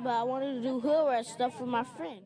but I wanted to do hood rat stuff with my friend.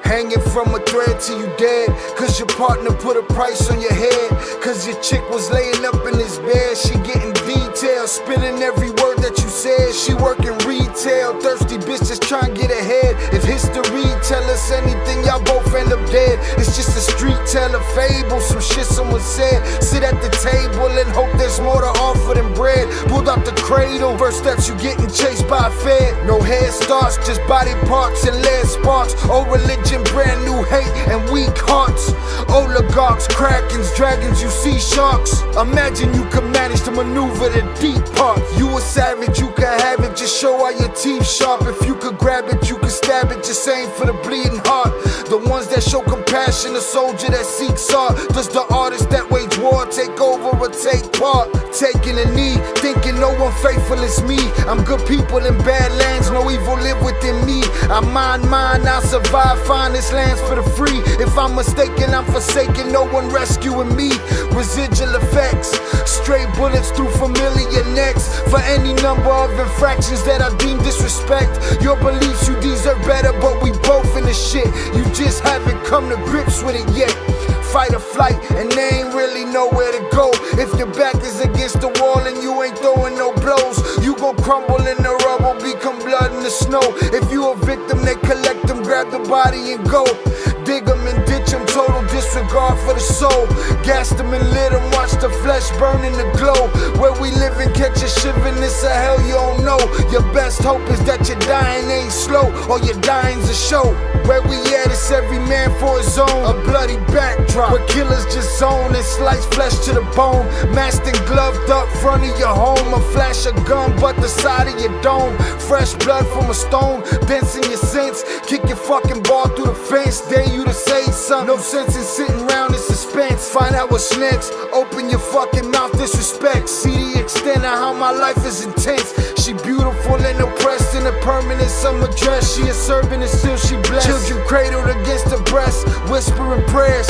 Hanging from a thread till you dead, cause your partner put a price on your head. Cause your chick was laying up in his bed, she getting details, spilling every word that you said. She working retail, thirsty bitch just trying to get ahead. If history tell us anything, y'all both end up dead. It's just a street tale, a fable, some shit someone said. Sit at the table and hope there's more to offer than bread. Pulled out the cradle, first steps you getting chased by a fed. No head starts, just body parts and lead sparks. Old religion, brand new hate and weak hearts. Oligarchs, krakens, dragons, you see sharks. Imagine you could manage to maneuver the deep part. You a savage, you could have it, just show all your teeth sharp. If you could grab it, you could stab it, just aim for the bleeding heart. The ones that show compassion, the soldier that seeks art. Does the artist that wage war take over or take part? Taking a knee, thinking no one faithful is me. I'm good people in bad lands, no evil live within me. I mind mine, I'll survive, find this land's for the free. If I'm mistaken, I'm forsaken, no one rescuing me. Residual effects, straight bullets through familiar necks. For any number of infractions that I deem disrespect. Your beliefs, you deserve better, but we both in the shit. You just haven't come to grips with it yet. Fight or flight, and they ain't really nowhere to go. If your back is against the wall and you ain't throwing no blows, you gon' crumble in the rubble, become blood in the snow. If you a victim, they collect them, grab the body and go. Dig them and ditch them, total disregard for the soul. Gas them and lit them, watch the flesh burn in the glow. Where we live and catch a shiver, this a hell you don't know. Your best hope is that your dying ain't slow, or your dying's a show. Where we at, it's every man for his own. A bloody backdrop, where killers just zone and slice flesh to the bone. Masked and gloved up front of your home. A flash of gun, but the side of your dome. Fresh blood from a stone, dents in your sense. Kick your fucking ball through the fence, dare you to say something. No sense in sitting around in suspense. Find out what's next, open your fucking mouth, disrespect. See the extent of how my life is intense. She beautiful and oppressed in a permanent summer dress. She a servant and still she blessed. Children cradled against her breast, whispering prayers,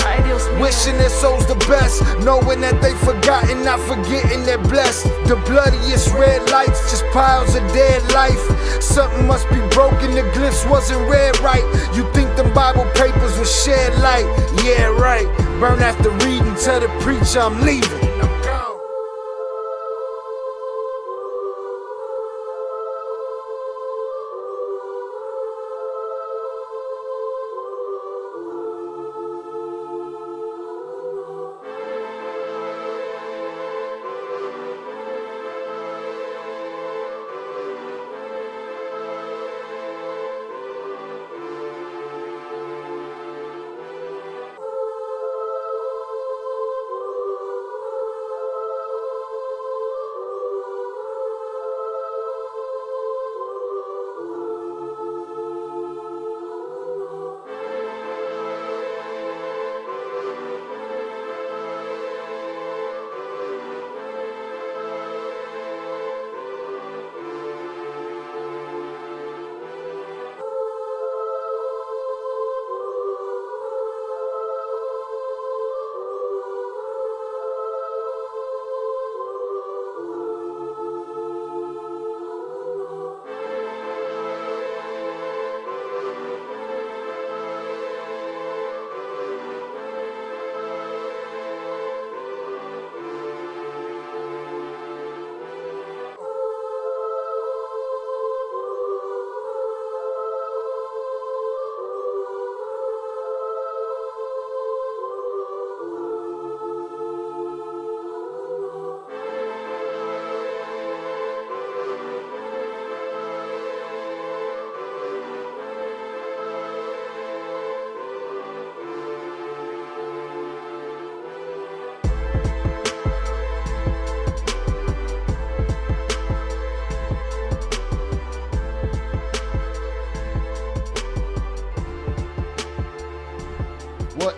wishing their souls the best, knowing that they forgotten, not forgetting they're blessed. The bloodiest red lights, just piles of dead life. Something must be broken, the glyphs wasn't read right. You think them Bible papers will shed light? Yeah, right. Burn after reading, tell the preacher I'm leaving.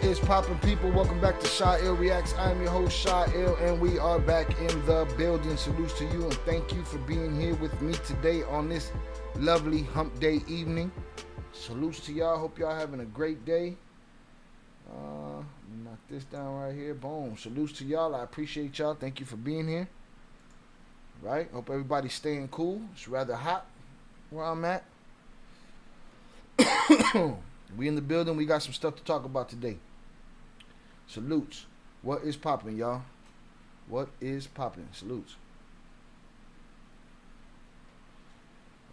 is poppin', people? Welcome back to Shaw Ill Reacts. I'm your host, Shaw Ill, and we are back in the building. Salutes to you, and thank you for being here with me today on this lovely hump day evening. Salutes to y'all. Hope y'all having a great day. Knock this down right here. Boom. Salutes to y'all. I appreciate y'all. Thank you for being here. Right? Hope everybody's staying cool. It's rather hot where I'm at. We in the building. We got some stuff to talk about today. Salutes. What is popping, y'all? What is popping? Salutes.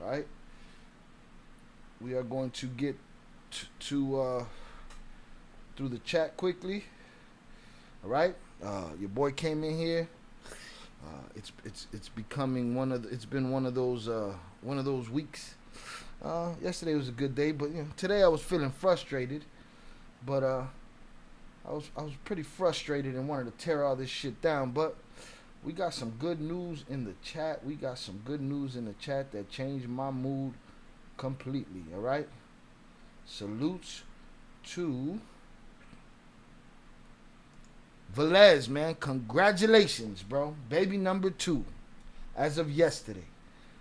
Right? We are going to get to through the chat quickly. All right? Your boy came in here. It's becoming it's been one of those weeks. Yesterday was a good day, but today I was feeling frustrated. But I was pretty frustrated and wanted to tear all this shit down. But we got some good news in the chat. We got some good news in the chat that changed my mood completely. All right. Salutes to Velez, man. Congratulations, bro. Baby number 2 as of yesterday.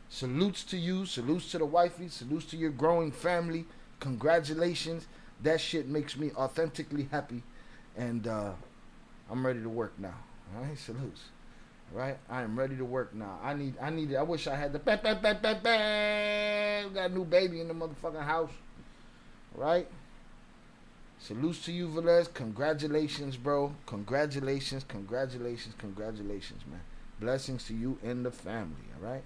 Salutes to you. Salutes to the wifey. Salutes to your growing family. Congratulations. That shit makes me authentically happy. And I'm ready to work now. All right? Salutes. All right? I am ready to work now. I wish I had the bang, bang, bang, bang, bang. We got a new baby in the motherfucking house. All right? Salutes to you, Velez. Congratulations, bro. Congratulations, congratulations, congratulations, man. Blessings to you and the family, all right?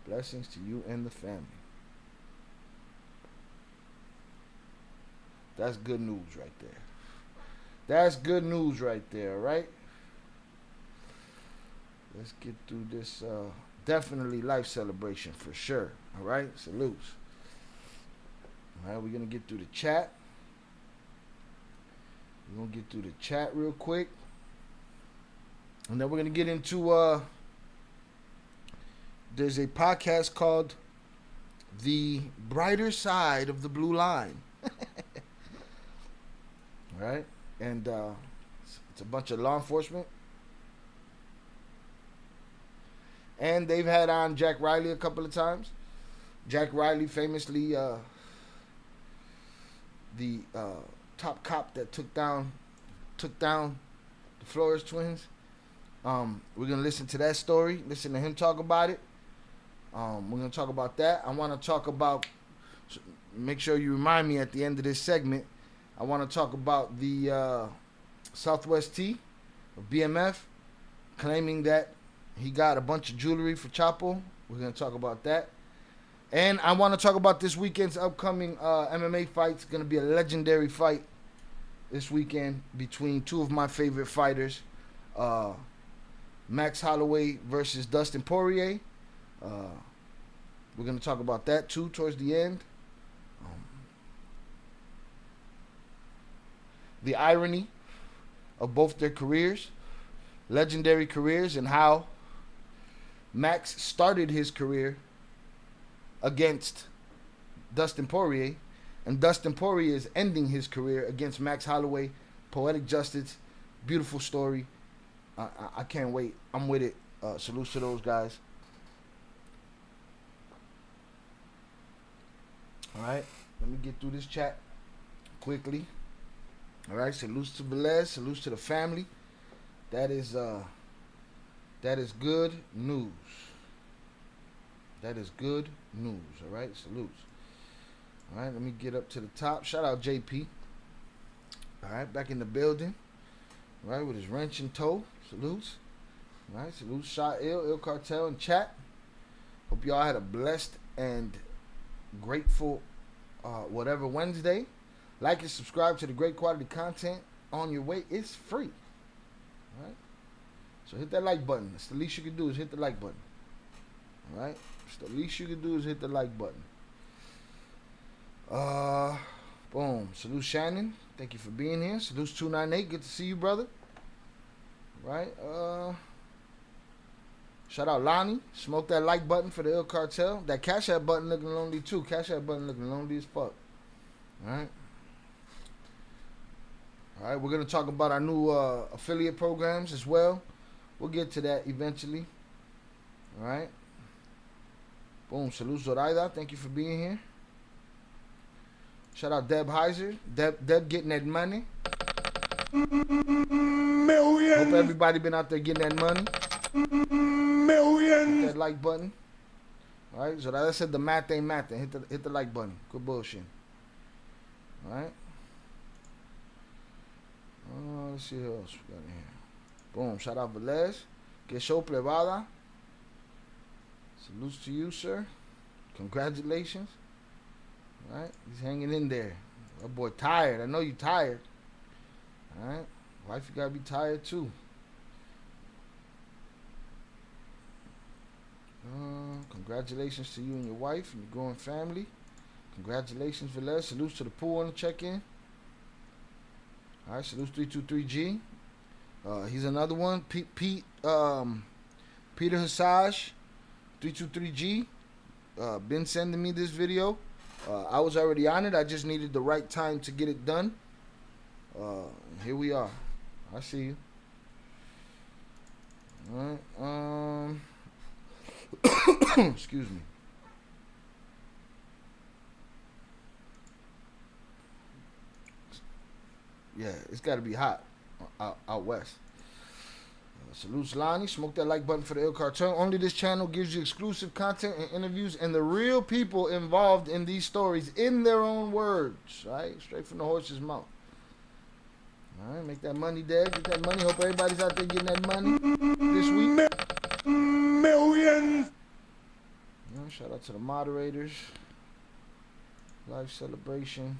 Blessings to you and the family. That's good news right there. That's good news right there, all right? Let's get through this. Definitely life celebration for sure, all right? Salutes. All right, we're going to get through the chat. We're going to get through the chat real quick. And then we're going to get into, there's a podcast called The Brighter Side of the Blue Line. Right? And it's a bunch of law enforcement. And they've had on Jack Riley a couple of times. Jack Riley famously, the top cop that took down the Flores twins. We're gonna listen to that story, listen to him talk about it. We're gonna talk about that. I want to talk about, make sure you remind me at the end of this segment, I want to talk about the Southwest T of BMF claiming that he got a bunch of jewelry for Chapo. We're gonna talk about that. And I want to talk about this weekend's upcoming MMA fight. It's going to be a legendary fight this weekend between two of my favorite fighters, Max Holloway versus Dustin Poirier. We're going to talk about that too towards the end. The irony of both their careers, legendary careers, and how Max started his career against Dustin Poirier, and Dustin Poirier is ending his career against Max Holloway. Poetic justice, beautiful story. I can't wait. I'm with it. Salutes to those guys. All right, let me get through this chat quickly. All right, salutes to Velez, salutes to the family. That is good news. That is good news. All right, salutes. All right, let me get up to the top. Shout out JP. All right, back in the building. All right, with his wrench in tow. Salutes. All right, salutes. Shot Ill Cartel in chat. Hope y'all had a blessed and grateful whatever Wednesday. Like and subscribe to the great quality content on your way. It's free. All right, so hit that like button. That's the least you can do is hit the like button. All right. The least you can do is hit the like button. Boom. Salute Shannon. Thank you for being here. Salute 298. Good to see you, brother. Right. Shout out Lonnie. Smoke that like button for the Ill Cartel. That Cash App button looking lonely too. Cash App button looking lonely as fuck. Alright. All right, we're going to talk about our new affiliate programs as well. We'll get to that eventually. All right. Boom. Salud, Zoraida. Thank you for being here. Shout out Deb Heiser. Deb getting that money. Million. Hope everybody been out there getting that money. Million. Hit that like button. All right. Zoraida said the math ain't math. Hit the like button. Good bullshit. All right. Let's see who else we got in here. Boom. Shout out Velez. Que show plebada. Salutes to you, sir. Congratulations. All right. He's hanging in there. That boy tired. I know you tired. All right. Wife, you got to be tired too. Congratulations to you and your wife and your growing family. Congratulations, Velez. Salutes to the pool on the check-in. All right, salutes 323G. He's another one. Peter Hassaj, 323G. Been sending me this video. I was already on it. I just needed the right time to get it done. Here we are. I see you. All right. Excuse me. Yeah, it's got to be hot out west. Salutes Lonnie. Smoke that like button for the El Cartel. Only this channel gives you exclusive content and interviews and the real people involved in these stories in their own words. Right? Straight from the horse's mouth. All right, make that money, Dad. Get that money. Hope everybody's out there getting that money this week. Millions. Shout out to the moderators. Live celebration.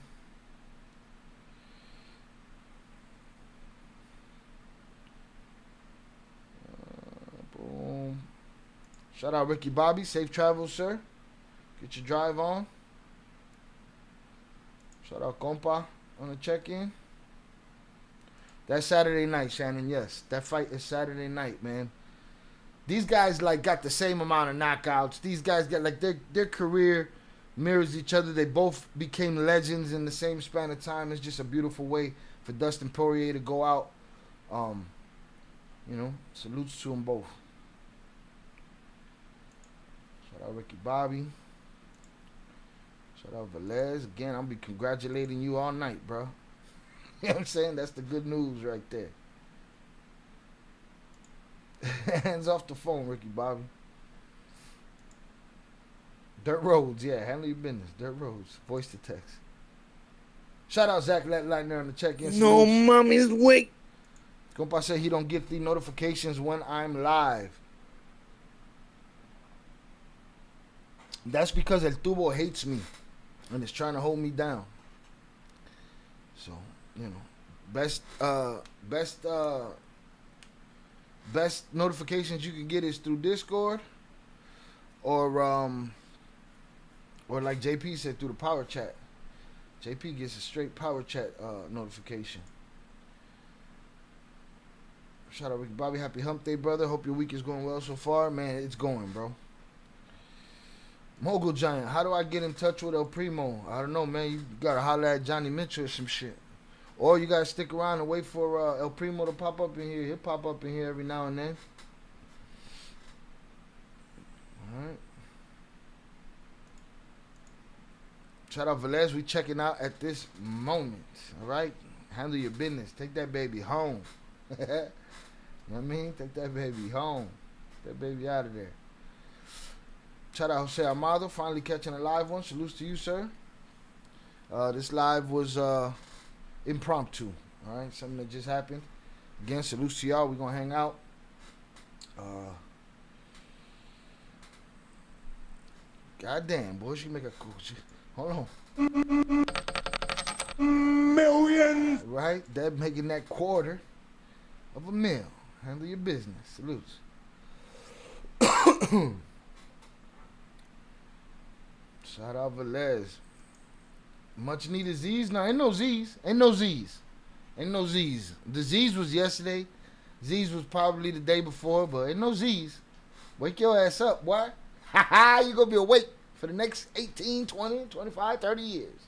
Boom. Shout out Ricky Bobby. Safe travels, sir. Get your drive on. Shout out Compa on the check-in. That's Saturday night, Shannon. Yes, that fight is Saturday night, man. These guys like got the same amount of knockouts. These guys got like their career mirrors each other. They both became legends in the same span of time. It's just a beautiful way for Dustin Poirier to go out. You know, salutes to them both. Shout out Ricky Bobby. Shout out Velez. Again, I'll be congratulating you all night, bro. You know what I'm saying? That's the good news right there. Hands off the phone, Ricky Bobby. Dirt Roads, yeah. Handle your business. Dirt Roads. Voice to text. Shout out Zach Lightner on the check-in. No, mommy's wake. Compa said he don't get the notifications when I'm live. That's because El Tubo hates me and is trying to hold me down. So, you know, best notifications you can get is through Discord or like JP said, through the power chat. JP gets a straight power chat notification. Shout out Ricky Bobby. Happy hump day, brother. Hope your week is going well so far. Man, it's going, bro. Mogul Giant. How do I get in touch with El Primo? I don't know, man. You got to holler at Johnny Mitchell or some shit. Or you got to stick around and wait for El Primo to pop up in here. He'll pop up in here every now and then. All right. Shout out Velez. We checking out at this moment. All right. Handle your business. Take that baby home. You know what I mean? Take that baby home. That baby out of there. Shout out Jose Amado. Finally catching a live one. Salutes to you, sir. This live was impromptu. All right. Something that just happened. Again, salutes to y'all. We're going to hang out. God damn, boy. She make a cool shit. Hold on. Millions. Right? Deb making that quarter of a mil. Handle your business. Salutes. Shout out Velez. Much needed Z's? No, ain't no Z's. Ain't no Z's. Ain't no Z's. The Z's was yesterday. Z's was probably the day before, but ain't no Z's. Wake your ass up, boy. Ha ha, you gonna be awake for the next 18, 20, 25, 30 years.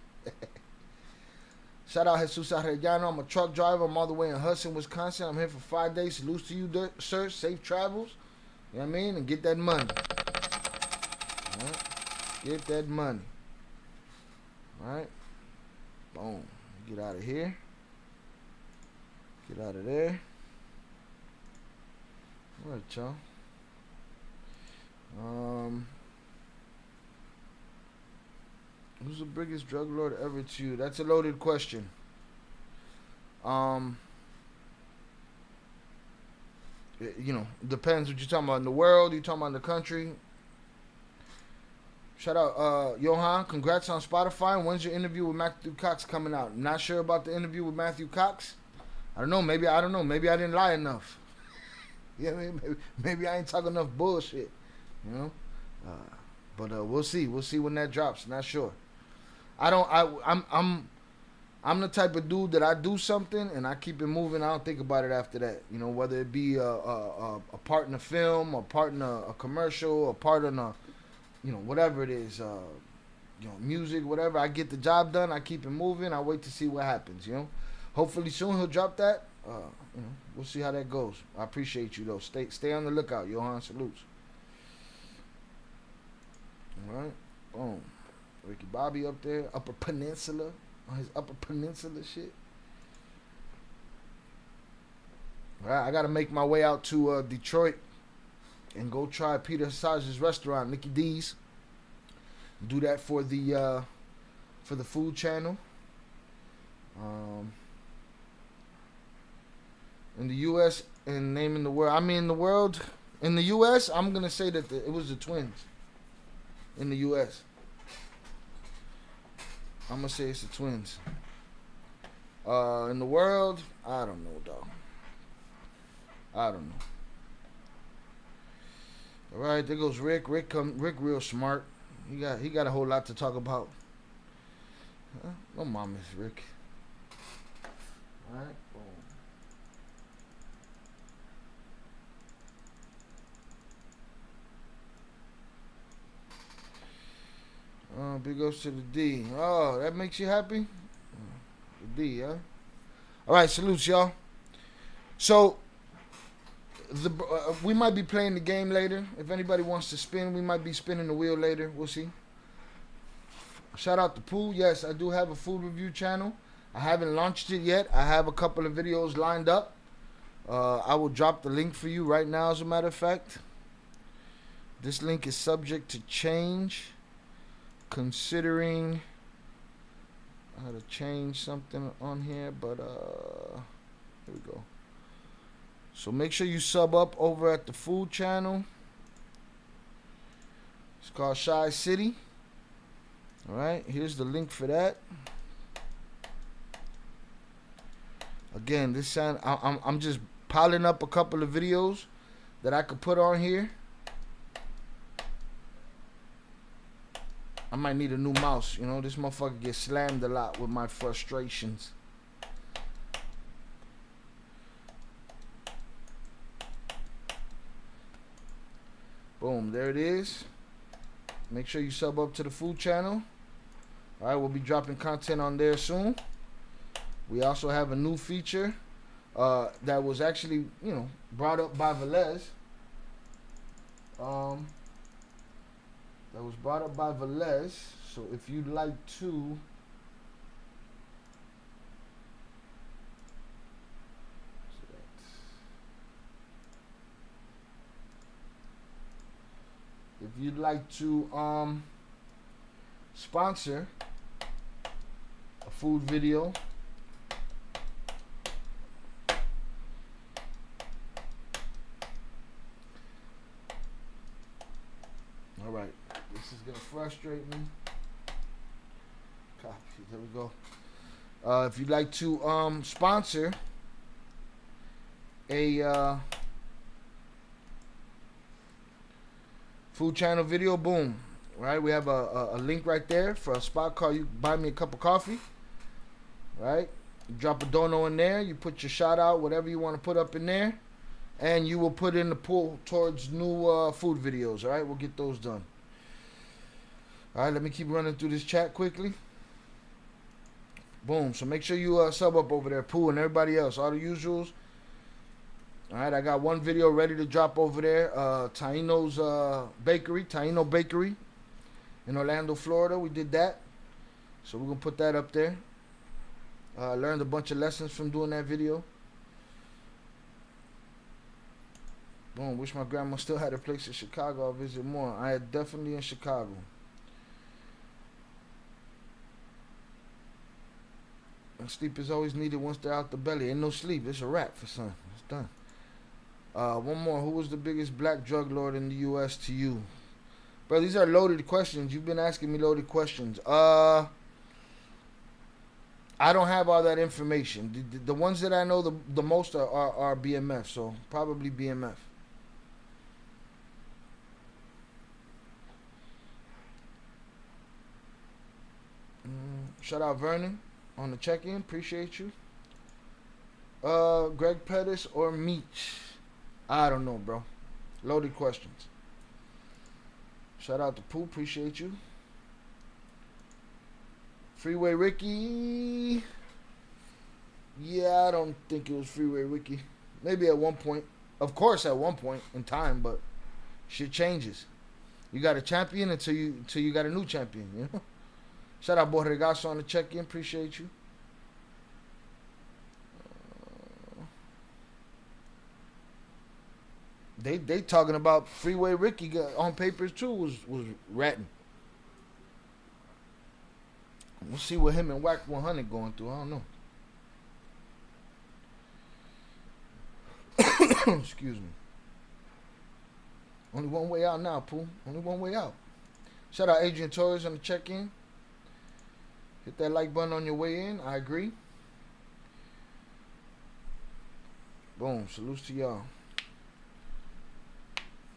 Shout out Jesus Arellano. I'm a truck driver. I'm all the way in Hudson, Wisconsin. I'm here for 5 days. Salute to you, sir. Safe travels. You know what I mean? And get that money. All right? Get that money. All right? Boom. Get out of here. Get out of there. All right, y'all. Who's the biggest drug lord ever to you? That's a loaded question. You know, depends what you're talking about. In the world, you talking about in the country. Shout out, Johan. Congrats on Spotify. When's your interview with Matthew Cox coming out? Not sure about the interview with Matthew Cox. I don't know. Maybe I didn't lie enough. Yeah, maybe I ain't talking enough bullshit. You know, but we'll see. We'll see when that drops. Not sure. I'm the type of dude that I do something and I keep it moving. I don't think about it after that. You know, whether it be a part in a film, a part in a commercial, a part in a, you know, whatever it is, you know, music, whatever. I get the job done. I keep it moving. I wait to see what happens. You know, hopefully soon he'll drop that. You know, we'll see how that goes. I appreciate you though. Stay on the lookout, Johan. Salutes. All right, boom. Ricky Bobby up there, Upper Peninsula, on his Upper Peninsula shit. All right, I gotta make my way out to Detroit and go try Peter Hasage's restaurant, Mickey D's. Do that for the food channel. In the U.S. and naming the world. I mean, the world. In the U.S., I'm gonna say that it was the twins. In the U.S. I'm gonna say it's the twins. In the world, I don't know, dog. I don't know. All right, there goes Rick. Rick real smart. He got a whole lot to talk about. No mom is Rick. All right, boom. Big ups to the D. Oh, that makes you happy? The D, huh? All right, salutes, y'all. So, we might be playing the game later. If anybody wants to spin, we might be spinning the wheel later. We'll see. Shout out to Pooh. Yes, I do have a food review channel. I haven't launched it yet. I have a couple of videos lined up. I will drop the link for you right now, as a matter of fact. This link is subject to change, considering I had to change something on here, but here we go. So make sure you sub up over at the food channel. It's called Shy City. All right, here's the link for that. Again, this sound I'm just piling up a couple of videos that I could put on here. I might need a new mouse. You know, this motherfucker gets slammed a lot with my frustrations. Boom, there it is. Make sure you sub up to the food channel. All right, we'll be dropping content on there soon. We also have a new feature that was actually, you know, brought up by Velez. That was brought up by Velez. So if you'd like to sponsor a food video, all right, this is gonna frustrate me. Copy, there we go. If you'd like to sponsor a food channel video, boom. Right, we have a link right there for a spot called You Buy Me a Cup of Coffee. Right, you drop a dono in there, you put your shout out, whatever you want to put up in there, and you will put in the pool towards new food videos. All right, we'll get those done. All right, let me keep running through this chat quickly. Boom. So make sure you sub up over there, Pooh, and everybody else. All the usuals. All right, I got one video ready to drop over there. Taino's Bakery, Taino Bakery in Orlando, Florida. We did that. So we're going to put that up there. Learned a bunch of lessons from doing that video. Boom. Wish my grandma still had a place in Chicago. I'll visit more. I am definitely in Chicago. And sleep is always needed once they're out the belly. Ain't no sleep. It's a wrap for son. It's done. One more. Who was the biggest black drug lord in the U.S. to you? Bro, these are loaded questions. You've been asking me loaded questions. I don't have all that information. The ones that I know the most are BMF. So probably BMF. Shout out Vernon on the check-in. Appreciate you. Greg Pettis or Meech? I don't know, bro. Loaded questions. Shout out to Pooh. Appreciate you. Freeway Ricky. Yeah, I don't think it was Freeway Ricky. Maybe at one point. Of course, at one point in time, but shit changes. You got a champion until you got a new champion, you know? Shout out Borregazo on the check-in. Appreciate you. They talking about Freeway Ricky on papers too was ratting. We'll see what him and Whack 100 going through. I don't know. Excuse me. Only one way out now, Pooh. Only one way out. Shout out Adrian Torres on the check-in. Hit that like button on your way in. I agree. Boom. Salutes to y'all.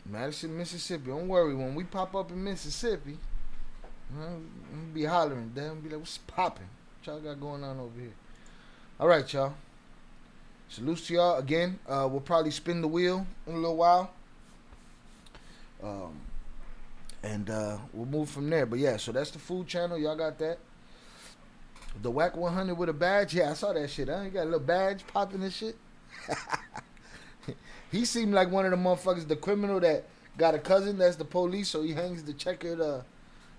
Madison, Mississippi. Don't worry. When we pop up in Mississippi, I'm going to be hollering. They'll be like, what's popping? What y'all got going on over here? All right, y'all. Salutes to y'all. Again, we'll probably spin the wheel in a little while. And we'll move from there. But yeah, so that's the food channel. Y'all got that. The Whack 100 with a badge. Yeah, I saw that shit. Huh? He got a little badge popping and shit. He seemed like one of the motherfuckers, the criminal that got a cousin that's the police, so he hangs the checkered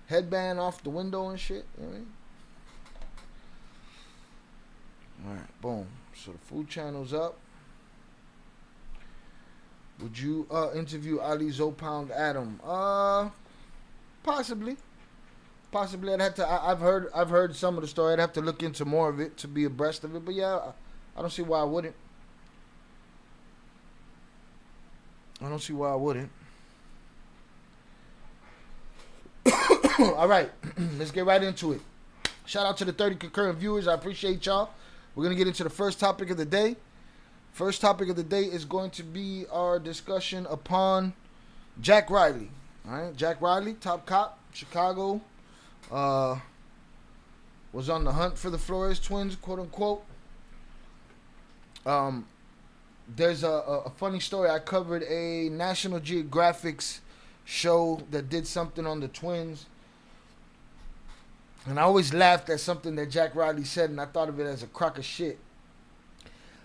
headband off the window and shit. You know what I mean? Alright, boom. So the food channel's up. Would you interview Ali Zopound Adam? Possibly. I'd have to. I've heard some of the story. I'd have to look into more of it to be abreast of it. But yeah, I don't see why I wouldn't. All right, let's get right into it. Shout out to the 30 concurrent viewers. I appreciate y'all. We're gonna get into the first topic of the day. First topic of the day is going to be our discussion upon Jack Riley. All right, Jack Riley, top cop, Chicago. Was on the hunt for the Flores twins, quote unquote. There's a funny story. I covered a National Geographic's show that did something on the twins. And I always laughed at something that Jack Riley said, and I thought of it as a crock of shit.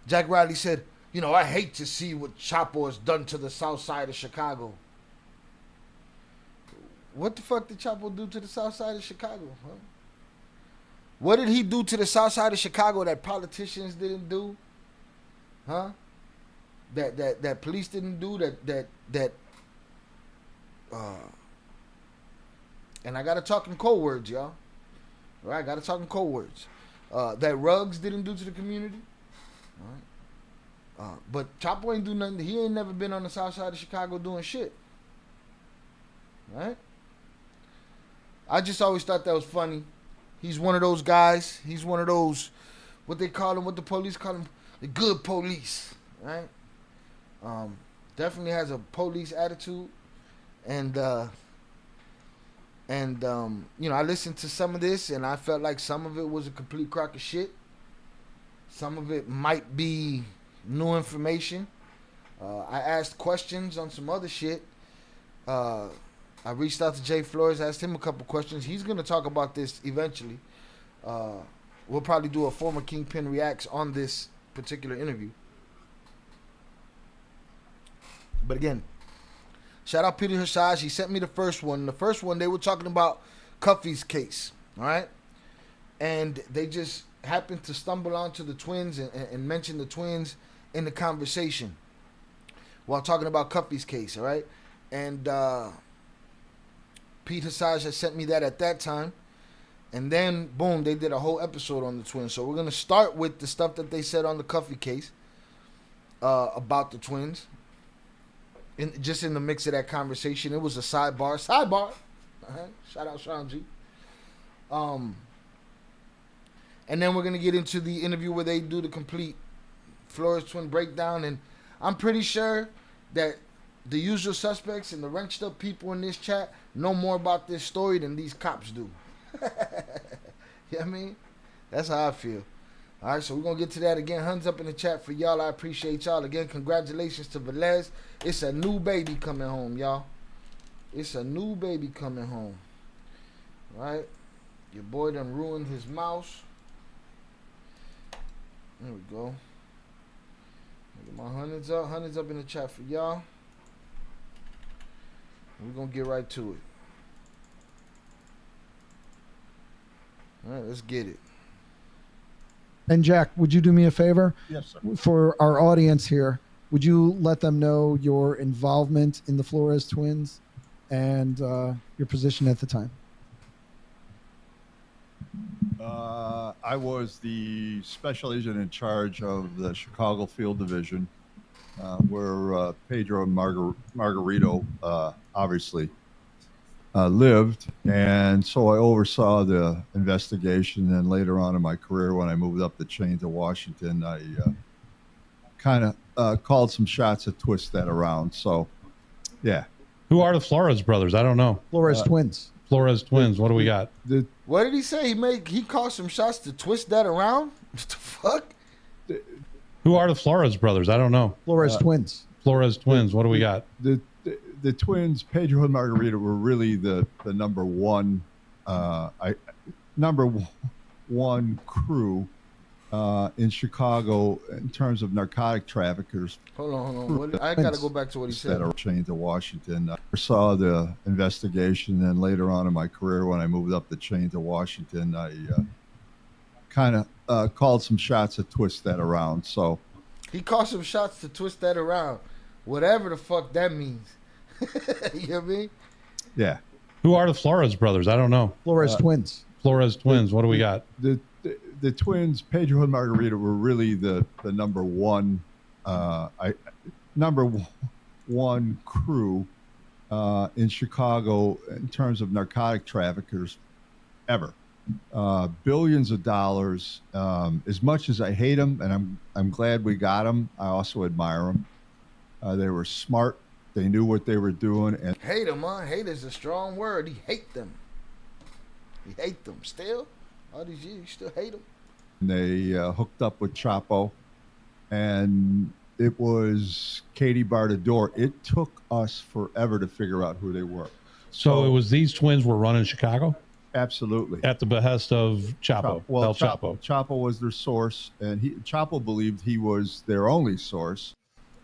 Jack Riley said, you know, I hate to see what Chapo has done to the south side of Chicago. What the fuck did Chapo do to the south side of Chicago? Huh? What did he do to the south side of Chicago that politicians didn't do? Huh? That police didn't do, and I gotta talk in code words, y'all. All right, gotta talk in code words. That Ruggs didn't do to the community. All right. But Chapo ain't do nothing. He ain't never been on the south side of Chicago doing shit. Right? I just always thought that was funny. He's one of those guys. He's one of those, what they call him, what the police call him, the good police. Right? Definitely has a police attitude. And you know, I listened to some of this and I felt like some of it was a complete crock of shit. Some of it might be new information. I asked questions on some other shit. I reached out to Jay Flores, asked him a couple questions. He's going to talk about this eventually. we'll probably do a former Kingpin reacts on this particular interview. But again, shout out Peter Hassaj. He sent me the first one. The first one, they were talking about Cuffy's case, all right? And they just happened to stumble onto the twins and mention the twins in the conversation while talking about Cuffy's case, all right? And Pete Hassaj had sent me that at that time. And then, boom, they did a whole episode on the twins. So we're going to start with the stuff that they said on the Cuffy case about the twins. Just in the mix of that conversation. It was a sidebar. Sidebar! Shout out Sean G. And then we're going to get into the interview where they do the complete Flores twin breakdown. And I'm pretty sure that the usual suspects and the wrenched up people in this chat know more about this story than these cops do. You know what I mean? That's how I feel. All right, so we're going to get to that again. Hands up in the chat for y'all. I appreciate y'all. Again, congratulations to Velez. It's a new baby coming home, y'all. It's a new baby coming home. All right? Your boy done ruined his mouse. There we go. Get my hundreds up. Hundreds up in the chat for y'all. We're going to get right to it. All right, let's get it. And Jack, would you do me a favor? Yes, sir. For our audience here, would you let them know your involvement in the Flores twins and your position at the time? I was the special agent in charge of the Chicago Field Division, where Pedro and Margarito obviously lived, and so I oversaw the investigation. And later on in my career, when I moved up the chain to Washington, I kind of called some shots to twist that around. So, yeah. Who are the Flores brothers? I don't know. Flores twins. Flores twins. What do we got? What did he say? He called some shots to twist that around? What the fuck? Who are the Flores brothers? I don't know. Flores twins. Flores twins. What do we got? The twins, Pedro and Margarita, were really the number one crew in Chicago in terms of narcotic traffickers. Hold on. I got to go back to what he said. That are chained to Washington. I saw the investigation, and later on in my career, when I moved up the chain to Washington, I kind of called some shots to twist that around. So he called some shots to twist that around, whatever the fuck that means. You know what I mean? Yeah. Who are the Flores brothers? I don't know. Flores twins. Flores twins. What do we got? The twins, Pedro and Margarita, were really the number one crew in Chicago in terms of narcotic traffickers ever. Billions of dollars. As much as I hate them, and I'm glad we got them, I also admire them. They were smart. They knew what they were doing. And hate them, huh? Hate is a strong word. He hate them. He hate them still. All these years, you still hate them. They hooked up with Chapo, and it was Katie barred the door. It took us forever to figure out who they were. So it was these twins were running Chicago? Absolutely. At the behest of Chapo. Well, Chapo. Chapo was their source, and Chapo believed he was their only source,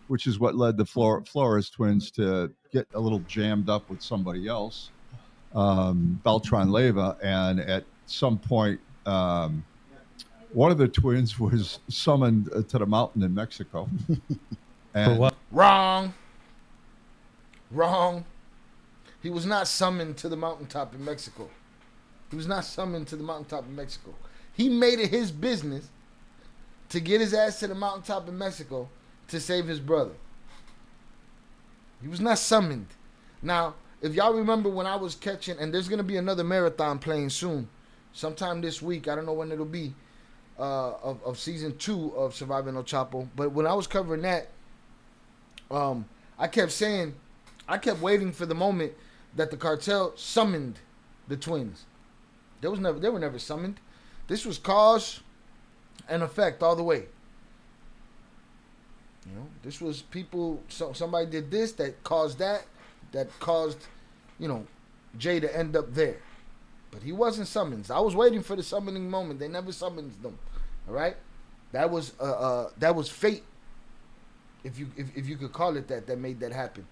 which is what led the Flores twins to get a little jammed up with somebody else, Beltran Leyva, and at some point, one of the twins was summoned to the mountain in Mexico. For what? Wrong. He was not summoned to the mountaintop in Mexico. He made it his business to get his ass to the mountaintop in Mexico to save his brother. He was not summoned. Now, if y'all remember when I was catching, and there's going to be another marathon playing soon, sometime this week, I don't know when it'll be, of season 2 of Surviving El Chapo, but when I was covering that, I kept waiting for the moment that the cartel summoned the twins. They were never summoned. This was cause and effect all the way. You know, this was people. Somebody did this that caused that caused, Jay to end up there. but he wasn't summoned. I was waiting for the summoning moment. They never summoned them. All right, that was fate, if you could call it that made that happen.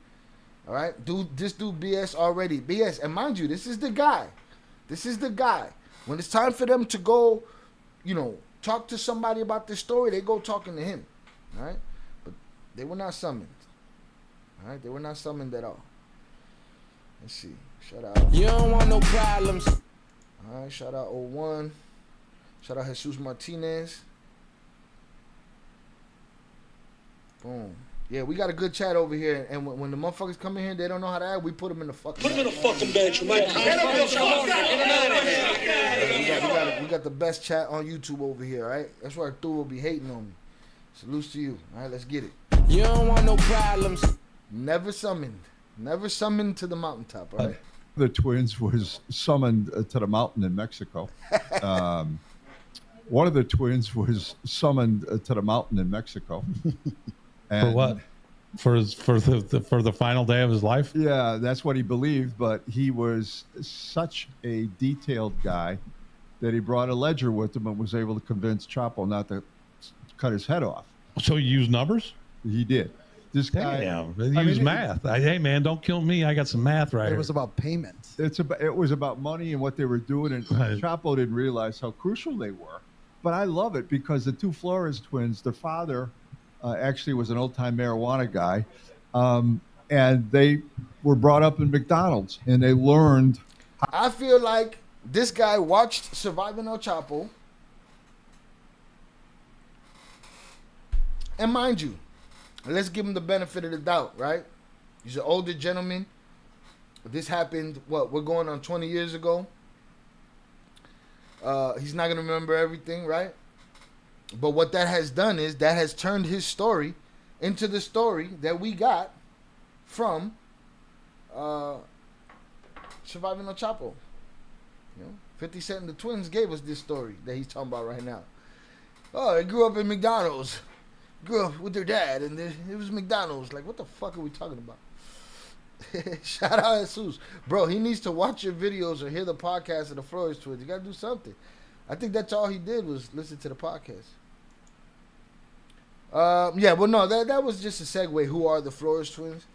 All right, this dude BS already. BS, and mind you, this is the guy. This is the guy. When it's time for them to go, talk to somebody about this story, they go talking to him. All right, but they were not summoned. All right, they were not summoned at all. Let's see. Shout out. You don't want no problems. All right, shout out 01. Shout out Jesus Martinez. Boom. Yeah, we got a good chat over here, and when the motherfuckers come in here, they don't know how to act. We put them in the fucking. Put them in the fucking bedroom. We got the best chat on YouTube over here, right? That's why Arthur will be hating on me. Salutes to you. All right, let's get it. You don't want no problems. Never summoned to the mountaintop. All right. The twins was summoned to the mountain in Mexico. One of the twins was summoned to the mountain in Mexico. For what? For the final day of his life? Yeah, that's what he believed. But he was such a detailed guy that he brought a ledger with him and was able to convince Chapo not to cut his head off. So he used numbers? He did. This guy, he used math. Hey man, don't kill me. I got some math right here. It was about payments. It was about money and what they were doing, and Chapo didn't realize how crucial they were. But I love it because the two Flores twins, their father actually was an old-time marijuana guy, and they were brought up in McDonald's, and they learned. I feel like this guy watched Surviving El Chapo, and mind you, let's give him the benefit of the doubt, right? He's an older gentleman. This happened, we're going on 20 years ago. He's not going to remember everything, right? But what that has done is that has turned his story into the story that we got from Surviving El Chapo. 50 Cent and the twins gave us this story that he's talking about right now. Oh, they grew up in McDonald's. Grew up with their dad, and it was McDonald's. Like, what the fuck are we talking about? Shout out Jesus. Bro, he needs to watch your videos or hear the podcast of the Flores twins. You got to do something. I think that's all he did was listen to the podcast. Yeah, well, no, that was just a segue. Who are the Flores twins?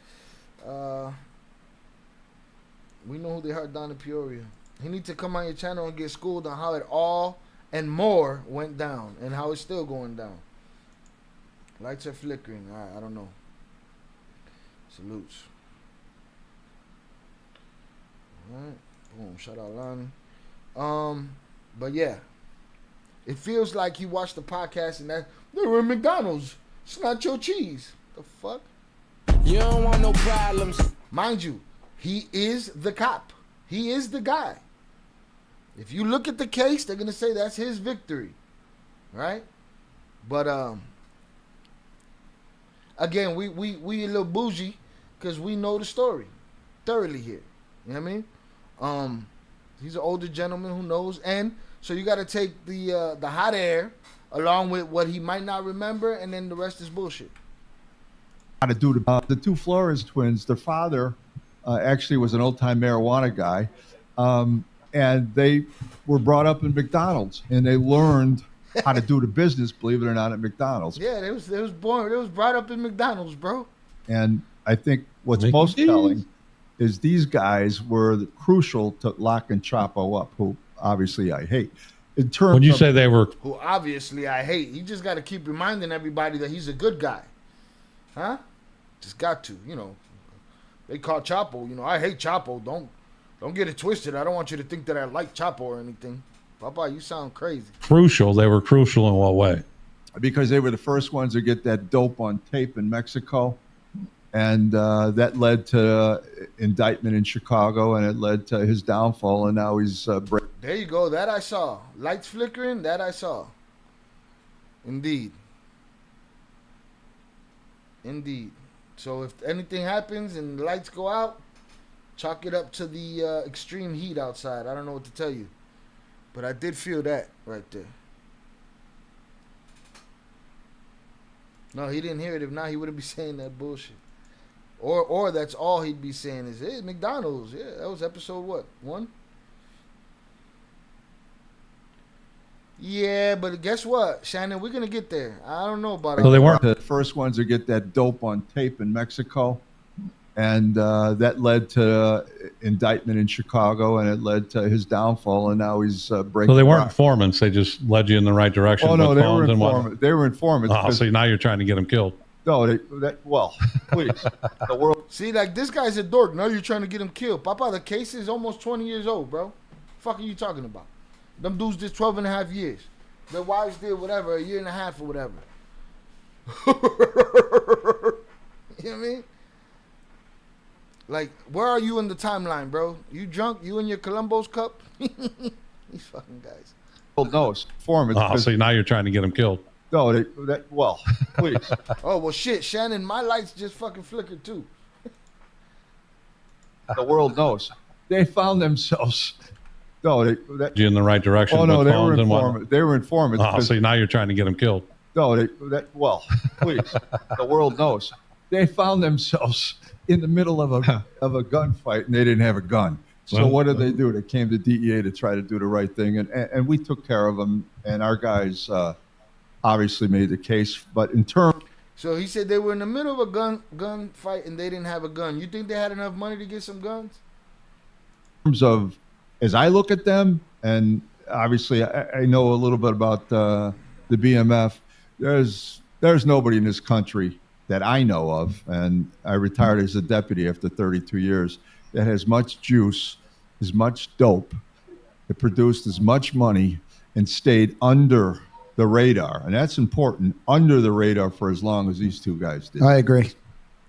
We know who they are down in Peoria. He needs to come on your channel and get schooled on how it all and more went down and how it's still going down. Lights are flickering. All right, I don't know. Salutes. All right. Boom. Shout out Lonnie. But yeah. It feels like he watched the podcast and that they were in McDonald's. It's not your cheese. The fuck? You don't want no problems. Mind you, he is the cop. He is the guy. If you look at the case, they're gonna say that's his victory. Right? But again, we a little bougie because we know the story thoroughly here. You know what I mean? He's an older gentleman who knows, and so you got to take the hot air along with what he might not remember, and then the rest is bullshit. How to do the two Flores twins? Their father actually was an old-time marijuana guy, and they were brought up in McDonald's, and they learned how to do the business, believe it or not, at McDonald's. Yeah, they was brought up in McDonald's, bro. And I think what's most telling is these guys were crucial to locking Chapo up, who obviously I hate. In terms when you say they were, who obviously I hate, you just got to keep reminding everybody that he's a good guy, huh? Just got to, They call Chapo, I hate Chapo. Don't get it twisted. I don't want you to think that I like Chapo or anything. Papa, you sound crazy. Crucial. They were crucial in what way? Because they were the first ones to get that dope on tape in Mexico. And that led to indictment in Chicago, and it led to his downfall, and now he's there you go. That I saw. Lights flickering, that I saw. Indeed. So if anything happens and the lights go out, chalk it up to the extreme heat outside. I don't know what to tell you. But I did feel that right there. No, he didn't hear it. If not, he wouldn't be saying that bullshit. Or that's all he'd be saying is, hey, McDonald's. Yeah, that was episode what? 1? Yeah, but guess what, Shannon? We're gonna get there. I don't know about So it. they weren't. The first ones to get that dope on tape in Mexico, and that led to indictment in Chicago, and it led to his downfall, and now he's breaking. So they weren't rock. informants. They just led you in the right direction. Oh no, with they phones were and whatnot. informants. They were informants. Oh, so now you're trying to get them killed. No, well, please, the world. See, like this guy's a dork. Now you're trying to get him killed. Papa, the case is almost 20 years old, bro. Fuck are you talking about? Them dudes did 12 and a half years. Their wives did whatever, a year and a half or whatever. You know what I mean? Like, where are you in the timeline, bro? You drunk? You in your Columbo's cup? These fucking guys. World knows informants. Oh, so now you're trying to get them killed. No, well, please. Oh, well, shit, Shannon, my lights just fucking flickered, too. The world knows. They found themselves. No, You in the right direction. Oh no, with they were phones and whatnot. informants. They were informants. Oh, so now you're trying to get them killed. No, well, please. The world knows. They found themselves in the middle of a gunfight, and they didn't have a gun. So Well, what did they do? They came to DEA to try to do the right thing, and we took care of them. And our guys obviously made the case. But in terms So he said they were in the middle of a gun fight and they didn't have a gun. You think they had enough money to get some guns? of, as I look at them, and obviously I know a little bit about the BMF. There's nobody in this country that I know of, and I retired as a deputy after 32 years, that has much juice, as much dope, that produced as much money and stayed under the radar. And that's important, under the radar for as long as these two guys did. I agree.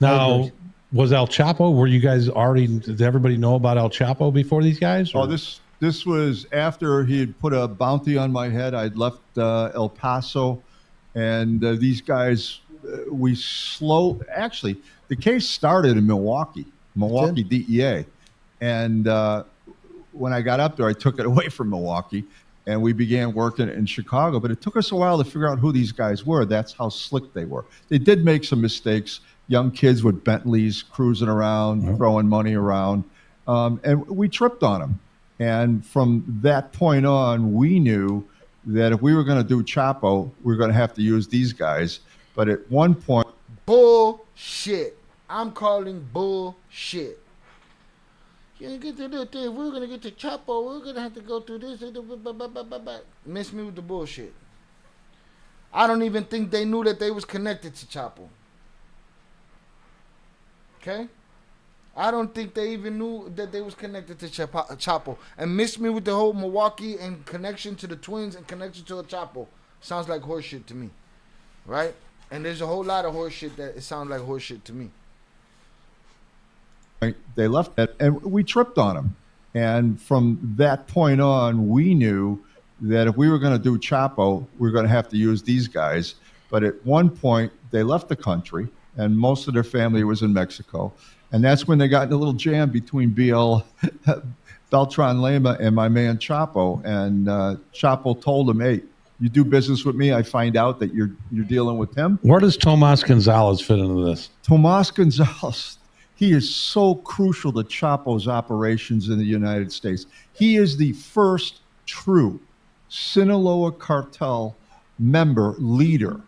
Now, was El Chapo? Were you guys already? Did everybody know about El Chapo before these guys? Oh, or- this was after he had put a bounty on my head. I'd left El Paso, and these guys, actually, the case started in Milwaukee DEA. And when I got up there, I took it away from Milwaukee, and we began working in Chicago. But it took us a while to figure out who these guys were. That's how slick they were. They did make some mistakes. Young kids with Bentleys cruising around, throwing money around. And we tripped on them. And from that point on, we knew that if we were going to do Chapo, we were going to have to use these guys. But at one point, Bullshit. I'm calling bullshit. We're gonna get to Chapo. We're gonna have to go through this. Miss me with the bullshit. I don't even think they knew that they was connected to Chapo. Okay? I don't think they even knew that they was connected to Chapo. And miss me with the whole Milwaukee and connection to the twins and connection to the Chapo. Sounds like horseshit to me. Right? And there's a whole lot of horseshit that it sounds like horseshit to me. they left that, and we tripped on them. And from that point on, we knew that if we were going to do Chapo, we were going to have to use these guys. But at one point, they left the country, and most of their family was in Mexico. And that's when they got in a little jam between Beltran Lema and my man Chapo. And Chapo told him, "Hey, you do business with me, I find out that you're dealing with him." Where does Tomas Gonzalez fit into this? Tomas Gonzalez, he is so crucial to Chapo's operations in the United States. He is the first true Sinaloa cartel member leader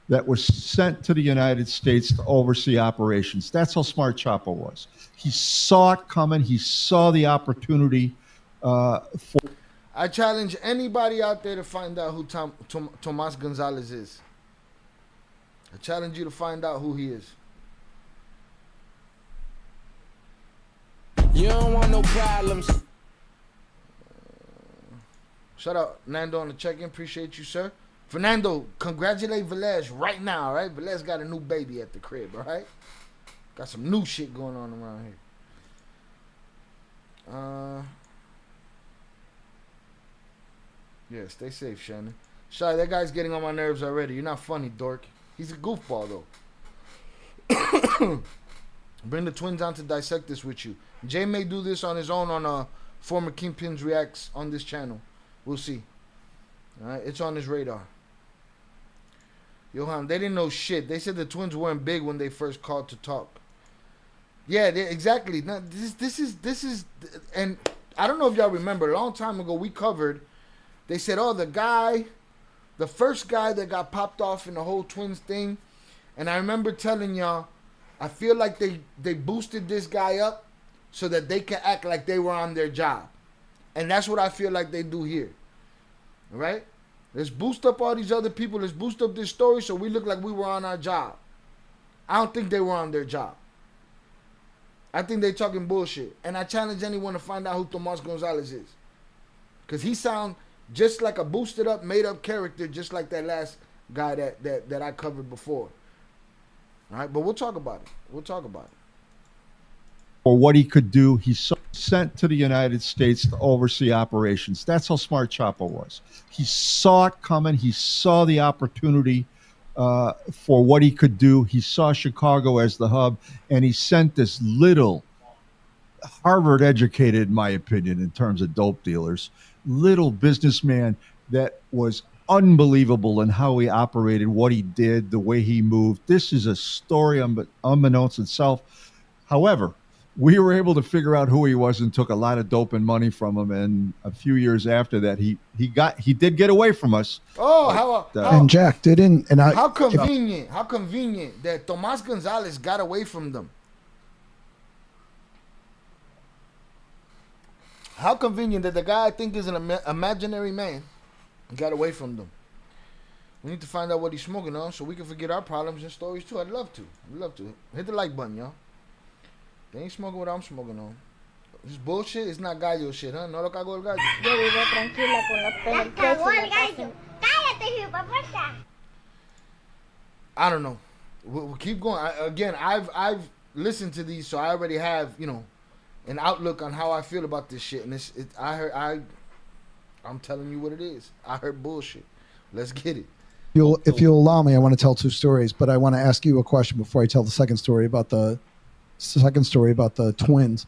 that was sent to the United States to oversee operations. That's how smart Chapo was. He saw it coming. He saw the opportunity for... I challenge anybody out there to find out who Tomas Gonzalez is. I challenge you to find out who he is. You don't want no problems. Shout out Nando on the check-in. Appreciate you, sir. Fernando, congratulate Velez right now, all right? Velez got a new baby at the crib, all right? Got some new shit going on around here. Yeah, stay safe, Shannon. Sorry, that guy's getting on my nerves already. You're not funny, dork. He's a goofball, though. Bring the twins on to dissect this with you. Jay may do this on his own on former Kingpins Reacts on this channel. We'll see. All right, it's on his radar. Johan, they didn't know shit. They said the twins weren't big when they first called to talk. Yeah, exactly. Now, this is, and I don't know if y'all remember. A long time ago, we covered They said, oh, the first guy that got popped off in the whole twins thing. And I remember telling y'all, I feel like they boosted this guy up so that they can act like they were on their job. And that's what I feel like they do here. All right? Let's boost up all these other people. Let's boost up this story so we look like we were on our job. I don't think they were on their job. I think they talking bullshit. And I challenge anyone to find out who Tomas Gonzalez is. Because he sound just like a boosted up, made up character, just like that last guy that I covered before. All right, but we'll talk about it. We'll talk about it. For what he could do, he's sent to the United States to oversee operations. That's how smart Chapo was. He saw it coming. He saw the opportunity for what he could do. He saw Chicago as the hub, and he sent this little Harvard-educated, in my opinion, in terms of dope dealers, little businessman that was unbelievable in how he operated, what he did, the way he moved. This is a story unbeknownst itself. However, we were able to figure out who he was and took a lot of dope and money from him. And a few years after that, he did get away from us. Oh, and Jack didn't. And how convenient that Tomas Gonzalez got away from them. How convenient that the guy I think is an imaginary man got away from them. We need to find out what he's smoking on so we can forget our problems and stories too. I'd love to. Hit the like button, y'all. They ain't smoking what I'm smoking on. This bullshit is not gallo shit, huh? No lo cago el gallo. Yo vivo tranquila con los pelos. Cagó el gallo. Cállate, hijo de puta. I don't know. We'll keep going. I've listened to these, so I already have, an outlook on how I feel about this shit. And I'm telling you what it is. I heard bullshit. Let's get it. If you'll allow me, I want to tell two stories, but I want to ask you a question before I tell the second story about the twins.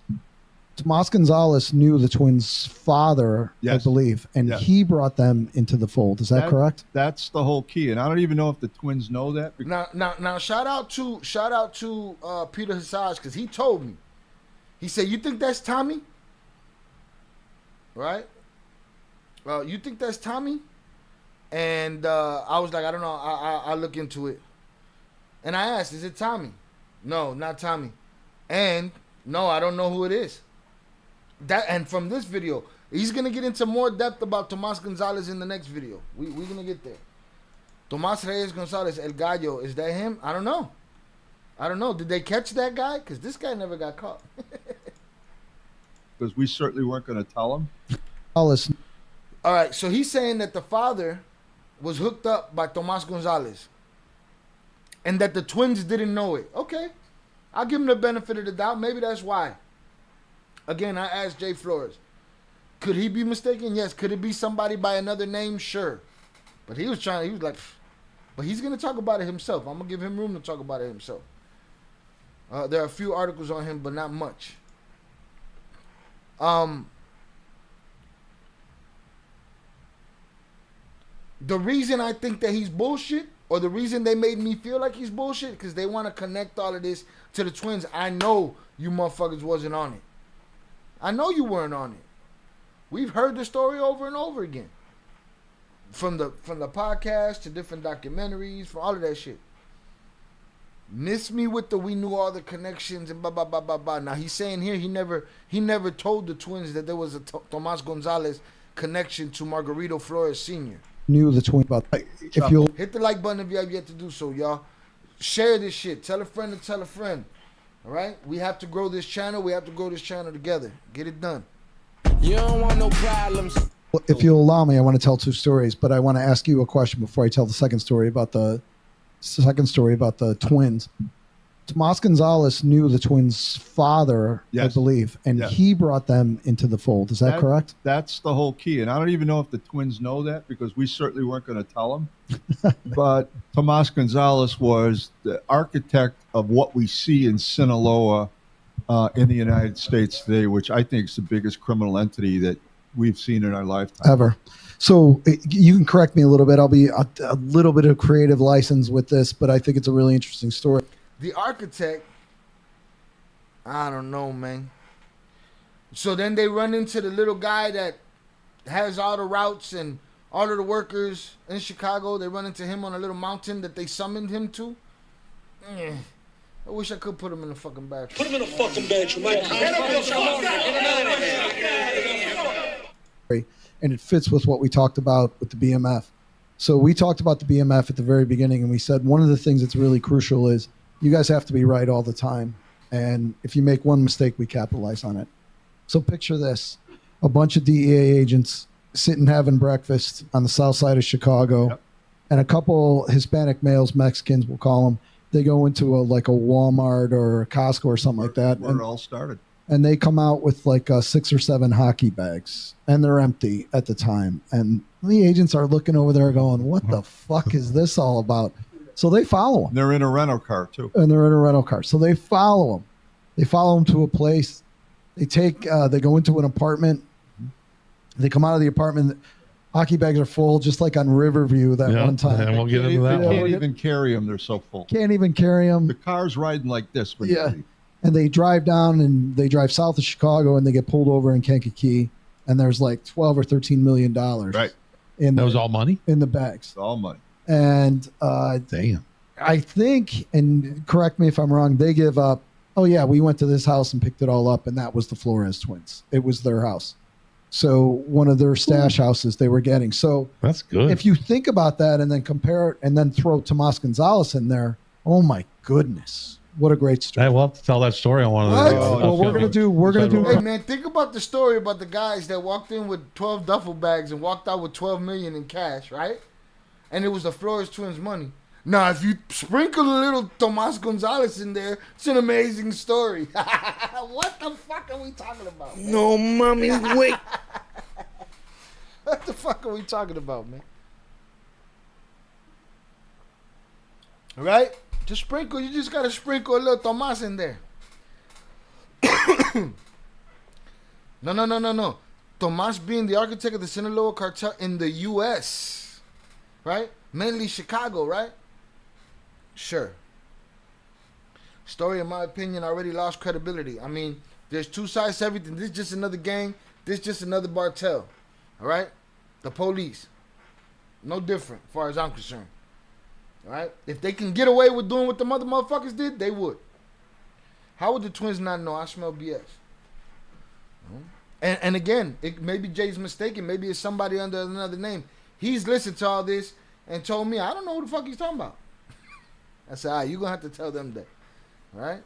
Tomas Gonzalez knew the twins' father, yes, I believe, and yes, he brought them into the fold. Is that correct? That's the whole key, and I don't even know if the twins know that. Now, shout out to Peter Hassaj, because he told me. He said, "You think that's Tommy? Right? You think that's Tommy?" And I was like, I don't know. I'll look into it. And I asked, "Is it Tommy?" No, not Tommy. And no, I don't know who it is. And from this video, he's gonna get into more depth about Tomas Gonzalez in the next video. We're gonna get there. Tomas Reyes Gonzalez, El Gallo, is that him? I don't know. Did they catch that guy? Because this guy never got caught. Because we certainly weren't going to tell him. I'll listen. All right, so he's saying that the father was hooked up by Tomas Gonzalez and that the twins didn't know it. Okay, I'll give him the benefit of the doubt. Maybe that's why. Again, I asked Jay Flores, could he be mistaken? Yes. Could it be somebody by another name? Sure. But he was like, but he's going to talk about it himself. I'm going to give him room to talk about it himself. There are a few articles on him, but not much. The reason I think that he's bullshit, or the reason they made me feel like he's bullshit, because they want to connect all of this to the twins. I know you motherfuckers wasn't on it. I know you weren't on it. We've heard the story over and over again. From the podcast to different documentaries, from all of that shit. Miss me with we knew all the connections and blah blah blah blah blah. Now he's saying here he never told the twins that there was a Tomas Gonzalez connection to Margarito Flores Sr. Knew the twin, but if you'll hit the like button if you have yet to do so, y'all. Share this shit. Tell a friend to tell a friend. All right, we have to grow this channel. We have to grow this channel together. Get it done. You don't want no problems. If you'll allow me, I want to tell two stories, but I want to ask you a question before I tell the second story about the twins. Tomas Gonzalez knew the twins' father, yes, I believe, and yes, he brought them into the fold. Is that correct? That's the whole key. And I don't even know if the twins know that, because we certainly weren't going to tell them. But Tomas Gonzalez was the architect of what we see in Sinaloa in the United States today, which I think is the biggest criminal entity that we've seen in our lifetime. Ever. So you can correct me a little bit. I'll be a little bit of creative license with this, but I think it's a really interesting story. The architect, I don't know, man. So then they run into the little guy that has all the routes and all of the workers in Chicago, they run into him on a little mountain that they summoned him to. I wish I could put him in the fucking bathroom. Put him in the fucking bedroom. And it fits with what we talked about with the BMF. So we talked about the BMF at the very beginning, and we said one of the things that's really crucial is you guys have to be right all the time. And if you make one mistake, we capitalize on it. So picture this. A bunch of DEA agents sitting having breakfast on the south side of Chicago, and a couple Hispanic males, Mexicans we'll call them, they go into a Walmart or a Costco or something like that. Where it all started. And they come out with 6 or 7 hockey bags, and they're empty at the time. And the agents are looking over there going, what the fuck is this all about? So they follow them. They're in a rental car, too. And they're in a rental car. So they follow them. They follow them to a place. They go into an apartment. They come out of the apartment. Hockey bags are full, just like on Riverview that one time. And we'll get into that. They can't even carry them. They're so full. Can't even carry them. The car's riding like this. Yeah. And they drive down and they drive south of Chicago and they get pulled over in Kankakee. And there's $12 or $13 million. Right. That was all money? In the bags. It's all money. And damn. I think, and correct me if I'm wrong, they give up, oh yeah, we went to this house and picked it all up, and that was the Flores twins. It was their house. So one of their stash houses they were getting. So that's good. If you think about that and then compare it and then throw Tomas Gonzalez in there, oh my goodness. What a great story. We'll have to tell that story on one of the well, we're gonna do Hey man, think about the story about the guys that walked in with 12 duffel bags and walked out with 12 million in cash, right? And it was the Flores twins' money. Now, if you sprinkle a little Tomas Gonzalez in there, it's an amazing story. What the fuck are we talking about, man? No, mommy, wait. What the fuck are we talking about, man? All right? Just sprinkle. You just got to sprinkle a little Tomas in there. No. Tomas being the architect of the Sinaloa cartel in the U.S., right? Mainly Chicago, right? Sure. Story, in my opinion, already lost credibility. I mean, there's two sides to everything. This is just another gang. This is just another cartel. All right? The police. No different, as far as I'm concerned. All right? If they can get away with doing what the motherfuckers did, they would. How would the twins not know? I smell BS. And again, maybe Jay's mistaken. Maybe it's somebody under another name. He's listened to all this and told me, I don't know who the fuck he's talking about. I said, all right, you're going to have to tell them that. All right?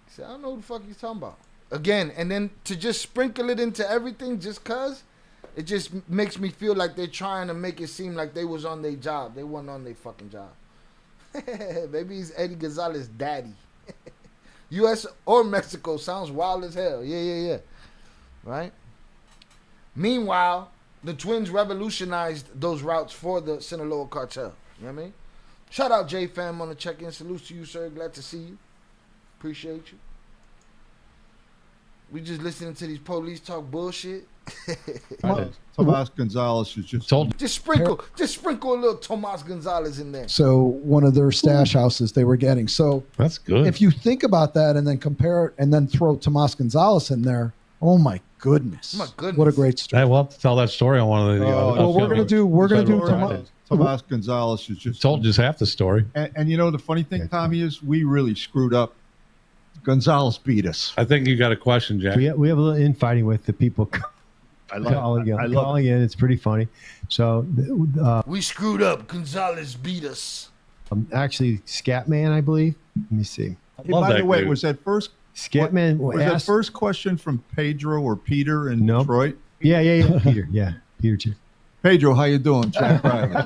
He said, I don't know who the fuck he's talking about. Again, and then to just sprinkle it into everything just because, it just makes me feel like they're trying to make it seem like they was on their job. They weren't on their fucking job. Maybe he's Eddie Gonzalez's daddy. U.S. or Mexico sounds wild as hell. Yeah. Right? Meanwhile, the twins revolutionized those routes for the Sinaloa cartel. You know what I mean? Shout out J-Fam on the check-in. Salute to you, sir. Glad to see you. Appreciate you. We just listening to these police talk bullshit. Tomas Gonzalez is just sprinkle a little Tomas Gonzalez in there. So one of their stash houses they were getting. So that's good. If you think about that and then compare it and then throw Tomas Gonzalez in there, oh my goodness. What a great story. We'll have to tell that story on one of the well, we're gonna do Tomas Gonzalez is just told just half the story. And you know the funny thing, Tommy, is we really screwed up. Gonzalez beat us. I think you got a question, Jack. We have a little infighting with the people calling in. It's pretty funny. So we screwed up. Gonzalez beat us. Actually, Scatman, I believe. Let me see. Hey, by the way, was that first Scatman was that first question from Pedro or Peter in Detroit? Yeah. Peter too. Pedro, how you doing? Jack Riley.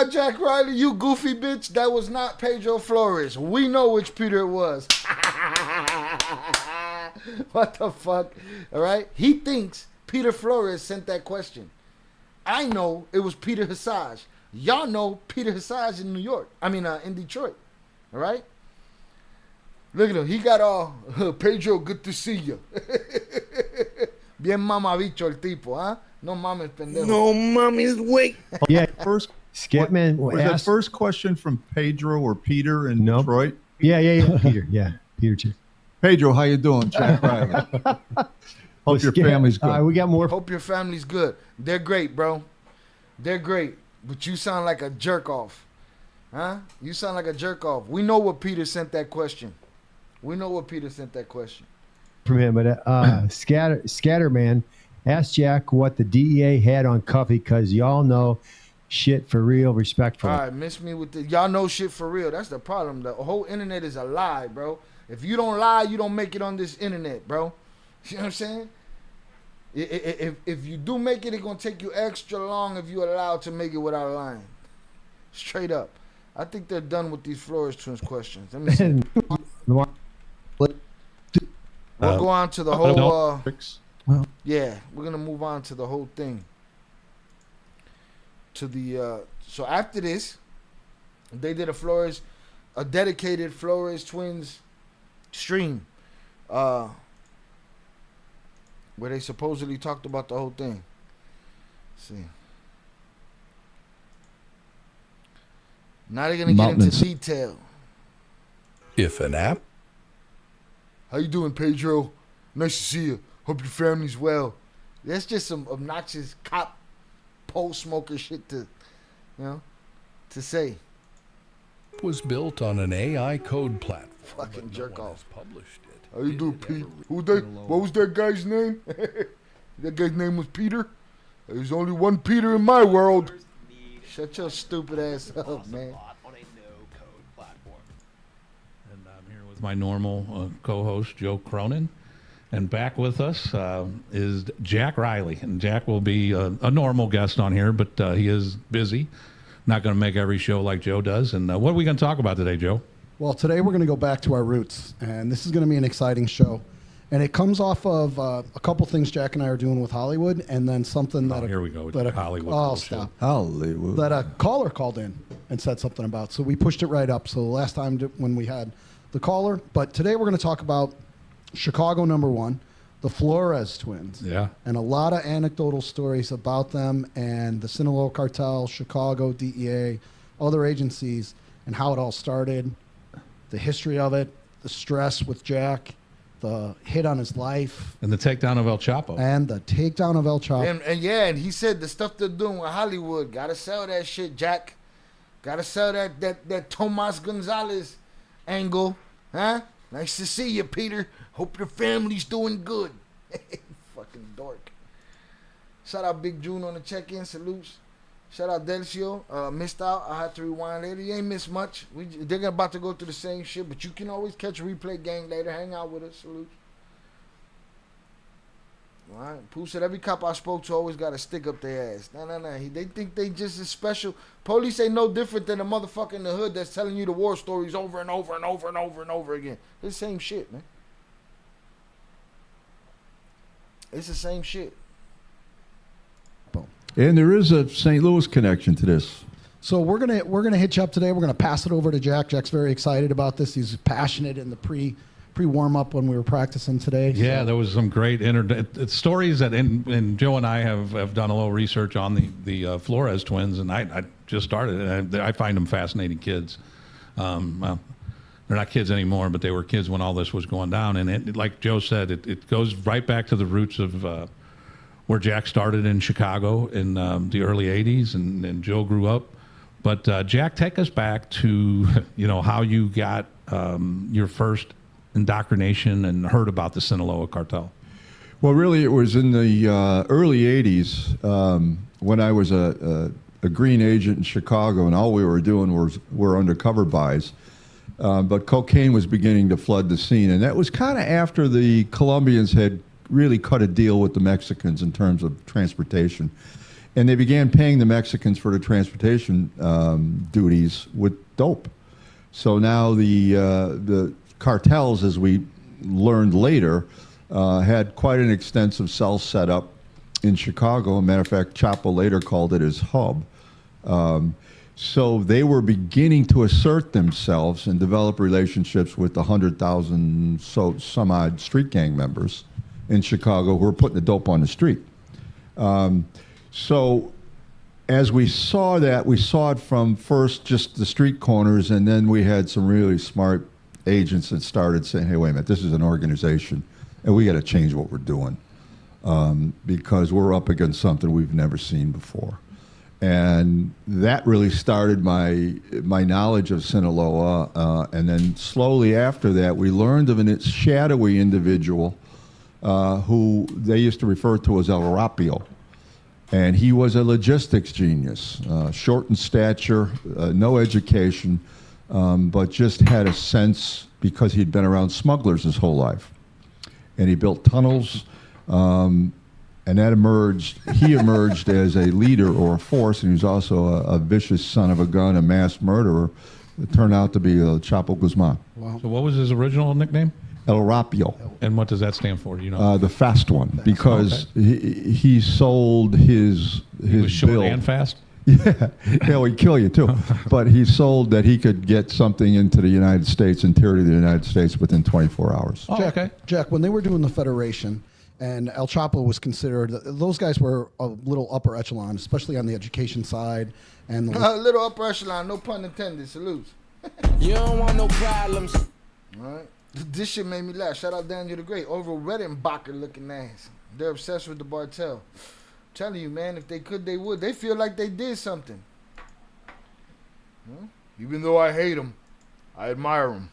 Jack Riley, you goofy bitch. That was not Pedro Flores. We know which Peter it was. What the fuck? All right? He thinks Peter Flores sent that question. I know it was Peter Hassaj. Y'all know Peter Hassaj in New York. In Detroit. All right? Look at him. He got all, Pedro, good to see you. Bien mamabicho el tipo, huh? No mames, pendejo. No mames, wait. Yeah. First Scatman was that first question from Pedro or Peter in Detroit? Yeah. Peter. Yeah. Peter too. Pedro, how you doing? Jack Riley. Hope your family's good. We got more. Hope your family's good. They're great, bro. They're great. But you sound like a jerk off. Huh? You sound like a jerk off. We know what Peter sent that question. From him, but Scatterman asked Jack what the DEA had on Cuffy because y'all know shit for real, respectfully. All right, miss me with the y'all know shit for real. That's the problem. The whole internet is a lie, bro. If you don't lie, you don't make it on this internet, bro. You know what I'm saying? If you do make it, it's gonna take you extra long if you're allowed to make it without lying. Straight up. I think they're done with these Flores twins questions. Let me see. We'll go on to the whole. Yeah, we're gonna move on to the whole thing. To the so after this, they did a dedicated Flores twins stream, where they supposedly talked about the whole thing. Let's see. Now they're gonna get into detail. If an app. How you doing, Pedro? Nice to see you. Hope your family's well. That's just some obnoxious cop pole smoker shit to say. Was built on an AI code platform. Fucking jerk off. Published it. How you doing, Pete? What was that guy's name? That guy's name was Peter? There's only one Peter in my world. Shut your stupid ass up, man. And I'm here with my normal co-host, Joe Cronin. And back with us is Jack Riley. And Jack will be a normal guest on here, but he is busy. Not going to make every show like Joe does. And what are we going to talk about today, Joe? Well, today we're going to go back to our roots, and this is going to be an exciting show. And it comes off of a couple things Jack and I are doing with Hollywood, and then something that here we go. Hollywood. Oh, stop. Hollywood. That a caller called in and said something about. So we pushed it right up. So the last time when we had the caller, but today we're going to talk about Chicago #1, the Flores twins. Yeah. And a lot of anecdotal stories about them and the Sinaloa Cartel, Chicago, DEA, other agencies, and how it all started, the history of it, the stress with Jack, the hit on his life. And the takedown of El Chapo. And he said the stuff they're doing with Hollywood, gotta sell that shit, Jack. Gotta sell that Tomas Gonzalez angle. Huh? Nice to see you, Peter. Hope your family's doing good. Fucking dork. Shout out Big June on the check-in. Salutes. Shout out Delcio. Missed out. I had to rewind later. You ain't missed much. They're about to go through the same shit, but you can always catch a replay gang later. Hang out with us. Salutes. All right. Pooh said every cop I spoke to always got a stick up their ass. No. They think they just as special. Police ain't no different than a motherfucker in the hood that's telling you the war stories over and over and over and over and over again. It's the same shit, man. It's the same shit. And there is a St. Louis connection to this. So we're gonna hit you up today. We're gonna pass it over to Jack. Jack's very excited about this. He's passionate in the pre warm up when we were practicing today. Yeah, so there was some great stories that, and Joe and I have done a little research on the Flores twins, and I just started, and I find them fascinating kids. Well, they're not kids anymore, but they were kids when all this was going down. And it, like Joe said, it goes right back to the roots of where Jack started in Chicago in the early 80s, and Joe grew up. But Jack, take us back to how you got your first indoctrination and heard about the Sinaloa Cartel. Well, really, it was in the early 80s when I was a green agent in Chicago, and all we were doing were undercover buys. But cocaine was beginning to flood the scene, and that was kind of after the Colombians had really cut a deal with the Mexicans in terms of transportation. And they began paying the Mexicans for the transportation duties with dope. So now the cartels, as we learned later, had quite an extensive cell setup in Chicago. As a matter of fact, Chapo later called it his hub. So they were beginning to assert themselves and develop relationships with the 100,000 some odd street gang members in Chicago who were putting the dope on the street. So as we saw that, we saw it from first just the street corners, and then we had some really smart agents that started saying, hey, wait a minute, this is an organization, and we got to change what we're doing. because we're up against something we've never seen before. And that really started my knowledge of Sinaloa. And then slowly after that, we learned of a shadowy individual who they used to refer to as El Rapio. And he was a logistics genius, short in stature, no education, but just had a sense because he'd been around smugglers his whole life. And he built tunnels. And that he emerged as a leader or a force, and he was also a vicious son of a gun, a mass murderer. It turned out to be Chapo Guzman. Wow. So what was his original nickname? El Rapio. And what does that stand for? Do you know? The fast one, because he sold his He was short bill. and fast? Yeah, he'd kill you too. But he sold that he could get something into the United States, interior of the United States, within 24 hours. Oh, okay. Jack, when they were doing the Federation, and El Chapo was considered, those guys were a little upper echelon, especially on the education side. And A little upper echelon, no pun intended. Salutes. You don't want no problems. All right. This shit made me laugh. Shout out Daniel the Great. Over Redenbacher looking ass. They're obsessed with the Bartel. Telling you, man, if they could, they would. They feel like they did something. Even though I hate them, I admire them.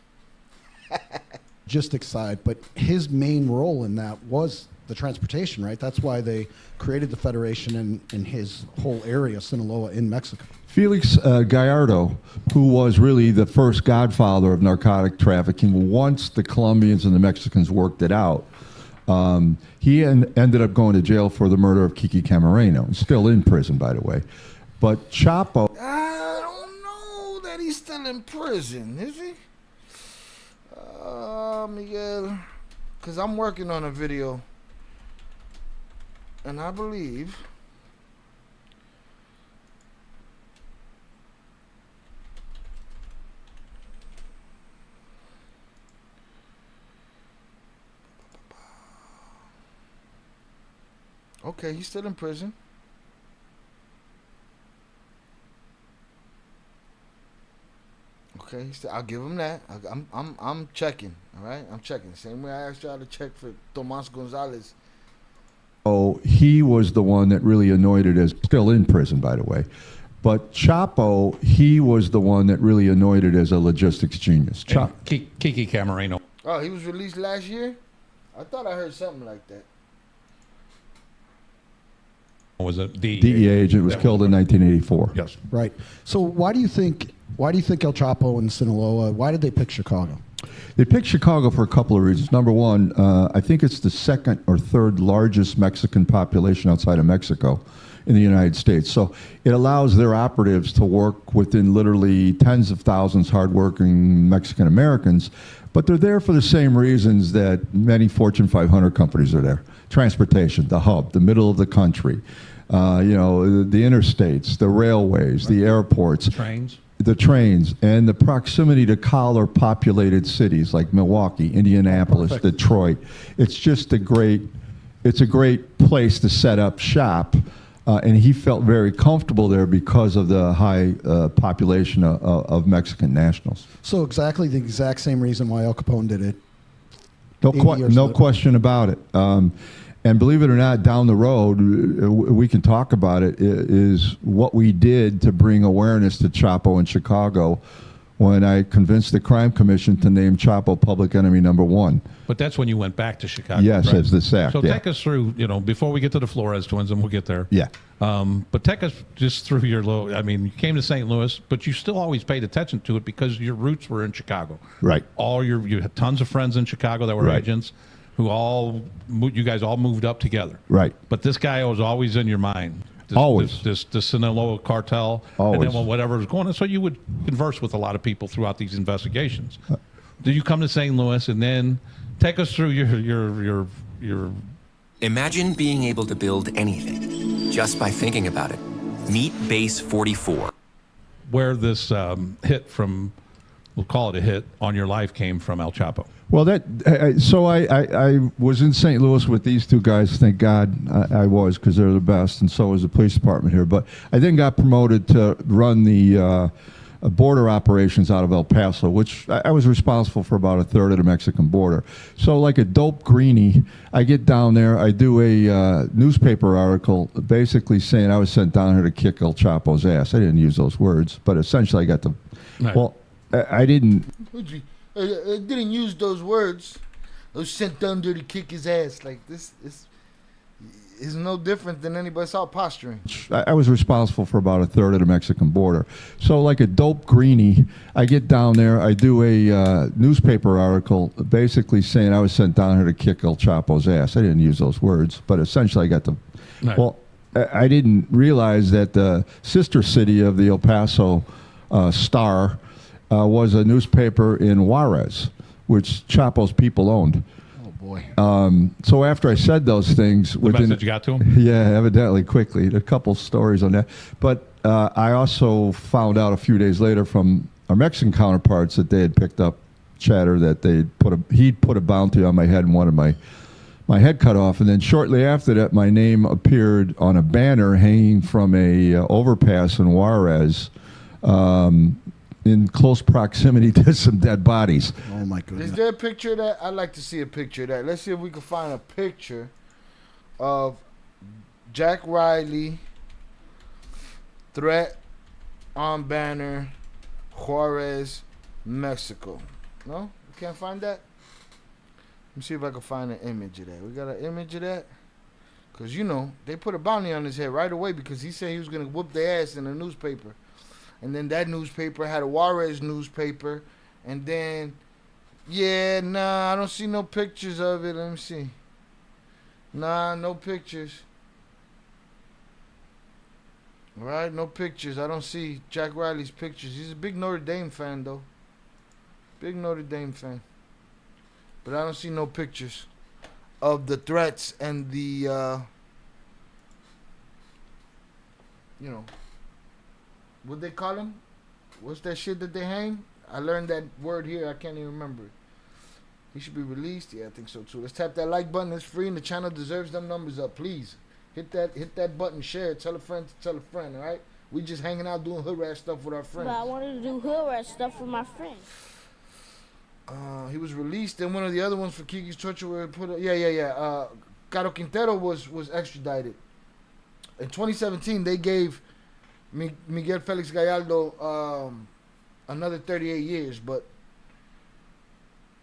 logistics side, but his main role in that was the transportation, right? That's why they created the Federation in his whole area, Sinaloa, in Mexico. Felix Gallardo, who was really the first godfather of narcotic trafficking once the Colombians and the Mexicans worked it out, he ended up going to jail for the murder of Kiki Camarena. He's still in prison, by the way. But Chapo... I don't know that he's still in prison, is he? Miguel, because I'm working on a video, and I believe... Okay, he's still in prison. Okay, I'll give him that. I'm checking. All right, I'm checking. Same way I asked y'all to check for Tomas Gonzalez. Oh, he was the one that really anointed as still in prison, by the way. But Chapo, he was the one that really anointed as a logistics genius. Kiki Camarena. Oh, he was released last year? I thought I heard something like that. Was a DEA agent was killed in 1984. Yes. Right. So why do you think El Chapo and Sinaloa, why did they pick Chicago? They picked Chicago for a couple of reasons. Number one, I think it's the second or third largest Mexican population outside of Mexico in the United States. So it allows their operatives to work within literally tens of thousands hardworking Mexican Americans, but they're there for the same reasons that many Fortune 500 companies are there. Transportation, the hub, the middle of the country, the interstates, the railways, the airports. The trains, and the proximity to collar-populated cities like Milwaukee, Indianapolis, Detroit. It's just a great place to set up shop, and he felt very comfortable there because of the high population of Mexican nationals. So the exact same reason why Al Capone did it. No question about it. And believe it or not, down the road, we can talk about it, is what we did to bring awareness to Chapo in Chicago when I convinced the Crime Commission to name Chapo public enemy number one. But that's when you went back to Chicago. Yes, right? as the SAC. So take us through, before we get to the Flores twins, and we'll get there. Yeah. But take us just through you came to St. Louis, but you still always paid attention to it because your roots were in Chicago. Right. You had tons of friends in Chicago that were agents. You guys all moved up together. Right. But this guy was always in your mind. Always. The Sinaloa cartel. Always. And then whatever was going on. So you would converse with a lot of people throughout these investigations. Did you come to St. Louis and then take us through your Imagine being able to build anything just by thinking about it. Meet Base 44. Where this hit from, we'll call it a hit, on your life came from El Chapo. Well, I was in St. Louis with these two guys. Thank God I was, because they're the best, and so was the police department here. But I then got promoted to run the border operations out of El Paso, which I was responsible for about a third of the Mexican border. So like a dope greenie, I get down there, I do a newspaper article basically saying I was sent down here to kick El Chapo's ass. I didn't use those words, but essentially I got the... Right. Well, I didn't... I didn't use those words. I was sent down there to kick his ass. Like, this is no different than anybody saw posturing. I was responsible for about a third of the Mexican border. So like a dope greenie, I get down there, I do a newspaper article basically saying I was sent down here to kick El Chapo's ass. I didn't use those words, but essentially I got the... Right. Well, I didn't realize that the sister city of the El Paso Star was a newspaper in Juarez, which Chapo's people owned. Oh, boy. So after I said those things... The message got to him? Yeah, evidently, quickly. A couple stories on that. But I also found out a few days later from our Mexican counterparts that they had picked up chatter that he'd put a bounty on my head and wanted my head cut off. And then shortly after that, my name appeared on a banner hanging from a overpass in Juarez, in close proximity to some dead bodies. Oh my goodness. Is there a picture of that? I'd like to see a picture of that. Let's see if we can find a picture of Jack Riley, threat on banner, Juarez, Mexico. No? We can't find that? Let me see if I can find an image of that. We got an image of that? Because, you know, they put a bounty on his head right away because he said he was going to whoop their ass in a newspaper. And then that newspaper had a Juarez newspaper. And then, yeah, nah, I don't see no pictures of it. Let me see. Nah, no pictures. All right, no pictures. I don't see Jack Riley's pictures. He's a big Notre Dame fan, though. Big Notre Dame fan. But I don't see no pictures of the threats and the, you know, what they call them? What's that shit that they hang? I learned that word here. I can't even remember it. He should be released. Yeah, I think so too. Let's tap that like button. It's free and the channel deserves them numbers up. Please hit that button. Share it. Tell a friend to tell a friend. All right. We just hanging out doing hood rat stuff with our friends. But I wanted to do hood rat stuff with my friends. He was released, and one of the other ones for Kiki's torture were put. Yeah. Caro Quintero was extradited. In 2017, they gave Miguel Felix Gallardo another 38 years, but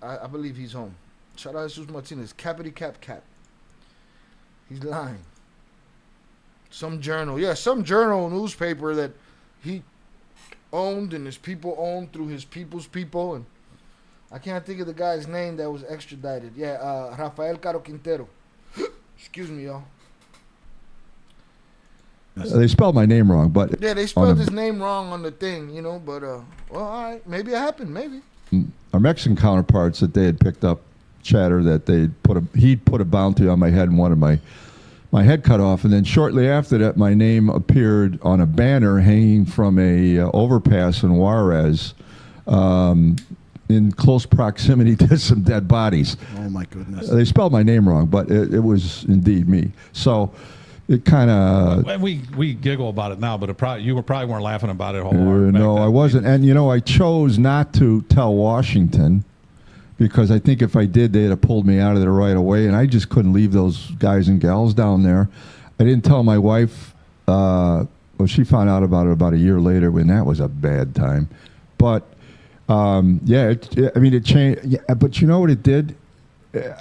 I believe he's home. Shout out Jesus Martinez. Cappity cap. He's lying. Some journal newspaper that he owned and his people owned through his people's people, and I can't think of the guy's name that was extradited. Yeah, Rafael Caro Quintero. Excuse me, y'all. They spelled my name wrong, but... Yeah, they spelled his name wrong on the thing, you know, but, well, all right. Maybe it happened, maybe. Our Mexican counterparts that they had picked up chatter that he'd put a bounty on my head and wanted my head cut off. And then shortly after that, my name appeared on a banner hanging from a overpass in Juarez, in close proximity to some dead bodies. Oh my goodness. They spelled my name wrong, but it was indeed me. So it kind of... We giggle about it now, but you probably weren't laughing about it no, I wasn't. And, you know, I chose not to tell Washington because I think if I did, they'd have pulled me out of there right away, and I just couldn't leave those guys and gals down there. I didn't tell my wife. Well, she found out about it about a year later, when that was a bad time. But... it changed. Yeah, but you know what it did?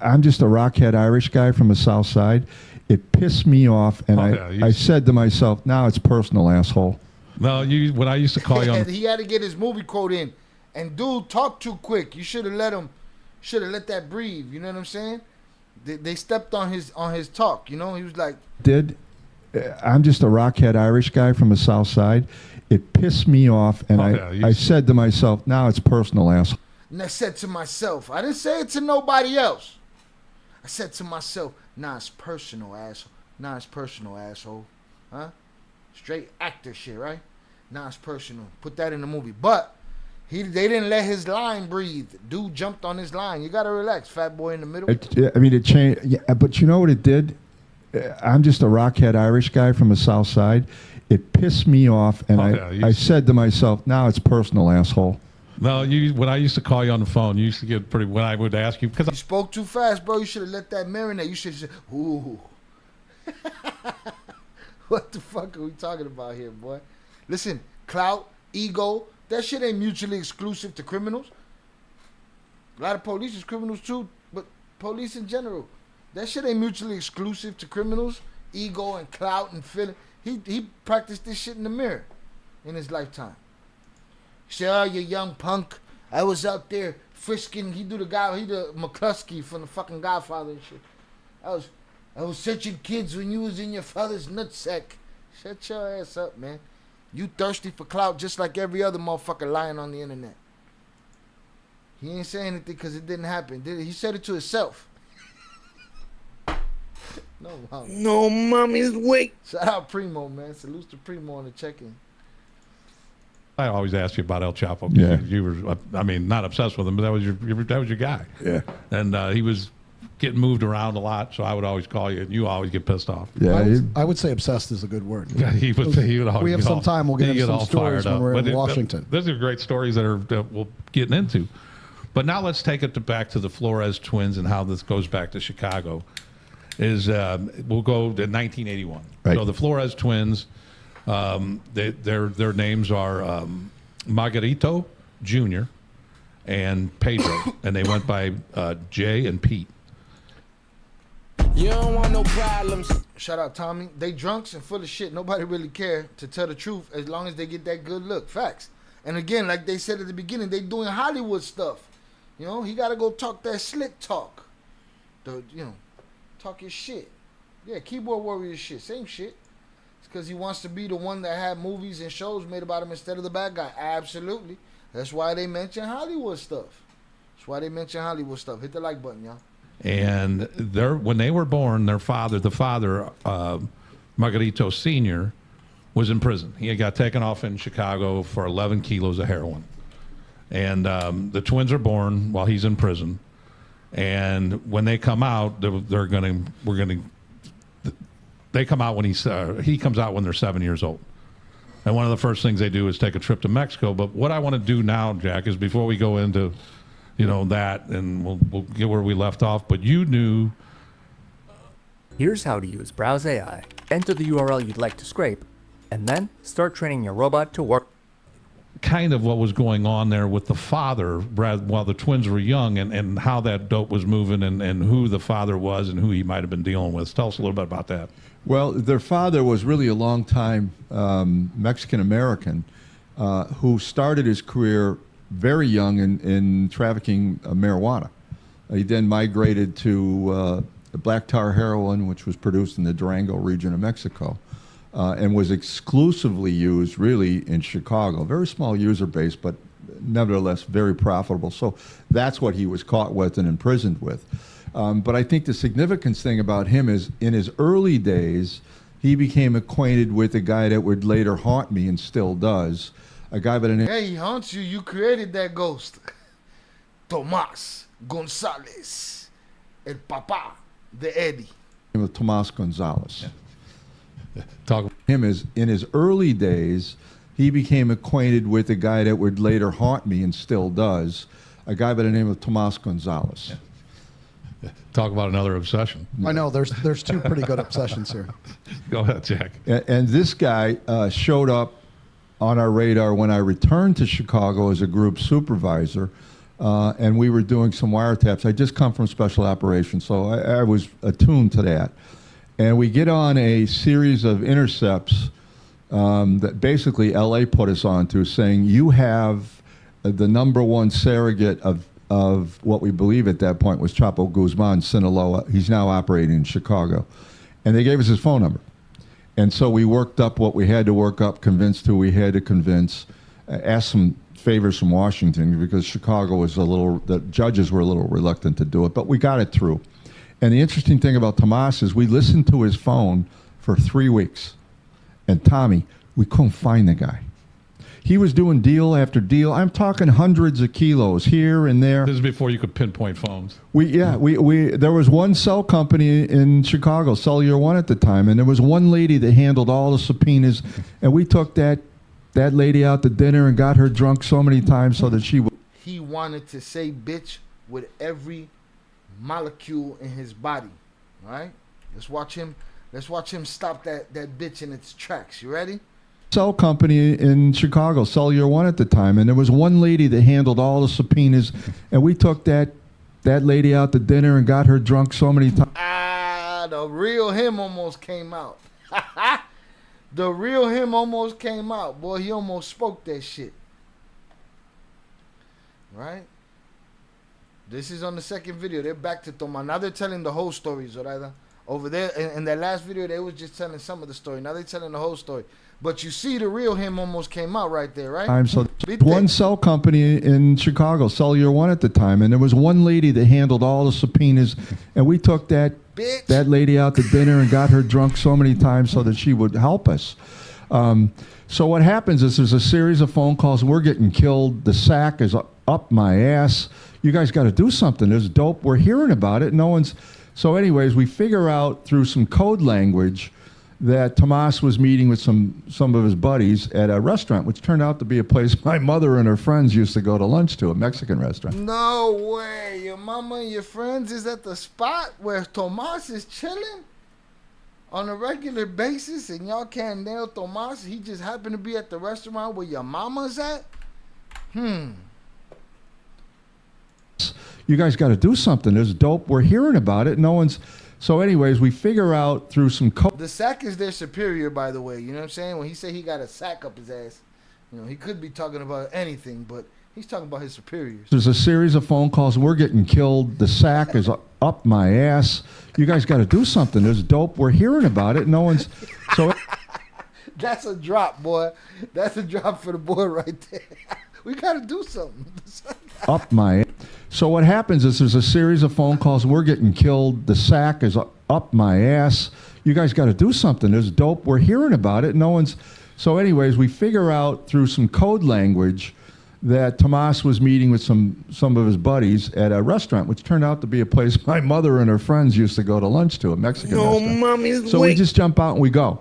I'm just a rockhead Irish guy from the South Side. It pissed me off, and I said to myself, "Now it's personal, asshole." No, when I used to call you on... He had to get his movie quote in, and dude talked too quick. You should have let that breathe. You know what I'm saying? They stepped on his talk. You know, he was like, I'm just a rockhead Irish guy from the South Side. It pissed me off, and I said to myself, now it's personal, asshole. And I said to myself, I didn't say it to nobody else. I said to myself, nah, it's personal, asshole. Nah, it's personal, asshole. Huh? Straight actor shit, right? Nah, it's personal. Put that in the movie. But they didn't let his line breathe. Dude jumped on his line. You got to relax, fat boy in the middle. It changed. Yeah, but you know what it did? I'm just a rockhead Irish guy from the South Side. It pissed me off, and I said to myself, now it's personal, asshole. No, when I used to call you on the phone, you used to get pretty. When I would ask you, because You spoke too fast, bro. You should have let that marinate. You should have said, ooh. What the fuck are we talking about here, boy? Listen, clout, ego, that shit ain't mutually exclusive to criminals. A lot of police is criminals too, but police in general, that shit ain't mutually exclusive to criminals. Ego and clout and feeling. He practiced this shit in the mirror in his lifetime. He said, oh, you young punk. I was out there frisking. He the McCluskey from the fucking Godfather and shit. I was searching kids when you was in your father's nutsack. Shut your ass up, man. You thirsty for clout just like every other motherfucker lying on the internet. He ain't saying anything because it didn't happen. He said it to himself. No, mommy. No, mommy's wait. Shout out Primo, man. Salute to Primo on the check-in. I always ask you about El Chapo. Yeah. You were, I mean, not obsessed with him, but that was your guy. Yeah. And he was getting moved around a lot, so I would always call you, and you always get pissed off. Yeah. I would say obsessed is a good word. Yeah, he would always we have some time. We'll get into some all stories fired when up. we're But in Washington. Those are great stories that we'll get into. But now let's take it back to the Flores twins and how this goes back to Chicago. We'll go to 1981. Right. So the Flores twins, their names are Margarito Jr. and Pedro, and they went by Jay and Pete. You don't want no problems. Shout out Tommy. They drunks and full of shit. Nobody really care, to tell the truth, as long as they get that good look. Facts. And again, like they said at the beginning, they doing Hollywood stuff. You know, he got to go talk that slick talk. Talk his shit. Yeah, keyboard warrior shit. Same shit. It's because he wants to be the one that had movies and shows made about him instead of the bad guy. Absolutely. That's why they mention Hollywood stuff. Hit the like button, y'all. And when they were born, the father, Margarito Sr., was in prison. He got taken off in Chicago for 11 kilos of heroin. And the twins are born while he's in prison. And when they come out, they come out when he comes out when they're 7 years old. And one of the first things they do is take a trip to Mexico. But what I want to do now, Jack, is before we go into that, and we'll get where we left off, but you knew. Here's how to use Browse AI. Enter the URL you'd like to scrape, and then start training your robot to work. Kind of what was going on there with the father while the twins were young, and how that dope was moving, and who the father was and who he might have been dealing with. Tell us a little bit about that. Well, their father was really a long-time Mexican-American who started his career very young in trafficking marijuana. He then migrated to black tar heroin, which was produced in the Durango region of Mexico, and was exclusively used really in Chicago. Very small user base, but nevertheless very profitable. So that's what he was caught with and imprisoned with. But I think the significance thing about him is in his early days, he became acquainted with a guy that would later haunt me and still does. A guy by the name... Hey, he haunts you. You created that ghost. Tomas Gonzalez. El Papa de Eddie. Of Tomas Gonzalez. Yeah. Talk. Him is in his early days, he became acquainted with a guy that would later haunt me and still does. A guy by the name of Tomas Gonzalez. Yeah. Talk about another obsession. I know there's two pretty good obsessions here. Go ahead, Jack. And this guy showed up on our radar when I returned to Chicago as a group supervisor, and we were doing some wiretaps. I just come from special operations, so I was attuned to that. And we get on a series of intercepts that basically LA put us onto, saying you have the #1 surrogate of what we believe at that point was Chapo Guzman, Sinaloa. He's now operating in Chicago. And they gave us his phone number. And so we worked up what we had to work up, convinced who we had to convince, asked some favors from Washington because Chicago was the judges were a little reluctant to do it, but we got it through. And the interesting thing about Tomas is we listened to his phone for 3 weeks. And Tommy, we couldn't find the guy. He was doing deal after deal. I'm talking hundreds of kilos here and there. This is before you could pinpoint phones. There was one cell company in Chicago, Cellular One at the time, and there was one lady that handled all the subpoenas, and we took that lady out to dinner and got her drunk so many times so that she would. He wanted to say bitch with every molecule in his body. All right? Let's watch him stop that bitch in its tracks. You ready? Cell company in Chicago, Cellular One at the time, and there was one lady that handled all the subpoenas, and we took that lady out to dinner and got her drunk so many times. The real him almost came out. The real him almost came out. Boy, he almost spoke that shit. Right? This is on the second video. They're back to Toma. Now they're telling the whole story, Zoraida. Over there, in that last video, they was just telling some of the story. Now they're telling the whole story. But you see the real him almost came out right there, right? So one cell company in Chicago, Cellular One at the time, and there was one lady that handled all the subpoenas, and we took that lady out to dinner and got her drunk so many times so that she would help us. So what happens is there's a series of phone calls. We're getting killed. The sack is up my ass. You guys got to do something. There's dope. We're hearing about it. No one's. So anyways, we figure out through some code language that Tomas was meeting with some of his buddies at a restaurant, which turned out to be a place my mother and her friends used to go to lunch to, a Mexican restaurant. No way. Your mama and your friends is at the spot where Tomas is chilling on a regular basis, and y'all can't nail Tomas. He just happened to be at the restaurant where your mama's at? You guys got to do something. There's dope. We're hearing about it. No one's. So anyways, we figure out through some code. The sack is their superior, by the way. You know what I'm saying? When he said he got a sack up his ass, you know, he could be talking about anything, but he's talking about his superiors. There's a series of phone calls. We're getting killed. The sack is up my ass. You guys got to do something. There's dope. We're hearing about it. No one's. So. That's a drop, boy. That's a drop for the boy right there. We got to do something. Up my. So what happens is there's a series of phone calls. We're getting killed. The sack is up my ass. You guys got to do something. There's dope. We're hearing about it. No one's. So anyways, we figure out through some code language that Tomas was meeting with some of his buddies at a restaurant, which turned out to be a place my mother and her friends used to go to lunch to, a Mexican restaurant. So we just jump out and we go.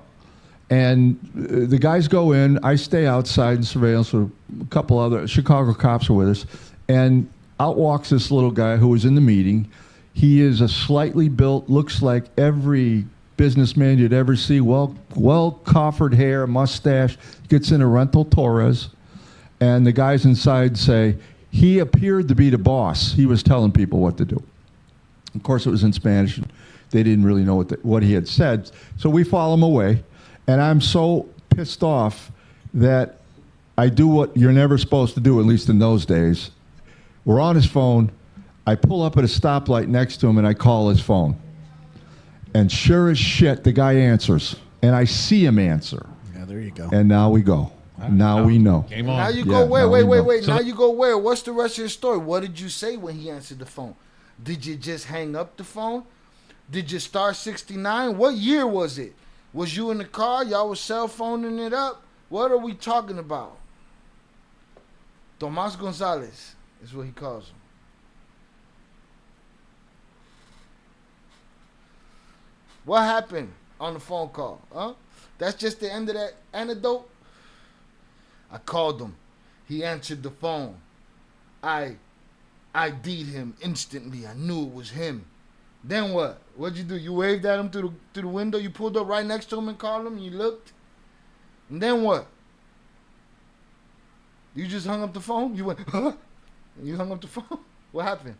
And the guys go in. I stay outside in surveillance with a couple other Chicago cops are with us. And out walks this little guy who was in the meeting. He is a slightly built, looks like every businessman you'd ever see, well coffered hair, mustache, gets in a rental Torres. And the guys inside say, he appeared to be the boss. He was telling people what to do. Of course, it was in Spanish. They didn't really know what he had said. So we follow him away. And I'm so pissed off that I do what you're never supposed to do, at least in those days. We're on his phone. I pull up at a stoplight next to him, and I call his phone. And sure as shit, the guy answers. And I see him answer. Yeah, there you go. And now we go. Now we know. Game on. Now you go, wait. Now you go where? What's the rest of the story? What did you say when he answered the phone? Did you just hang up the phone? Did you star 69? What year was it? Was you in the car? Y'all was cell phoning it up? What are we talking about? Tomas Gonzalez is what he calls him. What happened on the phone call? Huh? That's just the end of that anecdote? I called him. He answered the phone. I ID'd him instantly. I knew it was him. Then what? What'd you do? You waved at him through the window? You pulled up right next to him and called him and you looked? And then what? You just hung up the phone? You went, huh? And you hung up the phone? What happened?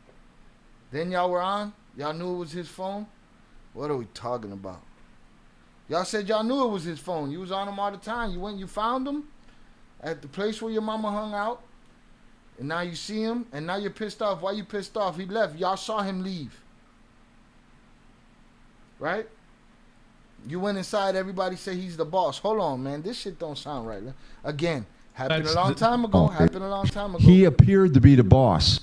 Then y'all were on? Y'all knew it was his phone? What are we talking about? Y'all said y'all knew it was his phone. You was on him all the time. You went, you found him at the place where your mama hung out. And now you see him, and now you're pissed off. Why you pissed off? He left. Y'all saw him leave. Right? You went inside, everybody say he's the boss. Hold on, man. This shit don't sound right. Again, happened a long time ago. He appeared to be the boss.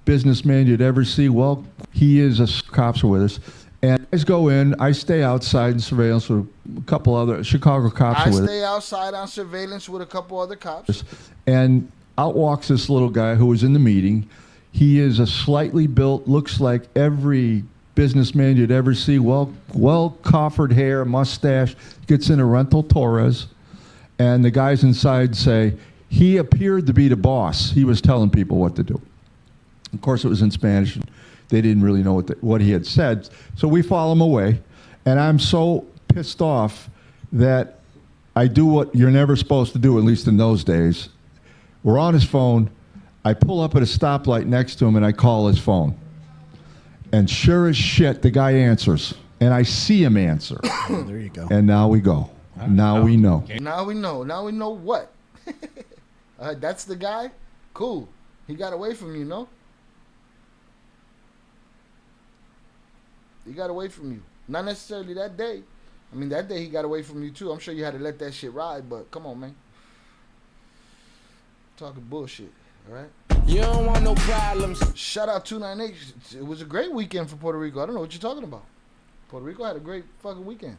Businessman you'd ever see. Well, he is. Cops are with us. And guys go in. I stay outside in surveillance with a couple other Chicago cops. I stay outside on surveillance with a couple other cops. And out walks this little guy who was in the meeting. He is a slightly built, looks like every businessman you'd ever see, well coffered hair, mustache, gets in a rental Torres, and the guys inside say, he appeared to be the boss. He was telling people what to do. Of course, it was in Spanish. They didn't really know what he had said. So we follow him away, and I'm so pissed off that I do what you're never supposed to do, at least in those days. We're on his phone. I pull up at a stoplight next to him, and I call his phone. And sure as shit, the guy answers. And I see him answer. There you go. And now we go. Now we know. Now we know. Now we know what? That's the guy? Cool. He got away from you, no? He got away from you. Not necessarily that day. I mean, that day he got away from you, too. I'm sure you had to let that shit ride, but come on, man. Talking bullshit, all right? You don't want no problems. Shout out 298. It was a great weekend for Puerto Rico. I don't know what you're talking about. Puerto Rico had a great fucking weekend.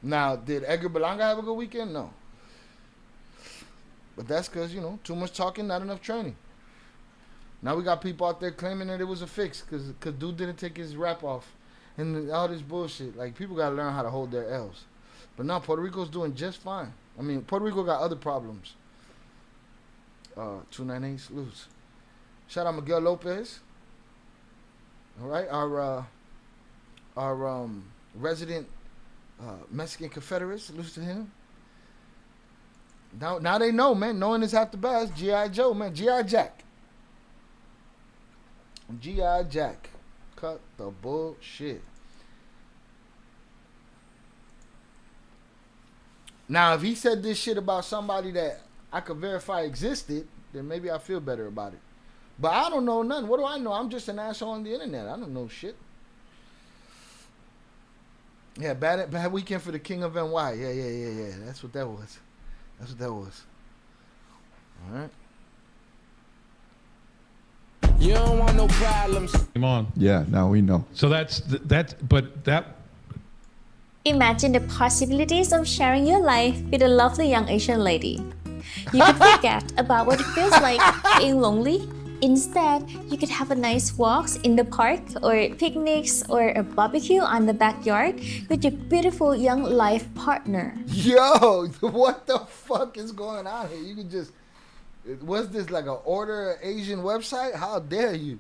Now, did Edgar Berlanga have a good weekend? No. But that's because, you know, too much talking, not enough training. Now we got people out there claiming that it was a fix because dude didn't take his rap off and all this bullshit. Like, people got to learn how to hold their L's. But now Puerto Rico's doing just fine. I mean, Puerto Rico got other problems. 298 salutes. Shout out Miguel Lopez. All right, our resident Mexican Confederate. Salutes to him. Now they know, man. Knowing is half the battle. G.I. Joe, man. G.I. Jack. G.I. Jack. Cut the bullshit. Now, if he said this shit about somebody that I could verify existed, then maybe I feel better about it. But I don't know nothing. What do I know? I'm just an asshole on the internet. I don't know shit. Yeah, bad weekend for the King of NY. Yeah. That's what that was. All right. You don't want no problems. Come on. Yeah, now we know. So that's Imagine the possibilities of sharing your life with a lovely young Asian lady. You could forget about what it feels like being lonely. Instead, you could have a nice walks in the park or picnics or a barbecue on the backyard with your beautiful young life partner. Yo, what the fuck is going on here? You can just... Was this like an order Asian website? How dare you?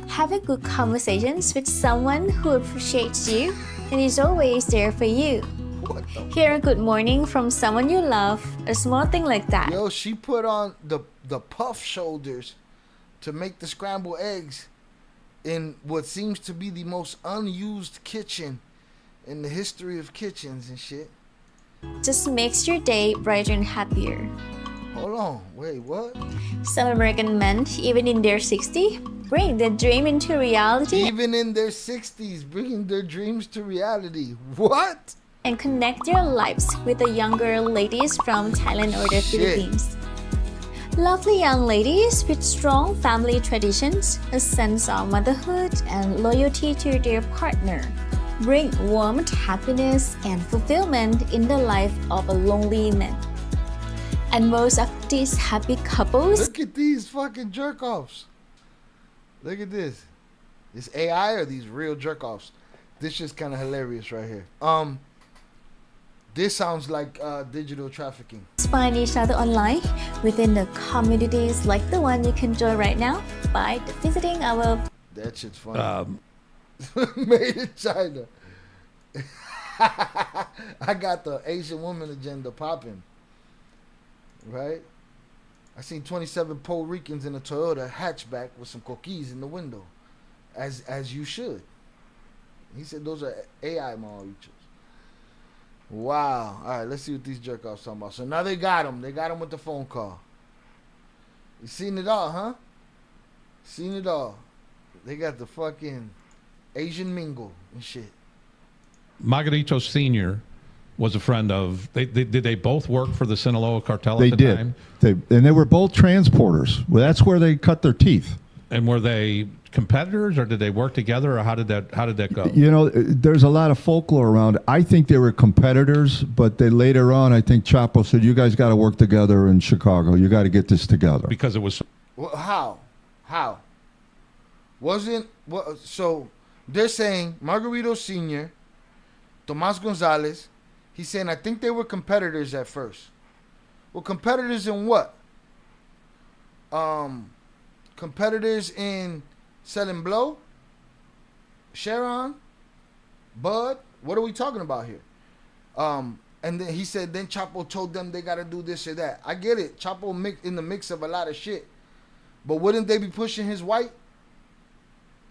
Having good conversations with someone who appreciates you and is always there for you. Hear a good morning from someone you love, a small thing like that. Yo, she put on the puff shoulders to make the scrambled eggs in what seems to be the most unused kitchen in the history of kitchens and shit. Just makes your day brighter and happier. Hold on, wait, what? Some American men, even in their 60s, bring their dream into reality. Even in their 60s, bringing their dreams to reality. What? And connect their lives with the younger ladies from Thailand or the Philippines. Lovely young ladies with strong family traditions, a sense of motherhood, and loyalty to their partner. Bring warmth, happiness, and fulfillment in the life of a lonely man. And most of these happy couples... Look at these fucking jerk-offs. Look at this. This AI or these real jerk-offs? This is kind of hilarious right here. This sounds like digital trafficking. Find each other online within the communities like the one you can join right now by visiting our... That shit's funny. Made in China. I got the Asian woman agenda popping. Right? I seen 27 Puerto Ricans in a Toyota hatchback with some cookies in the window. As you should. He said those are AI Mauritius. Wow. All right, let's see what these jerk-offs talking about. So now they got him. They got him with the phone call. You seen it all, huh? Seen it all. They got the fucking Asian mingle and shit. Margarito Sr. was a friend of... Did they both work for the Sinaloa cartel at the time? They did. And they were both transporters. Well, that's where they cut their teeth. And were they competitors, or did they work together, or how did that go? You know, there's a lot of folklore around. I think they were competitors, but they later on, I think Chapo said, "You guys got to work together in Chicago. You got to get this together." Because it was. Well, how? Wasn't what? So they're saying Margarito Sr., Tomas Gonzalez. He's saying I think they were competitors at first. Well, competitors in what? Competitors in selling blow, Sharon, Bud. What are we talking about here? And then he said, then Chapo told them they got to do this or that. I get it. Chapo in the mix of a lot of shit. But wouldn't they be pushing his white?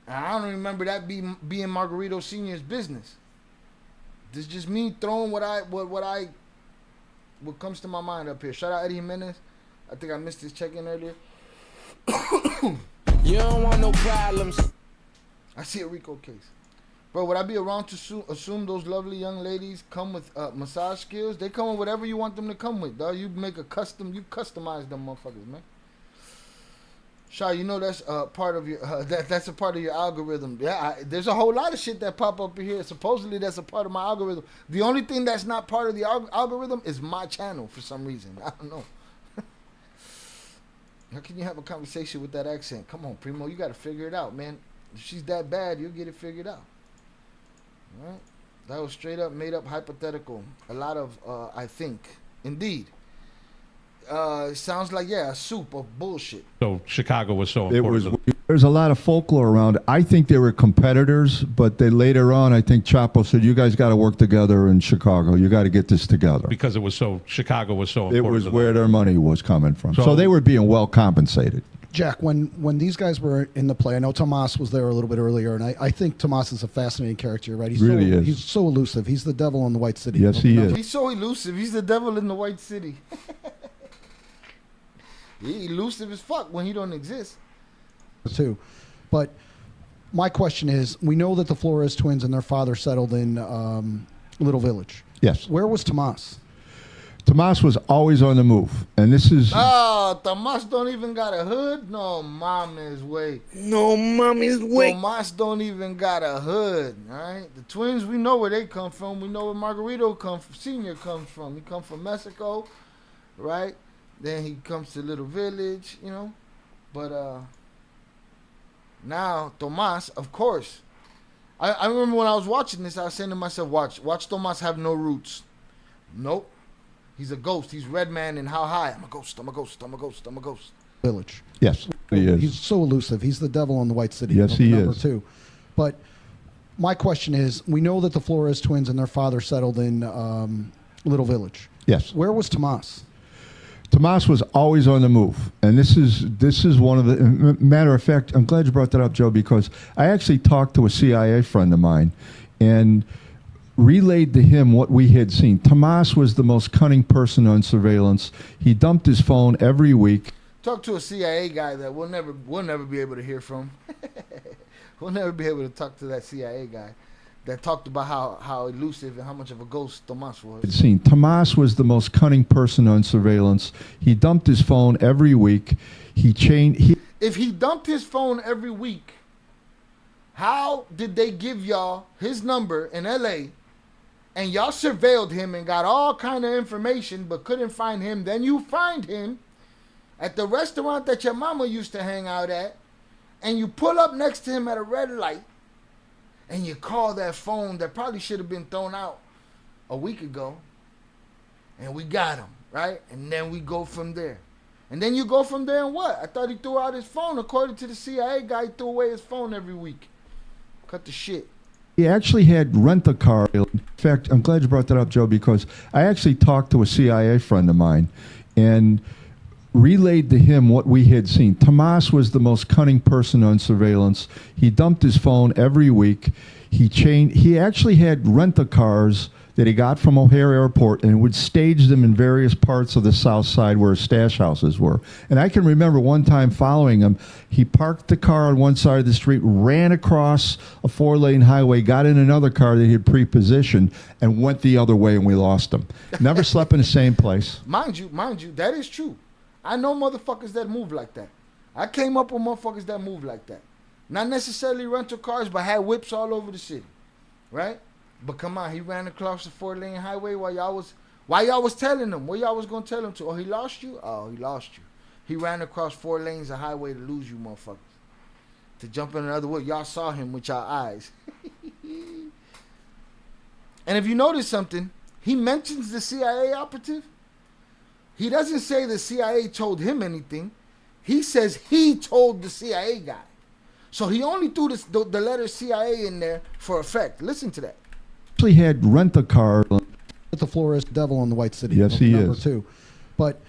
I don't remember that being Margarito Sr.'s business. This is just me throwing what comes to my mind up here. Shout out Eddie Jimenez. I think I missed his check-in earlier. You don't want no problems. I see a RICO case. Bro, would I be around to assume those lovely young ladies come with massage skills? They come with whatever you want them to come with, dog. You customize them motherfuckers, man. Shy, you know that's part of your that's a part of your algorithm. Yeah, there's a whole lot of shit that pop up in here. Supposedly that's a part of my algorithm. The only thing that's not part of the algorithm is my channel for some reason. I don't know. How can you have a conversation with that accent? Come on, Primo, you got to figure it out, man. If she's that bad, you'll get it figured out. All right? That was straight up, made up, hypothetical. A lot of, I think. Indeed. It sounds like, a soup of bullshit. So Chicago was so important. There's a lot of folklore around. I think they were competitors, but they later on, I think Chapo said, "You guys got to work together in Chicago. You got to get this together." Because Chicago was so important. It was where their money was coming from. So they were being well compensated. Jack, when these guys were in the play, I know Tomas was there a little bit earlier, and I think Tomas is a fascinating character, right? He's so elusive. He's the devil in the White City. Yes, he is. He's so elusive. He's the devil in the White City. He's elusive as fuck when he don't exist. Too. But my question is, we know that the Flores twins and their father settled in Little Village. Yes. Where was Tomas? Tomas was always on the move. And this is... Oh, Tomas don't even got a hood? No, mommy's way. Tomas don't even got a hood, all right? The twins, we know where they come from. We know where Margarito Sr. comes from. He comes from Mexico, right? Then he comes to Little Village, you know. But now Tomas, of course. I remember when I was watching this, I was saying to myself, watch Tomas have no roots. Nope. He's a ghost. He's Redman and How High. I'm a ghost. Village. Yes, he is. He's so elusive. He's the devil in the White City. Yes, he is. Two. But my question is, we know that the Flores twins and their father settled in Little Village. Yes. Where was Tomas? Tomas was always on the move. And this is one of the... Matter of fact, I'm glad you brought that up, Joe, because I actually talked to a CIA friend of mine and relayed to him what we had seen. Tomas was the most cunning person on surveillance. He dumped his phone every week. Talk to a CIA guy that we'll never be able to hear from. We'll never be able to talk to that CIA guy that talked about how elusive and how much of a ghost Tomas was. Tomas was the most cunning person on surveillance. He dumped his phone every week. If he dumped his phone every week, how did they give y'all his number in LA and y'all surveilled him and got all kind of information but couldn't find him? Then you find him at the restaurant that your mama used to hang out at, and you pull up next to him at a red light, and you call that phone that probably should have been thrown out a week ago, and we got him, right? And then we go from there. And then you go from there and what? I thought he threw out his phone. According to the CIA guy, he threw away his phone every week. Cut the shit. He actually had rent-a-car. In fact, I'm glad you brought that up, Joe, because I actually talked to a CIA friend of mine and relayed to him what we had seen. Tomas was the most cunning person on surveillance. He dumped his phone every week. He actually had rent-a-cars that he got from O'Hare Airport and would stage them in various parts of the South Side where stash houses were. And I can remember one time following him, he parked the car on one side of the street, ran across a 4-lane highway, got in another car that he had pre-positioned, and went the other way, and we lost him. Never slept in the same place. Mind you, that is true. I know motherfuckers that move like that. I came up with motherfuckers that move like that. Not necessarily rental cars, but had whips all over the city, right? But come on, he ran across the 4-lane highway while y'all was telling him. Where y'all was gonna tell him to? Oh, he lost you? Oh, he lost you. He ran across 4 lanes of highway to lose you, motherfuckers. To jump in another way. Y'all saw him with y'all eyes. And if you notice something, he mentions the CIA operative. He doesn't say the CIA told him anything. He says he told the CIA guy. So he only threw the letter CIA in there for effect. Listen to that. Actually had rent-a-car. The Flores devil in the White City. Yes, he number is. 2. But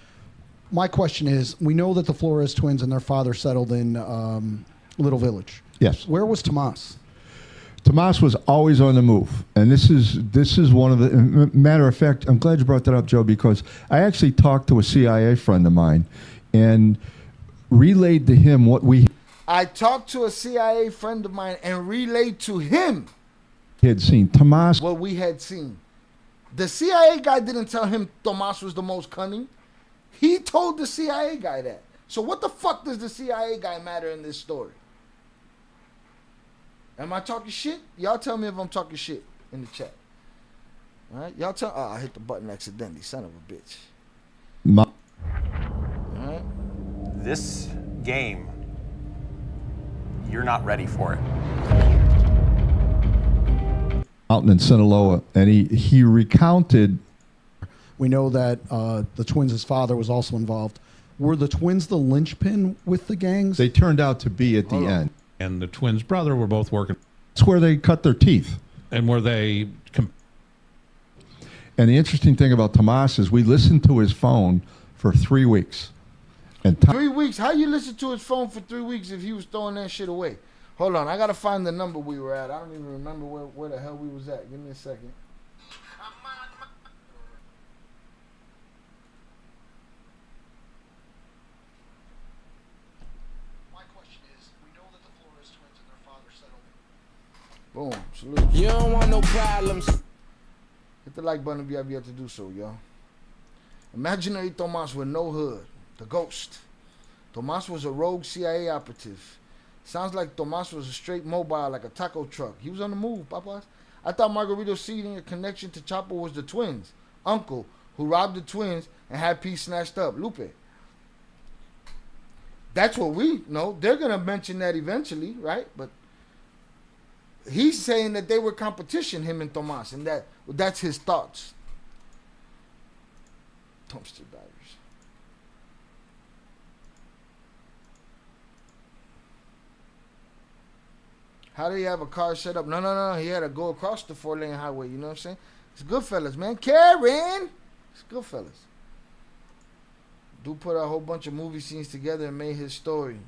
my question is, we know that the Flores twins and their father settled in Little Village. Yes. Where was Tomas? Tomas was always on the move, and this is one of the matter of fact. I'm glad you brought that up, Joe, because I actually talked to a CIA friend of mine, and relayed to him what we I talked to a CIA friend of mine and relayed to him had seen. Tomas, what we had seen. The CIA guy didn't tell him Tomas was the most cunning. He told the CIA guy that. So what the fuck does the CIA guy matter in this story? Am I talking shit? Y'all tell me if I'm talking shit in the chat. All right? Y'all tell... Oh, I hit the button accidentally. Son of a bitch. Ma- All right? This game, you're not ready for it. out in Sinaloa, and he recounted. We know that the twins' father was also involved. Were the twins the linchpin with the gangs? They turned out to be at the end. And the twins' brother were both working. That's where they cut their teeth. And were they... And the interesting thing about Tomas is we listened to his phone for 3 weeks. And 3 weeks? How you listen to his phone for 3 weeks if he was throwing that shit away? Hold on, I gotta find the number we were at. I don't even remember where the hell we was at. Give me a second. My question is, we know that the Flores twins and their father settled. Boom, salute. You don't want no problems. Hit the like button if you have yet to do so, y'all. Imaginary Tomas with no hood. The ghost. Tomas was a rogue CIA operative. Sounds like Tomas was a straight mobile, like a taco truck. He was on the move, papas. I thought Margarito's seeding a connection to Chapo was the twins' uncle, who robbed the twins and had P snatched up. Lupe. That's what we know. They're going to mention that eventually, right? But he's saying that they were competition, him and Tomas, and that's his thoughts. Dumpster divers. How do you have a car set up? No. He had to go across the 4-lane highway. You know what I'm saying? It's Goodfellas, man. Karen! It's Goodfellas. Dude put a whole bunch of movie scenes together and made his story.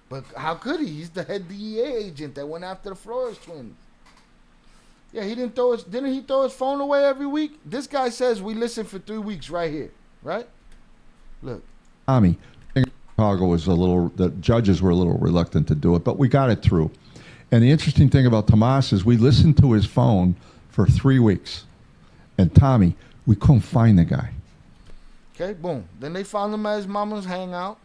But how could he? He's the head DEA agent that went after the Flores twins. Yeah, didn't he throw his phone away every week? This guy says we listened for 3 weeks right here. Right? Look. Tommy, Chicago was the judges were a little reluctant to do it, but we got it through. And the interesting thing about Tomas is we listened to his phone for 3 weeks. And Tommy, we couldn't find the guy. Okay, boom. Then they found him at his mama's hangout.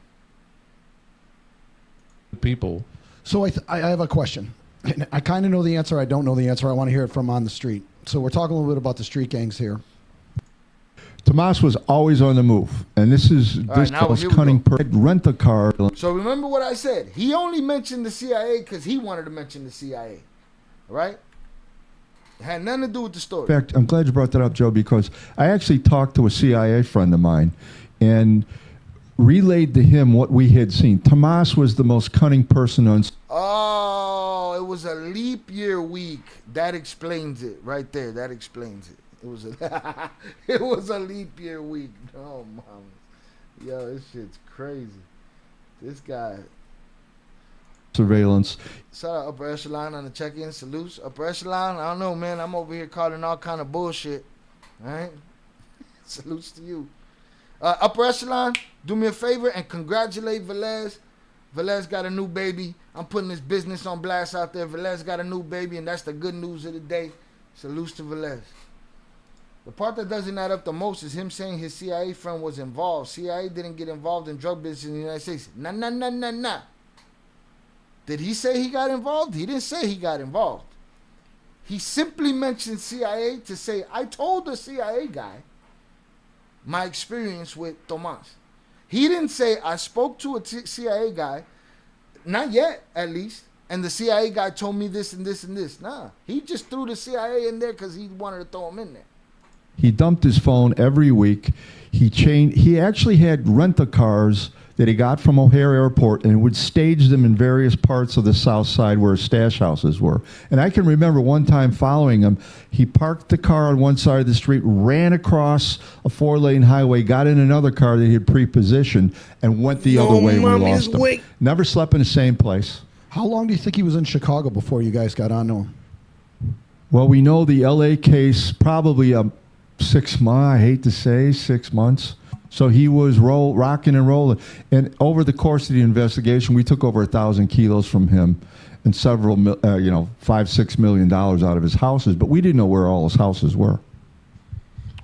People. So I have a question. And I kind of know the answer. I don't know the answer. I want to hear it from on the street. So we're talking a little bit about the street gangs here. Tomas was always on the move. And this was cunning. Rent a car. So remember what I said. He only mentioned the CIA because he wanted to mention the CIA. Right? It had nothing to do with the story. In fact, I'm glad you brought that up, Joe, because I actually talked to a CIA friend of mine and relayed to him what we had seen. Tomas was the most cunning person on... Oh, it was a leap year week. That explains it right there. That explains it. It was a leap year week. Oh, mama. Yo, this shit's crazy. This guy... Surveillance. Shout out Upper Echelon on the check-in. Salutes. Upper Echelon, I don't know, man. I'm over here calling all kind of bullshit. All right? Salutes to you. Upper Echelon, do me a favor and congratulate Velez. Velez got a new baby. I'm putting his business on blast out there. Velez got a new baby, and that's the good news of the day. Salutes to Velez. The part that doesn't add up the most is him saying his CIA friend was involved. CIA didn't get involved in drug business in the United States. Nah. Did he say he got involved? He didn't say he got involved. He simply mentioned CIA to say, I told the CIA guy my experience with Tomas. He didn't say, I spoke to a CIA guy, not yet at least, and the CIA guy told me this and this and this. Nah, he just threw the CIA in there because he wanted to throw him in there. He dumped his phone every week. He actually had rent-a-cars that he got from O'Hare Airport and would stage them in various parts of the South Side where his stash houses were. And I can remember one time following him, he parked the car on one side of the street, ran across a 4-lane highway, got in another car that he had pre-positioned, and went the other way and we lost him. Never slept in the same place. How long do you think he was in Chicago before you guys got onto him? Well, we know the LA case probably 6 months, I hate to say 6 months. So he was rocking and rolling. And over the course of the investigation, we took over 1,000 kilos from him and several, $5-6 million out of his houses. But we didn't know where all his houses were.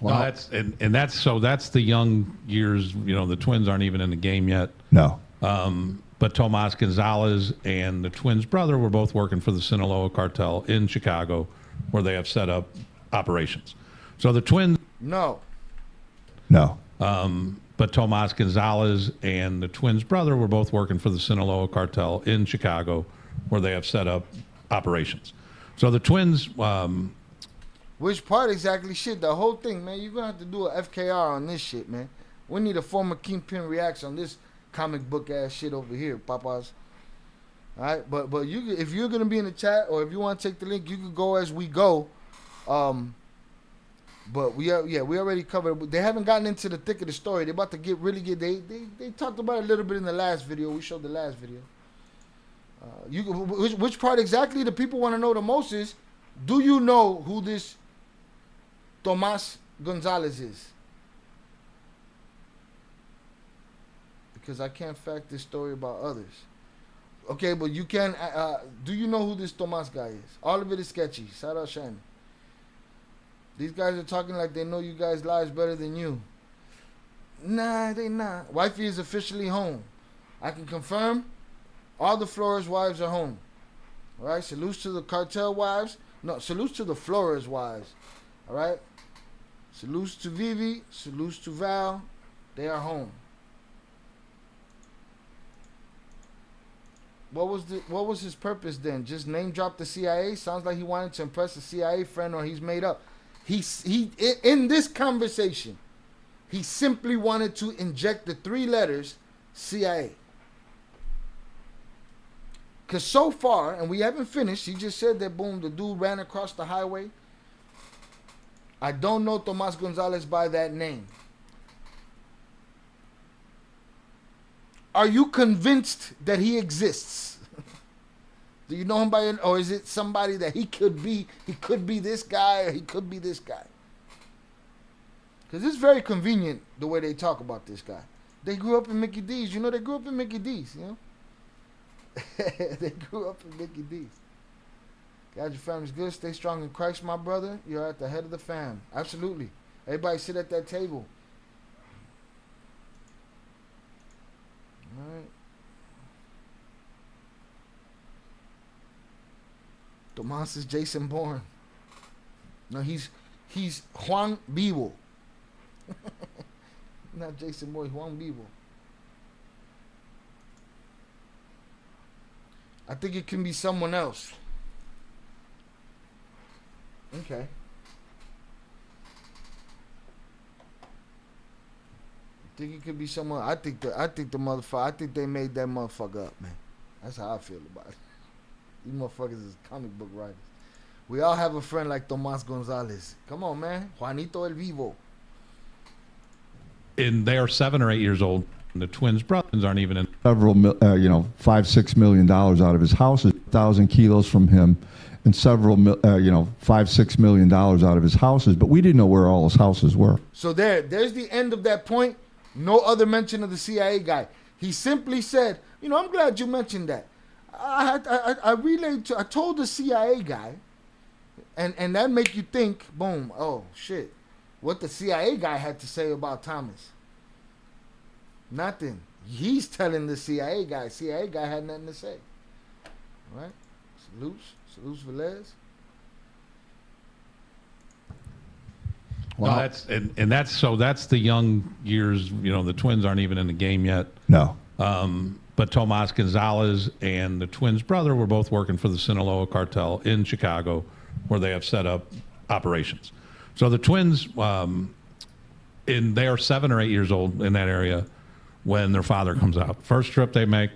Wow. No, that's the young years. The twins aren't even in the game yet. No. But Tomas Gonzalez and the twins' brother were both working for the Sinaloa cartel in Chicago, where they have set up operations. So the twins. No. But Tomas Gonzalez and the twins' brother were both working for the Sinaloa cartel in Chicago, where they have set up operations. So the twins. Which part exactly? Shit, the whole thing, man. You're going to have to do a FKR on this shit, man. We need a former Kingpin reacts on this comic book ass shit over here, papas. All right, but if you're going to be in the chat or if you want to take the link, you can go as we go. But we already covered. They haven't gotten into the thick of the story. They're about to they talked about it a little bit in the last video. We showed the last video. Which part exactly the people want to know the most is, do you know who this Tomas Gonzalez is? Because I can't fact this story about others. Okay, but you can. Do you know who this Tomas guy is? All of it is sketchy. Shout out Shani. These guys are talking like they know you guys' lives better than you. Nah, they not. Wifey is officially home. I can confirm all the Flores wives are home. All right, salutes to the cartel wives. No, salutes to the Flores wives. All right? Salutes to Vivi. Salutes to Val. They are home. What was his purpose then? Just name drop the CIA? Sounds like he wanted to impress a CIA friend, or he's made up. He in this conversation, he simply wanted to inject the 3 letters CIA. Because so far, and we haven't finished, he just said that, boom, the dude ran across the highway. I don't know Tomas Gonzalez by that name. Are you convinced that he exists? Do you know him by, or is it somebody that he could be? He could be this guy, or he could be this guy. Because it's very convenient the way they talk about this guy. They grew up in Mickey D's. You know, they grew up in Mickey D's, you know? They grew up in Mickey D's. God, your family's good. Stay strong in Christ, my brother. You're at the head of the fam. Absolutely. Everybody sit at that table. All right. Tomas is Jason Bourne. No, he's Juan Vivo. Not Jason Bourne, Juan Vivo. I think it can be someone else. Okay. I think it could be someone. I think the motherfucker. I think they made that motherfucker up, man. That's how I feel about it. These motherfuckers is comic book writers. We all have a friend like Tomas Gonzalez. Come on, man. Juanito El Vivo. And they are 7 or 8 years old. And the twins' brothers aren't even in. Several, $5-6 million out of his houses, 1,000 kilos from him, and several, $5-6 million out of his houses. But we didn't know where all his houses were. So there's the end of that point. No other mention of the CIA guy. He simply said, I'm glad you mentioned that. I told the CIA guy, and that make you think, boom, oh shit, what the CIA guy had to say about Thomas. Nothing. He's telling the CIA guy. CIA guy had nothing to say. right? Salutes Velez. Wow. No, that's the young years. You know, the Twins aren't even in the game yet. No. But Tomas Gonzalez and the Twins' brother were both working for the Sinaloa Cartel in Chicago, where they have set up operations. So the Twins, they are 7 or 8 years old in that area when their father comes out. First trip they make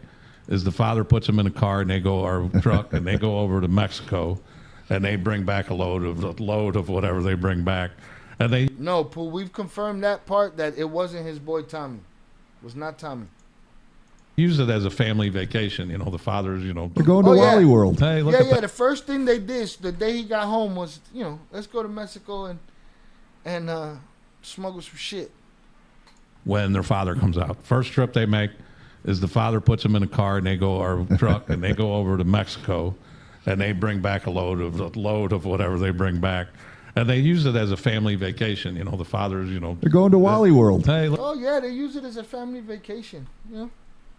is the father puts them in a car and they go, or truck, and they go over to Mexico, and they bring back a load of whatever they bring back. And No, Pooh, we've confirmed that part, that it wasn't his boy Tommy. It was not Tommy. use it as a family vacation. You know, the father's, you know. We're going to Wally World. Hey, look Yeah. The first thing they did the day he got home was, you know, let's go to Mexico and smuggle some shit. When their father comes out, first trip they make is the father puts them in a car and they go, or truck, and they go over to Mexico, and they bring back a load of whatever they bring back. And they use it as a family vacation. You know, the father's, you know. They're going to Wally World. Hey, look, Oh yeah, they use it as a family vacation. You know.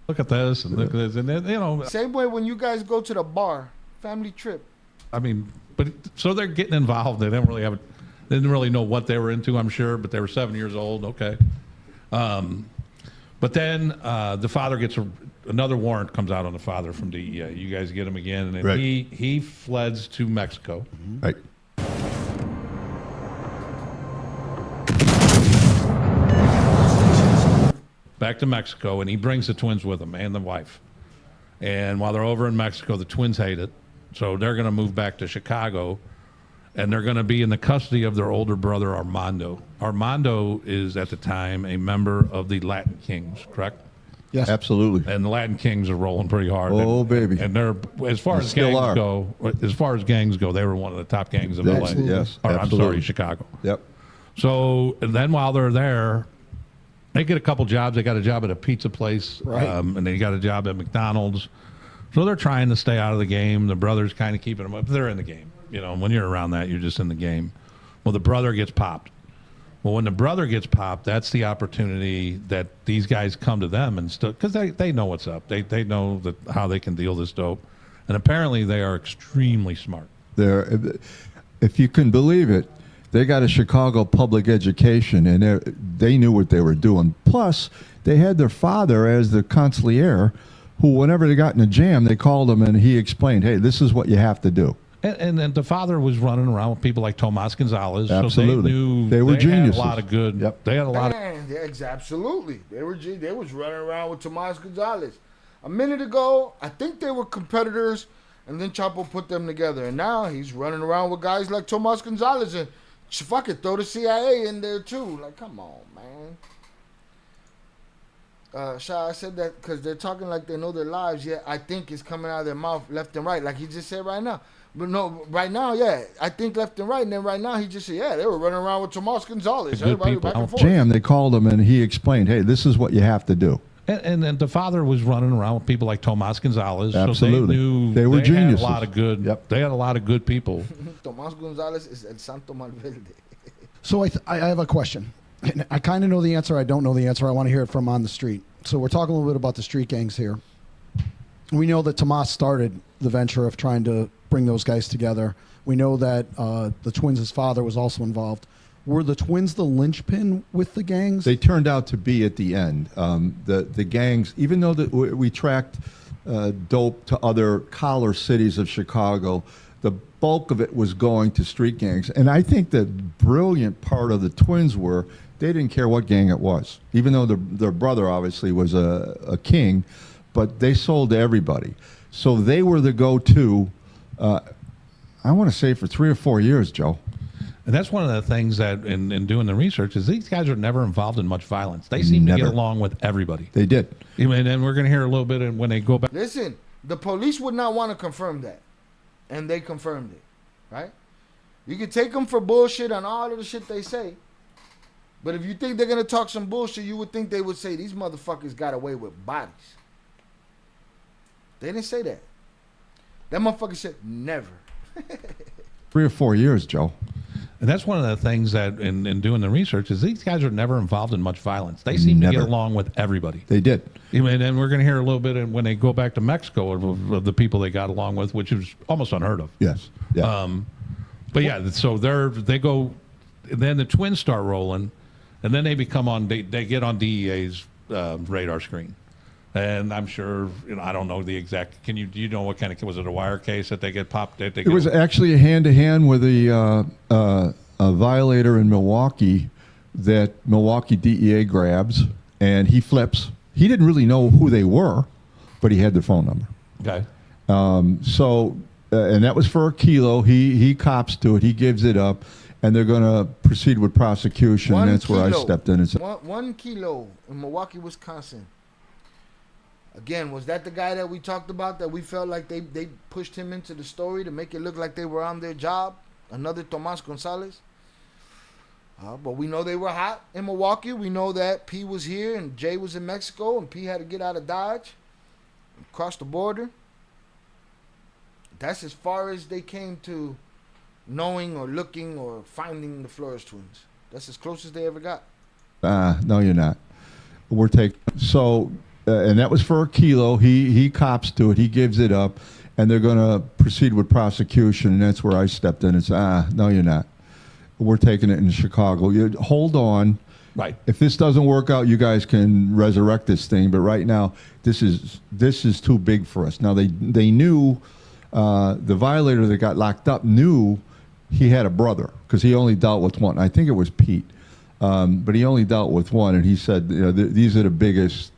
look at this and look at this, and then, you know. Same way when you guys go to the bar, family trip. I mean, but so they're getting involved. They didn't really know what they were into, I'm sure, but they were 7 years old. Okay. But then the father gets another warrant comes out on the father from DEA. You guys get him again, and then Right. he fleds to Mexico. Right. Back to Mexico, and he brings the twins with him and the wife. And while they're over in Mexico, the twins hate it, so they're going to move back to Chicago, and they're going to be in the custody of their older brother Armando. Armando is at the time a member of the Latin Kings, correct? Yes, absolutely. And the Latin Kings are rolling pretty hard. Oh, baby! And they're as far as gangs go, they were one of the top gangs of LA. Yes, or, I'm absolutely. sorry, Chicago. Yep. So and then while they're there, they get a couple jobs. They got a job at a pizza place, Right. And they got a job at McDonald's. So they're trying to stay out of the game. The brother's kind of keeping them up. They're in the game. You know, when you're around that, you're just in the game. Well, the brother gets popped. Well, when the brother gets popped, that's the opportunity that these guys come to them and stuff, because they know what's up. They know how they can deal this dope. And apparently they are extremely smart. If you can believe it, they got a Chicago public education, and they knew what they were doing. Plus, they had their father as the consigliere, who, whenever they got in a jam, they called him, and he explained, hey, this is what you have to do. And the father was running around with people like Tomas Gonzalez. Absolutely. So they knew they were geniuses. Had a lot of good. Yep. They had a lot of. Absolutely. They was running around with Tomas Gonzalez. A minute ago, I think they were competitors, and then Chapo put them together. And now he's running around with guys like Tomas Gonzalez, and fuck it, throw the CIA in there too. Like, come on, man. Sha, I said that because they're talking like they know their lives, yet I think it's coming out of their mouth left and right, like he just said right now. But no, right now, yeah, I think left and right, and then right now he just said, yeah, they were running around with Tomas Gonzalez. Everybody back and forth. Jam, they called him, and he explained, hey, this is what you have to do. And then the father was running around with people like Tomas Gonzalez. Absolutely. So they knew they were geniuses. Had a lot of good. Yep. They had a lot of good people. Tomas Gonzalez is El Santo Malverde. So I have a question. And I kind of know the answer. I don't know the answer. I want to hear it from on the street. So we're talking a little bit about the street gangs here. We know that Tomas started the venture of trying to bring those guys together. We know that the twins' father was also involved. Were the twins the linchpin with the gangs? They turned out to be at the end. The gangs, even though we tracked dope to other collar cities of Chicago, the bulk of it was going to street gangs. And I think the brilliant part of the twins were they didn't care what gang it was, even though their brother obviously was a king, but they sold to everybody. So they were the go-to, I want to say, for 3 or 4 years, Joe. And that's one of the things that in doing the research is these guys are never involved in much violence. They seem to get along with everybody. They did. And we're going to hear a little bit when they go back. Listen, the police would not want to confirm that. And they confirmed it, right? You can take them for bullshit on all of the shit they say. But if you think they're going to talk some bullshit, you would think they would say, these motherfuckers got away with bodies. They didn't say that. That motherfucker said, never. 3 or 4 years, Joe. And that's one of the things that in doing the research is these guys are never involved in much violence. They seem to get along with everybody. They did. And we're going to hear a little bit when they go back to Mexico of the people they got along with, which is almost unheard of. Yes. Yeah. But yeah, so they go, then the twins start rolling, and then they get on DEA's radar screen. And I'm sure, I don't know the exact. Do you know what kind of, was it a wire case that they get popped? It was actually a hand-to-hand with a violator in Milwaukee that Milwaukee DEA grabs, and he flips. He didn't really know who they were, but he had their phone number. Okay. And that was for a kilo. He cops to it. He gives it up, and they're going to proceed with prosecution. And that's where I stepped in and said, 1 kilo in Milwaukee, Wisconsin. Again, was that the guy that we talked about that we felt like they pushed him into the story to make it look like they were on their job? Another Tomas Gonzalez? But we know they were hot in Milwaukee. We know that P was here and Jay was in Mexico, and P had to get out of Dodge, cross the border. That's as far as they came to knowing or looking or finding the Flores twins. That's as close as they ever got. No, you're not. We're taking and that was for a kilo. He cops to it. He gives it up, and they're going to proceed with prosecution. And that's where I stepped in and said, no, you're not. We're taking it in Chicago. You hold on. Right. If this doesn't work out, you guys can resurrect this thing. But right now, this is too big for us. Now they knew the violator that got locked up knew he had a brother because he only dealt with one. I think it was Pete, but he only dealt with one. And he said, these are the biggest.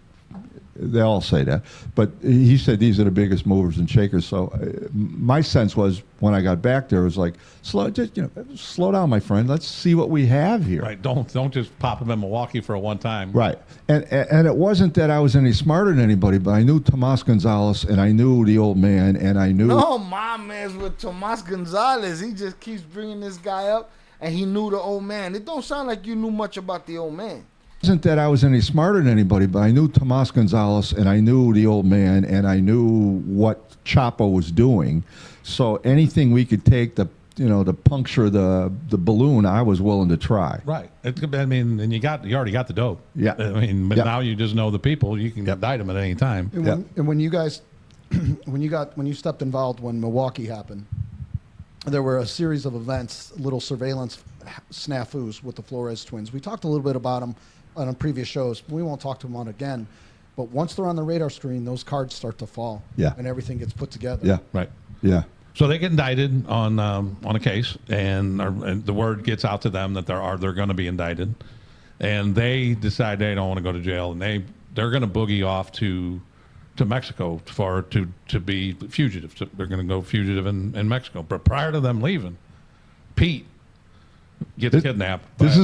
They all say that, but he said these are the biggest movers and shakers. So my sense was when I got back there, it was like, slow down, my friend. Let's see what we have here. Right. Don't just pop them in Milwaukee for a one time. Right. And it wasn't that I was any smarter than anybody, but I knew Tomas Gonzalez and I knew the old man and I knew. No, my man's with Tomas Gonzalez. He just keeps bringing this guy up, and he knew the old man. It don't sound like you knew much about the old man. It wasn't that I was any smarter than anybody, but I knew Tomas Gonzalez and I knew the old man and I knew what Chapo was doing. So anything we could take to puncture the balloon, I was willing to try. Right. And you already got the dope. Yeah. But now you just know the people. You can indict them at any time. And when you guys, when you stepped involved when Milwaukee happened, there were a series of events, little surveillance snafus with the Flores twins. We talked a little bit about them on previous shows. We won't talk to them on again. But once they're on the radar screen, those cards start to fall. Yeah. And everything gets put together. Yeah. Right. Yeah. So they get indicted on a case, and the word gets out to them that they're going to be indicted, and they decide they don't want to go to jail, and they're going to boogie off to Mexico to be fugitives. They're going to go fugitive in Mexico. But prior to them leaving, Pete gets kidnapped. This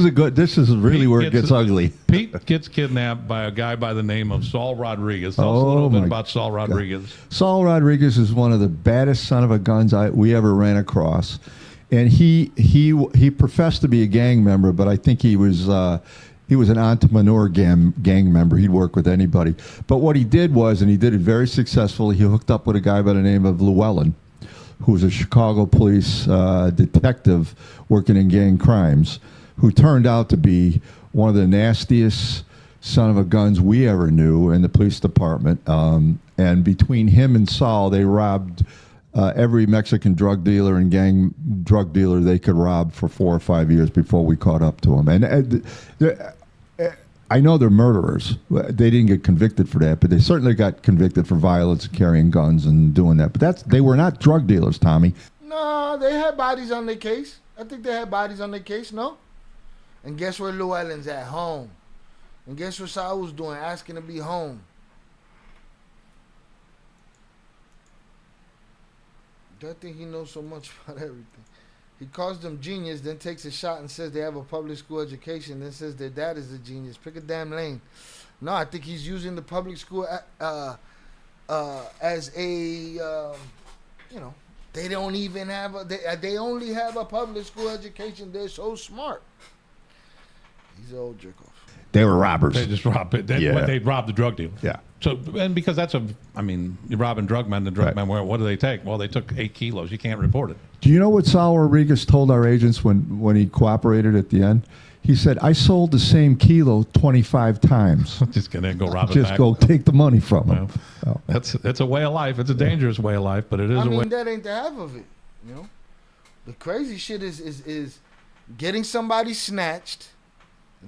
is really where it gets ugly. Pete gets kidnapped by a guy by the name of Saul Rodriguez. Tell us a little bit about Saul Rodriguez. God. Saul Rodriguez is one of the baddest son of a guns we ever ran across. And he professed to be a gang member, but I think he was an entrepreneur gang member. He'd work with anybody. But what he did was, and he did it very successfully, he hooked up with a guy by the name of Llewellyn, who was a Chicago police detective working in gang crimes, who turned out to be one of the nastiest son of a guns we ever knew in the police department. And between him and Saul, they robbed every Mexican drug dealer and gang drug dealer they could rob for 4 or 5 years before we caught up to them. And I know they're murderers. They didn't get convicted for that, but they certainly got convicted for violence, carrying guns, and doing that. But they were not drug dealers, Tommy. No, they had bodies on their case. I think they had bodies on their case, no? And guess where Llewellyn's at? Home. And guess what Saul was doing? Asking to be home. I think he knows so much about everything. He calls them genius, then takes a shot and says they have a public school education, then says their dad is a genius. Pick a damn lane. No, I think he's using the public school as a, they don't even have they only have a public school education. They're so smart. He's an old jerk off. They were robbers. They just robbed it. When they robbed the drug dealer. Yeah. So, and because you're robbing drug men. The drug men, what do they take? Well, they took 8 kilos. You can't report it. Do you know what Sal Rodriguez told our agents when he cooperated at the end? He said, I sold the same kilo 25 times. Just gonna go rob it Just back. go take the money from him. Well, it's a way of life. It's a dangerous way of life, but it is a way. That ain't the half of it. You know, the crazy shit is getting somebody snatched,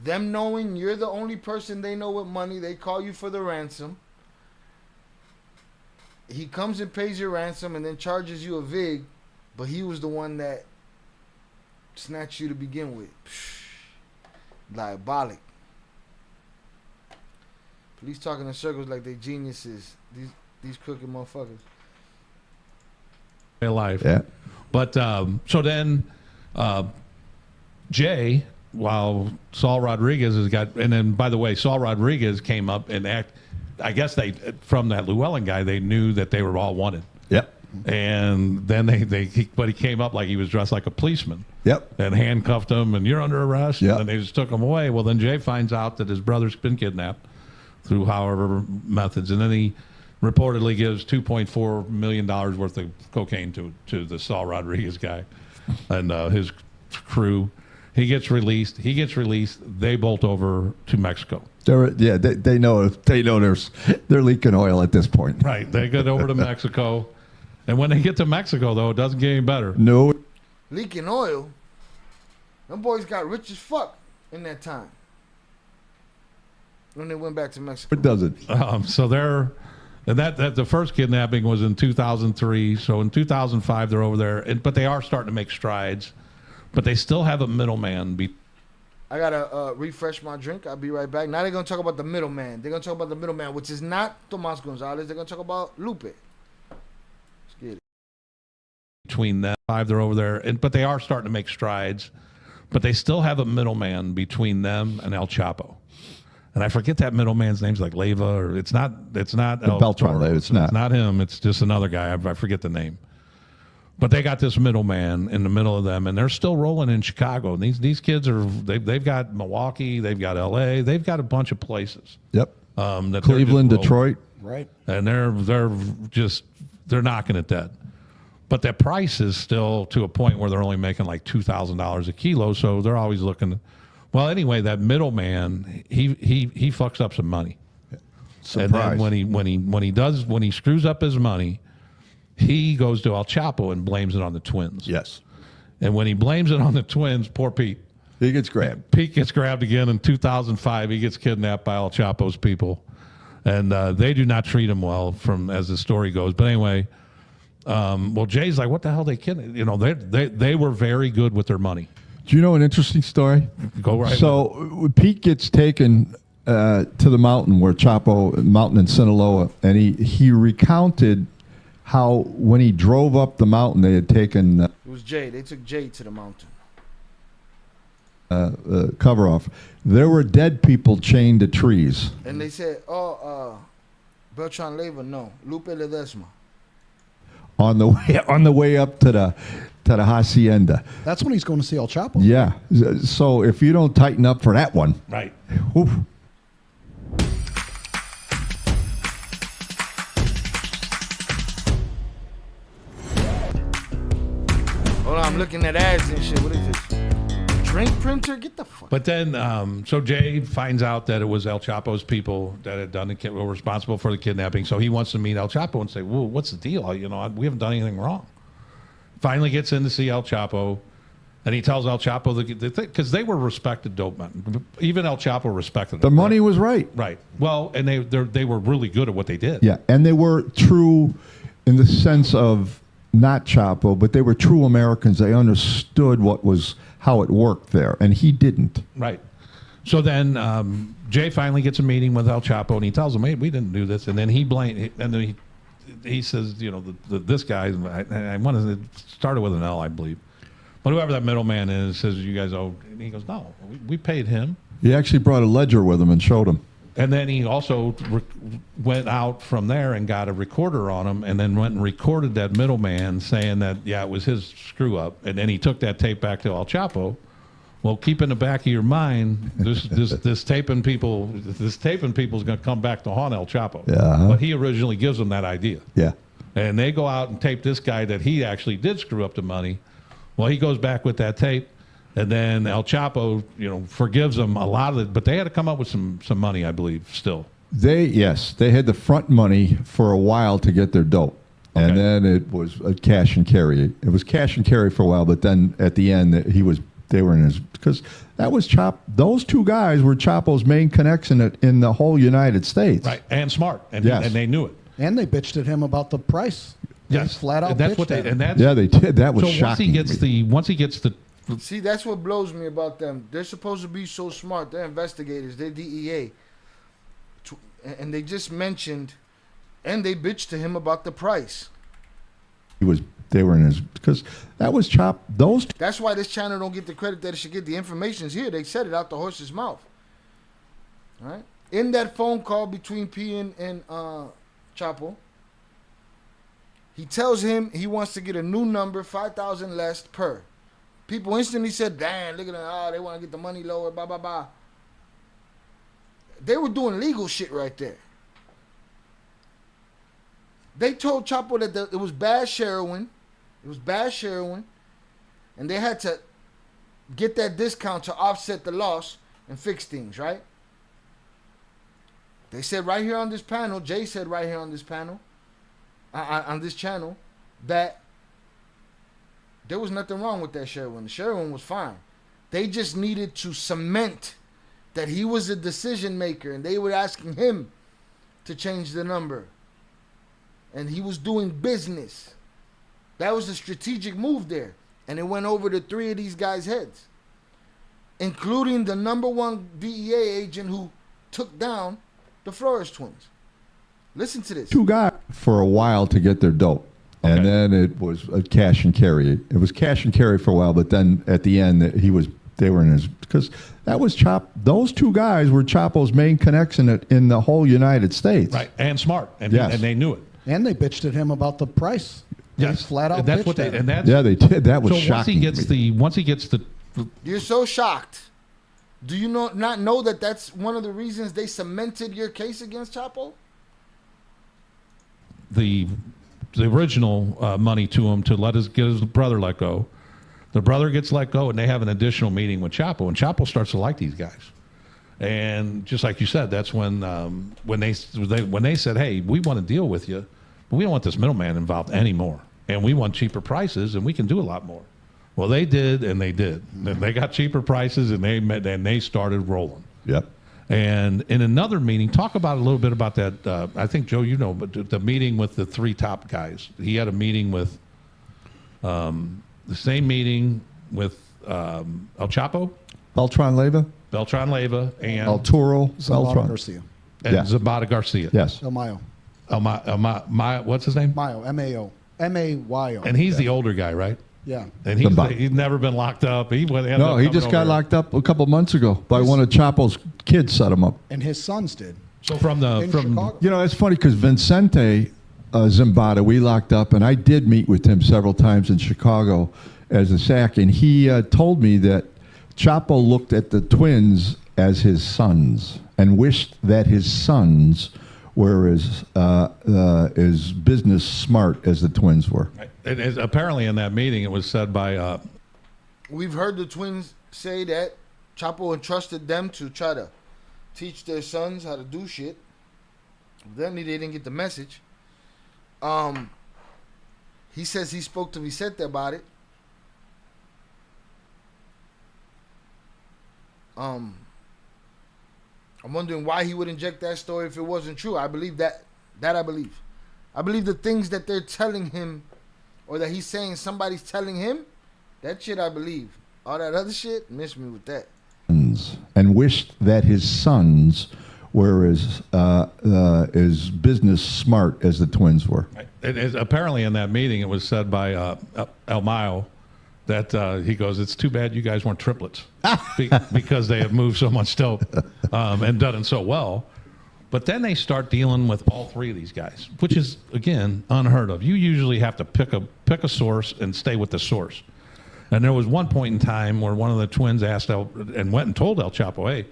them knowing you're the only person they know with money. They call you for the ransom. He comes and pays your ransom and then charges you a vig, but he was the one that snatched you to begin with. Diabolic. Police talking in circles like they geniuses. These crooked motherfuckers. Life. Yeah. But so then Jay, while Saul Rodriguez has got, and then by the way, Saul Rodriguez came up and I guess they, from that Llewellyn guy, they knew that they were all wanted. Yep. And then but he came up like he was dressed like a policeman. Yep. And handcuffed him, and you're under arrest. Yep. And they just took him away. Well, then Jay finds out that his brother's been kidnapped through however methods, and then he reportedly gives $2.4 million worth of cocaine to the Saul Rodriguez guy and his crew. He gets released. They bolt over to Mexico. They know they're leaking oil at this point. Right. They get over to Mexico. And when they get to Mexico, though, it doesn't get any better. No. Leaking oil? Them boys got rich as fuck in that time. When they went back to Mexico. It doesn't. So they're... And that the first kidnapping was in 2003. So in 2005, they're over there. But they are starting to make strides. But they still have a middleman. I got to refresh my drink. I'll be right back. Now they're going to talk about the middleman. They're going to talk about the middleman, which is not Tomas Gonzalez. They're going to talk about Lupe. Let's get it. Between them, 5, they're over there. But they are starting to make strides. But they still have a middleman between them and El Chapo. And I forget that middleman's name's like Leyva, or it's not El Beltran. It's not him. It's just another guy. I forget the name. But they got this middleman in the middle of them, and they're still rolling in Chicago. And these kids they've got Milwaukee, they've got L.A., they've got a bunch of places. Yep. That Cleveland, Detroit. Right. And they're knocking it dead. But their price is still to a point where they're only making like $2,000 a kilo, so they're always looking. Well, anyway, that middleman, he fucks up some money. Surprise. And then when he screws up his money, he goes to El Chapo and blames it on the twins. Yes. And when he blames it on the twins, poor Pete. He gets grabbed. Pete gets grabbed again in 2005. He gets kidnapped by El Chapo's people. And they do not treat him well as the story goes. But anyway, well, Jay's like, what the hell they kidding? You know, they were very good with their money. Do you know an interesting story? Go right. So Pete gets taken to the mountain mountain in Sinaloa, and he recounted how when he drove up the mountain, they had taken It was Jay. They took Jay to the mountain. Cover off. There were dead people chained to trees. And they said, Beltran Leyva, no. Lupe Ledesma. On the way up to the hacienda. That's when he's going to see El Chapo. Yeah. So if you don't tighten up for that one, right. Oof. Hold on, I'm looking at ads and shit. What is this? Drink printer? Get the fuck. But then, so Jay finds out that it was El Chapo's people that had done were responsible for the kidnapping. So he wants to meet El Chapo and say, "Well, what's the deal? You know, we haven't done anything wrong." Finally gets in to see El Chapo, and he tells El Chapo because they were respected dope men. Even El Chapo respected them. The money was right. Right. Well, and they were really good at what they did. Yeah, and they were true in the sense of not Chapo, but they were true Americans. They understood how it worked there, and he didn't. Right. So then Jay finally gets a meeting with El Chapo, and he tells him, "Hey, we didn't do this." And then he says, you know, this guy, I want to started with an L, I believe, but whoever that middleman is says, "You guys owe," and he goes, "No, we paid him." He actually brought a ledger with him and showed him. And then he also went out from there and got a recorder on him, and then went and recorded that middleman saying that, yeah, it was his screw up. And then he took that tape back to El Chapo, Well, keep in the back of your mind, this taping people's going to come back to haunt El Chapo. Yeah. But he originally gives them that idea. Yeah. And they go out and tape this guy that he actually did screw up the money. Well, he goes back with that tape, and then El Chapo, forgives him a lot of it. But they had to come up with some money, I believe, still. They had the front money for a while to get their dope. Okay. And then it was a cash and carry. It was cash and carry for a while, but then at the end they were in his, because that was those two guys were Chapo's main connects in the whole United States. Right, and smart, and they knew it. And they bitched at him about the price. Yes, flat out. And that's bitched what they at him. and that's Yeah, they did. That was so shocking. once he gets the See, that's what blows me about them. They're supposed to be so smart. They're investigators. They're DEA. And they just mentioned, and they bitched to him about the price. They were in his, because that was That's why this channel don't get the credit that it should get. The information's here. They said it out the horse's mouth. All right? In that phone call between P and Chapo, he tells him he wants to get a new number, 5,000 less per. People instantly said, damn, look at them. They want to get the money lower, blah, blah, blah. They were doing legal shit right there. They told Chapo that it was bad heroin. It was bad heroin. And they had to get that discount to offset the loss and fix things, right? They said right here on this panel, Jay said right here on this panel, on this channel, that there was nothing wrong with that heroin. The heroin was fine. They just needed to cement that he was a decision maker, and they were asking him to change the number. And he was doing business. That was a strategic move there. And it went over to 3 of these guys' heads, including the #1 DEA agent who took down the Flores twins. Listen to this. two guys for a while to get their dope. Okay. And then it was a cash and carry. It was cash and carry for a while, but then at the end they were in his, because that was those two guys were Chapo's main connects in the whole United States. right and smart, and they knew it. And they bitched at him about the price. Yes, flat out. and that's bitched what they at him. and that's Yeah, they did. That was so shocking. once he gets the You're so shocked. Do you not know that that's one of the reasons they cemented your case against Chapo? the original money to him to get his brother let go. The brother gets let go, and they have an additional meeting with Chapo, and Chapo starts to like these guys. And just like you said, that's when they said, "Hey, we want to deal with you, but we don't want this middleman involved anymore, and we want cheaper prices, and we can do a lot more." Well, they did, and they did. They got cheaper prices, and they started rolling. Yep. And in another meeting, talk about a little bit about that. I think, Joe, but the meeting with the 3 top guys. He had a meeting with the same meeting with El Chapo, Beltran Leyva, and Arturo Zambada Beltran. Garcia. and Yeah. Zambada Garcia. Yes. El Mayo. What's his name? Mayo. M-A-O. M-A-Y-O. And he's the older guy, right? Yeah. And Zambada. he's never been locked up. He Just got locked up a couple months ago by one of Chapo's kids. Set him up. And his sons did. So In Chicago. It's funny because Vincente Zambada, we locked up, and I did meet with him several times in Chicago as a SAC, and he told me that Chapo looked at the twins as his sons and wished that his sons were as business smart as the twins were. And apparently in that meeting, it was said by... We've heard the twins say that Chapo entrusted them to try to teach their sons how to do shit. Evidently, they didn't get the message. He says he spoke to Vicente about it. I'm wondering why he would inject that story if it wasn't true. I believe that. I believe. I believe the things that they're telling him, or that he's saying somebody's telling him, that shit I believe. All that other shit, miss me with that. And wished that his sons were as business smart as the twins were. Apparently in that meeting, it was said by El Mayo that he goes, "It's too bad you guys weren't triplets because they have moved so much dope and done it so well." But then they start dealing with all 3 of these guys, which is, again, unheard of. You usually have to pick a source and stay with the source. And there was one point in time where one of the twins asked and went and told El Chapo, hey,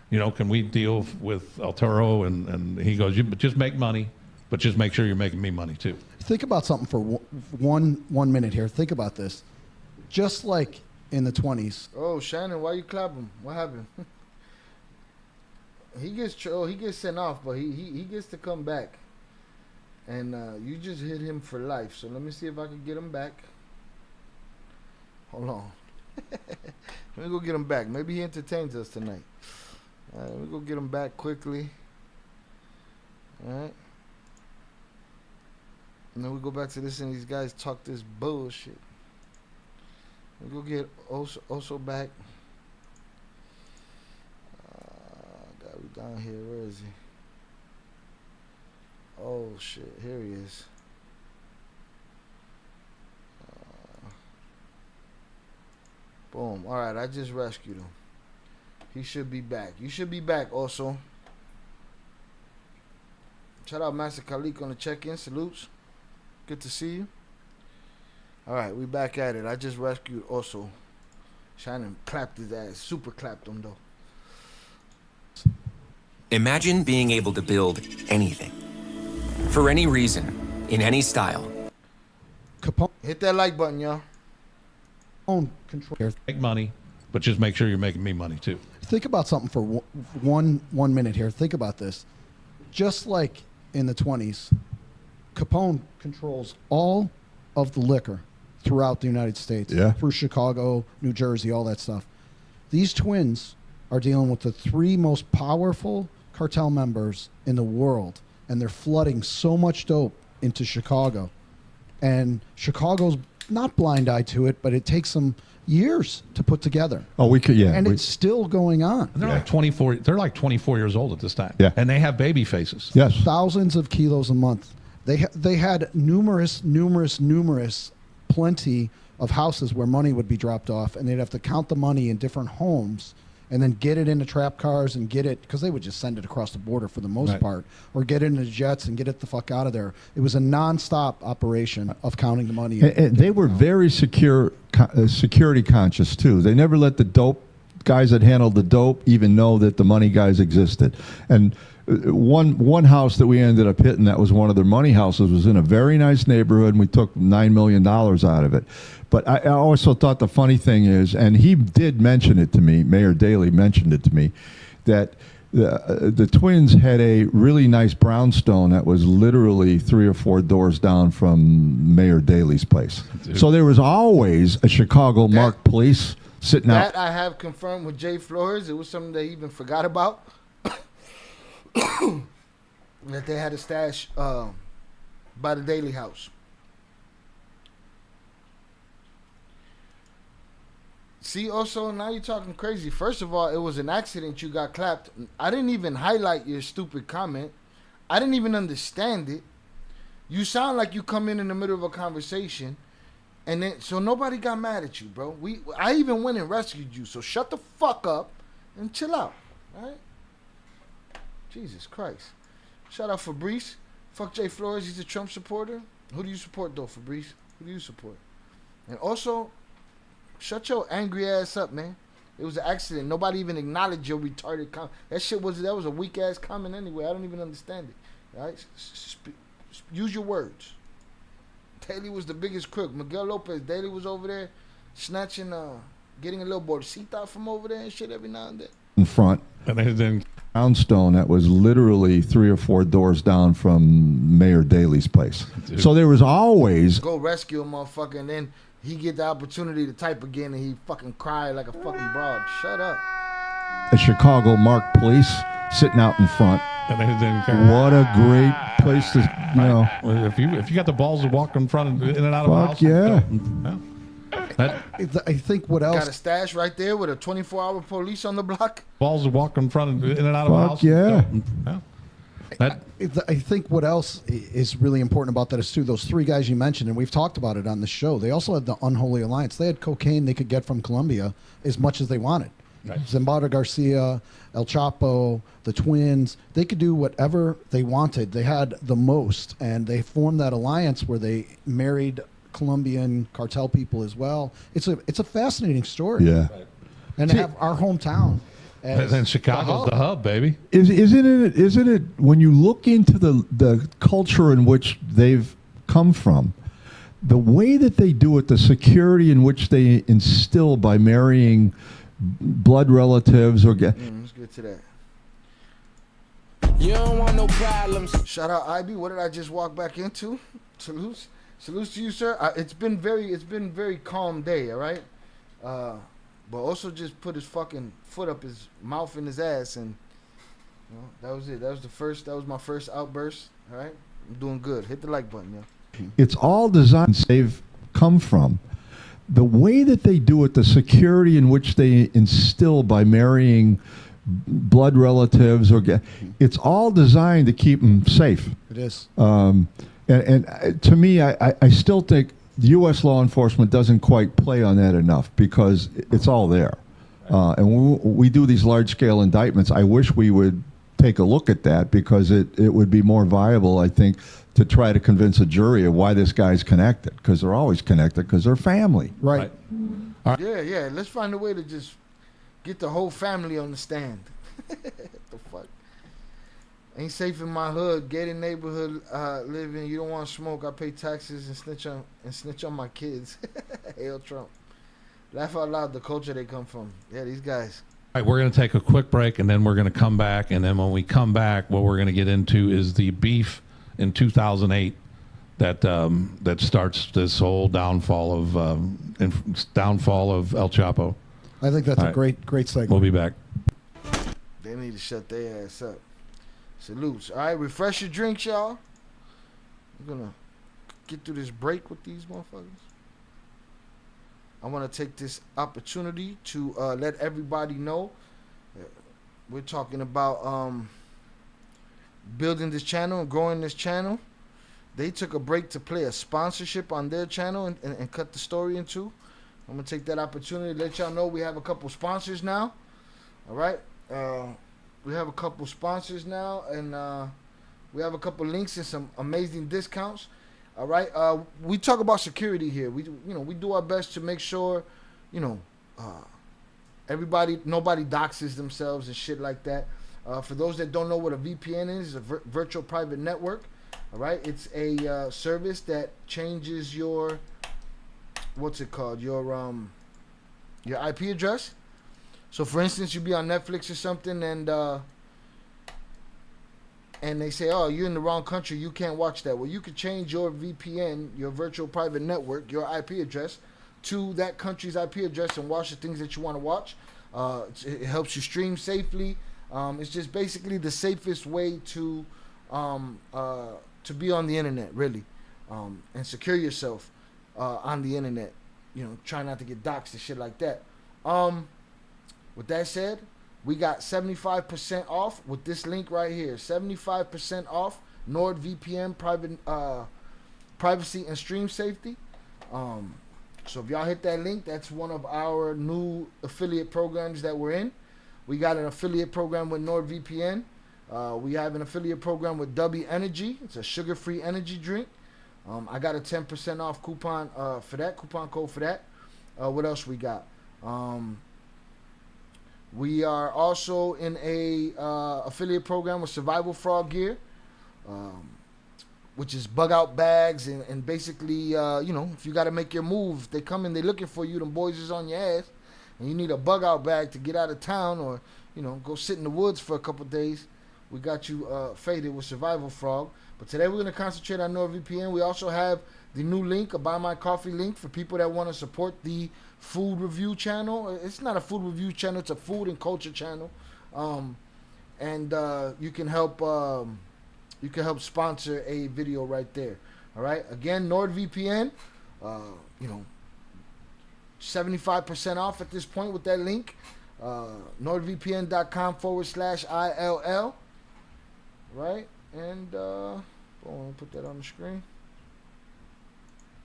you know, can we deal with El Toro? And he goes, you just make money, but just make sure you're making me money too. Think about something for one minute here. Think about this. Just like in the 20s. Oh, Shannon, why you clap him? What happened? he gets sent off, but he gets to come back. And you just hit him for life. So let me see if I can get him back. Hold on. Let me go get him back. Maybe he entertains us tonight. Let me go get him back quickly. All right. And then we go back to this and these guys talk this bullshit. We go get also back. God, we down here. Where is he? Oh shit! Here he is. Boom. All right, I just rescued him. He should be back. You should be back also. Shout out Master Khalik on the check-in. Salutes. Good to see you. All right, we back at it. I just rescued also. Shannon clapped his ass. Super clapped him though. Imagine being able to build anything. For any reason, in any style. Hit that like button, y'all. Control. Make money, but just make sure you're making me money too. Think about something for one minute here. Think about this. Just like in the 20s, Capone controls all of the liquor throughout the United States. Yeah. Through Chicago, New Jersey, all that stuff. These twins are dealing with the 3 most powerful cartel members in the world, and they're flooding so much dope into Chicago. And Chicago's not blind-eyed to it, but it takes them years to put together. Oh, we could, yeah. And it's still going on. And they're like 24. They're like 24 years old at this time. Yeah. And they have baby faces. Yes. Thousands of kilos a month. They had numerous, plenty of houses where money would be dropped off, and they'd have to count the money in different homes and then get it into trap cars and get it, because they would just send it across the border for the most part, or get it into jets and get it the fuck out of there. It was a nonstop operation of counting the money. And they were very security conscious too. They never let the dope guys that handled the dope even know that the money guys existed. And one house that we ended up hitting that was one of their money houses was in a very nice neighborhood, and we took $9 million out of it. But I also thought the funny thing is, and he did mention it to me, Mayor Daley mentioned it to me, that the twins had a really nice brownstone that was literally 3 or 4 doors down from Mayor Daley's place. Dude. So there was always a Chicago marked police sitting out. That I have confirmed with Jay Flores. It was something they even forgot about. That they had a stash by the Daley house. See, also, now you're talking crazy. First of all, it was an accident. You got clapped. I didn't even highlight your stupid comment. I didn't even understand it. You sound like you come in the middle of a conversation, and then so nobody got mad at you, bro. I even went and rescued you. So shut the fuck up and chill out, all right? Jesus Christ. Shout out Fabrice. Fuck Jay Flores. He's a Trump supporter. Who do you support, though, Fabrice? Who do you support? And also, shut your angry ass up, man. It was an accident. Nobody even acknowledged your retarded comment. That was a weak ass comment anyway. I don't even understand it. All right? Use your words. Daley was the biggest crook. Miguel Lopez, Daley was over there snatching, getting a little bolsita from over there and shit every now and then. In front. And then brownstone that was literally 3 or 4 doors down from Mayor Daley's place. Dude. So there was always go rescue a motherfucker, and then he get the opportunity to type again, and he fucking cry like a fucking broad. Shut up. A Chicago marked police sitting out in front. And they didn't care. What a great place to, you know. If you got the balls to walk in front in and out of a house. Yeah. I think what else? Got a stash right there with a 24-hour police on the block. Balls to walk in front in and out of a house. Yeah. I think what else is really important about that is too, those 3 guys you mentioned, and we've talked about it on the show. They also had the unholy alliance. They had cocaine they could get from Colombia as much as they wanted. Right. Zimbardo Garcia, El Chapo, the twins, they could do whatever they wanted. They had the most, and they formed that alliance where they married Colombian cartel people as well. It's a fascinating story. Yeah. And to have our hometown. And then Chicago's the hub, baby. Isn't it when you look into the culture in which they've come from, the way that they do it, the security in which they instill by marrying blood relatives or let's get to that. You don't want no problems. Shout out IB. What did I just walk back into? Salutes to you, sir. It's been very calm day. All right. But also just put his fucking foot up his mouth in his ass, and that was it. That was my first outburst. All right. I'm doing good. Hit the like button, yo. It's all designed they've come from. The way that they do it, the security in which they instill by marrying blood relatives or it's all designed to keep them safe. It is. And to me, I still think the U.S. law enforcement doesn't quite play on that enough because it's all there. And we do these large-scale indictments. I wish we would take a look at that because it would be more viable, I think, to try to convince a jury of why this guy's connected, because they're always connected because they're family. Right. Yeah. Let's find a way to just get the whole family on the stand. What the fuck? Ain't safe in my hood, gated neighborhood living. You don't want to smoke. I pay taxes and snitch on my kids. Hail Trump. Laugh out loud. The culture they come from. Yeah, these guys. All right, we're going to take a quick break, and then we're going to come back. And then when we come back, what we're going to get into is the beef in 2008 that starts this whole downfall of El Chapo. I think that's a great segment. We'll be back. They need to shut their ass up. Salutes. All right, refresh your drinks, y'all. I'm gonna get through this break with these motherfuckers. I want to take this opportunity to let everybody know we're talking about building this channel and growing this channel. They took a break to play a sponsorship on their channel and cut the story in two. I'm going to take that opportunity to let y'all know we have a couple sponsors now. All right. We have a couple sponsors now, and we have a couple links and some amazing discounts. All right. We talk about security here. We do our best to make sure, nobody doxes themselves and shit like that. For those that don't know what a VPN is, it's a virtual private network. All right. It's a service that changes your, what's it called? Your IP address. So for instance, you be on Netflix or something and they say, oh, you're in the wrong country, you can't watch that. Well, you could change your VPN, your virtual private network, your IP address to that country's IP address and watch the things that you want to watch. It helps you stream safely. It's just basically the safest way to be on the internet, really, and secure yourself on the internet. Try not to get doxxed and shit like that. With that said, we got 75% off with this link right here. 75% off NordVPN privacy and stream safety. So if y'all hit that link, that's one of our new affiliate programs that we're in. We got an affiliate program with NordVPN. We have an affiliate program with DUBBY Energy. It's a sugar-free energy drink. I got a 10% off coupon coupon code for that. What else we got? We are also in a affiliate program with Survival Frog Gear, which is bug out bags and basically, if you got to make your move, they come in, they looking for you, them boys is on your ass, and you need a bug out bag to get out of town or, go sit in the woods for a couple days. We got you faded with Survival Frog. But today we're going to concentrate on NordVPN. We also have the new link, a Buy My Coffee link for people that want to support the food review channel. It's not a food review channel, it's a food and culture channel. And you can help sponsor a video right there. All right. Again, NordVPN, 75% off at this point with that link. NordVPN.com/ILL. Right. And put that on the screen.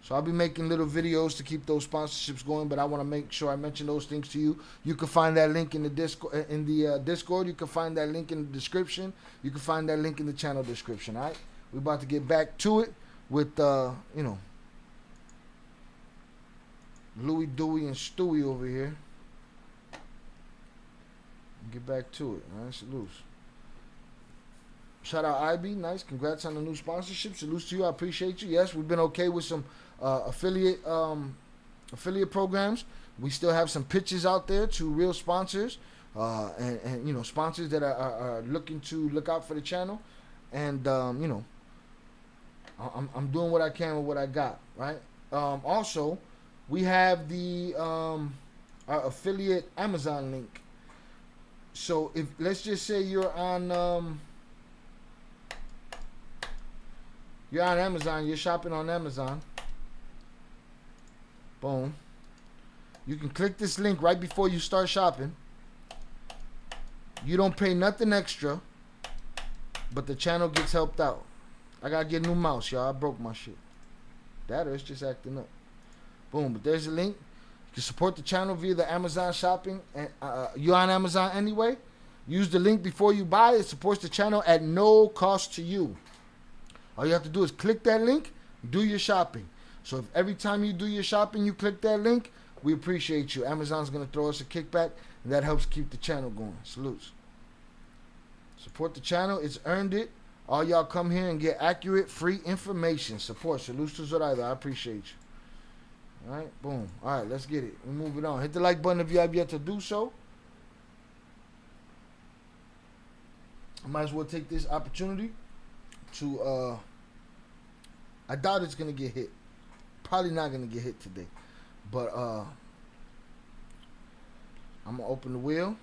So I'll be making little videos to keep those sponsorships going, but I want to make sure I mention those things to you. You can find that link in the Discord. You can find that link in the description. You can find that link in the channel description. All right, we're about to get back to it with Louis, Dewey, and Stewie over here. Get back to it. All right, salutes. Shout out IB, nice. Congrats on the new sponsorship. Salutes to you. I appreciate you. Yes, we've been okay with some affiliate programs. We still have some pitches out there to real sponsors, and you know, sponsors that are looking to look out for the channel. And you know, I'm doing what I can with what I got. Right. Also, we have the our affiliate Amazon link. So if let's just say you're on Amazon, you're shopping on Amazon. Boom. You can click this link right before you start shopping. You don't pay nothing extra, but the channel gets helped out. I gotta get a new mouse, y'all. I broke my shit. That or it's just acting up. Boom. But there's a link. You can support the channel via the Amazon shopping. And you're on Amazon anyway. Use the link before you buy. It supports the channel at no cost to you. All you have to do is click that link, do your shopping. So if every time you do your shopping, you click that link, we appreciate you. Amazon's going to throw us a kickback, and that helps keep the channel going. Salutes. Support the channel. It's earned it. All y'all come here and get accurate, free information. Support. Salutes to Zoraida. I appreciate you. All right, boom. All right, let's get it. We're moving on. Hit the like button if you have yet to do so. I might as well take this opportunity to, I doubt it's going to get hit. Probably not going to get hit today. But, I'm going to open the wheel.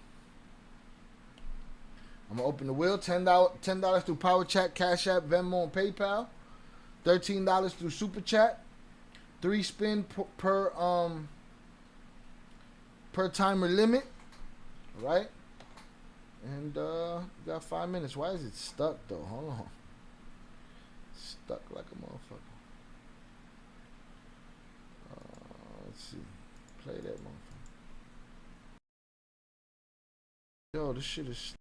$10 through Power Chat, Cash App, Venmo, and PayPal. $13 through Super Chat. 3 spin per timer limit. Right? And we got 5 minutes. Why is it stuck though? Hold on. Stuck like a motherfucker. Let's see. Play that motherfucker. Yo, this shit is.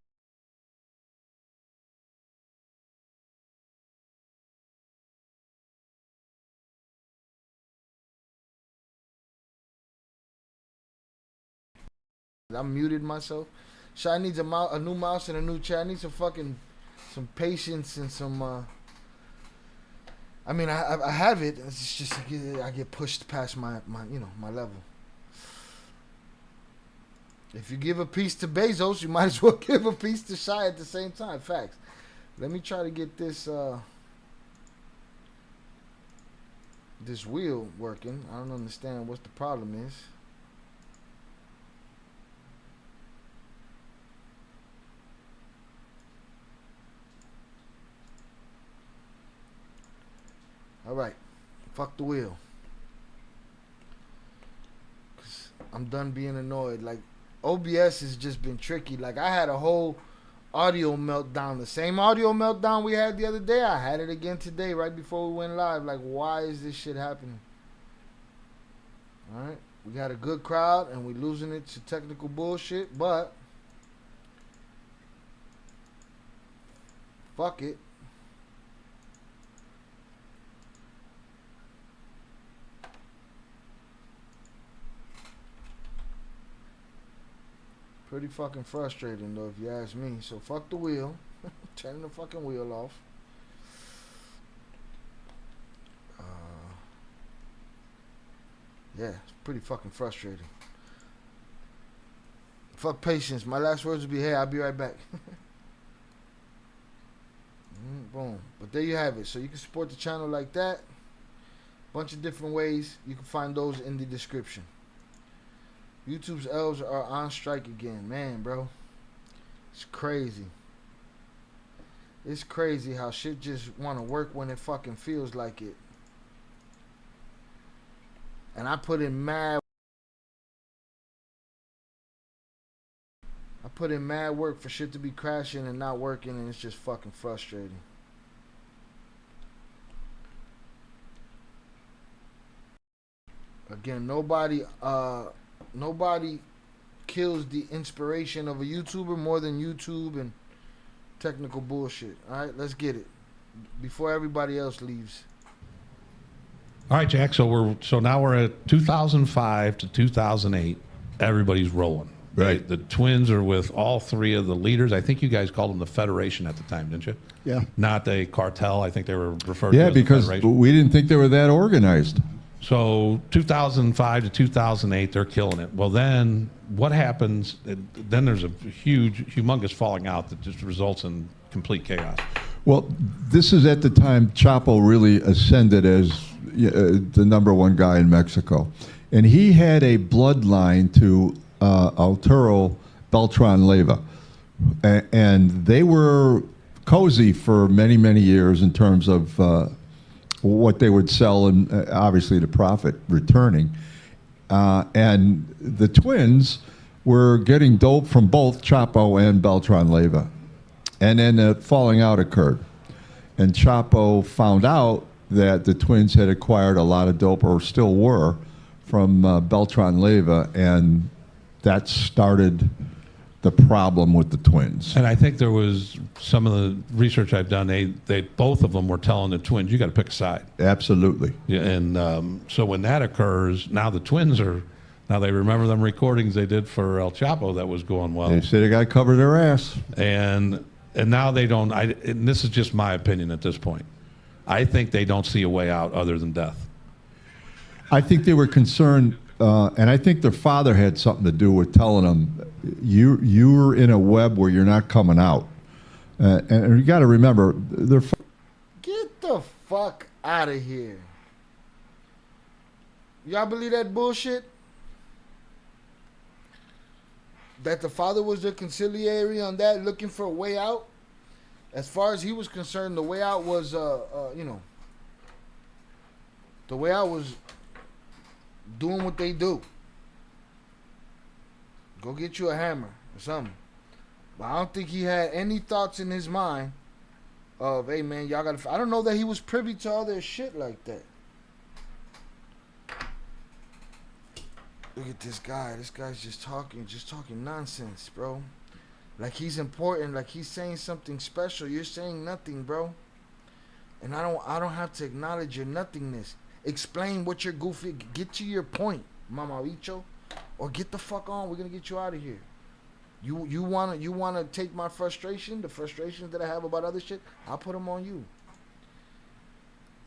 I muted myself. Shy needs a new mouse and a new chat. I need some patience and some. I mean, I have it. It's just I get pushed past my level. If you give a piece to Bezos, you might as well give a piece to Shy at the same time. Facts. Let me try to get this this wheel working. I don't understand what the problem is. All right, fuck the wheel. 'Cause I'm done being annoyed. Like, OBS has just been tricky. Like, I had a whole audio meltdown. The same audio meltdown we had the other day, I had it again today right before we went live. Like, why is this shit happening? All right, we got a good crowd and we losing it to technical bullshit, but fuck it. Pretty fucking frustrating though, if you ask me. So fuck the wheel. Turn the fucking wheel off. Yeah, it's pretty fucking frustrating. Fuck patience. My last words would be, hey, I'll be right back. Boom. But there you have it. So you can support the channel like that. Bunch of different ways. You can find those in the description. YouTube's elves are on strike again. Man, bro. It's crazy. It's crazy how shit just want to work when it fucking feels like it. And I put in mad work for shit to be crashing and not working, and it's just fucking frustrating. Again, nobody kills the inspiration of a YouTuber more than YouTube and technical bullshit. All right, let's get it before everybody else leaves. All right, Jack. So now we're at 2005 to 2008. Everybody's rolling. Right. The twins are with all three of the leaders. I think you guys called them the Federation at the time, didn't you? Yeah. Not a cartel. I think they were referred to Yeah, as the because Federation. we didn't think they were that organized. So 2005 to 2008, they're killing it. Well, then what happens? Then there's a humongous falling out that just results in complete chaos. Well, this is at the time Chapo really ascended as the number one guy in Mexico. And he had a bloodline to Arturo Beltran Leyva. And they were cozy for many, many years in terms of what they would sell and obviously the profit returning. And the twins were getting dope from both Chapo and Beltran Leyva. And then a falling out occurred. And Chapo found out that the twins had acquired a lot of dope, or still were, from Beltran Leyva, and that started the problem with the twins. And I think there was some of the research I've done. They both of them were telling the twins, "You got to pick a side." Absolutely. Yeah, and so when that occurs, now the twins are. Now they remember them recordings they did for El Chapo that was going well. They say they got to cover their ass. And now they don't. And this is just my opinion at this point. I think they don't see a way out other than death. I think they were concerned, and I think their father had something to do with telling them, you're in a web where you're not coming out. And you got to remember, Get the fuck out of here. Y'all believe that bullshit? That the father was the conciliary on that, looking for a way out? As far as he was concerned, the way out was, the way out was doing what they do. Go get you a hammer or something. But I don't think he had any thoughts in his mind of, hey man, y'all gotta. I don't know that he was privy to all their shit like that. Look at this guy. This guy's just talking nonsense, bro. Like he's important, like he's saying something special. You're saying nothing, bro. And I don't have to acknowledge your nothingness. Explain what you're goofy. Get to your point, Mamabicho. Or get the fuck on. We're gonna get you out of here. You wanna take my frustration, the frustrations that I have about other shit, I'll put them on you.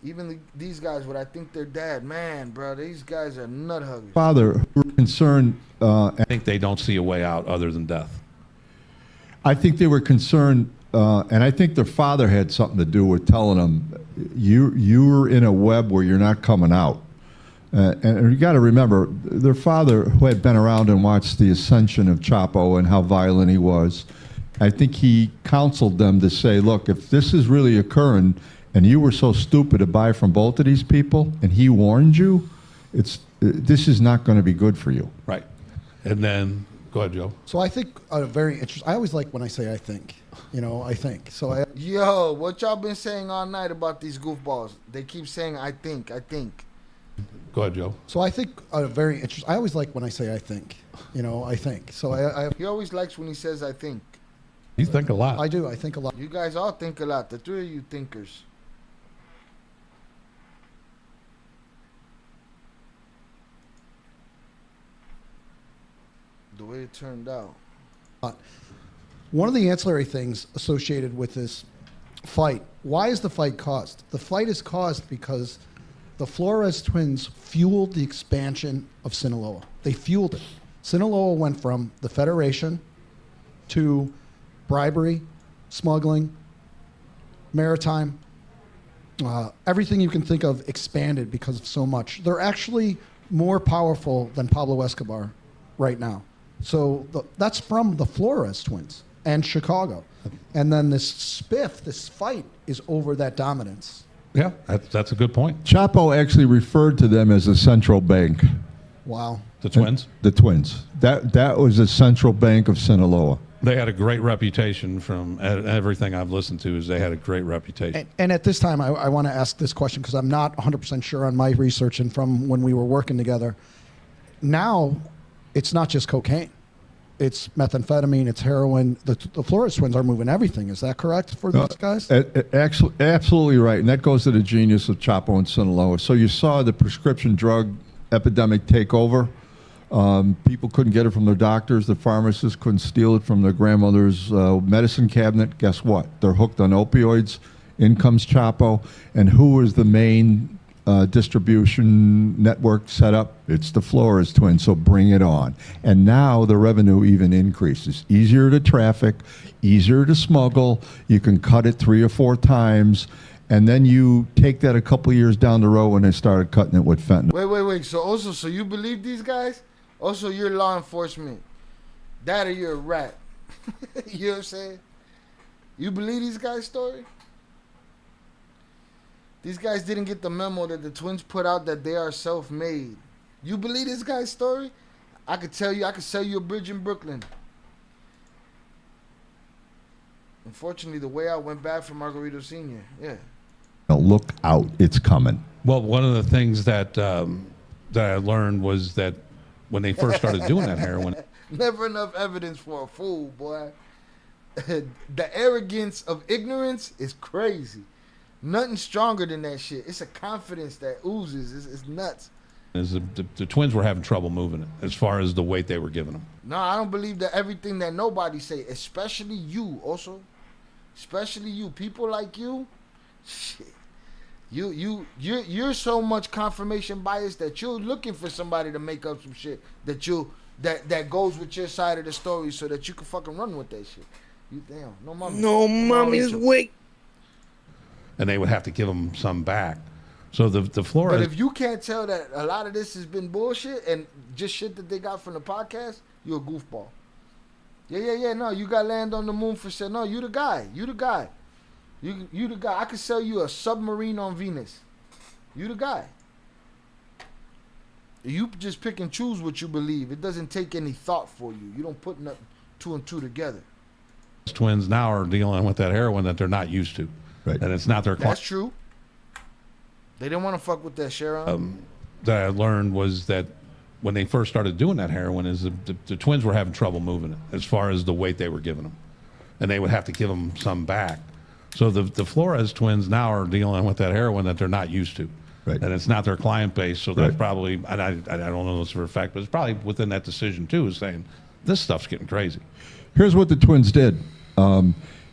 Even these guys, what I think they're dad, man, bro, these guys are nut huggers. father were concerned. I think they don't see a way out other than death. I think they were concerned, and I think their father had something to do with telling them, you're in a web where you're not coming out. And you got to remember, their father, who had been around and watched the ascension of Chapo and how violent he was, I think he counseled them to say, look, if this is really occurring and you were so stupid to buy from both of these people and he warned you, this is not going to be good for you. Right. And then, go ahead, Joe. So I think very interesting. I always like when I say I think. I think. So Yo, what y'all been saying all night about these goofballs? They keep saying I think. Go ahead, Joe. So I think very interesting. I always like when I say I think. I think. So He always likes when he says I think. You think a lot. I do. I think a lot. You guys all think a lot. The three of you thinkers. The way it turned out. One of the ancillary things associated with this fight, why is the fight caused? The fight is caused because the Flores twins fueled the expansion of Sinaloa. They fueled it. Sinaloa went from the Federation to bribery, smuggling, maritime. Everything you can think of expanded because of so much. They're actually more powerful than Pablo Escobar right now. So that's from the Flores twins and Chicago. And then this fight is over that dominance. Yeah, that's a good point. Chapo actually referred to them as a central bank. Wow. The twins? The twins. That was the central bank of Sinaloa. They had a great reputation from everything I've listened to is they had a great reputation. And at this time, I want to ask this question because I'm not 100% sure on my research and from when we were working together. Now, it's not just cocaine. it's methamphetamine, it's heroin. The Flores twins are moving everything. Is that correct for these guys? Actually, absolutely right. And that goes to the genius of Chapo and Sinaloa. So you saw the prescription drug epidemic take over. People couldn't get it from their doctors. The pharmacists couldn't steal it from their grandmother's medicine cabinet. Guess what? They're hooked on opioids. In comes Chapo. And who was the main distribution network set up? It's the Flores twins, so bring it on. And now the revenue even increases. Easier to traffic, easier to smuggle. You can cut it 3 or 4 times, and then you take that a couple years down the road when they started cutting it with fentanyl. Wait. So you believe these guys? Also, you're law enforcement. That or you're a rat. You know what I'm saying? You believe these guys' story? These guys didn't get the memo that the twins put out that they are self-made. You believe this guy's story? I could sell you a bridge in Brooklyn. Unfortunately, the way out went bad for Margarito Sr. Yeah. Now look out, it's coming. Well, one of the things that I learned was that when they first started doing that heroin, Never enough evidence for a fool, boy. The arrogance of ignorance is crazy. Nothing stronger than that shit. It's a confidence that oozes. It's nuts. is the twins were having trouble moving it as far as the weight they were giving them. No, I don't believe that everything that nobody say, especially you also. Especially you. People like you, shit. You're so much confirmation bias that you're looking for somebody to make up some shit that goes with your side of the story so that you can fucking run with that shit. You damn, no mommy. No mommy's weak. And they would have to give them some back. So the Flores. But if you can't tell that a lot of this has been bullshit and just shit that they got from the podcast, you're a goofball. Yeah. No, you got land on the moon for sale. No, you the guy. You the guy. I could sell you a submarine on Venus. You the guy. You just pick and choose what you believe. It doesn't take any thought for you. You don't put nothing 2 and 2 together. Twins now are dealing with that heroin that they're not used to. Right. And it's not their That's true. They didn't want to fuck with that Sharon. That I learned was that when they first started doing that heroin, is the twins were having trouble moving it as far as the weight they were giving them, and they would have to give them some back. So the Flores twins now are dealing with that heroin that they're not used to, right. And it's not their client base. So that's Right. probably, I don't know this for a fact, but it's probably within that decision too, is saying this stuff's getting crazy. Here's what the twins did.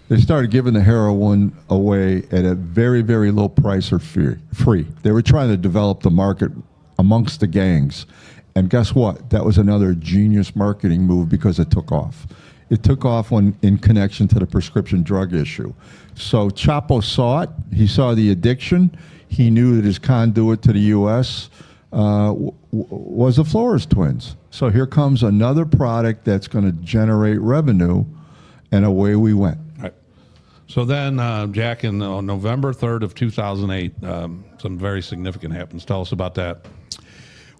They started giving the heroin away at a very, very low price or free. They were trying to develop the market amongst the gangs. And guess what? That was another genius marketing move because it took off. It took off when in connection to the prescription drug issue. So Chapo saw it. He saw the addiction. He knew that his conduit to the U.S. Was the Flores twins. So here comes another product that's going to generate revenue, and away we went. Right. So then, Jack, on November 3rd of 2008, some very significant happens. Tell us about that.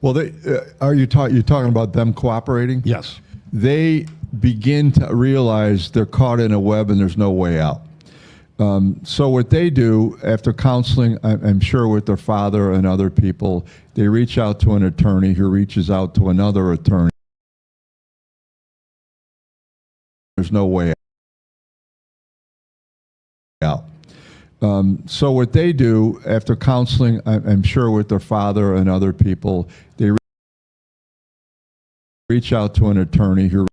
Well, you're talking about them cooperating? Yes. They begin to realize they're caught in a web and there's no way out. So what they do, after counseling, I'm sure with their father and other people, they reach out to an attorney who reaches out to another attorney. There's no way out. So what they do, after counseling, I'm sure with their father and other people, they reach out to an attorney who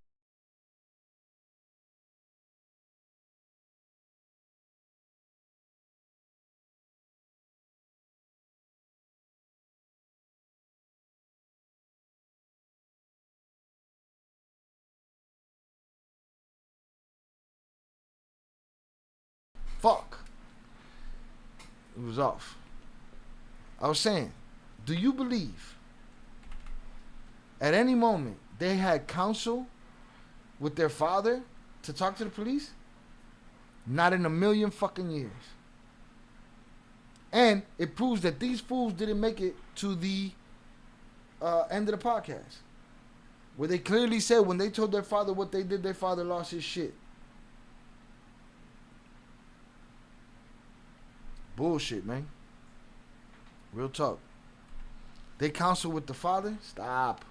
Fuck. It was off. I was saying, do you believe at any moment they had counsel with their father to talk to the police? Not in a million fucking years. And it proves that these fools didn't make it to the end of the podcast, where they clearly said when they told their father what they did, their father lost his shit. Bullshit, man. Real talk. They counsel with the father? Stop.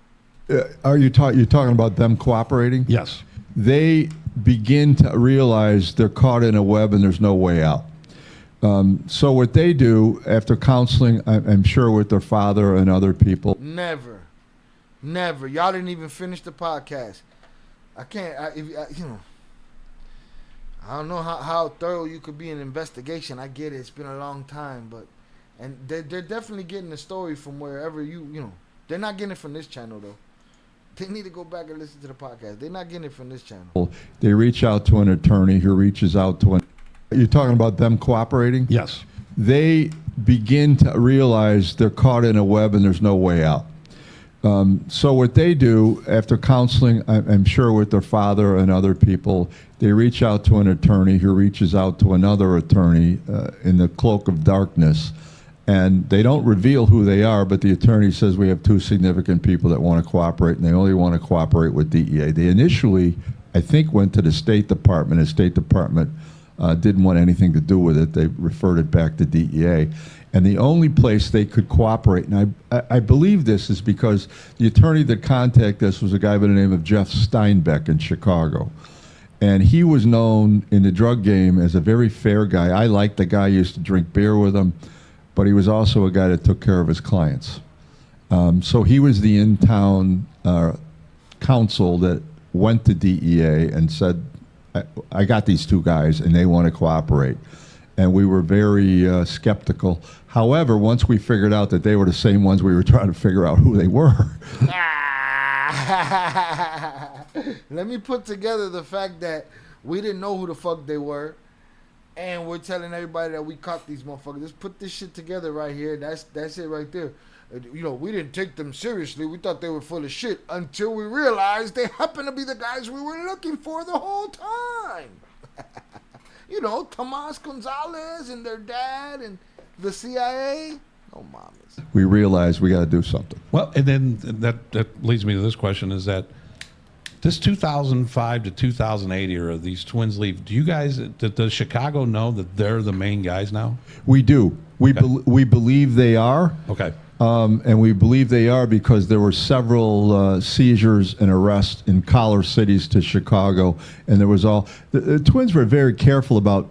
You're talking about them cooperating? Yes. They begin to realize they're caught in a web and there's no way out. So what they do after counseling, I'm sure with their father and other people. Never. Y'all didn't even finish the podcast. I can't. I don't know how thorough you could be in investigation. I get it. It's been a long time, and they're definitely getting the story from wherever you know. They're not getting it from this channel though. They need to go back and listen to the podcast. They're not getting it from this channel. They reach out to an attorney who reaches out to an. You're talking about them cooperating? Yes. They begin to realize they're caught in a web and there's no way out. So what they do after counseling, I'm sure with their father and other people, they reach out to an attorney who reaches out to another attorney in the cloak of darkness. And they don't reveal who they are, but the attorney says we have two significant people that want to cooperate, and they only want to cooperate with DEA. They initially, I think, went to the State Department. The State Department didn't want anything to do with it. They referred it back to DEA. And the only place they could cooperate, and I believe this is because the attorney that contacted us was a guy by the name of Jeff Steinbeck in Chicago. And he was known in the drug game as a very fair guy. I liked the guy, used to drink beer with him, but he was also a guy that took care of his clients. So he was the in-town counsel that went to DEA and said, I got these two guys and they want to cooperate. And we were very skeptical. However, once we figured out that they were the same ones, we were trying to figure out who they were. Let me put together the fact that we didn't know who the fuck they were, and we're telling everybody that we caught these motherfuckers. Let's put this shit together right here. That's it right there. You know, we didn't take them seriously. We thought they were full of shit until we realized they happen to be the guys we were looking for the whole time. You know, Tomas Gonzalez and their dad and the CIA. No mames. We realized we got to do something. Well, and then that leads me to this question: is that this 2005 to 2008 era, these twins leave? Do you guys? Does Chicago know that they're the main guys now? We do. We believe they are. Okay. And we believe they are because there were several seizures and arrests in collar cities to Chicago, and there was all the twins were very careful about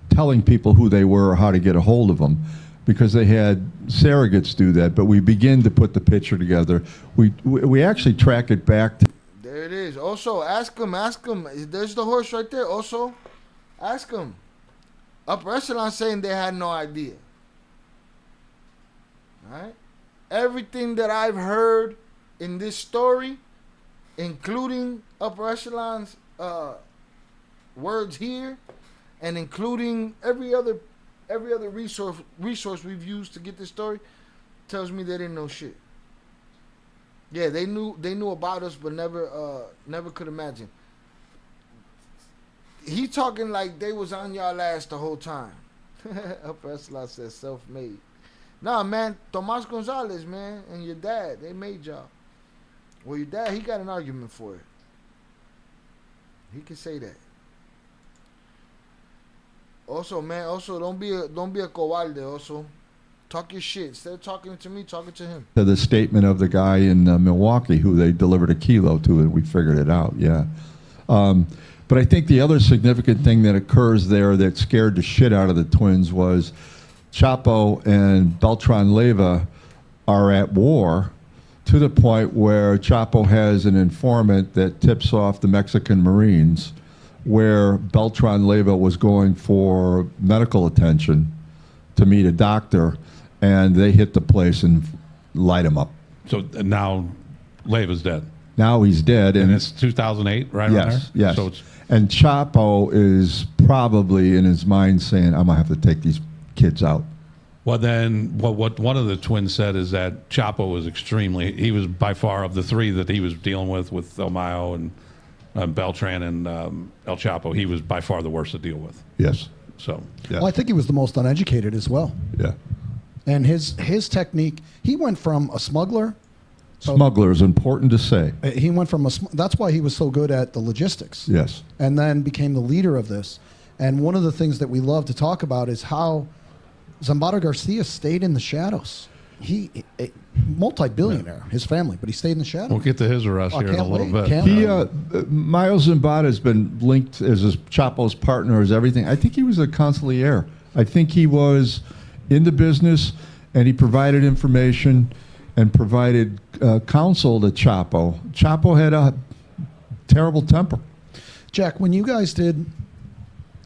telling people who they were or how to get a hold of them, because they had surrogates do that. But we begin to put the picture together. We actually track it back to. There it is. Also, ask them. There's the horse right there. Also, ask them. Upper Echelon saying they had no idea. All right. Everything that I've heard in this story, including Upper Echelon's words here, and including every other resource we've used to get this story, tells me they didn't know shit. Yeah, they knew about us, but never could imagine. He talking like they was on y'all ass the whole time. Upper Echelon says self-made. Nah, man, Tomas Gonzalez, man, and your dad, they made y'all. Well, your dad, he got an argument for it. He can say that. Also, man, don't be a cobarde. Also, talk your shit. Instead of talking to me, talking to him. The statement of the guy in Milwaukee who they delivered a kilo to, and we figured it out. Yeah. But I think the other significant thing that occurs there that scared the shit out of the twins was Chapo and Beltran Leyva are at war to the point where Chapo has an informant that tips off the Mexican Marines, where Beltran Leyva was going for medical attention to meet a doctor, and they hit the place and light him up. So now Leyva's dead. Now he's dead. And it's 2008, right? Yes, yes. So it's, and Chapo is probably in his mind saying, I'm going to have to take these kids out. Well, then what one of the twins said is that Chapo was he was by far of the three that he was dealing with El Mayo and Beltran and El Chapo, he was by far the worst to deal with. Yes. So. Yeah. Well, I think he was the most uneducated as well. Yeah. And his technique, he went from a smuggler. Smuggler is important to say. He went from that's why he was so good at the logistics. Yes. And then became the leader of this. And one of the things that we love to talk about is how Zambada Garcia stayed in the shadows. multi-billionaire, his family, but he stayed in the shadows. We'll get to his arrest here in a little bit. Miles Zambada has been linked as Chapo's partner, as everything. I think he was a consigliere. I think he was in the business, and he provided information and provided counsel to Chapo. Chapo had a terrible temper. Jack, when you guys did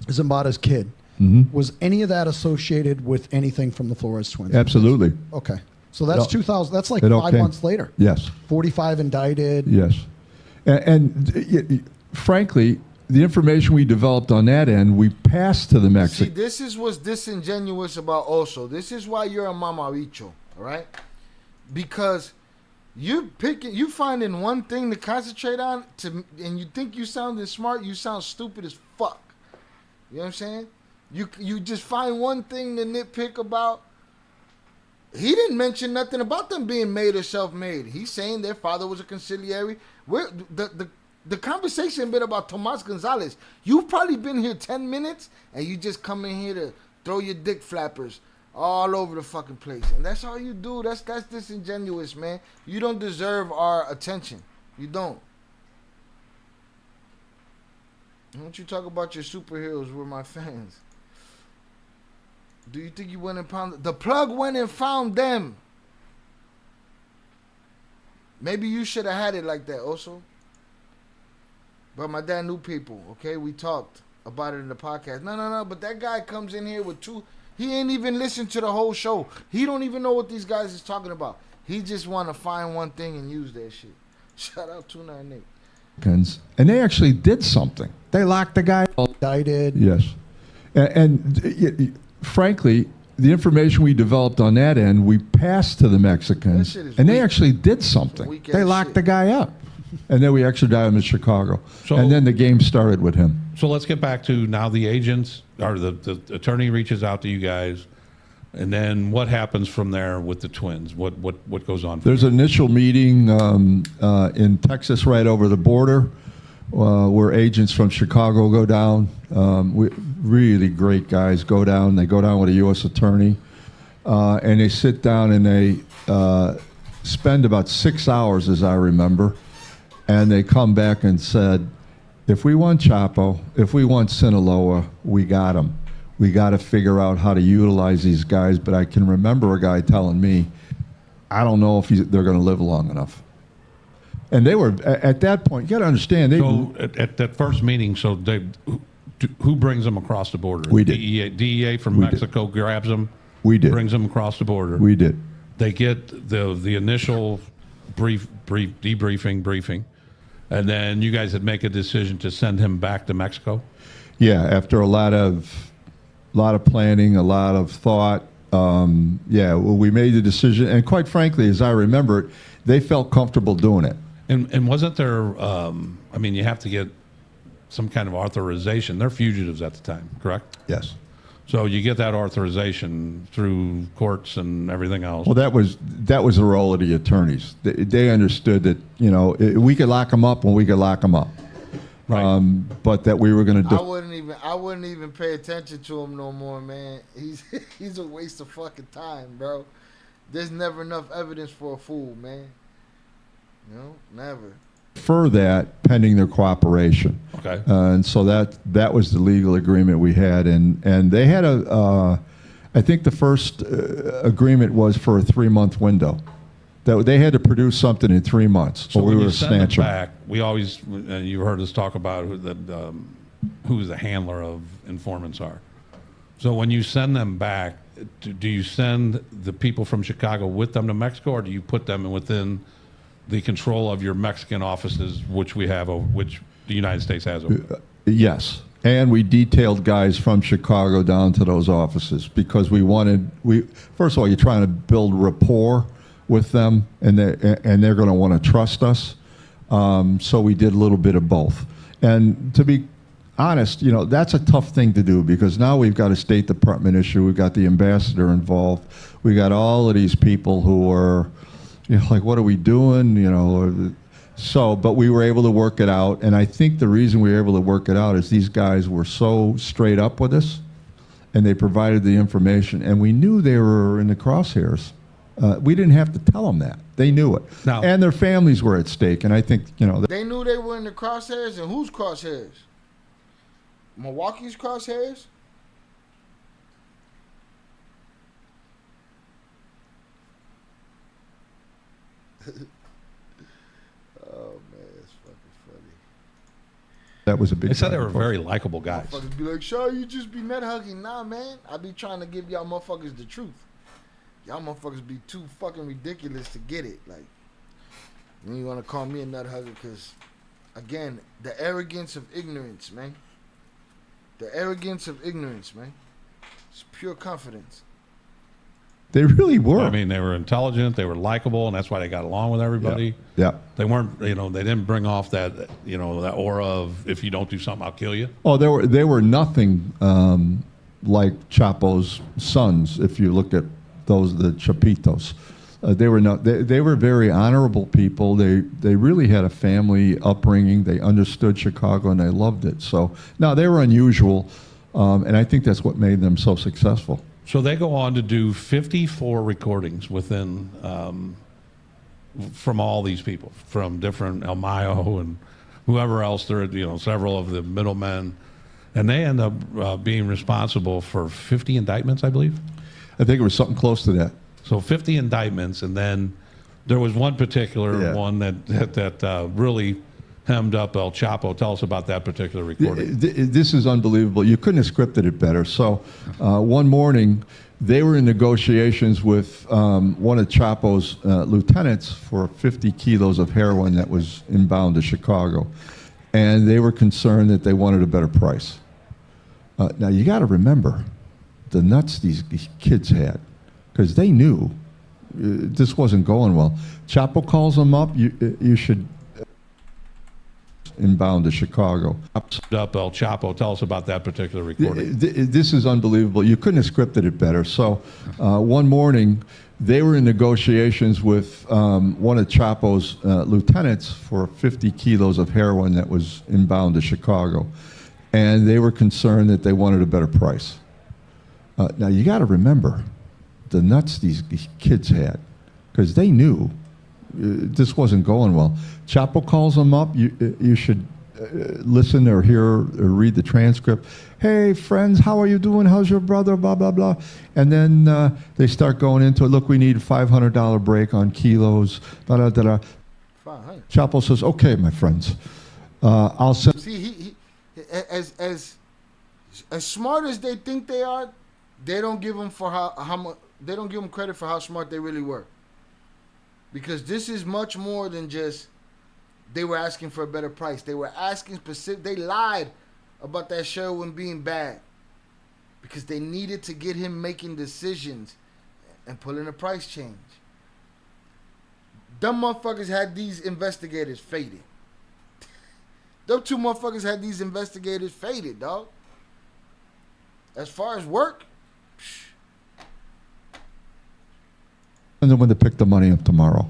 Zambada's kid, was any of that associated with anything from the Flores twins? Absolutely. Okay. So that's 2000. That's like It 5 okay. months later. Yes. 45 indicted. Yes. And frankly, the information we developed on that end, we passed to the See, Mexican. this is what's disingenuous about also. This is why you're a mamabicho, all right? Because you finding one thing to concentrate on, and you think you sounding smart, you sound stupid as fuck. You know what I'm saying? You just find one thing to nitpick about. He didn't mention nothing about them being made or self-made. He's saying their father was a conciliary. The conversation been about Tomas Gonzalez. You've probably been here 10 minutes, and you just come in here to throw your dick flappers all over the fucking place. And that's all you do. That's disingenuous, man. You don't deserve our attention. You don't. Don't you talk about your superheroes with my fans? Do you think you went and found the plug went and found them? Maybe you should have had it like that also. But my dad knew people, okay? We talked about it in the podcast. No. But that guy comes in here with he ain't even listened to the whole show. He don't even know what these guys is talking about. He just want to find one thing and use that shit. Shout out 298. And they actually did something. They locked the guy up. Indicted. Yes. And frankly, the information we developed on that end, we passed to the Mexicans, and they actually did something. They locked the guy up. And then we extradited him to Chicago. And then the game started with him. So let's get back to now the agents, or the attorney reaches out to you guys, and then what happens from there with the twins? What goes on? There's an initial meeting in Texas right over the border where agents from Chicago go down. Really great guys go down. They go down with a U.S. attorney, and they sit down and they spend about 6 hours, as I remember, and they come back and said, if we want Chapo, if we want Sinaloa, we got him. We got to figure out how to utilize these guys. But I can remember a guy telling me, I don't know if they're going to live long enough. And they were, at that point, you got to understand. So at that first meeting, so who brings them across the border? We did. DEA from Mexico grabs them. We did. Brings them across the border. We did. They get the initial briefing, and then you guys would make a decision to send him back to Mexico? Yeah, after a lot of planning, a lot of thought. We made the decision, and quite frankly, as I remember it, they felt comfortable doing it. And wasn't there, you have to get some kind of authorization. They're fugitives at the time, correct? Yes. So you get that authorization through courts and everything else. Well, that was the role of the attorneys. They understood that, we could lock them up when we could lock them up. Right. But that we were going to do. I wouldn't even pay attention to him no more, man. He's a waste of fucking time, bro. There's never enough evidence for a fool, man. Never. For that, pending their cooperation. Okay. And so that was the legal agreement we had, and they had I think the first agreement was for a 3-month window. That they had to produce something in 3 months, So or we when were you to send them snatch them. back, we always, and you heard us talk about who the handler of informants are. So when you send them back, do you send the people from Chicago with them to Mexico, or do you put them within the control of your Mexican offices, which we have, which the United States has over? Yes. And we detailed guys from Chicago down to those offices because first of all, you're trying to build rapport with them, and they're going to want to trust us. So we did a little bit of both. And to be honest, that's a tough thing to do because now we've got a State Department issue. We've got the ambassador involved. We got all of these people who are, like, what are we doing? But we were able to work it out. And I think the reason we were able to work it out is these guys were so straight up with us, and they provided the information, and we knew they were in the crosshairs. We didn't have to tell them that. They knew it. Now- And their families were at stake. And I think, They knew they were in the crosshairs, and whose crosshairs? Milwaukee's crosshairs? Oh man, it's fucking funny. that was a big They said they time were for- very likable guys. Motherfuckers be like, "Sure, you just be nut hugging." Nah, man. I be trying to give y'all motherfuckers the truth. Y'all motherfuckers be too fucking ridiculous to get it. Like, you want to call me a nut hugger because, again, the arrogance of ignorance, man. The arrogance of ignorance, man. It's pure confidence. They really were. I mean, they were intelligent, they were likable, and that's why they got along with everybody. Yeah. They weren't, they didn't bring off that, that aura of if you don't do something, I'll kill you. Oh, they were nothing like Chapo's sons. If you look at the Chapitos, they were very honorable people. They really had a family upbringing. They understood Chicago and they loved it. So now they were unusual, and I think that's what made them so successful. So they go on to do 54 recordings within, from all these people, from different El Mayo and whoever else. There, several of the middlemen, and they end up being responsible for 50 indictments, I believe. I think it was something close to that. So 50 indictments, and then there was one particular one that really hemmed up El Chapo. Tell us about that particular recording. This is unbelievable. You couldn't have scripted it better. So one morning, they were in negotiations with one of Chapo's lieutenants for 50 kilos of heroin that was inbound to Chicago. And they were concerned that they wanted a better price. Now, you got to remember the nuts these kids had, because they knew this wasn't going well. Chapo calls them up. You should inbound to Chicago. Up El Chapo. Tell us about that particular recording. This is unbelievable. You couldn't have scripted it better. So one morning, they were in negotiations with one of Chapo's lieutenants for 50 kilos of heroin that was inbound to Chicago. And they were concerned that they wanted a better price. Now, you got to remember the nuts these kids had, because they knew this wasn't going well. Chapo calls them up. You should listen or hear or read the transcript. Hey, friends, how are you doing? How's your brother? Blah, blah, blah. And then they start going into it. Look, we need a $500 break on kilos. Da, da, da, da. 500. Chapo says, okay, my friends. I'll send... See, he as smart as they think they are, they don't give them for how much. They don't give them credit for how smart they really were. Because this is much more than just they were asking for a better price. They were asking specific. They lied about that Sherwin being bad because they needed to get him making decisions and pulling a price change. Them motherfuckers had these investigators faded. Them two motherfuckers had these investigators faded, dog. As far as work, and then when to pick the money up tomorrow.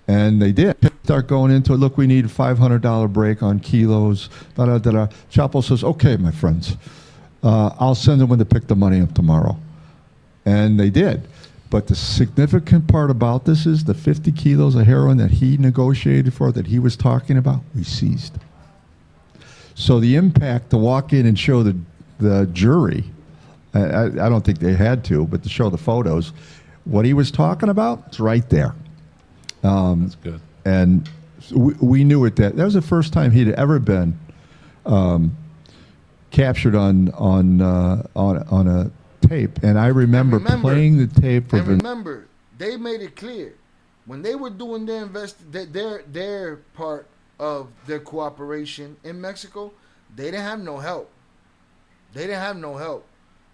And they did. Start going into it. Look, we need a $500 break on kilos. Da, da, da, da. Chapo says, okay, my friends. I'll send them when to pick the money up tomorrow. And they did. But the significant part about this is the 50 kilos of heroin that he negotiated for, that he was talking about, we seized. So the impact to walk in and show the jury, I don't think they had to, but to show the photos, what he was talking about, it's right there. That's good. And we knew it. That was the first time he'd ever been captured on a tape. And I remember playing the tape. And remember, they made it clear when they were doing their part of their cooperation in Mexico, they didn't have no help. They didn't have no help.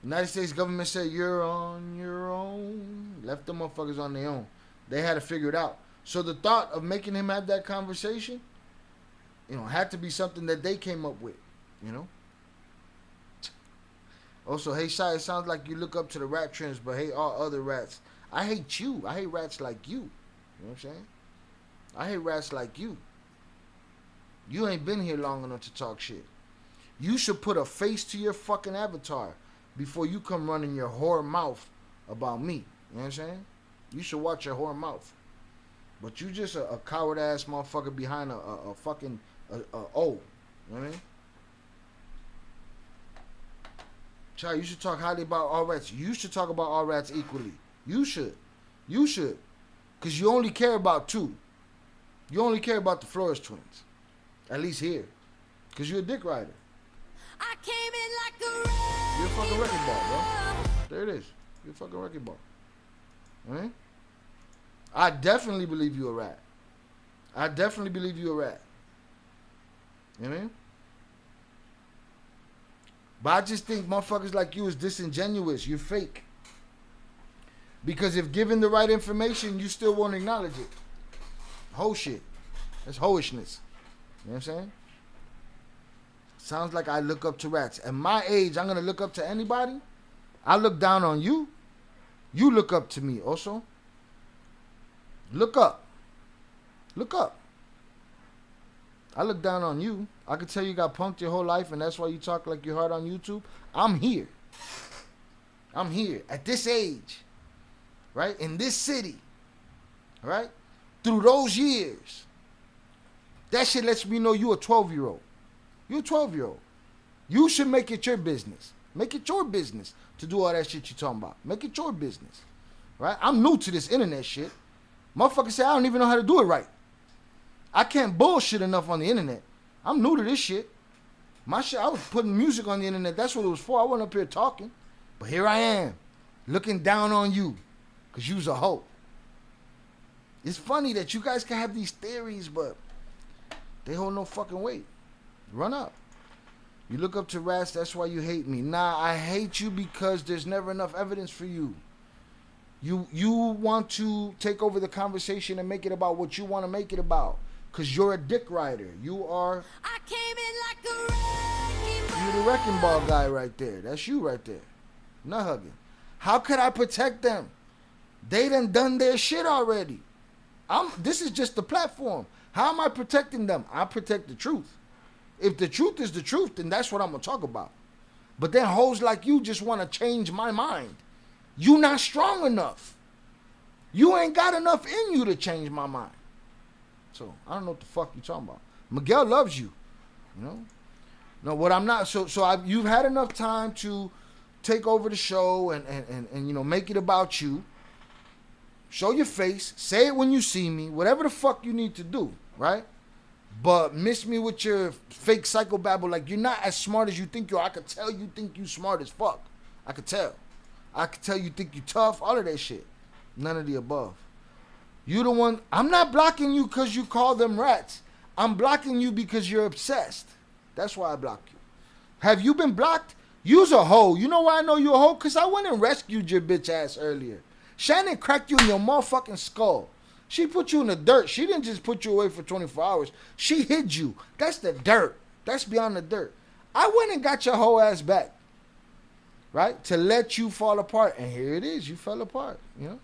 United States government said, you're on your own. Left them motherfuckers on their own. They had to figure it out. So the thought of making him have that conversation, had to be something that they came up with, Also, hey, Shai, it sounds like you look up to the rat trends, but hey, all other rats. I hate you. I hate rats like you. You know what I'm saying? I hate rats like you. You ain't been here long enough to talk shit. You should put a face to your fucking avatar before you come running your whore mouth about me. You know what I'm saying? You should watch your whore mouth. But you just a coward ass motherfucker behind a fucking O. You know what I mean? Child, you should talk highly about all rats. You should talk about all rats equally. You should. You should. Because you only care about two. You only care about the Flores twins. At least here. Because you're a dick rider. I came in like a You're a fucking wrecking ball, bro. There it is. You're a fucking wrecking ball. Alright? I definitely believe you a rat. I definitely believe you a rat. You know what I mean? But I just think motherfuckers like you is disingenuous. You're fake. Because if given the right information, you still won't acknowledge it. Whole shit. That's hoishness. You know what I'm saying? Sounds like I look up to rats. At my age, I'm going to look up to anybody. I look down on you. You look up to me also. Look up. Look up. I look down on you. I could tell you got punked your whole life and that's why you talk like you're hard on YouTube. I'm here. I'm here at this age. Right? In this city. Right? Through those years. That shit lets me know you a 12-year-old. You're a 12-year-old. You should make it your business. Make it your business to do all that shit you talking about. Make it your business. Right? I'm new to this internet shit. Motherfuckers say I don't even know how to do it right. I can't bullshit enough on the internet. I'm new to this shit. My shit, I was putting music on the internet. That's what it was for. I wasn't up here talking. But here I am, looking down on you. Because you's a hoe. It's funny that you guys can have these theories, but they hold no fucking weight. Run up. You look up to rats, that's why you hate me. Nah, I hate you because there's never enough evidence for you. You want to take over the conversation and make it about what you want to make it about. Because you're a dick rider. You are... I came in like a wrecking ball. You're the wrecking ball guy right there. That's you right there. Nut hugging. How could I protect them? They done their shit already. This is just the platform. How am I protecting them? I protect the truth. If the truth is the truth, then that's what I'm going to talk about. But then hoes like you just want to change my mind. You not strong enough. You ain't got enough in you to change my mind. So, I don't know what the fuck you talking about. Miguel loves you. You know? No, what I'm not... you've had enough time to take over the show and you know, make it about you. Show your face. Say it when you see me. Whatever the fuck you need to do, right? But miss me with your fake psychobabble. Like, you're not as smart as you think you are. I could tell you think you smart as fuck. I could tell. I could tell you think you tough. All of that shit. None of the above. You the one. I'm not blocking you because you call them rats. I'm blocking you because you're obsessed. That's why I block you. Have you been blocked? You's a hoe. You know why I know you a hoe? Because I went and rescued your bitch ass earlier. Shannon cracked you in your motherfucking skull. She put you in the dirt. She didn't just put you away for 24 hours. She hid you. That's the dirt. That's beyond the dirt. I went and got your whole ass back. Right? To let you fall apart. And here it is. You fell apart. You know?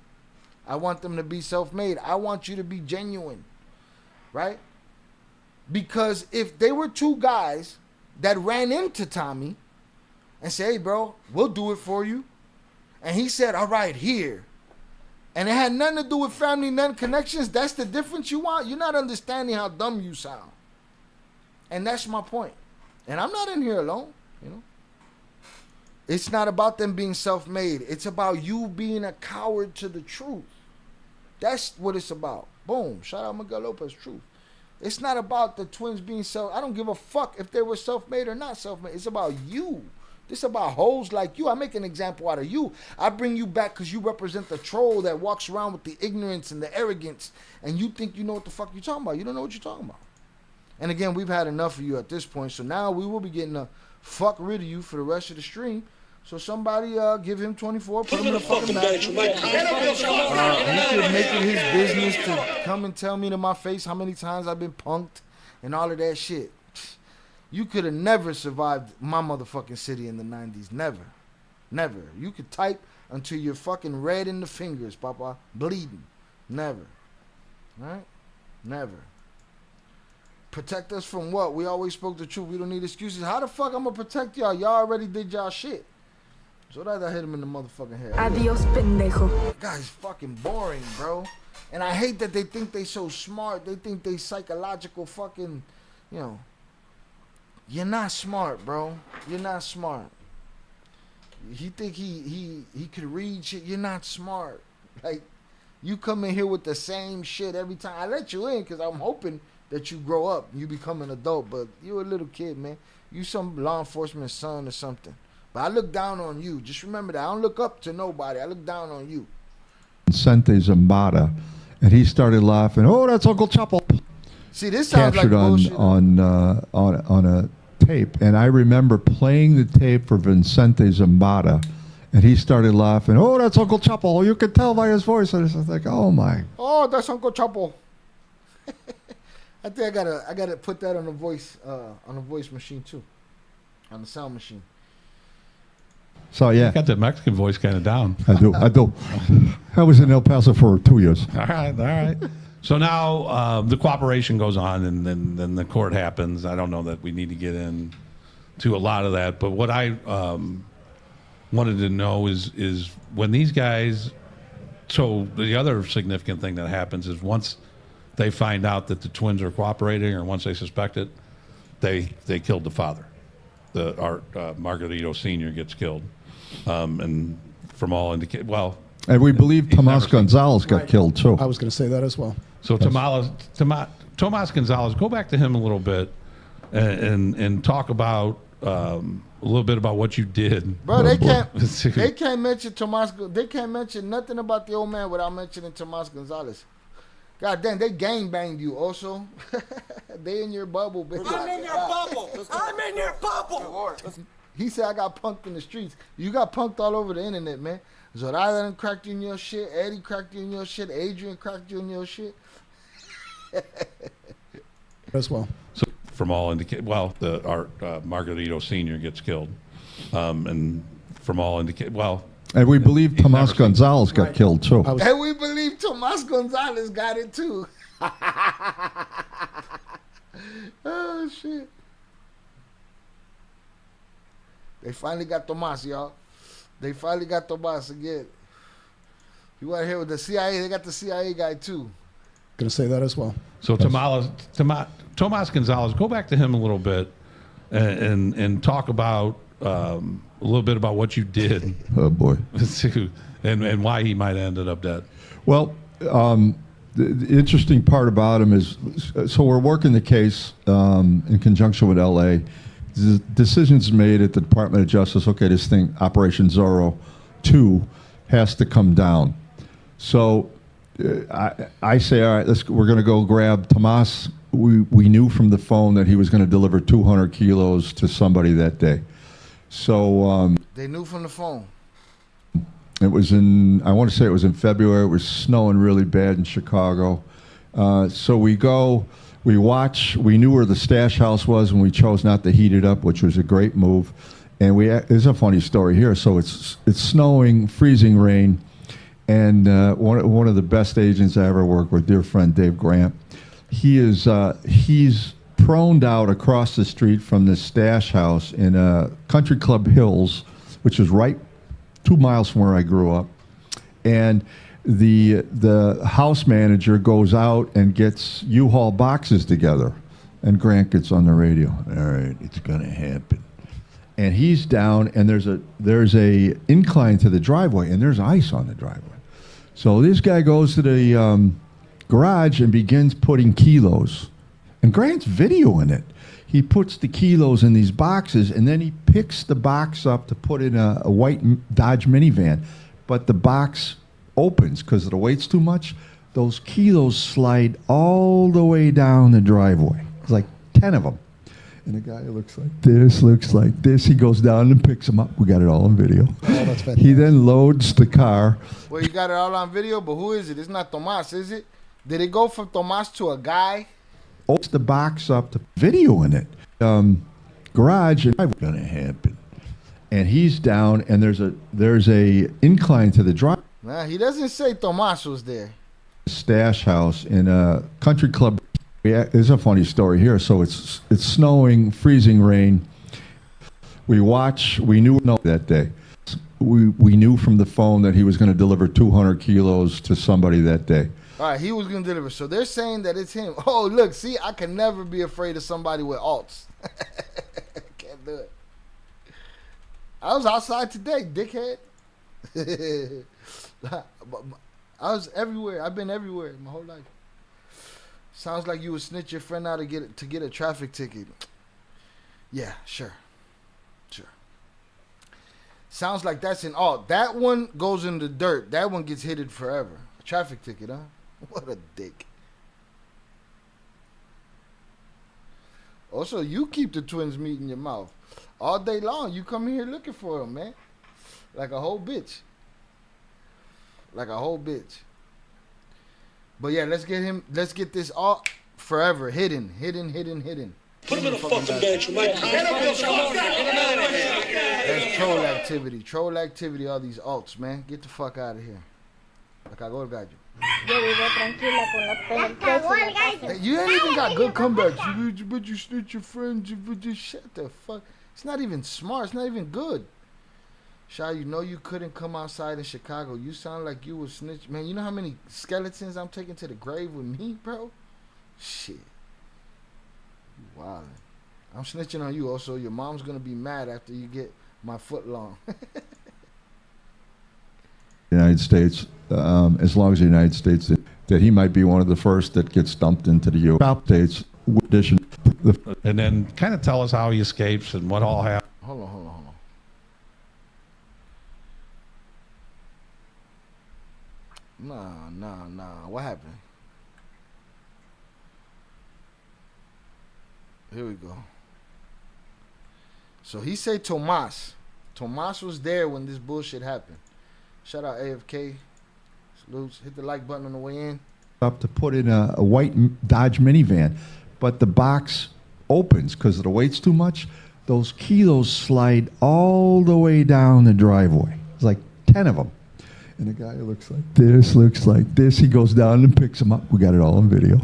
I want them to be self-made. I want you to be genuine. Right? Because if they were two guys that ran into Tommy and said, hey, bro, we'll do it for you. And he said, all right, here. And it had nothing to do with family, none connections. That's the difference you want. You're not understanding how dumb you sound. And that's my point. And I'm not in here alone, you know. It's not about them being self-made. It's about you being a coward to the truth. That's what it's about. Boom. Shout out Miguel Lopez, truth. It's not about the twins being I don't give a fuck if they were self-made or not self-made. It's about you. This is about hoes like you. I make an example out of you. I bring you back because you represent the troll that walks around with the ignorance and the arrogance, and you think you know what the fuck you're talking about. You don't know what you're talking about. And again, we've had enough of you at this point, so now we will be getting the fuck rid of you for the rest of the stream. So somebody give him 24, put him in the fucking match. He should make it his business to come and tell me to my face how many times I've been punked and all of that shit. You could have never survived my motherfucking city in the 90s. Never. Never. You could type until you're fucking red in the fingers, papa. Bleeding. Never. Right? Never. Protect us from what? We always spoke the truth. We don't need excuses. How the fuck I'm going to protect y'all? Y'all already did y'all shit. Zorada hit him in the motherfucking head. Adiós, pendejo. That guy's fucking boring, bro. And I hate that they think they so smart. They think they psychological fucking, you know. You're not smart, bro. You're not smart. He think he could read shit. You're not smart. Like, you come in here with the same shit every time. I let you in because I'm hoping that you grow up and you become an adult. But you're a little kid, man. You some law enforcement son or something. But I look down on you. Just remember that. I don't look up to nobody. I look down on you. Vicente Zambada, and he started laughing. Oh, that's Uncle Chapo. See, this sounds Captured like bullshit. on a tape, and I remember playing the tape for Vicente Zambada, and he started laughing. Oh, that's Uncle Chapo. You could tell by his voice. And I was like, oh my. Oh, that's Uncle Chapo. I think I gotta put that on the voice machine too, on the sound machine. So yeah, You got that Mexican voice kind of down. I do. I was in El Paso for 2 years. All right. So now the cooperation goes on, and then the court happens. I don't know that we need to get into a lot of that, but what I wanted to know is when these guys. So the other significant thing that happens is once they find out that the twins are cooperating, or once they suspect it, they killed the father. Our Margarito Sr. gets killed, and from all indicate, well. And we believe Tomas Gonzalez got killed too. I was going to say that as well. So Tomas Gonzalez, go back to him a little bit and talk about a little bit about what you did. Bro, they can't mention Tomas. They can't mention nothing about the old man without mentioning Tomas Gonzalez. God damn, they gang banged you also. They in your bubble, bitch. I'm in your bubble. I'm in your bubble. He said I got punked in the streets. You got punked all over the internet, man. Zorada done cracked you in your shit. Eddie cracked you in your shit. Adrian cracked you in your shit. As well. So from all indicate, well, our Margarito Sr. gets killed, and from all indicate, well. And we believe Tomas Gonzalez got killed too. And we believe Tomas Gonzalez got it too. Oh shit. They finally got Tomas, y'all. They finally got Tomas again. You want to hear with the CIA? They got the CIA guy too. Going to say that as well. So Tomas Gonzalez, go back to him a little bit and talk about a little bit about what you did. Oh boy. and why he might have ended up dead. Well, the interesting part about him is, so we're working the case in conjunction with LA. Decisions made at the Department of Justice. Okay, this thing, Operation Zorro 2, has to come down. So I say, all right, we're going to go grab Tomas. We knew from the phone that he was going to deliver 200 kilos to somebody that day. So they knew from the phone. It was I want to say it was in February. It was snowing really bad in Chicago. So we go, we watch. We knew where the stash house was, and we chose not to heat it up, which was a great move. And there's a funny story here. So it's snowing, freezing rain, and one of the best agents I ever worked with, dear friend Dave Grant, he's proned out across the street from the stash house in Country Club Hills, which is right 2 miles from where I grew up. And the house manager goes out and gets U-Haul boxes together. And Grant gets on the radio. All right, it's going to happen. And he's down, and there's a incline to the driveway, and there's ice on the driveway. So this guy goes to the garage and begins putting kilos. And Grant's videoing it. He puts the kilos in these boxes, and then he picks the box up to put in a white Dodge minivan. But the box opens because the weight's too much. Those kilos slide all the way down the driveway. It's like 10 of them. And the guy looks like this. He goes down and picks them up. We got it all on video. Oh, that's fantastic. He then loads the car. Well, you got it all on video, but who is it? It's not Tomas, is it? Did it go from Tomas to a guy? Opens the box up to video in it. Garage, and it's gonna happen. And he's down, and there's a incline to the drive. Nah, he doesn't say Tomas was there. Stash house in a Country Club. There's a funny story here. So it's snowing, freezing rain. We knew that day. we knew from the phone that he was going to deliver 200 kilos to somebody that day. All right, he was going to deliver. So they're saying that it's him. Oh, look, see, I can never be afraid of somebody with alts. Can't do it. I was outside today, dickhead. I was everywhere. I've been everywhere my whole life. Sounds like you would snitch your friend out to get a traffic ticket. Yeah, sure. Sounds like that's an alt. That one goes in the dirt. That one gets hidden forever. A traffic ticket, huh? What a dick. Also, you keep the twins' meat in your mouth. All day long, you come here looking for them, man. Like a whole bitch. Like a whole bitch. But yeah, let's get this alt forever. Hidden. Put him in a fucking bench, Mike. That's troll activity, all these alts, man. Get the fuck out of here. Acá go el gallo. You ain't even got good comebacks. But you snitch your friends. But just shut the fuck. It's not even smart. It's not even good. Shy, you know you couldn't come outside in Chicago. You sound like you was snitch. Man, you know how many skeletons I'm taking to the grave with me, bro? Shit. You wildin'. I'm snitching on you. Also, your mom's gonna be mad after you get my foot long. United States, as long as the United States, that he might be one of the first that gets dumped into the U.S. States. And then kind of tell us how he escapes and what all happened. Hold on. Nah. What happened? Here we go. So he said Tomas was there when this bullshit happened. Shout out AFK. Salutes. Hit the like button on the way in. Up to put in a white Dodge minivan, but the box opens because the weight's too much. Those kilos slide all the way down the driveway. It's like 10 of them. And the guy looks like this. He goes down and picks them up. We got it all on video.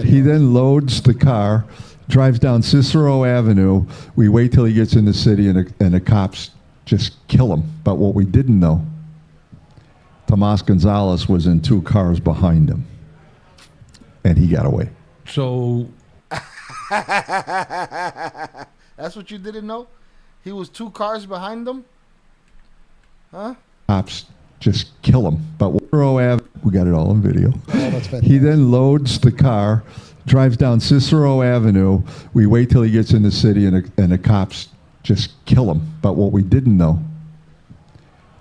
He then loads the car, drives down Cicero Avenue. We wait till he gets in the city, and the cops just kill him. But what we didn't know, Tomas Gonzalez was in 2 cars behind him, and he got away. So that's what you didn't know? He was 2 cars behind them? Huh? Cops just kill him. But we got it all on video. Oh, he then loads the car, drives down Cicero Avenue. We wait till he gets in the city, and the cops just kill him. But what we didn't know,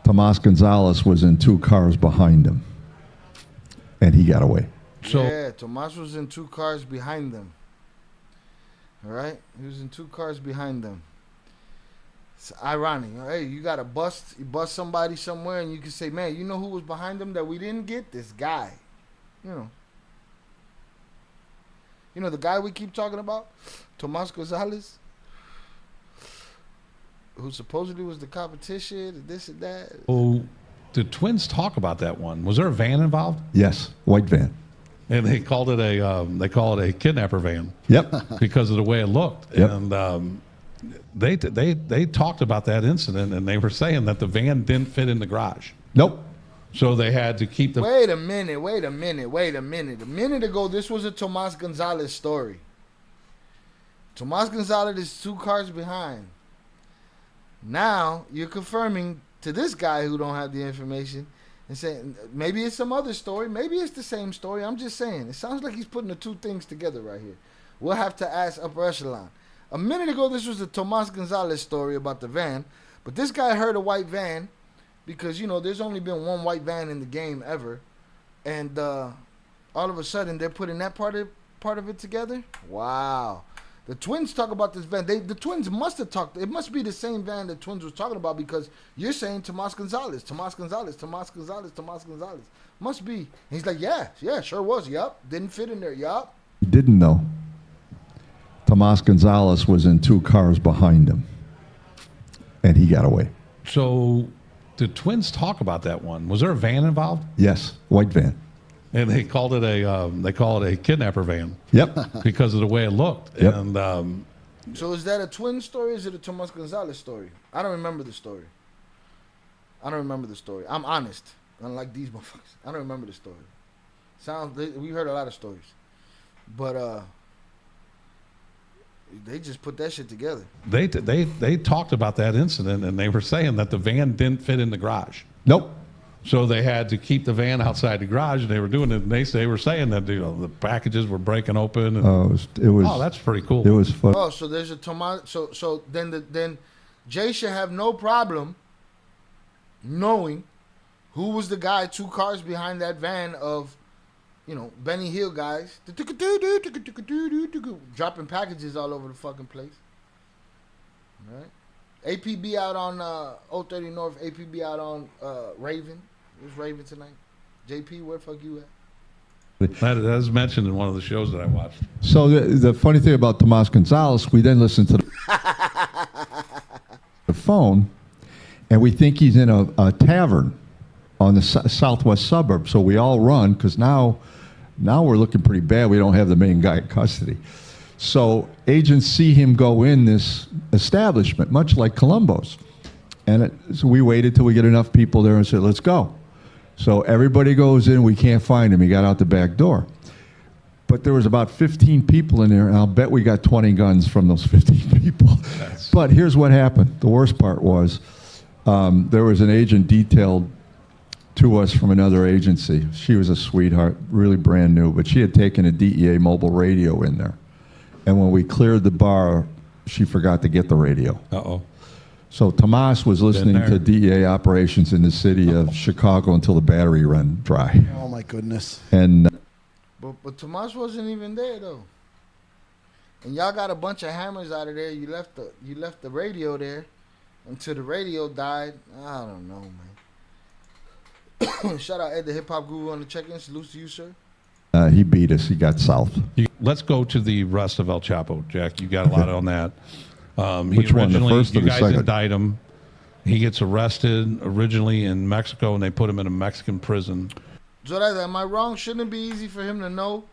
Tomas Gonzalez was in 2 cars behind him, and he got away. So yeah, Tomas was in 2 cars behind them. All right? He was in 2 cars behind them. It's ironic. Hey, you got you bust somebody somewhere, and you can say, man, you know who was behind them that we didn't get? This guy. You know the guy we keep talking about? Tomas Gonzalez? Who supposedly was the competition, and this and that. Oh, the twins talk about that one. Was there a van involved? Yes, white van. And they called it a kidnapper van. Yep. Because of the way it looked. Yep. And they talked about that incident, and they were saying that the van didn't fit in the garage. Nope. So they had to keep the. Wait a minute. A minute ago, this was a Tomas Gonzalez story. Tomas Gonzalez is 2 cars behind. Now you're confirming to this guy who don't have the information and saying maybe it's some other story, maybe it's the same story. I'm just saying it sounds like he's putting the 2 things together right here. We'll have to ask upper echelon. A minute ago, this was a Tomas Gonzalez story about the van, but this guy heard a white van because there's only been 1 white van in the game ever, and all of a sudden they're putting that part of it together. Wow. The twins talk about this van. The twins must have talked. It must be the same van the twins was talking about because you're saying Tomas Gonzalez. Must be. And he's like, yeah, sure was. Yup. Didn't fit in there. Yup. Didn't know. Tomas Gonzalez was in 2 cars behind him, and he got away. So the twins talk about that one. Was there a van involved? Yes, white van. And they called it a kidnapper van. Yep. Because of the way it looked. Yep. And so is that a twin story or is it a Tomas Gonzalez story? I don't remember the story. I don't remember the story. I'm honest, unlike these motherfuckers. I don't remember the story. We heard a lot of stories, but they just put that shit together. They talked about that incident, and they were saying that the van didn't fit in the garage. Nope. So they had to keep the van outside the garage, and they were doing it. And they were saying that the packages were breaking open. And, Oh, that's pretty cool. It was fun. Oh, so there's a tomato. So then Jay should have no problem knowing who was the guy 2 cars behind that van of, Benny Hill guys dropping packages all over the fucking place. All right. APB out on 030 North. APB out on Raven. It was Raven tonight. JP, where the fuck you at? That was mentioned in one of the shows that I watched. So the funny thing about Tomas Gonzalez, we then listened to the phone, and we think he's in a tavern on the southwest suburb. So we all run, because now we're looking pretty bad. We don't have the main guy in custody. So agents see him go in this establishment, much like Columbo's. And so we waited till we get enough people there and said, let's go. So everybody goes in. We can't find him. He got out the back door. But there was about 15 people in there, and I'll bet we got 20 guns from those 15 people. But here's what happened. The worst part was there was an agent detailed to us from another agency. She was a sweetheart, really brand new, but she had taken a DEA mobile radio in there. And when we cleared the bar, she forgot to get the radio. Uh-oh. So Tomas was listening to DEA operations in the city of Chicago until the battery ran dry. Oh my goodness. And But Tomas wasn't even there though. And y'all got a bunch of hammers out of there. You left the radio there until the radio died. I don't know, man. Shout out Ed the Hip Hop Guru on the check-in. Salute to you, sir. he beat us. He got south. Let's go to the rest of El Chapo, Jack. You got a lot on that. Which one, the first or you the guys second? indict him. He gets arrested originally in Mexico, and they put him in a Mexican prison. Zoraida, am I wrong? Shouldn't it be easy for him to know?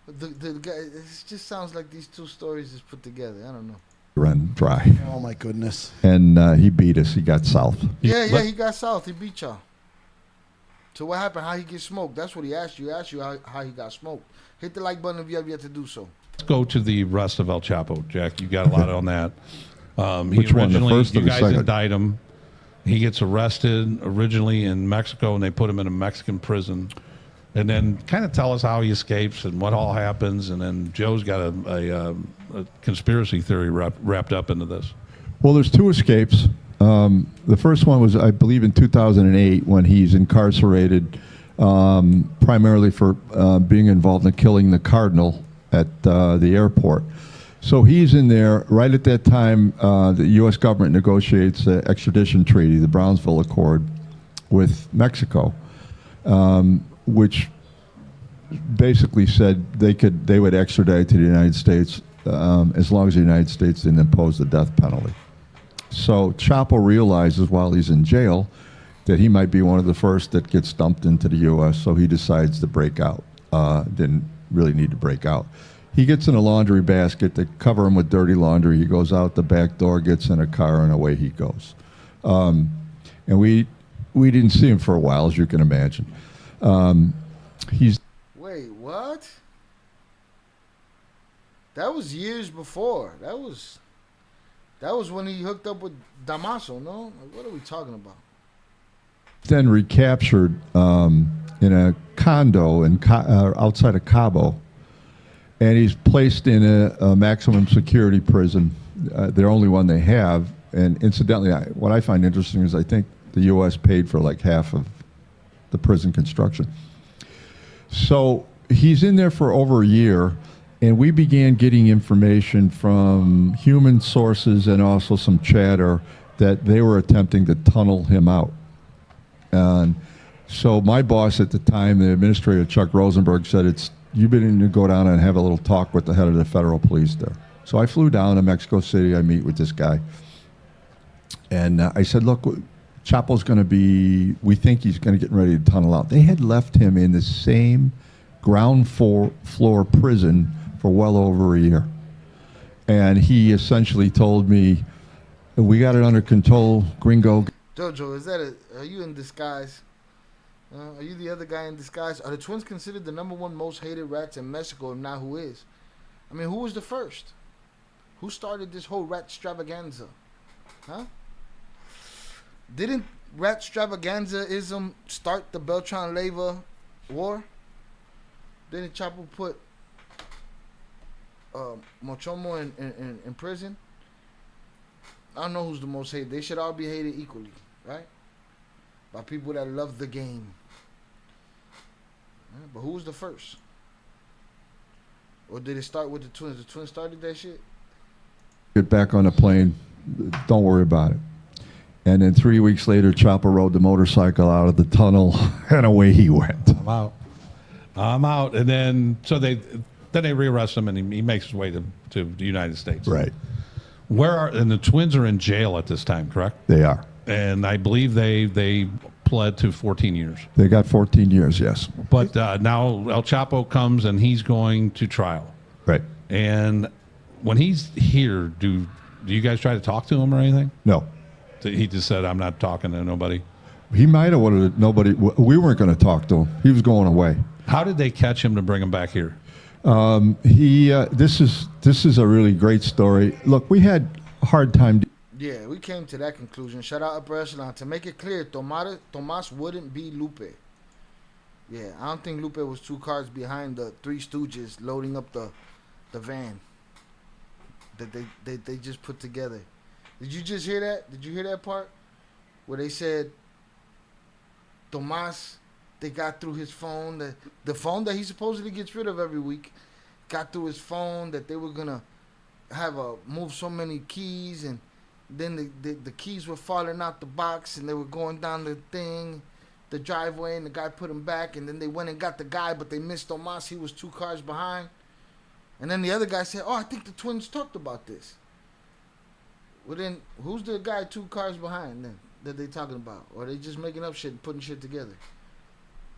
The guy, it just sounds like these two stories is put together. I don't know. Ran dry. Oh my goodness. And he beat us. He got south. Yeah, he got south. He beat y'all. So what happened? How he get smoked? That's what he asked you. He asked you how he got smoked. Hit the like button if you have yet to do so. Let's go to the rest of El Chapo, Jack. You got a lot on that. Which one, the first or you the guys second? indict him. He gets arrested originally in Mexico, and they put him in a Mexican prison. And then kind of tell us how he escapes and what all happens. And then Joe's got a conspiracy theory wrapped up into this. Well, there's two escapes. The first one was, I believe, in 2008 when he's incarcerated primarily for being involved in killing the cardinal at the airport. So he's in there. Right at that time, the U.S. government negotiates the extradition treaty, the Brownsville Accord, with Mexico, which basically said they would extradite to the United States as long as the United States didn't impose the death penalty. So Chapo realizes while he's in jail that he might be one of the first that gets dumped into the U.S., so he decides to break out. Didn't really need to break out. He gets in a laundry basket. They cover him with dirty laundry. He goes out the back door, gets in a car, and away he goes. And we didn't see him for a while, as you can imagine. Wait, what? That was years before. That was when he hooked up with Damaso, no? Like, what are we talking about? Then recaptured in a condo outside of Cabo. And he's placed in a maximum security prison, the only one they have. And incidentally, what I find interesting is I think the U.S. paid for like half of the prison construction. So he's in there for over a year, and we began getting information from human sources and also some chatter that they were attempting to tunnel him out. And so my boss at the time, the administrator, Chuck Rosenberg, said, you've been to go down and have a little talk with the head of the federal police there. So I flew down to Mexico City. I meet with this guy. And I said, look, Chapo's going to we think he's going to get ready to tunnel out. They had left him in the same ground floor prison for well over a year. And he essentially told me, we got it under control, gringo. Jojo, are you in disguise? Are you the other guy in disguise? Are the twins considered the #1 most hated rats in Mexico? If not, who is? I mean, who was the first? Who started this whole rat extravaganza? Huh? Didn't rat extravaganzaism start the Beltran Leyva war? Didn't Chapo put Mochomo in prison? I don't know who's the most hated. They should all be hated equally, right? By people that love the game. Yeah, but who was the first? Or did it start with the twins? The twins started that shit? Get back on the plane. Don't worry about it. And then 3 weeks later, Chapo rode the motorcycle out of the tunnel, and away he went. I'm out. And then they rearrest him, and he makes his way to the United States. Right. And the twins are in jail at this time, correct? They are. And I believe they pled to 14 years. They got 14 years, yes. But now El Chapo comes, and he's going to trial. Right. And when he's here, do you guys try to talk to him or anything? No. He just said, I'm not talking to nobody. He might have wanted nobody. We weren't going to talk to him. He was going away. How did they catch him to bring him back here? This is a really great story. Look, we had a hard time. Yeah, we came to that conclusion. Shout out Upper Echelon. To make it clear, Tomas wouldn't be Lupe. Yeah, I don't think Lupe was 2 cars behind the Three Stooges loading up the van that they just put together. Did you just hear that? Did you hear that part? Where they said Tomas, they got through his phone, the phone that he supposedly gets rid of every week, got through his phone that they were going to have move so many keys, and then the keys were falling out the box, and they were going down the driveway, and the guy put them back, and then they went and got the guy, but they missed Tomas. He was 2 cars behind. And then the other guy said, I think the twins talked about this. Well, then, who's the guy 2 cars behind then that they talking about? Or are they just making up shit and putting shit together?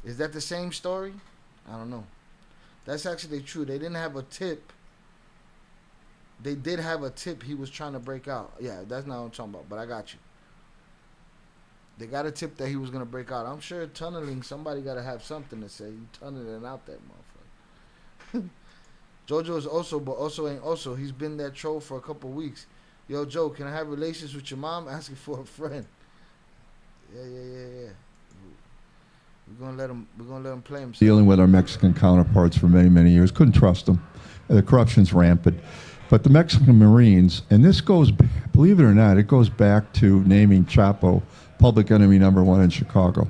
Is that the same story? I don't know. That's actually true. They didn't have a tip. They did have a tip he was trying to break out. Yeah, that's not what I'm talking about, but I got you. They got a tip that he was going to break out. I'm sure tunneling, somebody got to have something to say. You tunneling out that motherfucker. Jojo is also ain't also. He's been that troll for a couple weeks. Yo, Joe, can I have relations with your mom? Asking for a friend. Yeah. We're gonna let him play himself. Dealing with our Mexican counterparts for many, many years. Couldn't trust them. The corruption's rampant. But the Mexican Marines, and this goes, believe it or not, it goes back to naming Chapo public enemy #1 in Chicago.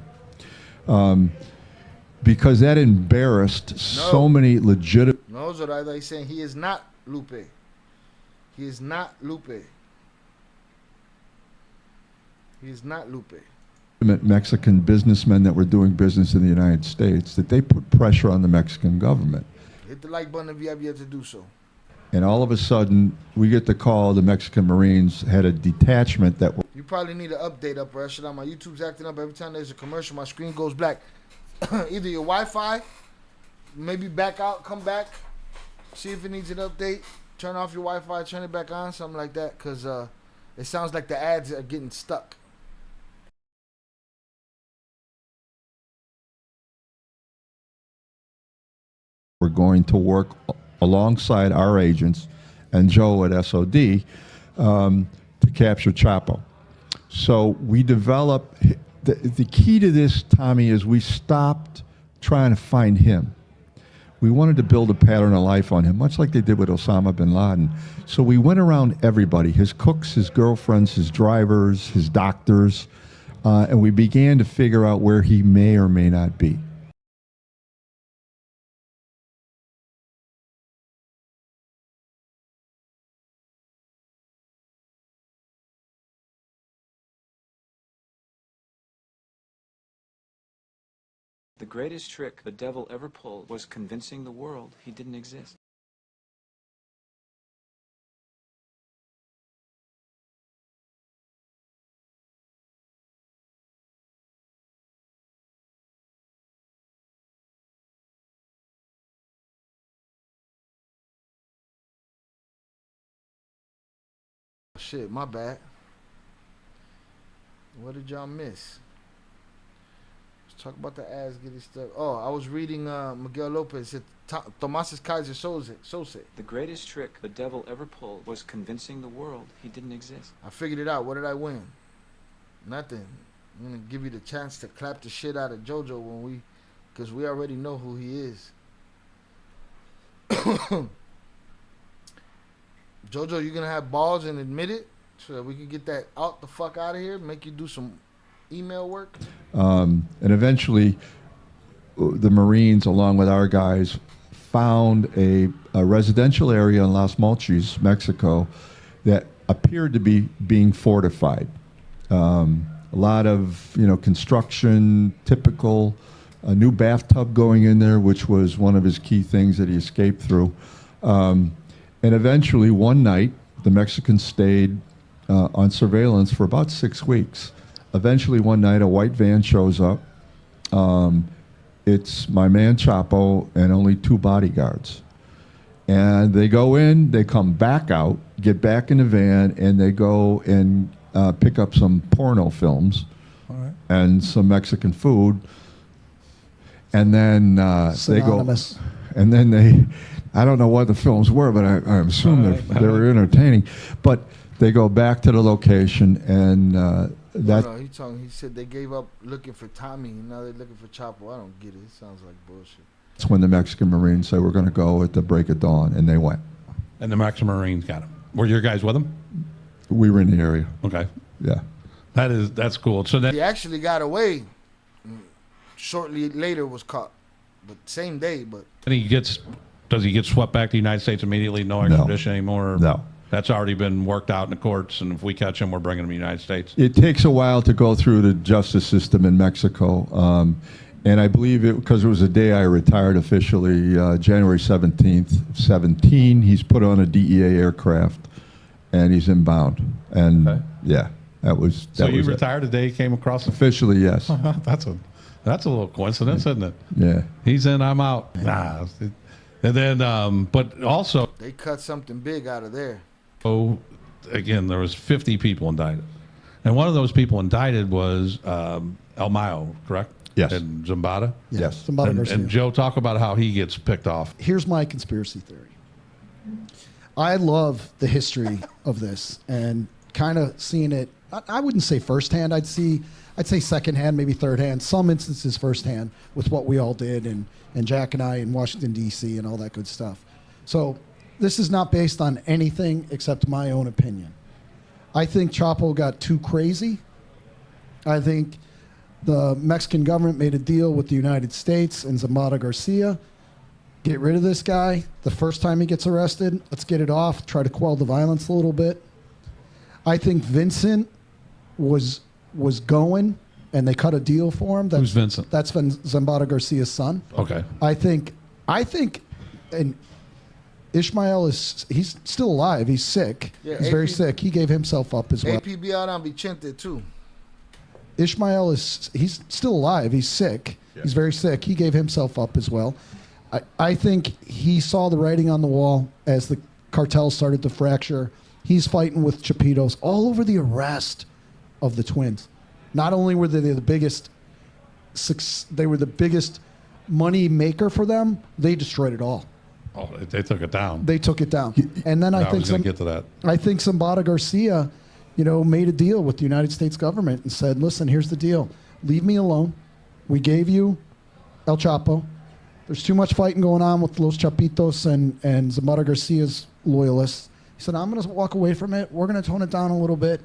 Because that embarrassed so many legitimate... No, Zoraida, he's saying he is not Lupe. He is not Lupe. He is not Lupe. Mexican businessmen that were doing business in the United States, that they put pressure on the Mexican government. Hit the like button if you have yet to do so. And all of a sudden, we get the call the Mexican Marines had a detachment that... You probably need an update up, Rashad. My YouTube's acting up. Every time there's a commercial, my screen goes black. Either your Wi-Fi, maybe back out, come back, see if it needs an update, turn off your Wi-Fi, turn it back on, something like that, because it sounds like the ads are getting stuck. We're going to work alongside our agents and Joe at SOD to capture Chapo. So we develop, the key to this, Tommy, is we stopped trying to find him. We wanted to build a pattern of life on him, much like they did with Osama bin Laden. So we went around everybody, his cooks, his girlfriends, his drivers, his doctors, and we began to figure out where he may or may not be. The greatest trick the devil ever pulled was convincing the world he didn't exist. Shit, my bad. What did y'all miss? Let's talk about the ass-getting stuff. Oh, I was reading Miguel Lopez. It Tomas Kaiser Sose. The greatest trick the devil ever pulled was convincing the world he didn't exist. I figured it out. What did I win? Nothing. I'm gonna give you the chance to clap the shit out of JoJo because we already know who he is. JoJo, you gonna have balls and admit it so that we can get that out the fuck out of here? Make you do some email work? And eventually, the Marines, along with our guys, found a residential area in Las Mochis, Mexico, that appeared to be being fortified. A lot of construction, typical. A new bathtub going in there, which was one of his key things that he escaped through. And eventually, one night, the Mexicans stayed on surveillance for about 6 weeks. Eventually, one night, a white van shows up. It's my man Chapo and only 2 bodyguards. And they go in, they come back out, get back in the van, and they go and pick up some porno films and some Mexican food. And then they go, and then I don't know what the films were, but I assume they were entertaining. But they go back to the location, and he said they gave up looking for Tommy, and now they're looking for Chapo. I don't get it. It sounds like bullshit. That's when the Mexican Marines said, we're going to go at the break of dawn, and they went. And the Mexican Marines got him. Were your guys with him? We were in the area. Okay. Yeah. That's cool. So then he actually got away. Shortly later was caught, but same day. But and does he get swept back to the United States immediately? No extradition anymore? No. That's already been worked out in the courts, and if we catch him, we're bringing him to the United States. It takes a while to go through the justice system in Mexico. And I believe because it was the day I retired officially, January 17th, 17, he's put on a DEA aircraft, and he's inbound. And yeah, that was So you retired the day he came across? Officially, yes. That's a little coincidence, isn't it? Yeah. He's in, I'm out. Nah. And then, but also, they cut something big out of there. Oh, again, there was 50 people indicted, and one of those people indicted was El Mayo, correct? Yes. And Zambada. Yes. Zambada Garcia. And Joe, talk about how he gets picked off. Here's my conspiracy theory. I love the history of this and kind of seeing it. I wouldn't say firsthand. I'd say secondhand, maybe thirdhand. Some instances firsthand with what we all did and Jack and I in Washington, D.C. and all that good stuff. So this is not based on anything except my own opinion. I think Chapo got too crazy. I think the Mexican government made a deal with the United States and Zambada Garcia. Get rid of this guy. The first time he gets arrested, let's get it off, try to quell the violence a little bit. I think Vincent was going, and they cut a deal for him. Who's Vincent? That's Zambada Garcia's son. Okay. I think, and Ishmael he's still alive. He's sick. Yeah, he's very sick. He gave himself up as well. APB out on Vicente too. Ishmael he's still alive. He's sick. Yeah. He's very sick. He gave himself up as well. I think he saw the writing on the wall as the cartel started to fracture. He's fighting with Chapitos all over the arrest of the twins. Not only were they the biggest money maker for them, they destroyed it all. Oh, they took it down. They took it down. And then I think Zambada Garcia, made a deal with the United States government and said, listen, here's the deal. Leave me alone. We gave you El Chapo. There's too much fighting going on with Los Chapitos and Zambada Garcia's loyalists. He said, I'm going to walk away from it. We're going to tone it down a little bit.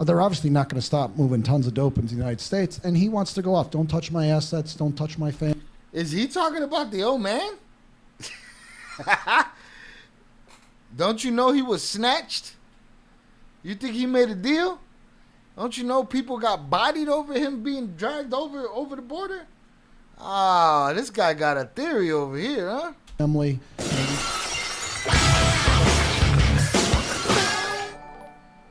They're obviously not going to stop moving tons of dope into the United States. And he wants to go off. Don't touch my assets. Don't touch my family. Is he talking about the old man? Don't you know he was snatched? You think he made a deal? Don't you know people got bodied over him being dragged over the border? Ah, this guy got a theory over here, huh? Family.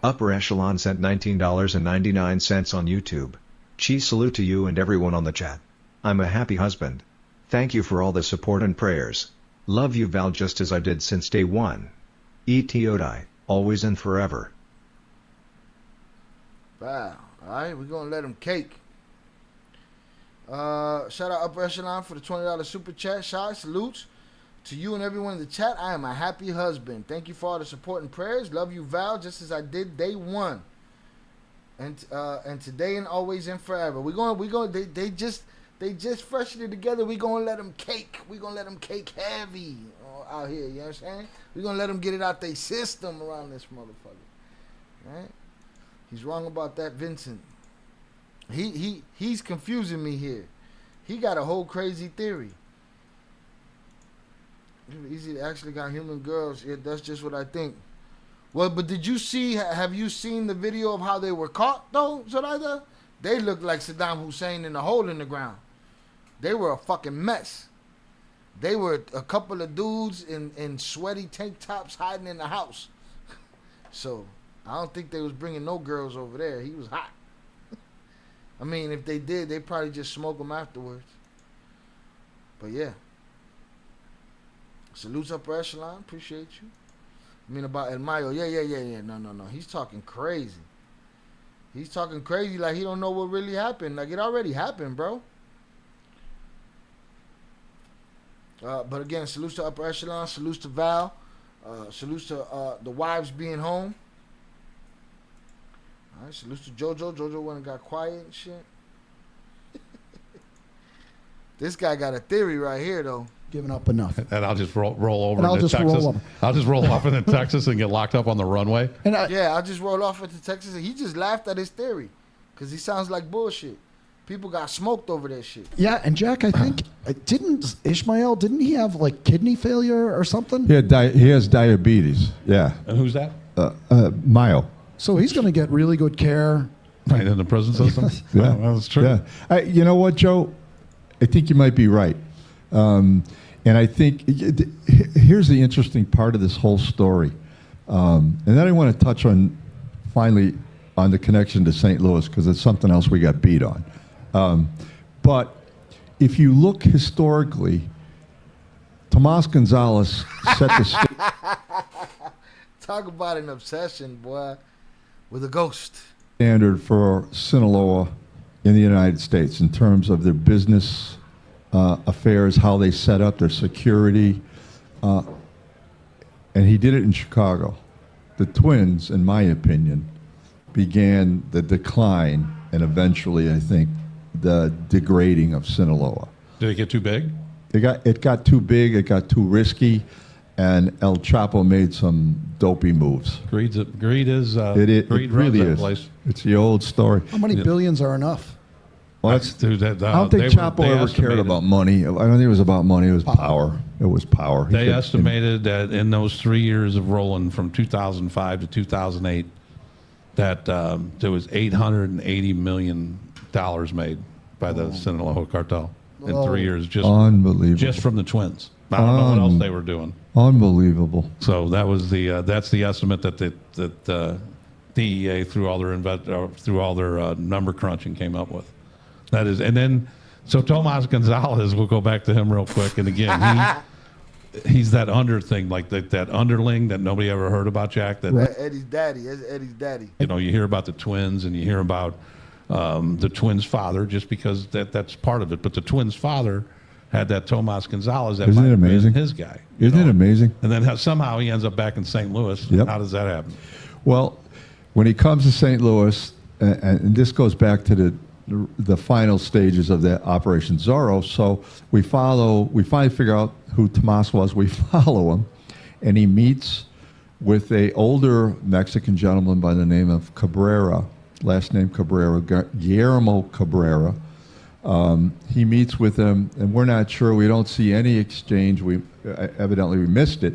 Upper Echelon sent $19.99 on YouTube. Cheese salute to you and everyone on the chat. I'm a happy husband. Thank you for all the support and prayers. Love you, Val, just as I did since day one. E.T. Odai, always and forever. Wow. All right, we're gonna let them cake. Shout out Upper Echelon for the $20 super chat. Shy salutes to you and everyone in the chat. I am a happy husband. Thank you for all the support and prayers. Love you, Val, just as I did day one. And today and always and forever. They just freshened it together. We gonna let them cake. We gonna let them cake heavy out here. You know what I'm saying? We gonna let them get it out their system around this motherfucker. Right? He's wrong about that, Vincent. He's confusing me here. He got a whole crazy theory. Easy actually got human girls. Yeah, that's just what I think. Well, but have you seen the video of how they were caught though, Zoraida? They looked like Saddam Hussein in a hole in the ground. They were a fucking mess. They were a couple of dudes in sweaty tank tops hiding in the house. So I don't think they was bringing no girls over there. He was hot. I mean, if they did, they probably just smoke them afterwards. But yeah. Salutes Upper Echelon. Appreciate you. I mean, about El Mayo. Yeah. No. He's talking crazy. He's talking crazy like he don't know what really happened. Like, it already happened, bro. But again, salutes to Upper Echelon. Salutes to Val. Salutes to the wives being home. All right, salutes to JoJo. JoJo went and got quiet and shit. This guy got a theory right here, though. Giving up enough. And I'll just roll over into Texas. I'll just roll off into Texas and get locked up on the runway. I'll just roll off into Texas. And he just laughed at his theory because he sounds like bullshit. People got smoked over that shit. Yeah, and Jack, I think, didn't he have like kidney failure or something? He has diabetes. Yeah. And who's that? Mayo. So he's going to get really good care. Right in the prison system? Yeah. Well, that's true. Yeah. You know what, Joe? I think you might be right. And I think here's the interesting part of this whole story. And then I want to touch on, finally, on the connection to St. Louis, because it's something else we got beat on. But if you look historically, Tomas Gonzalez set the Talk about an obsession, boy, with a ghost. Standard for Sinaloa in the United States in terms of their business affairs, how they set up their security. And he did it in Chicago. The twins, in my opinion, began the decline and eventually, I think, the degrading of Sinaloa. Did it get too big? It got too big, it got too risky, and El Chapo made some dopey moves. Greed is greed it really is. Place. It's the old story. How many billions are enough? Well, I don't think Chapo ever cared about money. I don't think it was about money. It was power. It was power. They estimated that in those 3 years of rolling from 2005 to 2008, that there was $880 million made by the Sinaloa cartel in 3 years. Just unbelievable. Just from the twins. I don't know what else they were doing. Unbelievable. So that was that's the estimate that the DEA through all their number crunching came up with. That is, and then so Tomas Gonzalez, we'll go back to him real quick. And again, he's that under thing, like that underling that nobody ever heard about, Jack. That Eddie's daddy. That's Eddie's daddy. You know, you hear about the twins and you hear about the twins' father, just because that's part of it. But the twins' father had that Tomas Gonzalez. That Isn't it amazing? His guy. Isn't it amazing? And then somehow he ends up back in St. Louis. Yep. How does that happen? Well, when he comes to St. Louis, and this goes back to the final stages of the Operation Zorro. So we finally figure out who Tomas was. We follow him, and he meets with a older Mexican gentleman by the name of Cabrera, last name Cabrera, Guillermo Cabrera. He meets with him, and we're not sure. We don't see any exchange. Evidently we missed it.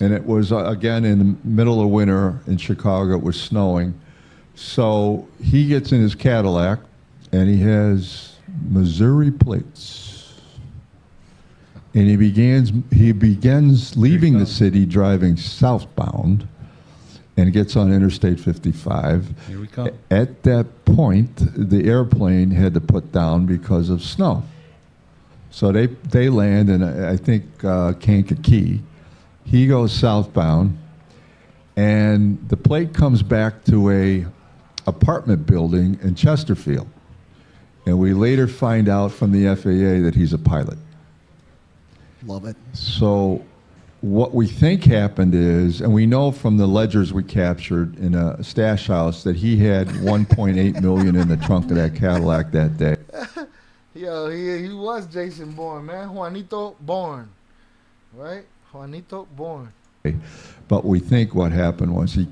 And it was, again, in the middle of winter in Chicago. It was snowing. So he gets in his Cadillac, and he has Missouri plates. And he begins leaving the city, driving southbound, and gets on Interstate 55. Here we come. At that point, the airplane had to put down because of snow. So they land in, I think, Kankakee. He goes southbound, and the plate comes back to apartment building in Chesterfield. And we later find out from the FAA that he's a pilot. Love it. So what we think happened is, and we know from the ledgers we captured in a stash house, that he had 1.8 million in the trunk of that Cadillac that day. Yo, he was Jason Bourne, man. Juanito Bourne, right? Juanito Bourne. But we think what happened was he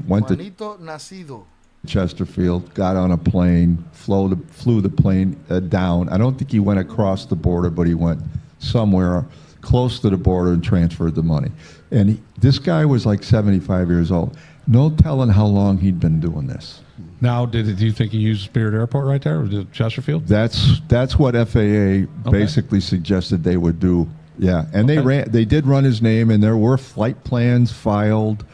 went to Juanito Nacido. Chesterfield, got on a plane, flew the plane down. I don't think he went across the border, but he went somewhere close to the border and transferred the money. And this guy was like 75 years old. No telling how long he'd been doing this. Now, do you think he used Spirit Airport right there, or Chesterfield? That's what FAA basically suggested they would do. Yeah, and they did run his name, and there were flight plans filed.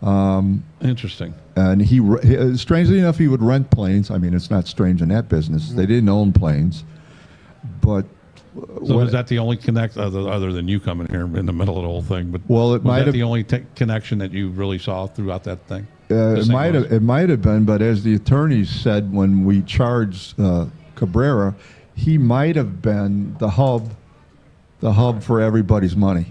Interesting. And he strangely enough, he would rent planes. I mean, it's not strange in that business. They didn't own planes, but. So is that the only connect other than you coming here in the middle of the whole thing? But it might have the only connection that you really saw throughout that thing. It might have been, but as the attorneys said when we charged Cabrera, he might have been the hub for everybody's money.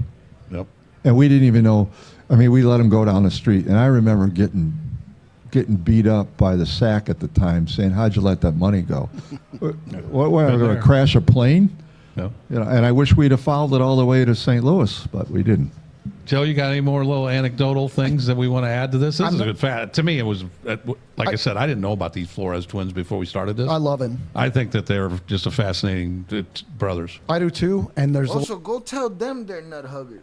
Yep. And we didn't even know. I mean, we let him go down the street, and I remember getting beat up by the SAC at the time, saying, "How'd you let that money go? What am I going to crash a plane?" No. You know, and I wish we'd have followed it all the way to St. Louis, but we didn't. Joe, you got any more little anecdotal things that we want to add to this? This is a good fact. To me, it was, like I said, I didn't know about these Flores twins before we started this. I love him. I think that they're just a fascinating brothers. I do too. And there's Also, go tell them they're nut huggers.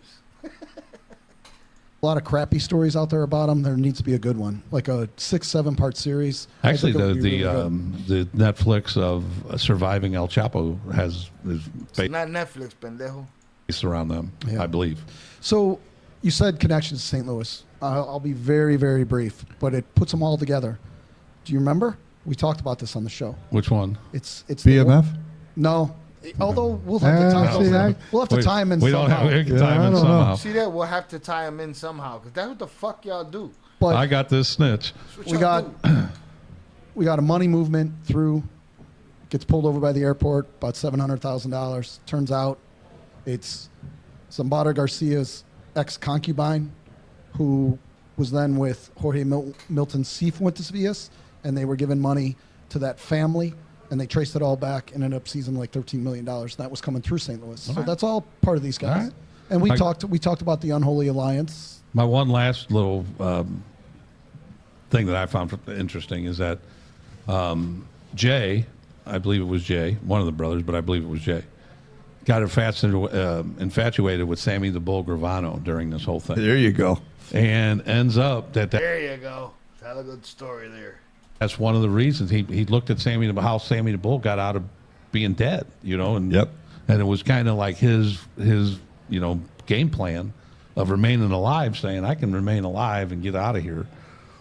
a lot of crappy stories out there about them. There needs to be a good one, like a 6-7 part series. Actually, the Netflix of Surviving El Chapo is It's not Netflix, pendejo. based around them, Yeah. I believe. So you said connections to St. Louis. I'll be very, very brief, but it puts them all together. Do you remember? We talked about this on the show. Which one? It's BMF? No. Although we'll have to tie them in We somehow. don't have to tie them in somehow. See that? We'll have to tie them in somehow, because that's what the fuck y'all do. But I got this snitch. we got a money movement through. Gets pulled over by the airport, about $700,000. Turns out it's Zambada Garcia's ex-concubine, who was then with Jorge Milton Cifuentes, and they were giving money to that family, and they traced it all back and ended up seizing like $13 million. That was coming through St. Louis. So that's all part of these guys. Right. And we talked about the Unholy Alliance. My one last little thing that I found interesting is that Jay, I believe it was Jay, one of the brothers, but I believe it was Jay, got infatuated with Sammy the Bull Gravano during this whole thing. There you go. And ends up There you go. Tell a good story there. that's one of the reasons he looked at how Sammy the Bull got out of being dead, and and it was kind of like his game plan of remaining alive, saying I can remain alive and get out of here.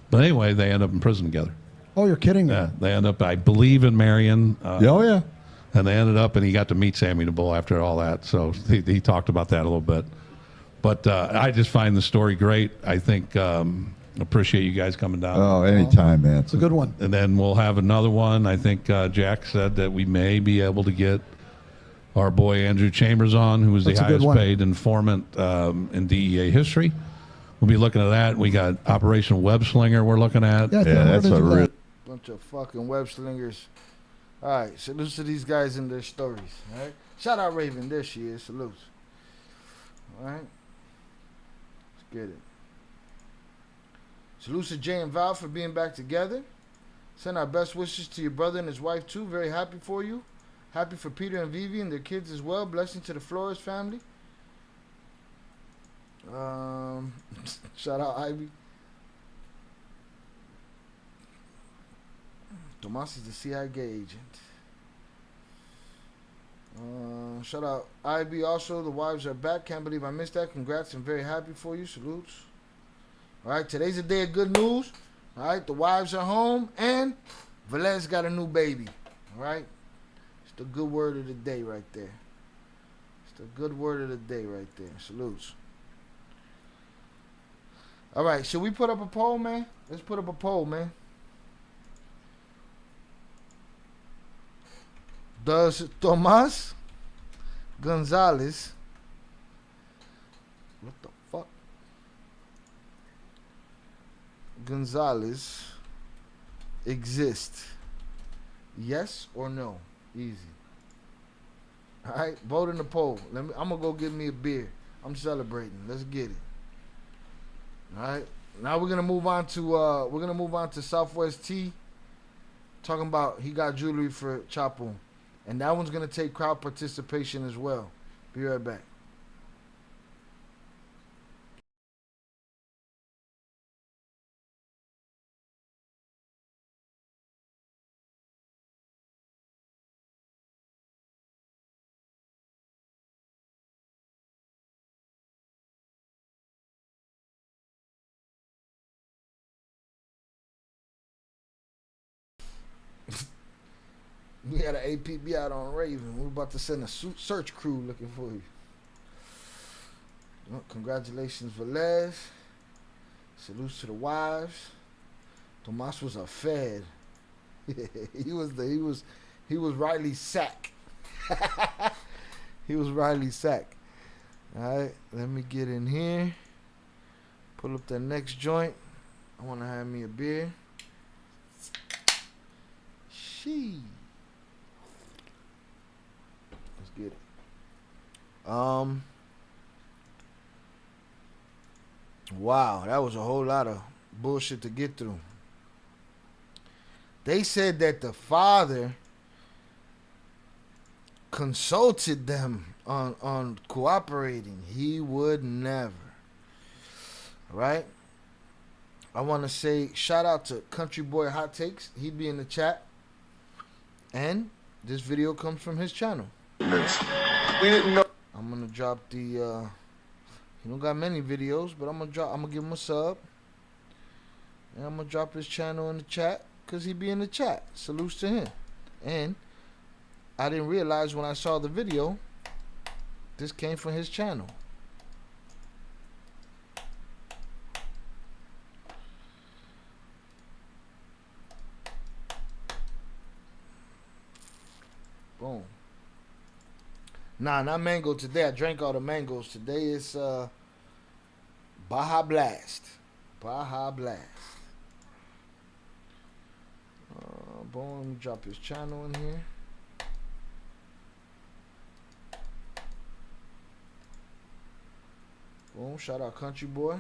But anyway, they end up in prison together. Oh, you're kidding me. Yeah, they end up, I believe, in Marion. Oh yeah. And they ended up, and he got to meet Sammy the Bull after all that. So he talked about that a little bit. But I just find the story great. I think appreciate you guys coming down. Oh, anytime, man. It's a good one. And then we'll have another one. I think Jack said that we may be able to get our boy Andrew Chambers on, who was the highest paid informant in DEA history. We'll be looking at that. We got Operation Web Slinger we're looking at. Yeah, that's a real bunch of fucking web slingers. All right, salutes to these guys and their stories. All right, shout out Raven. There she is. Salutes. All right, let's get it. Salutes to Jay and Val for being back together. Send our best wishes to your brother and his wife too. Very happy for you. Happy for Peter and Vivi and their kids as well. Blessing to the Flores family. Shout out Ivy. Tomas is the CIA agent. Shout out Ivy also. The wives are back. Can't believe I missed that. Congrats and very happy for you. Salutes. All right, today's a day of good news. All right, the wives are home and Velez got a new baby. All right, it's the good word of the day right there. It's the good word of the day right there. Salutes. All right, should we put up a poll, man? Let's put up a poll, man. Does Tomas Gonzalez, what the fuck? Gonzalez exist? Yes or no? Easy. All right, vote in the poll. I'm gonna go get me a beer. I'm celebrating. Let's get it. All right. Now we're gonna move on to Southwest T, talking about he got jewelry for Chapo, and that one's gonna take crowd participation as well. Be right back. We had an APB out on Raven. We're about to send a search crew looking for you. Well, congratulations, Velez. Salutes to the wives. Tomas was a fed. he was Riley Sack. He was Riley Sack. All right, let me get in here. Pull up that next joint. I want to have me a beer. She. Let's get it. Wow, that was a whole lot of bullshit to get through. They said that the father consulted them on cooperating. He would never. Right? I want to say shout out to Country Boy Hot Takes. He'd be in the chat. And this video comes from his channel. We didn't know. I'm gonna drop the he don't got many videos, but I'm gonna give him a sub. And I'm gonna drop his channel in the chat because he be in the chat. Salutes to him. And I didn't realize when I saw the video this came from his channel. Boom. Nah, not mango today. I drank all the mangoes. Today is Baja Blast. Baja Blast. Boom. Let me drop his channel in here. Boom. Shout out Country Boy.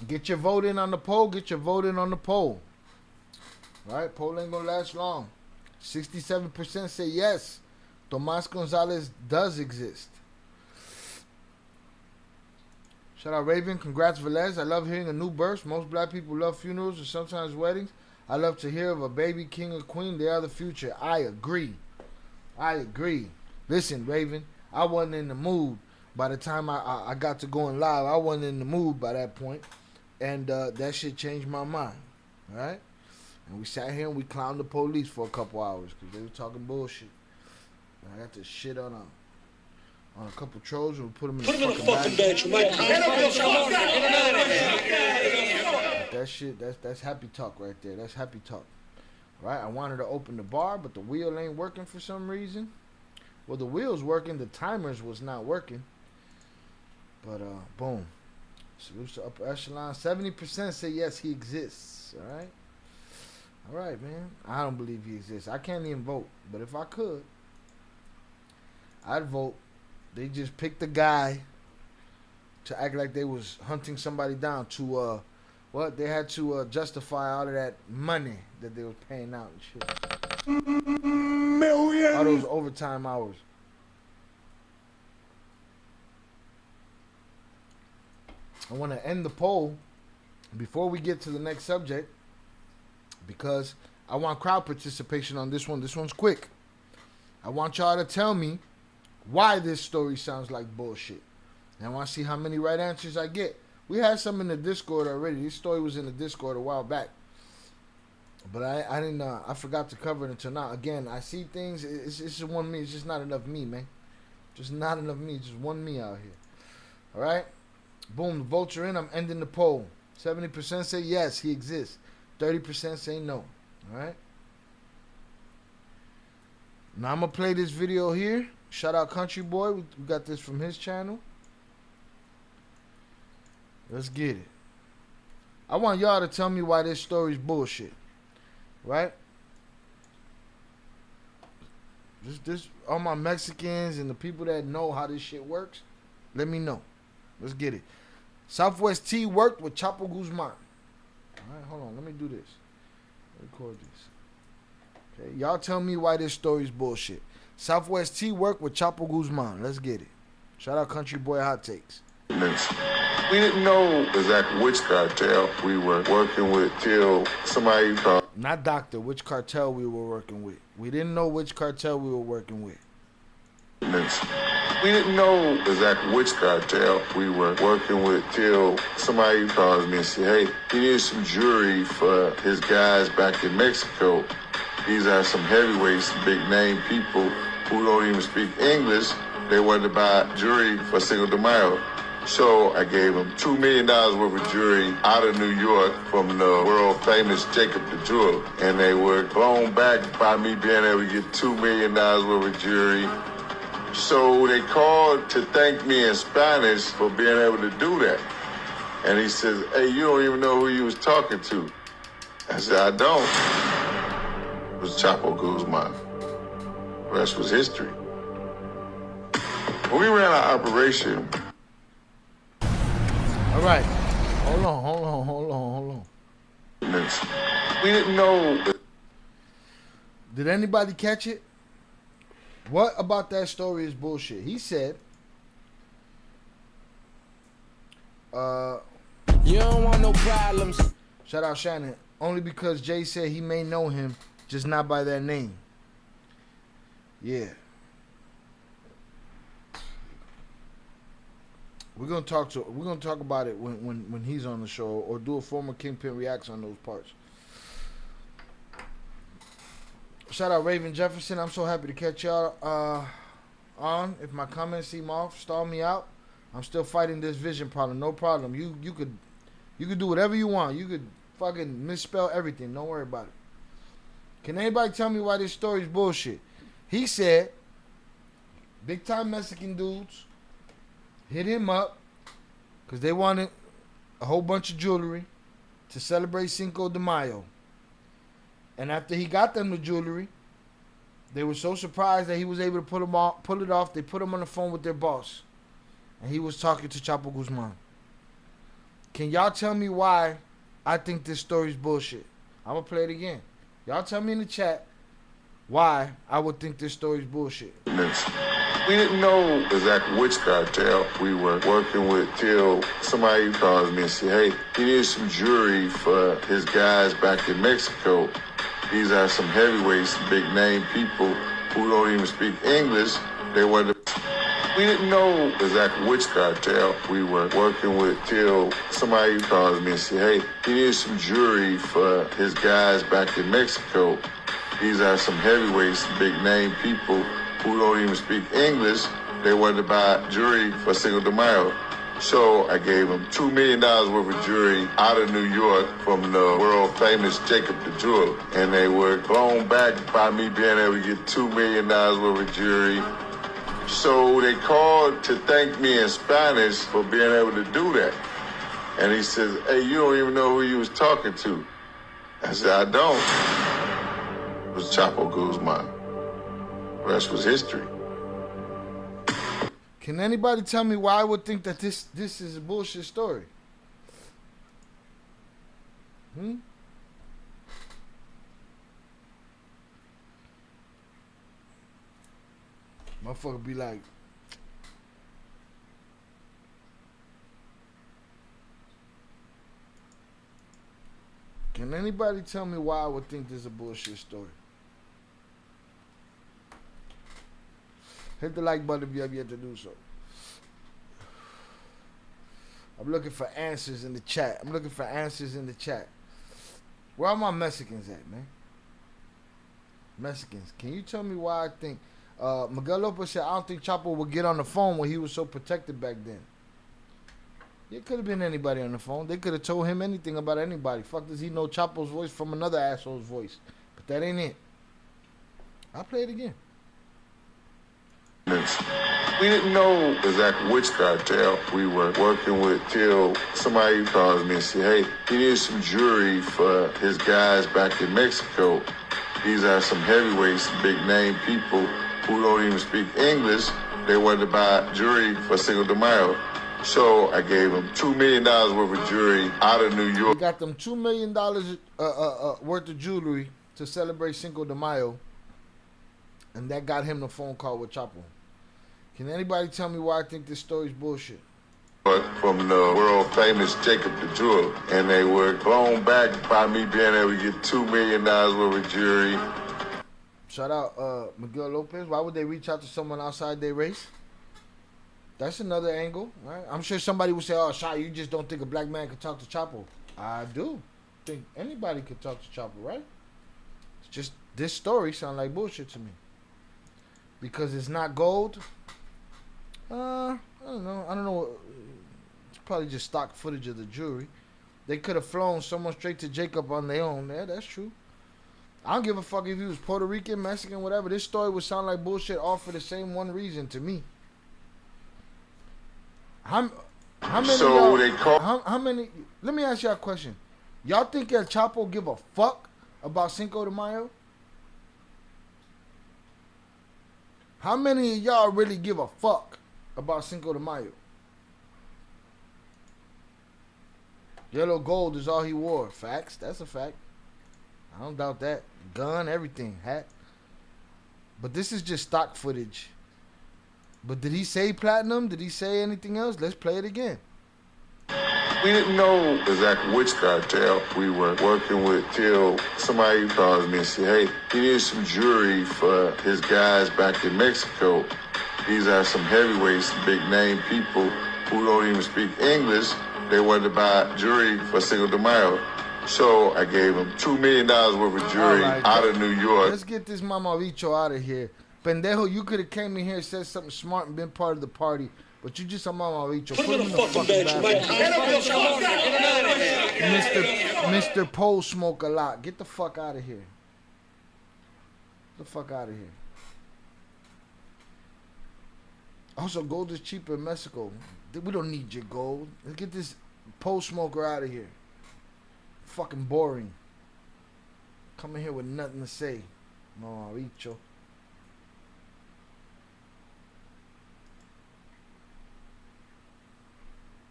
Get your vote in on the poll. Get your vote in on the poll. All right, poll ain't gonna last long. 67% say yes. Tomas Gonzalez does exist. Shout out Raven. Congrats, Velez. I love hearing a new birth. Most black people love funerals and sometimes weddings. I love to hear of a baby king or queen. They are the future. I agree. I agree. Listen, Raven, I wasn't in the mood by the time I got to going live. I wasn't in the mood by that point. And that shit changed my mind. All right? And we sat here and we clowned the police for a couple hours because they were talking bullshit. And I got to shit on a couple trolls and we put them in the fucking bag. That shit, that's happy talk right there. That's happy talk. Right? I wanted to open the bar, but the wheel ain't working for some reason. Well, the wheel's working. The timers was not working. But, boom. Salutes to upper echelon. 70% say yes, he exists. All right? All right, man. I don't believe he exists. I can't even vote. But if I could, I'd vote. They just picked the guy to act like they was hunting somebody down to, they had to justify all of that money that they was paying out and shit. Million. All those overtime hours. I want to end the poll before we get to the next subject because I want crowd participation on this one. This one's quick. I want y'all to tell me why this story sounds like bullshit. And I want to see how many right answers I get. We had some in the Discord already. This story was in the Discord a while back. But I didn't. I forgot to cover it until now. Again, I see things. It's just one me. It's just not enough me, man. Just not enough me. Just one me out here. All right. Boom. The votes are in. I'm ending the poll. 70% say yes, he exists. 30% say no. All right. Now I'm gonna play this video here. Shout out Country Boy. We got this from his channel. Let's get it. I want y'all to tell me why this story's bullshit. Right? This all my Mexicans and the people that know how this shit works, let me know. Let's get it. Southwest T worked with Chapo Guzman. Alright, hold on. Let me do this. Record this. Okay, y'all tell me why this story's bullshit. Southwest T worked with Chapo Guzman. Let's get it. Shout out Country Boy Hot Takes. We didn't know exactly which cartel we were working with till somebody called. Not doctor, which cartel we were working with. We didn't know which cartel we were working with. We didn't know exactly which cartel we were working with till somebody calls me and say, hey, he needs some jury for his guys back in Mexico. These are some heavyweights, big name people who don't even speak English. They wanted to buy jury for Cinco de Mayo. So I gave them $2 million worth of jury out of New York from the world famous Jacob the Jeweler. And they were blown back by me being able to get $2 million worth of jury. So they called to thank me in Spanish for being able to do that. And he says, hey, you don't even know who you was talking to. I said, I don't. It was Chapo Guzman. The rest was history. When we ran our operation. All right. Hold on. We didn't know. Did anybody catch it? What about that story is bullshit? He said, you don't want no problems. Shout out Shannon. Only because Jay said he may know him, just not by that name. Yeah. We're gonna talk about it when he's on the show, or do a former Kingpin reacts on those parts. Shout out Raven Jefferson. I'm so happy to catch y'all on. If my comments seem off, stall me out. I'm still fighting this vision problem. No problem. You could do whatever you want. You could fucking misspell everything. Don't worry about it. Can anybody tell me why this story's bullshit? He said big time Mexican dudes hit him up because they wanted a whole bunch of jewelry to celebrate Cinco de Mayo. And after he got them the jewelry, they were so surprised that he was able to pull it off. They put him on the phone with their boss. And he was talking to Chapo Guzman. Can y'all tell me why I think this story's bullshit? I'm going to play it again. Y'all tell me in the chat why I would think this story's bullshit. We didn't know exactly which cartel we were working with till somebody calls me and say, hey, he needs some jury for his guys back in Mexico. These are some heavyweights, big name people who don't even speak English. They wanted to. We didn't know exactly which cartel we were working with till somebody calls me and say, hey, he needs some jury for his guys back in Mexico. These are some heavyweights, big name people who don't even speak English. They wanted to buy jury for Cinco de Mayo. So I gave them $2 million worth of jury out of New York from the world famous Jacob the Jeweler. And they were blown back by me being able to get $2 million worth of jury. So they called to thank me in Spanish for being able to do that. And he says, hey, you don't even know who you was talking to. I said, I don't. It was Chapo Guzman. The rest was history. Can anybody tell me why I would think that this is a bullshit story? Motherfucker be like, can anybody tell me why I would think this is a bullshit story? Hit the like button if you have yet to do so. I'm looking for answers in the chat. Where are my Mexicans at, man? Mexicans, can you tell me why I think... Miguel Lopez said, I don't think Chapo would get on the phone when he was so protected back then. It could have been anybody on the phone. They could have told him anything about anybody. Fuck, does he know Chapo's voice from another asshole's voice? But that ain't it. I'll play it again. We didn't know exactly which cartel we were working with till somebody calls me and say, hey, he needs some jewelry for his guys back in Mexico. These are some heavyweights, big name people who don't even speak English. They wanted to buy jewelry for Cinco de Mayo. So I gave them $2 million worth of jewelry out of New York. We got them $2 million worth of jewelry to celebrate Cinco de Mayo. And that got him the phone call with Chapo. Can anybody tell me why I think this story's bullshit? From the world famous Jacob the Jeweler. And they were blown back by me being able to get $2 million worth of jewelry. Shout out Miguel Lopez. Why would they reach out to someone outside their race? That's another angle, right? I'm sure somebody would say, oh, Shy, you just don't think a black man could talk to Chapo. I do think anybody could talk to Chapo, right? It's just this story sounds like bullshit to me. Because it's not gold. I don't know. It's probably just stock footage of the jewelry. They could have flown someone straight to Jacob on their own. Yeah, that's true. I don't give a fuck if he was Puerto Rican, Mexican, whatever. This story would sound like bullshit all for the same one reason to me. How many? So they call. How many? Let me ask y'all a question. Y'all think El Chapo give a fuck about Cinco de Mayo? How many of y'all really give a fuck about Cinco de Mayo? Yellow gold is all he wore. Facts. That's a fact. I don't doubt that. Gun, everything, hat. But this is just stock footage. But did he say platinum? Did he say anything else? Let's play it again. We didn't know exactly which cartel we were working with till somebody calls me and say, hey, he needs some jewelry for his guys back in Mexico. These are some heavyweights, big name people who don't even speak English. They wanted to buy jewelry for Cinco de Mayo. So I gave them $2 million worth of jewelry out of New York. Let's get this mamabicho out of here. Pendejo, you could have came in here and said something smart and been part of the party, but you just a mamabicho. Put him in the fucking bathroom. Mr. Pole smoke a lot. Get the fuck out of here. Get the fuck out of here. Also, gold is cheaper in Mexico. We don't need your gold. Let's get this pole smoker out of here. Fucking boring. Come in here with nothing to say. Mamabicho.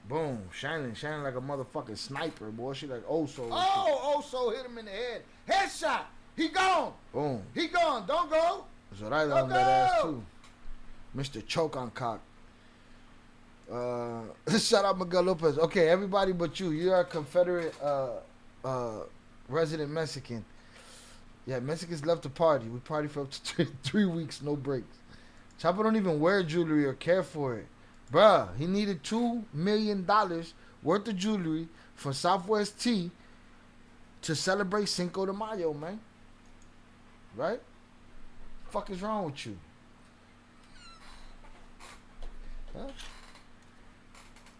Boom. Shining like a motherfucking sniper, boy. She like Oso. Oso hit him in the head. Headshot. He gone. Boom. He gone. Don't go. Zoraida on that ass too. Mr. Choke on cock. Shout out Miguel Lopez. Okay, everybody but you. You are a Confederate resident Mexican. Yeah, Mexicans love to party. We party for up to 3 weeks, no breaks. Chapo don't even wear jewelry or care for it. Bruh, he needed $2 million worth of jewelry from Southwest T to celebrate Cinco de Mayo, man. Right? Fuck is wrong with you? Huh?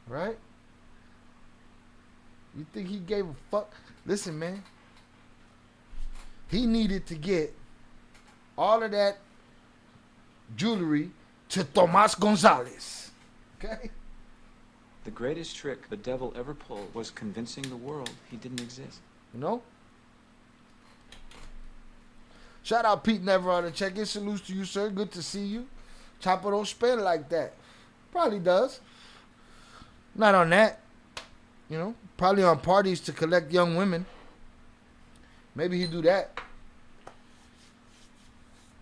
Right? You think he gave a fuck? Listen, man. He needed to get all of that jewelry to Tomas Gonzalez. Okay? The greatest trick the devil ever pulled was convincing the world he didn't exist. You know? Shout out Pete Never on the check-in. Salutes to you, sir. Good to see you. Chapo don't spend like that. Probably does. Not on that. You know? Probably on parties to collect young women. Maybe he do that.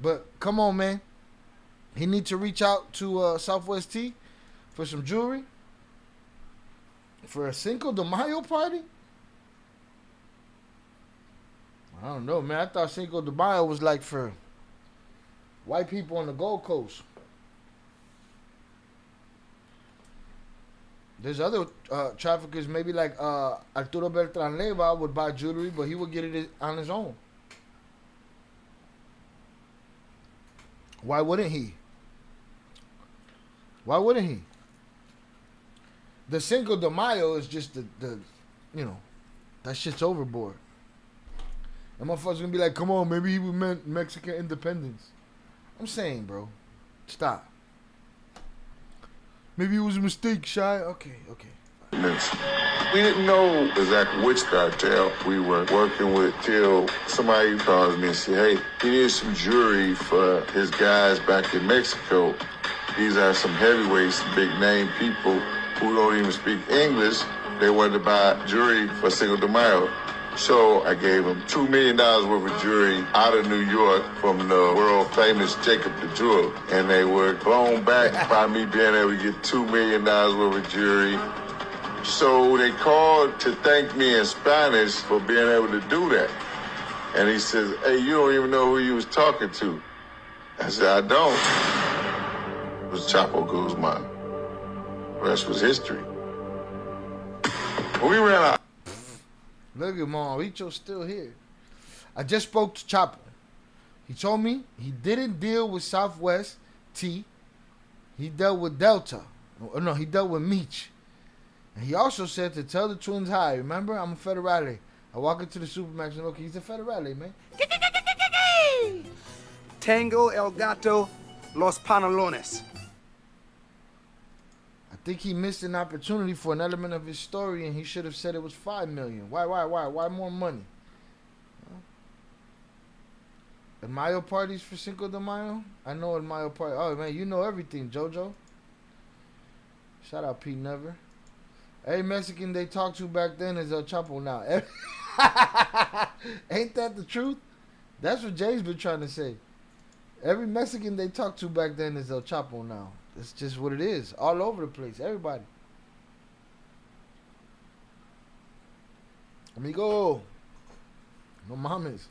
But come on, man. He need to reach out to Southwest T for some jewelry. For a Cinco de Mayo party? I don't know, man. I thought Cinco de Mayo was like for white people on the Gold Coast. There's other traffickers, maybe like Arturo Beltran Leyva would buy jewelry, but he would get it on his own. Why wouldn't he? Why wouldn't he? The Cinco de Mayo is just the you know, that shit's overboard. And motherfuckers gonna be like, come on, maybe he meant Mexican independence. I'm saying, bro, stop. Maybe it was a mistake, Shy. Okay. We didn't know exactly which cartel we were working with till somebody calls me and say, hey, he needs some jury for his guys back in Mexico. These are some heavyweights, big name people who don't even speak English. They wanted to buy jury for Cinco de Mayo. So I gave them $2 million worth of jury out of New York from the world famous Jacob the Jeweler. And they were blown back by me being able to get $2 million worth of jury. So they called to thank me in Spanish for being able to do that. And he says, hey, you don't even know who you was talking to. I said, I don't. It was Chapo Guzman. The rest was history. We ran out. Look at Mauricio still here. I just spoke to Chapo. He told me he didn't deal with Southwest T. He dealt with Delta. Oh, no, he dealt with Meech. And he also said to tell the twins hi. Remember, I'm a federale. I walk into the Supermax and look, he's a federale, man. Tango el gato, los pantalones. I think he missed an opportunity for an element of his story, and he should have said it was $5 million. Why more money? Huh? Mayo parties for Cinco de Mayo? I know Mayo party. Oh man, you know everything, JoJo. Shout out Pete Never. Every Mexican they talked to back then is El Chapo now. Ain't that the truth? That's what Jay's been trying to say. Every Mexican they talked to back then is El Chapo now. It's just what it is. All over the place. Everybody. Amigo. No mames.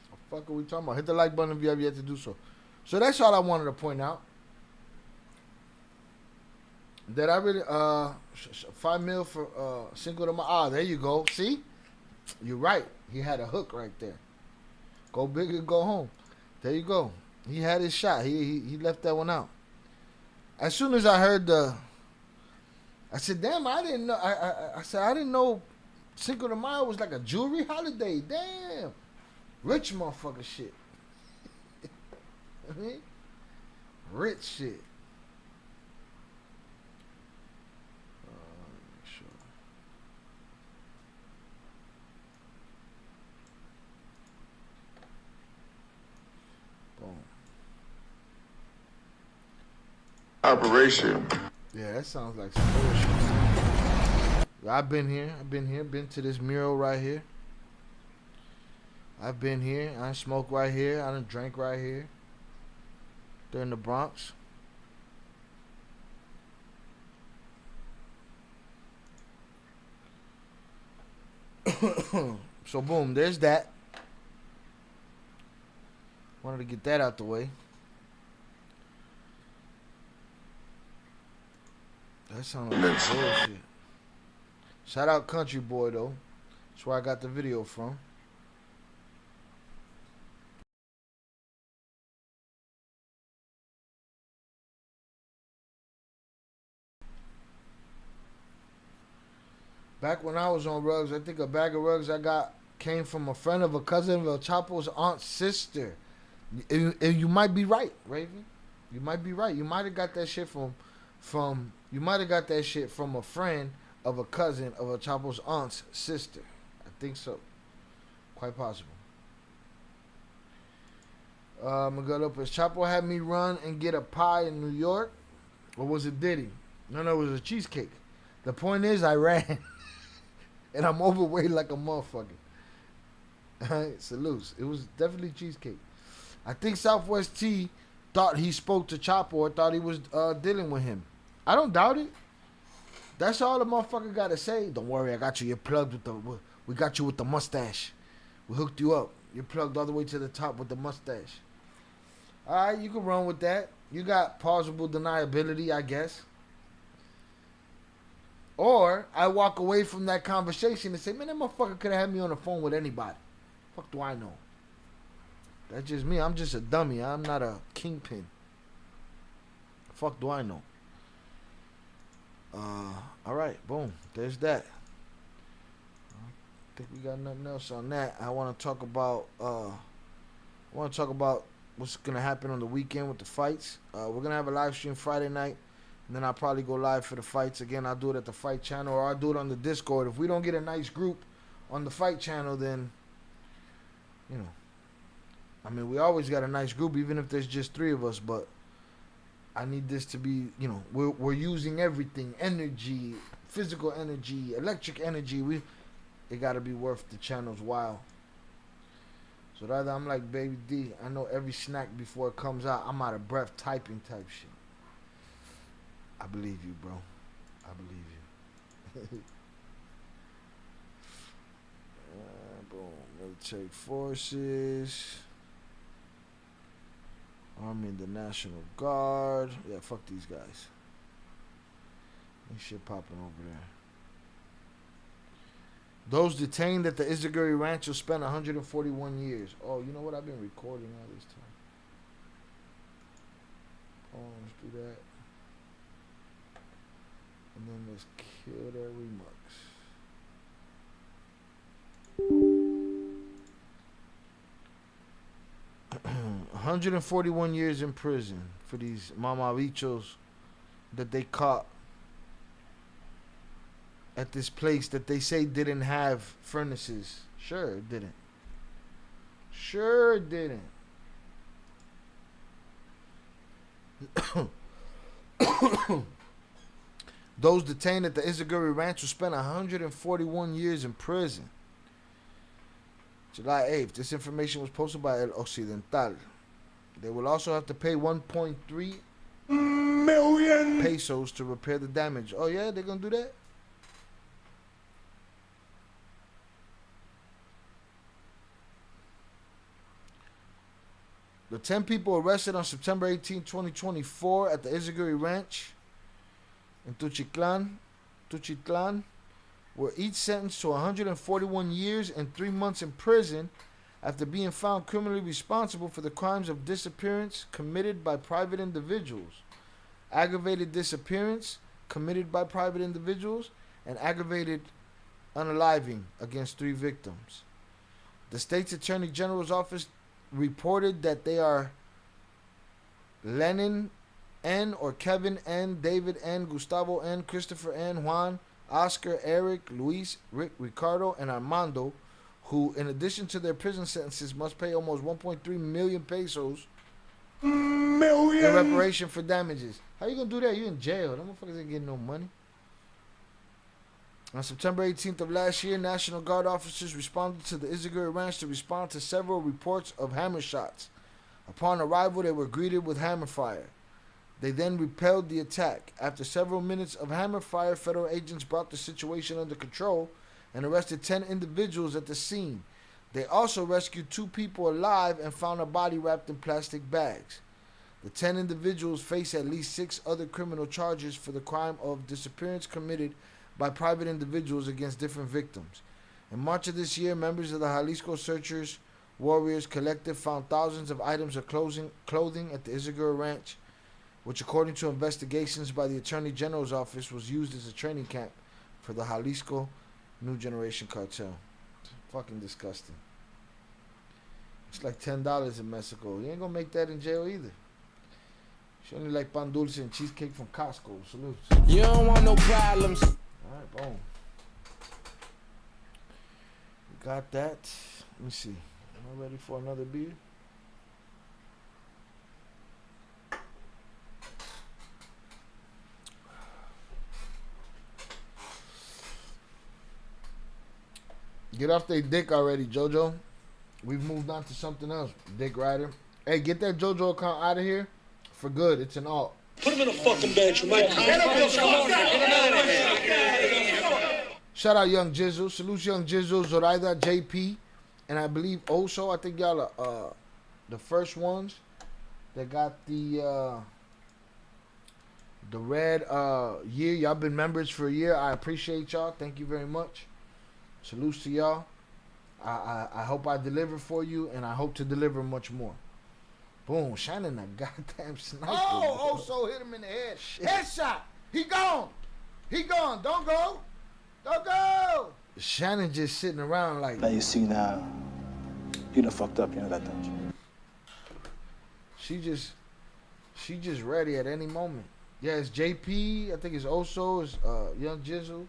What the fuck are we talking about? Hit the like button if you have yet to do so. So that's all I wanted to point out. That I really $5 million for Cinco de Mayo. Ah, there you go. See, you're right. He had a hook right there. Go big or go home. There you go. He had his shot. He left that one out. As soon as I heard I said, damn, I didn't know. I said I didn't know Cinco de Mayo was like a jewelry holiday. Damn, rich motherfucker shit. I mean, rich shit. Operation. Yeah, that sounds like some bullshit. I've been here. Been to this mural right here. I've been here. I smoked right here. I done drank right here. They're in the Bronx. So boom, there's that. Wanted to get that out the way. That sounds like bullshit. Shout out Country Boy though. That's where I got the video from. Back when I was on rugs, I think a bag of rugs I got came from a friend of a cousin of El Chapo's aunt's sister. You might be right, Raven. You might be right. You might have got that shit from you might have got that shit from a friend of a cousin of El Chapo's aunt's sister. I think so. Quite possible. I'm gonna go up as Chapo had me run and get a pie in New York. Or was it Diddy? No, it was a cheesecake. The point is I ran. And I'm overweight like a motherfucker. Alright, salutes. It was definitely cheesecake. I think Southwest T thought he spoke to Chapo or thought he was dealing with him. I don't doubt it. That's all the motherfucker gotta say. Don't worry, I got you. You're plugged with we got you with the mustache. We hooked you up. You're plugged all the way to the top with the mustache. Alright, you can run with that. You got plausible deniability, I guess. Or I walk away from that conversation and say, man, that motherfucker could have had me on the phone with anybody. Fuck do I know? That's just me. I'm just a dummy. I'm not a kingpin. Fuck do I know? All right, boom. There's that. I think we got nothing else on that. I want to talk about what's gonna happen on the weekend with the fights. We're gonna have a live stream Friday night, and then I'll probably go live for the fights again. I'll do it at the Fight Channel, or I'll do it on the Discord. If we don't get a nice group on the Fight Channel, then I mean, we always got a nice group, even if there's just 3 of us. But I need this to be, we're using everything: energy, physical energy, electric energy. It got to be worth the channel's while. So rather, I'm like Baby D. I know every snack before it comes out. I'm out of breath typing type shit. I believe you, bro. I believe you. Boom. Military forces. Army and the National Guard. Yeah, fuck these guys. Ain't shit popping over there. Those detained at the Izaguri Ranch will spend 141 years. Oh, you know what? I've been recording all this time. Oh, let's do that. And then let's kill their remarks. 141 years in prison for these mamabichos that they caught at this place that they say didn't have furnaces. Sure it didn't. Sure it didn't. Those detained at the Izaguri Ranch will spend 141 years in prison. July 8th, this information was posted by El Occidental. They will also have to pay 1.3 million pesos to repair the damage. Oh yeah, they're gonna do that? The 10 people arrested on September 18, 2024 at the Izaguri Ranch in Tuchitlan were each sentenced to 141 years and 3 months in prison after being found criminally responsible for the crimes of disappearance committed by private individuals, aggravated disappearance committed by private individuals, and aggravated unaliving against 3 victims. The state's Attorney General's office reported that they are Lenin N. or Kevin N., David N., Gustavo N., Christopher N., Juan, Oscar, Eric, Luis, Rick, Ricardo, and Armando, who, in addition to their prison sentences, must pay almost 1.3 million pesos in reparation for damages. How you gonna do that? You in jail. Them motherfuckers ain't getting no money. On September 18th of last year, National Guard officers responded to the Izaguri Ranch to respond to several reports of hammer shots. Upon arrival, they were greeted with hammer fire. They then repelled the attack. After several minutes of hammer fire, federal agents brought the situation under control and arrested 10 individuals at the scene. They also rescued 2 people alive and found a body wrapped in plastic bags. The 10 individuals face at least 6 other criminal charges for the crime of disappearance committed by private individuals against different victims. In March of this year, members of the Jalisco Searchers Warriors Collective found thousands of items of clothing at the Izaguri Ranch, which, according to investigations by the Attorney General's office, was used as a training camp for the Jalisco New Generation Cartel. It's fucking disgusting. It's like $10 in Mexico. You ain't gonna make that in jail either. She only like pan dulce and cheesecake from Costco. Salutes. You don't want no problems. Alright, boom. We got that. Let me see. Am I ready for another beer? Get off their dick already, JoJo. We've moved on to something else, Dick Rider. Hey, get that JoJo account out of here for good. It's an alt. Put him in a fucking bench, Mike. Shout out Young Jizzle. Salute Young Jizzle, Zoraida, JP, and I believe Oso. I think y'all are the first ones that got the red year. Y'all been members for a year. I appreciate y'all. Thank you very much. Salutes to y'all. I hope I deliver for you, and I hope to deliver much more. Boom, shining a goddamn sniper. Oh, so hit him in the head. Shit. Headshot. He gone. He gone. Don't go. Don't go. Shannon just sitting around like. Now you see now. You done fucked up. You know that, don't you? She just ready at any moment. Yeah, it's JP. I think it's Oso. It's Young Jizzle.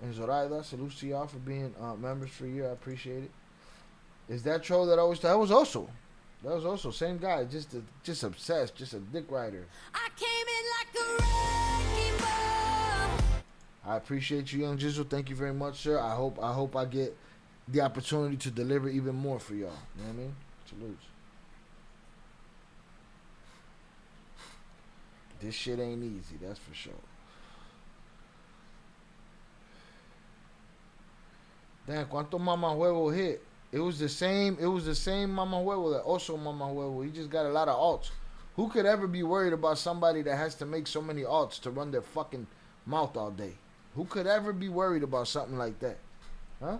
And Zoraida. Salute to y'all for being members for a year. I appreciate it. Is that troll that always? That was Oso. That was Oso. Same guy. Just obsessed. Just a dick rider. I came in like a wrecking ball. I appreciate you, Young Jizzle. Thank you very much, sir. I hope I get the opportunity to deliver even more for y'all. You know what I mean? Salutes. This shit ain't easy, that's for sure. Damn, ¿cuánto Mama Huevo hit? It was the same Mama Huevo that also Mama Huevo. He just got a lot of alts. Who could ever be worried about somebody that has to make so many alts to run their fucking mouth all day? Who could ever be worried about something like that? Huh?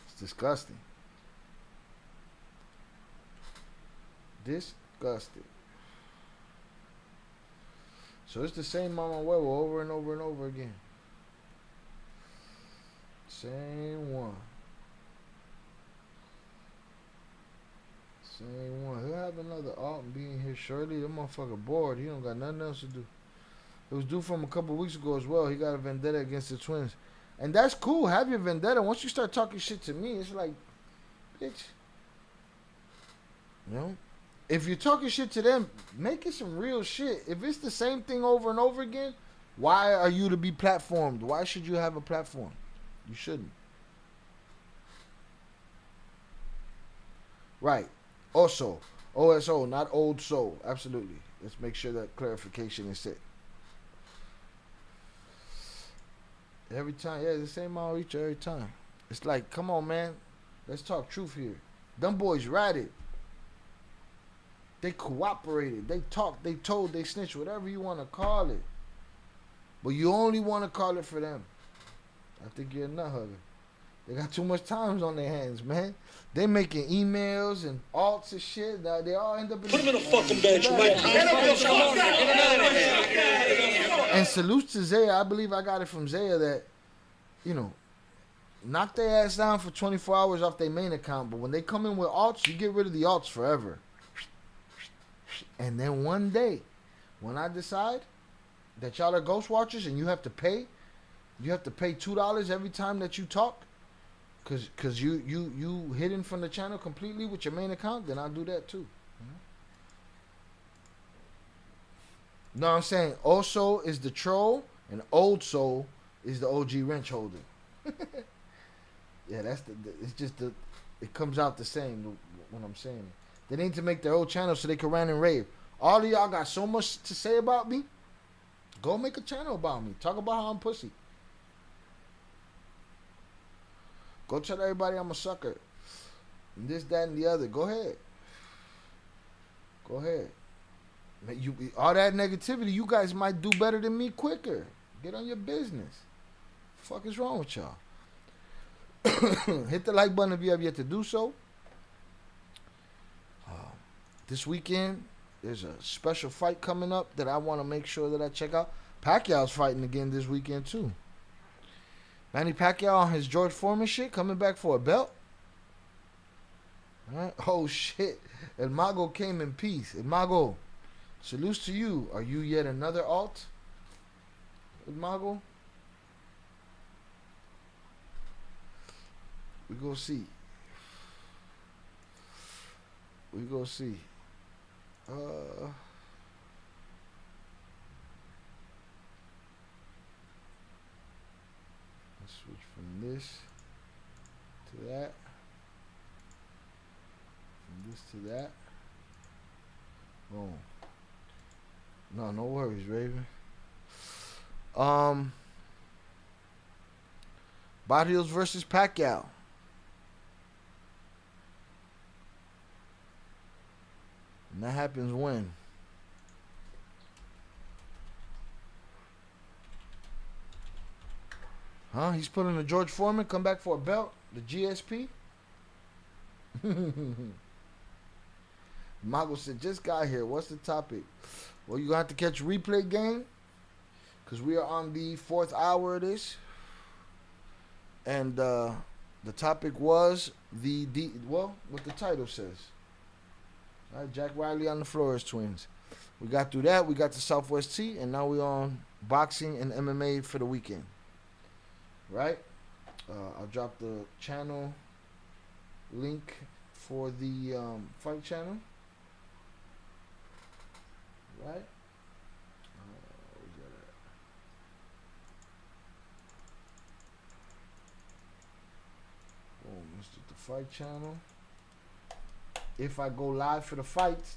It's disgusting. Disgusting. So it's the same Mama Huevo over and over and over again. Same one. Same one. He'll have another alt and be in here shortly. That motherfucker bored. He don't got nothing else to do. It was due from a couple weeks ago as well. He got a vendetta against the twins. And that's cool. Have your vendetta. Once you start talking shit to me, it's like, bitch. You know? If you're talking shit to them, make it some real shit. If it's the same thing over and over again, why are you to be platformed? Why should you have a platform? You shouldn't. Right. Also, OSO, not old soul. Absolutely. Let's make sure that clarification is set. Every time, yeah, the same outreach every time. It's like, come on, man. Let's talk truth here. Them boys ratted. They cooperated. They talked. They told. They snitched. Whatever you want to call it. But you only want to call it for them. I think you're a nut hugger. They got too much time on their hands, man. They making emails and alts and shit. Now they all end up in. Put them in a fucking bench, Mike. And salute to Zaya. I believe I got it from Zaya that, you know, knock their ass down for 24 hours off their main account. But when they come in with alts, you get rid of the alts forever. And then one day, when I decide that y'all are ghost watchers and you have to pay $2 every time that you talk, cause you hidden from the channel completely with your main account, then I'll do that too. No, I'm saying Oso is the troll and Old Soul is the OG wrench holder. Yeah, that's it's just it comes out the same when I'm saying it. They need to make their own channel so they can rant and rave. All of y'all got so much to say about me. Go make a channel about me. Talk about how I'm pussy. Go tell everybody I'm a sucker. And this, that, and the other. Go ahead. Go ahead. You, all that negativity, you guys might do better than me quicker. Get on your business. The fuck is wrong with y'all? Hit the like button if you have yet to do so. This weekend, there's a special fight coming up that I want to make sure that I check out. Pacquiao's fighting again this weekend, too. Manny Pacquiao on his George Foreman shit, coming back for a belt. All right. Oh, shit. El Mago came in peace. El Mago, salutes to you. Are you yet another alt? El Mago? We go see. We go see. Let's switch from this to that. From this to that. Boom. No worries, Raven. Barrios versus Pacquiao. And that happens when? Huh? He's putting a George Foreman, come back for a belt? The GSP? Mago said, just got here. What's the topic? Well, you got to catch a replay game? because we are on the 4th hour of this. And the topic was what the title says. All right, Jack Riley on the Flores twins. We got through that. We got the Southwest T, and now we're on boxing and MMA for the weekend. Right? I'll drop the channel link for the fight channel. Right? Boom, this is the fight channel. If I go live for the fights,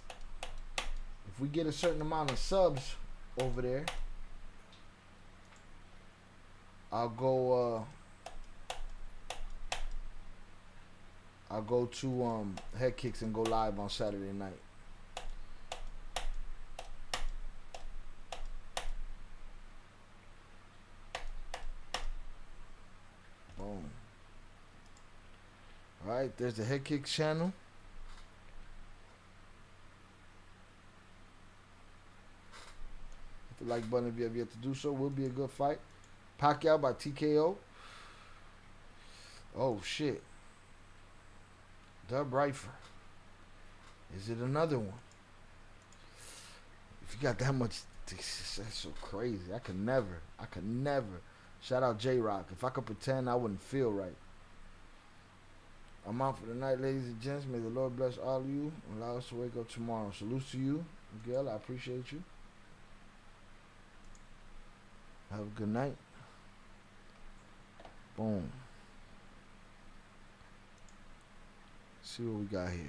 if we get a certain amount of subs over there, I'll go to Head Kicks and go live on Saturday night. Boom. All right, there's the Head Kicks channel. Hit the like button if you have yet to do so. Will be a good fight. Pacquiao by TKO. Oh shit. Dub Rifer. Is it another one? If you got that much, that's so crazy. I could never. Shout out J-Rock. If I could pretend, I wouldn't feel right. I'm out for the night, ladies and gents. May the Lord bless all of you and allow us to wake up tomorrow. Salute to you, Miguel. I appreciate you. Have a good night. Boom. See what we got here.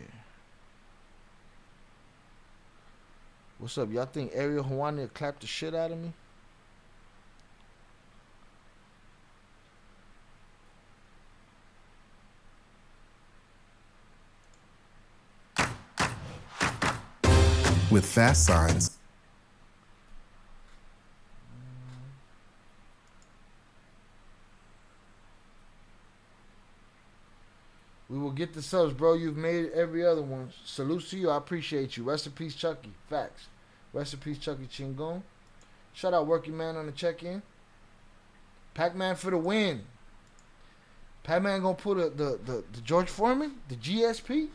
What's up? Y'all think Ariel Hawani will clap the shit out of me? With fast signs, we will get the subs, bro. You've made every other one. Salutes to you. I appreciate you. Rest in peace, Chucky. Facts. Rest in peace, Chucky Chingon. Shout out Working Man on the check-in. Pac-Man for the win. Pac-Man gonna put the George Foreman, the GSP.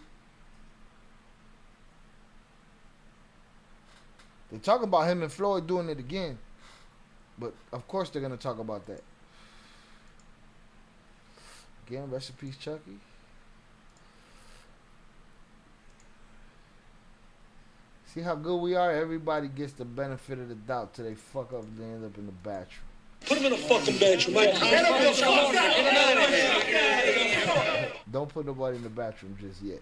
They talk about him and Floyd doing it again. But, of course, they're going to talk about that. Again, rest in peace, Chucky. See how good we are? Everybody gets the benefit of the doubt till they fuck up and they end up in the bathroom. Put him in a fucking bedroom, Mike. Don't put nobody in the bathroom just yet.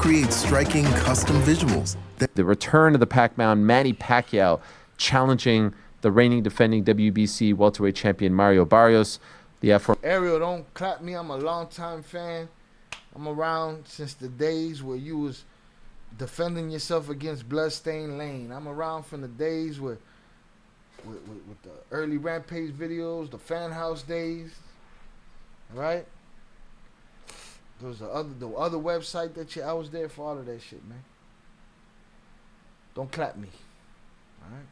create striking custom visuals. The return of the Pac-Man, Manny Pacquiao, challenging the reigning defending WBC welterweight champion Mario Barrios. The F4. Ariel, don't clap me. I'm a longtime fan. I'm around since the days where you was defending yourself against Bloodstained Lane. I'm around from the days with the early Rampage videos, the Fan House days. Right? There was the other website that I was there for all of that shit, man. Don't clap me. All right?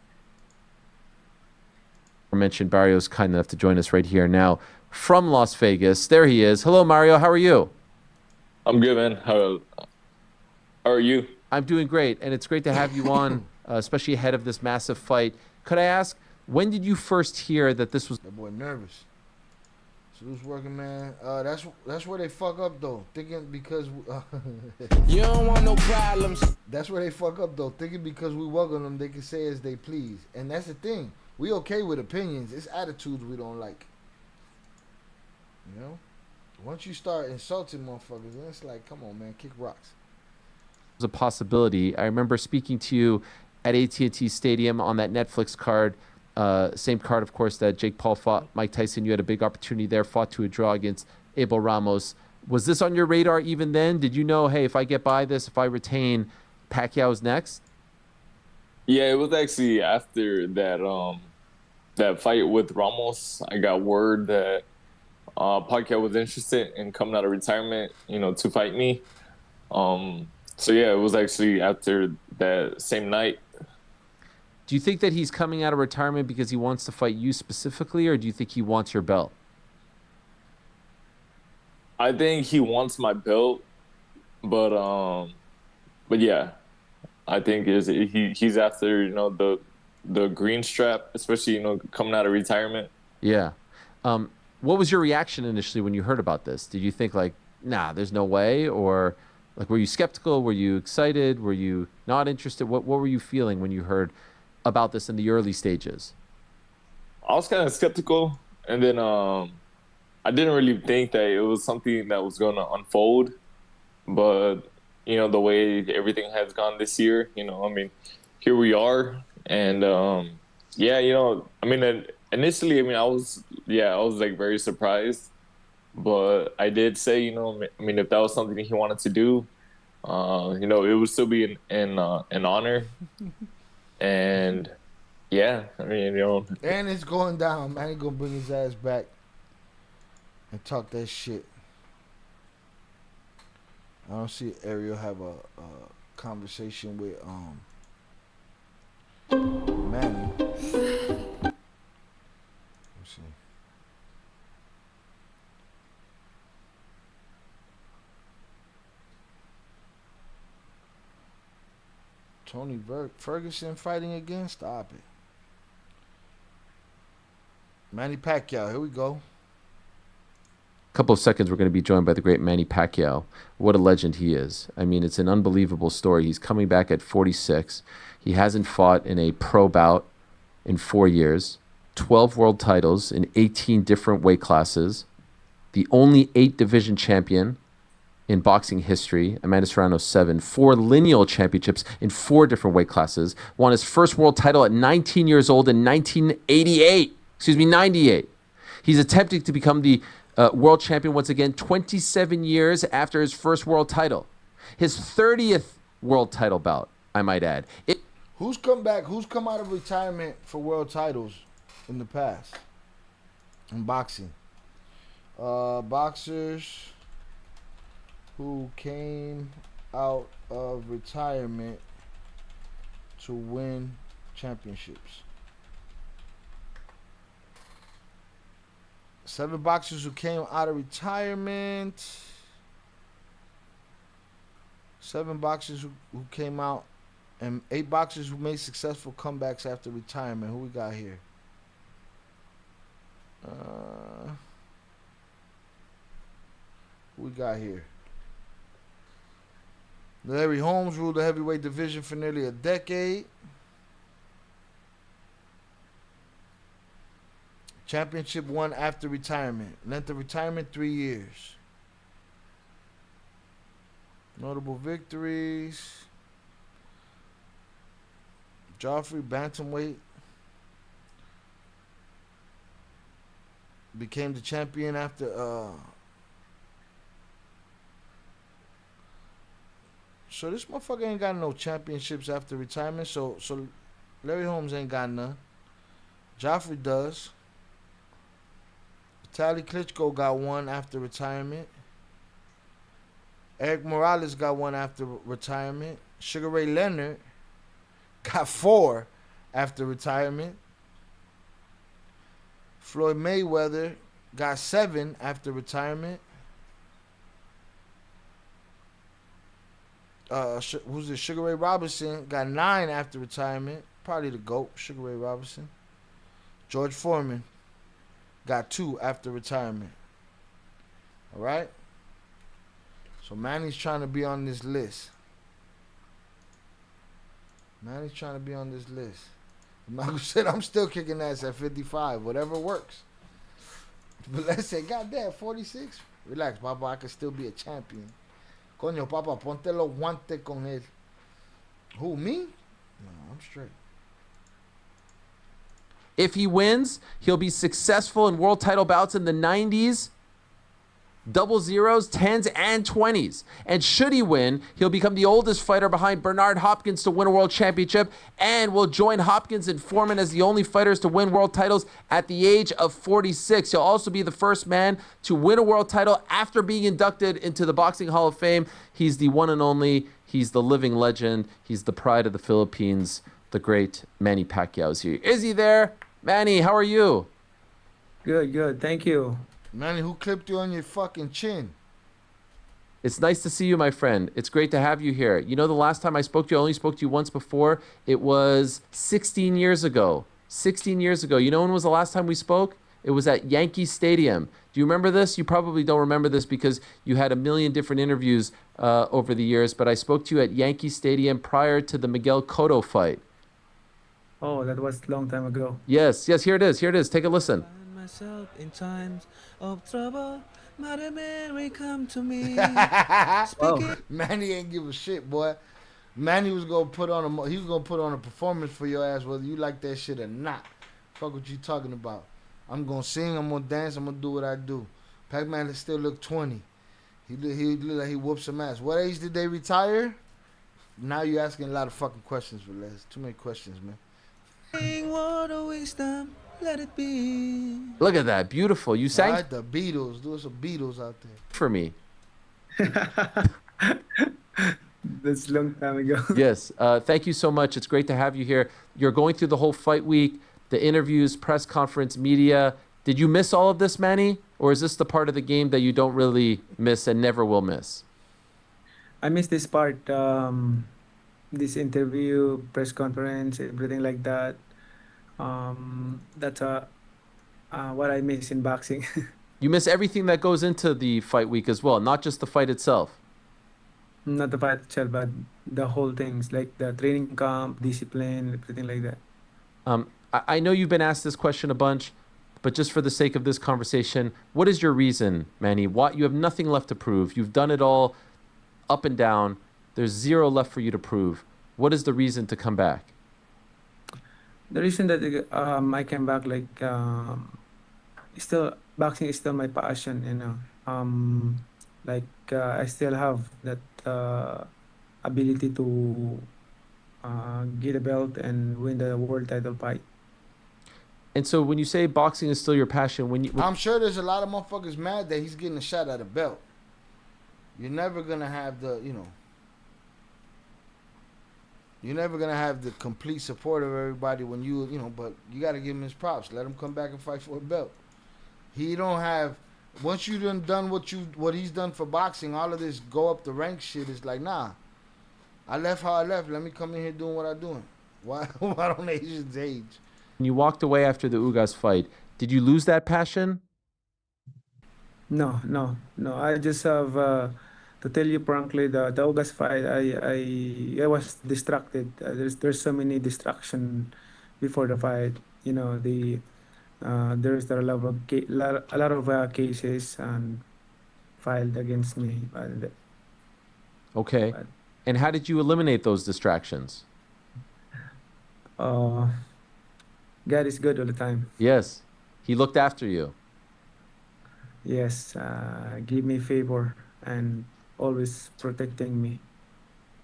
Mentioned Barrios kind enough to join us right here now from Las Vegas. There he is. Hello, Mario. How are you? I'm good, man. How are you? I'm doing great, and it's great to have you on, especially ahead of this massive fight. Could I ask, when did you first hear that this was... That boy nervous. So who's working, man? That's where they fuck up, though. Thinking because... you don't want no problems. That's where they fuck up, though. Thinking because we welcome them, they can say as they please. And that's the thing. We okay with opinions. It's attitudes we don't like. You know? Once you start insulting motherfuckers, then it's like, come on, man, kick rocks. Was a possibility. I remember speaking to you at AT&T Stadium on that Netflix card. Same card, of course, that Jake Paul fought Mike Tyson. You had a big opportunity there, fought to a draw against Abel Ramos. Was this on your radar even then? Did you know, hey, if I get by this, if I retain, Pacquiao's next? Yeah, it was actually after that that fight with Ramos. I got word that Pacquiao was interested in coming out of retirement, to fight me. So yeah, it was actually after that same night. Do you think that he's coming out of retirement because he wants to fight you specifically, or do you think he wants your belt? I think he wants my belt, but yeah, I think he's after the green strap, especially coming out of retirement. Yeah. What was your reaction initially when you heard about this? Did you think like, nah, there's no way, or like were you skeptical? Were you excited? Were you not interested? What were you feeling when you heard about this in the early stages? I was kind of skeptical, and then I didn't really think that it was something that was going to unfold, but the way everything has gone this year, I mean, here we are, and yeah, I mean, initially, I mean, I was like very surprised, but I did say, I mean, if that was something he wanted to do, it would still be an honor. And yeah, I mean, And it's going down. Man, he gonna bring his ass back and talk that shit. I don't see Ariel have a conversation with Manny. Let's see. Tony Ferguson fighting again? Stop it. Manny Pacquiao, here we go. Couple of seconds, we're going to be joined by the great Manny Pacquiao. What a legend he is. I mean, it's an unbelievable story. He's coming back at 46. He hasn't fought in a pro bout in 4 years. 12 world titles in 18 different weight classes. The only 8-division champion in boxing history. Amanda Serrano 7. 4 lineal championships in 4 different weight classes. Won his first world title at 19 years old in 98. He's attempting to become the world champion once again 27 years after his first world title. His 30th world title bout, I might add. Who's come back? Who's come out of retirement for world titles in the past in boxing? Boxers who came out of retirement to win championships. 7 boxers who came out of retirement. 7 boxers who came out, and 8 boxers who made successful comebacks after retirement. Who we got here? Who we got here? Larry Holmes ruled the heavyweight division for nearly a decade. Championship won after retirement. Length of retirement, 3 years. Notable victories. Joffrey, bantamweight. Became the champion after so this motherfucker ain't got no championships after retirement. So Larry Holmes ain't got none. Joffrey does. Vitaly Klitschko got one after retirement. Eric Morales got one after retirement. Sugar Ray Leonard got 4 after retirement. Floyd Mayweather got 7 after retirement. Who's it? Sugar Ray Robinson got 9 after retirement. Probably the GOAT, Sugar Ray Robinson. George Foreman got 2 after retirement. All right? So Manny's trying to be on this list. Manny's trying to be on this list. Michael said, I'm still kicking ass at 55. Whatever works. But let's say, goddamn, 46? Relax, Papa. I can still be a champion. Coño, Papa, ponte los guantes con él. Who, me? No, I'm straight. If he wins, he'll be successful in world title bouts in the 90s double zeros, 10s, and 20s. And should he win, he'll become the oldest fighter behind Bernard Hopkins to win a world championship and will join Hopkins and Foreman as the only fighters to win world titles at the age of 46. He'll also be the first man to win a world title after being inducted into the Boxing Hall of Fame. He's the one and only. He's the living legend. He's the pride of the Philippines. The great Manny Pacquiao is here. Is he there? Manny, how are you? Good. Thank you. Manny, who clipped you on your fucking chin? It's nice to see you, my friend. It's great to have you here. You know, the last time I spoke to you, I only spoke to you once before. It was 16 years ago. 16 years ago. You know when was the last time we spoke? It was at Yankee Stadium. Do you remember this? You probably don't remember this because you had a million different interviews over the years, but I spoke to you at Yankee Stadium prior to the Miguel Cotto fight. Oh, that was a long time ago. Yes, here it is. Take a listen. Myself in times of trouble, Mother Mary come to me. Manny ain't give a shit, boy. Manny was gonna put on a performance for your ass, whether you like that shit or not. Fuck what you talking about. I'm gonna sing, I'm gonna dance, I'm gonna do what I do. Pac-Man still look 20. He look like he whooped some ass. What age did they retire? Now you're asking a lot of fucking questions, Velez. Too many questions, man. Word of wisdom, let it be. Look at that, beautiful. You sang All right, the Beatles. Doing some Beatles out there. for me. That's a long time ago. Yes, thank you so much. It's great to have you here. You're going through the whole fight week, the interviews, press conference, media. Did you miss all of this, Manny? Or is this the part of the game that you don't really miss and never will miss? I missed this part, this interview, press conference, everything like that. That's what I miss in boxing. You miss everything that goes into the fight week as well, not just the fight itself. Not the fight itself, but the whole things, like the training camp, discipline, everything like that. I know you've been asked this question a bunch, but just for the sake of this conversation, what is your reason, Manny? What, you have nothing left to prove. You've done it all up and down. There's zero left for you to prove. What is the reason to come back? The reason that I came back, like, still boxing is still my passion, you know. I still have that ability to get a belt and win the world title fight. And so when you say boxing is still your passion, I'm sure there's a lot of motherfuckers mad that he's getting a shot at a belt. You're never gonna have you're never gonna have the complete support of everybody when but you gotta give him his props. Let him come back and fight for a belt. He don't have, once you done what he's done for boxing, all of this go up the rank shit is like, nah. I left how I left. Let me come in here doing what I'm doing. Why don't Asians age? When you walked away after the Ugas fight, did you lose that passion? No. I just have to tell you frankly, the August fight, I was distracted. There's so many distraction before the fight. You know, there's a lot of cases and filed against me. Okay. And how did you eliminate those distractions? God is good all the time. Yes. He looked after you. Yes. Give me favor and always protecting me.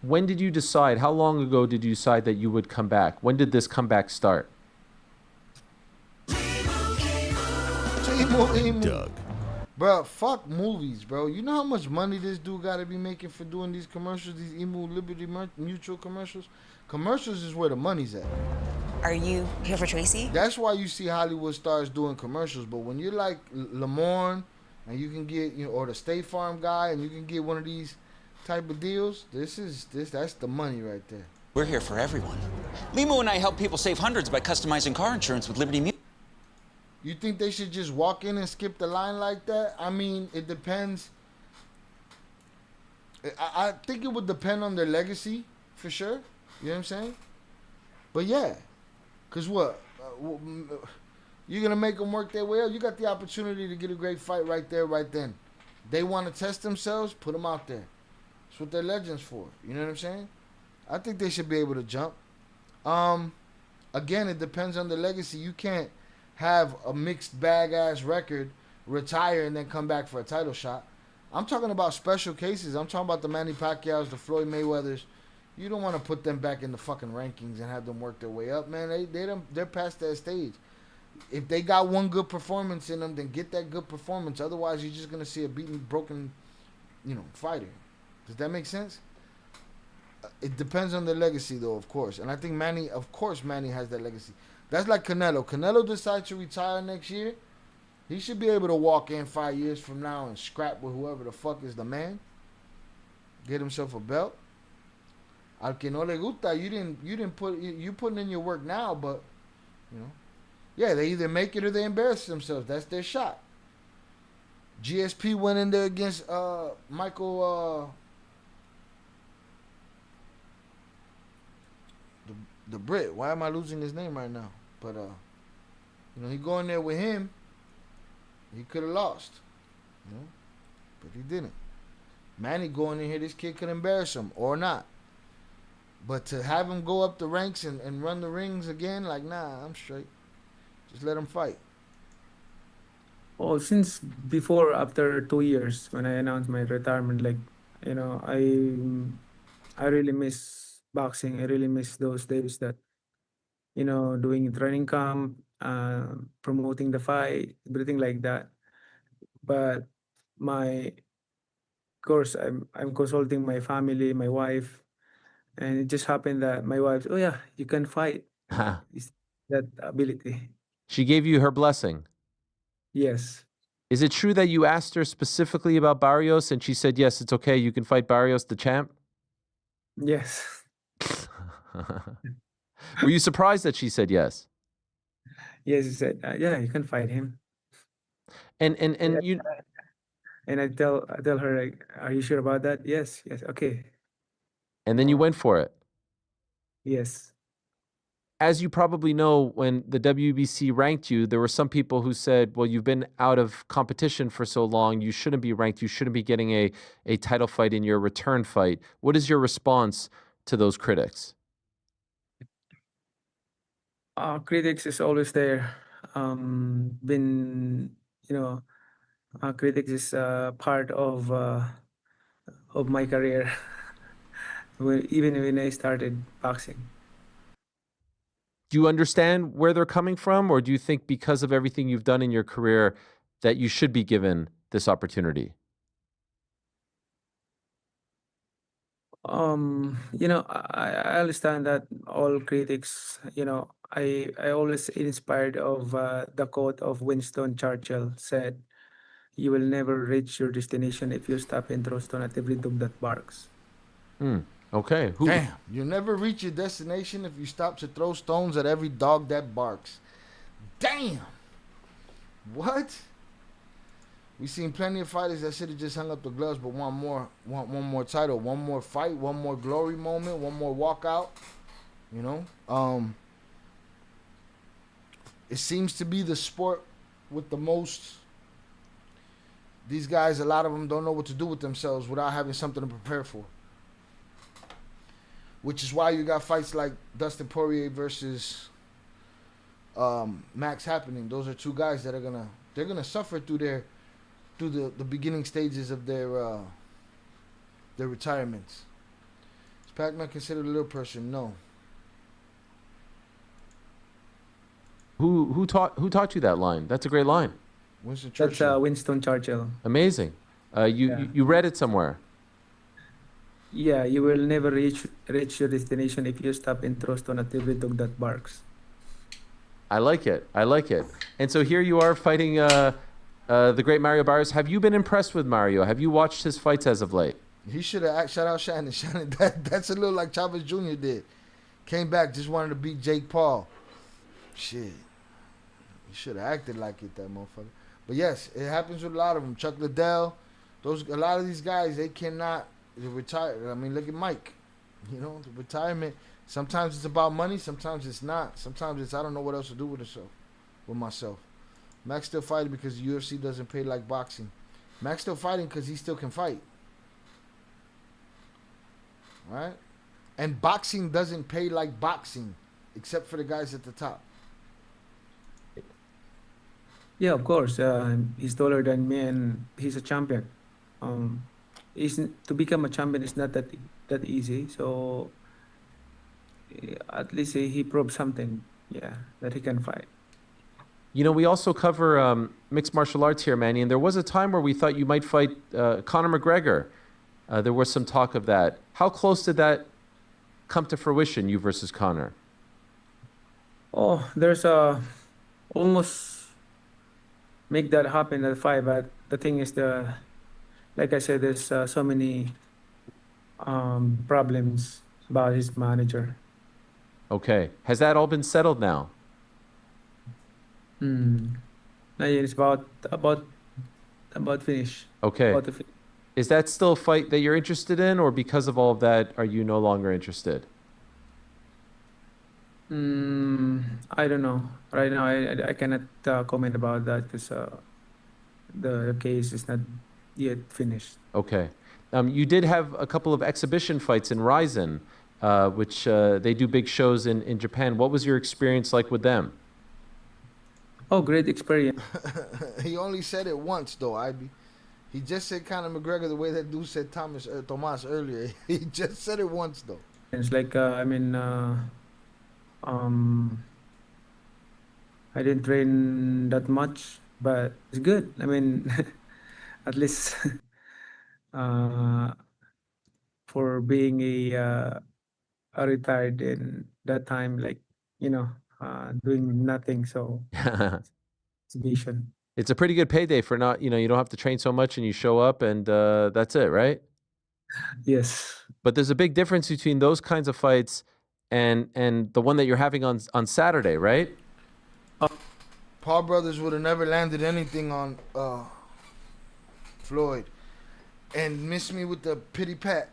When did you decide? How long ago did you decide that you would come back? When did this comeback start? Doug. Bro, fuck movies, bro. You know how much money this dude got to be making for doing these commercials, these Emu Liberty Mutual commercials? Commercials is where the money's at. Are you here for Tracy? That's why you see Hollywood stars doing commercials. But when you're like Lamorne and you can get, or the State Farm guy and you can get one of these type of deals, that's the money right there. We're here for everyone. Limu and I help people save hundreds by customizing car insurance with Liberty Mutual. You think they should just walk in and skip the line like that? I mean, it depends. I think it would depend on their legacy, for sure. You know what I'm saying? But yeah. Because what? You're going to make them work their way up? You got the opportunity to get a great fight right there, right then. They want to test themselves? Put them out there. That's what they're legends for. You know what I'm saying? I think they should be able to jump. Again, it depends on the legacy. You can't have a mixed bag ass record retire and then come back for a title shot. I'm talking about special cases. I'm talking about the Manny Pacquiao's, the Floyd Mayweathers. You don't want to put them back in the fucking rankings and have them work their way up, man. They're past that stage. If they got one good performance in them, then get that good performance. Otherwise, you're just gonna see a beaten, broken, fighter. Does that make sense? It depends on the legacy, though, of course. And I think Manny has that legacy. That's like Canelo. Canelo decides to retire next year. He should be able to walk in 5 years from now and scrap with whoever the fuck is the man. Get himself a belt. Al que no le gusta, you putting in your work now, but yeah, they either make it or they embarrass themselves. That's their shot. GSP went in there against Michael the Brit. Why am I losing his name right now? But he go in there with him. He could have lost, but he didn't. Manny going in here, this kid could embarrass him or not. But to have him go up the ranks and run the rings again, like, nah, I'm straight. Just let him fight. Well, since before, after 2 years, when I announced my retirement, I really miss boxing. I really miss those days that, doing training camp, promoting the fight, everything like that. But of course, I'm consulting my family, my wife, and it just happened that my wife, oh yeah, you can fight. Is that ability? She gave you her blessing. Yes. Is it true that you asked her specifically about Barrios and she said, yes, it's okay, you can fight Barrios, the champ? Yes. Were you surprised that she said yes? Yes, he said, yeah, you can fight him. And you... And I tell her, like, are you sure about that? Yes, okay. And then you went for it. Yes. As you probably know, when the WBC ranked you, there were some people who said, well, you've been out of competition for so long, you shouldn't be ranked, you shouldn't be getting a title fight in your return fight. What is your response to those critics? Critics is always there. Critics is part of my career. Even when I started boxing. Do you understand where they're coming from, or do you think because of everything you've done in your career that you should be given this opportunity? I understand that all critics, I always inspired of the quote of Winston Churchill said, "You will never reach your destination if you stop and throw stone at every dog that barks." Okay. Damn, you'll never reach your destination if you stop to throw stones at every dog that barks. Damn. What? We've seen plenty of fighters that should have just hung up the gloves, but want one more title, one more fight, one more glory moment, one more walkout. It seems to be the sport with the most. These guys, a lot of them don't know what to do with themselves without having something to prepare for. Which is why you got fights like Dustin Poirier versus Max happening. Those are two guys that are gonna suffer through the beginning stages of their retirements. Is Pac-Man considered a little person? No. Who taught you that line? That's a great line. Winston Churchill. That's Winston Churchill. Amazing. You read it somewhere. Yeah, you will never reach your destination if you stop and throw stone at every dog that barks. I like it. And so here you are fighting the great Mario Barrios. Have you been impressed with Mario? Have you watched his fights as of late? He should have shout out Shannon. Shannon, that's a little like Chavez Jr. did. Came back, just wanted to beat Jake Paul. Shit. He should have acted like it, that motherfucker. But yes, it happens with a lot of them. Chuck Liddell, a lot of these guys, they cannot retire. I mean, look at Mike. The retirement. Sometimes it's about money. Sometimes it's not. Sometimes it's I don't know what else to do with myself. Max still fighting because the UFC doesn't pay like boxing. Max still fighting because he still can fight. Right? And boxing doesn't pay like boxing, except for the guys at the top. Yeah, of course. He's taller than me, and he's a champion. Um, to become a champion is not that easy. So at least he proved something. Yeah, that he can fight. You know, we also cover mixed martial arts here, Manny, and there was a time where we thought you might fight Conor McGregor. There was some talk of that. How close did that come to fruition, you versus Conor? Oh, there's almost make that happen at fight, but the thing is like I said, there's so many problems about his manager. Okay. Has that all been settled now? No, it's about finish. Okay. About to Is that still a fight that you're interested in, or because of all of that, are you no longer interested? I don't know. Right now, I cannot comment about that because the case is not yet finished. Okay. You did have a couple of exhibition fights in Ryzen, which they do big shows in Japan. What was your experience like with them? Oh, great experience. He only said it once, though, Ivy. He just said Conor McGregor the way that dude said Tomas earlier. He just said it once, though. It's like, I didn't train that much, but it's good. I mean, at least for being a retired in that time, like, doing nothing. So exhibition. It's a pretty good payday for not, you don't have to train so much and you show up and that's it, right? Yes. But there's a big difference between those kinds of fights and the one that you're having on Saturday, right? Paul Brothers would have never landed anything on Floyd, and miss me with the pity pat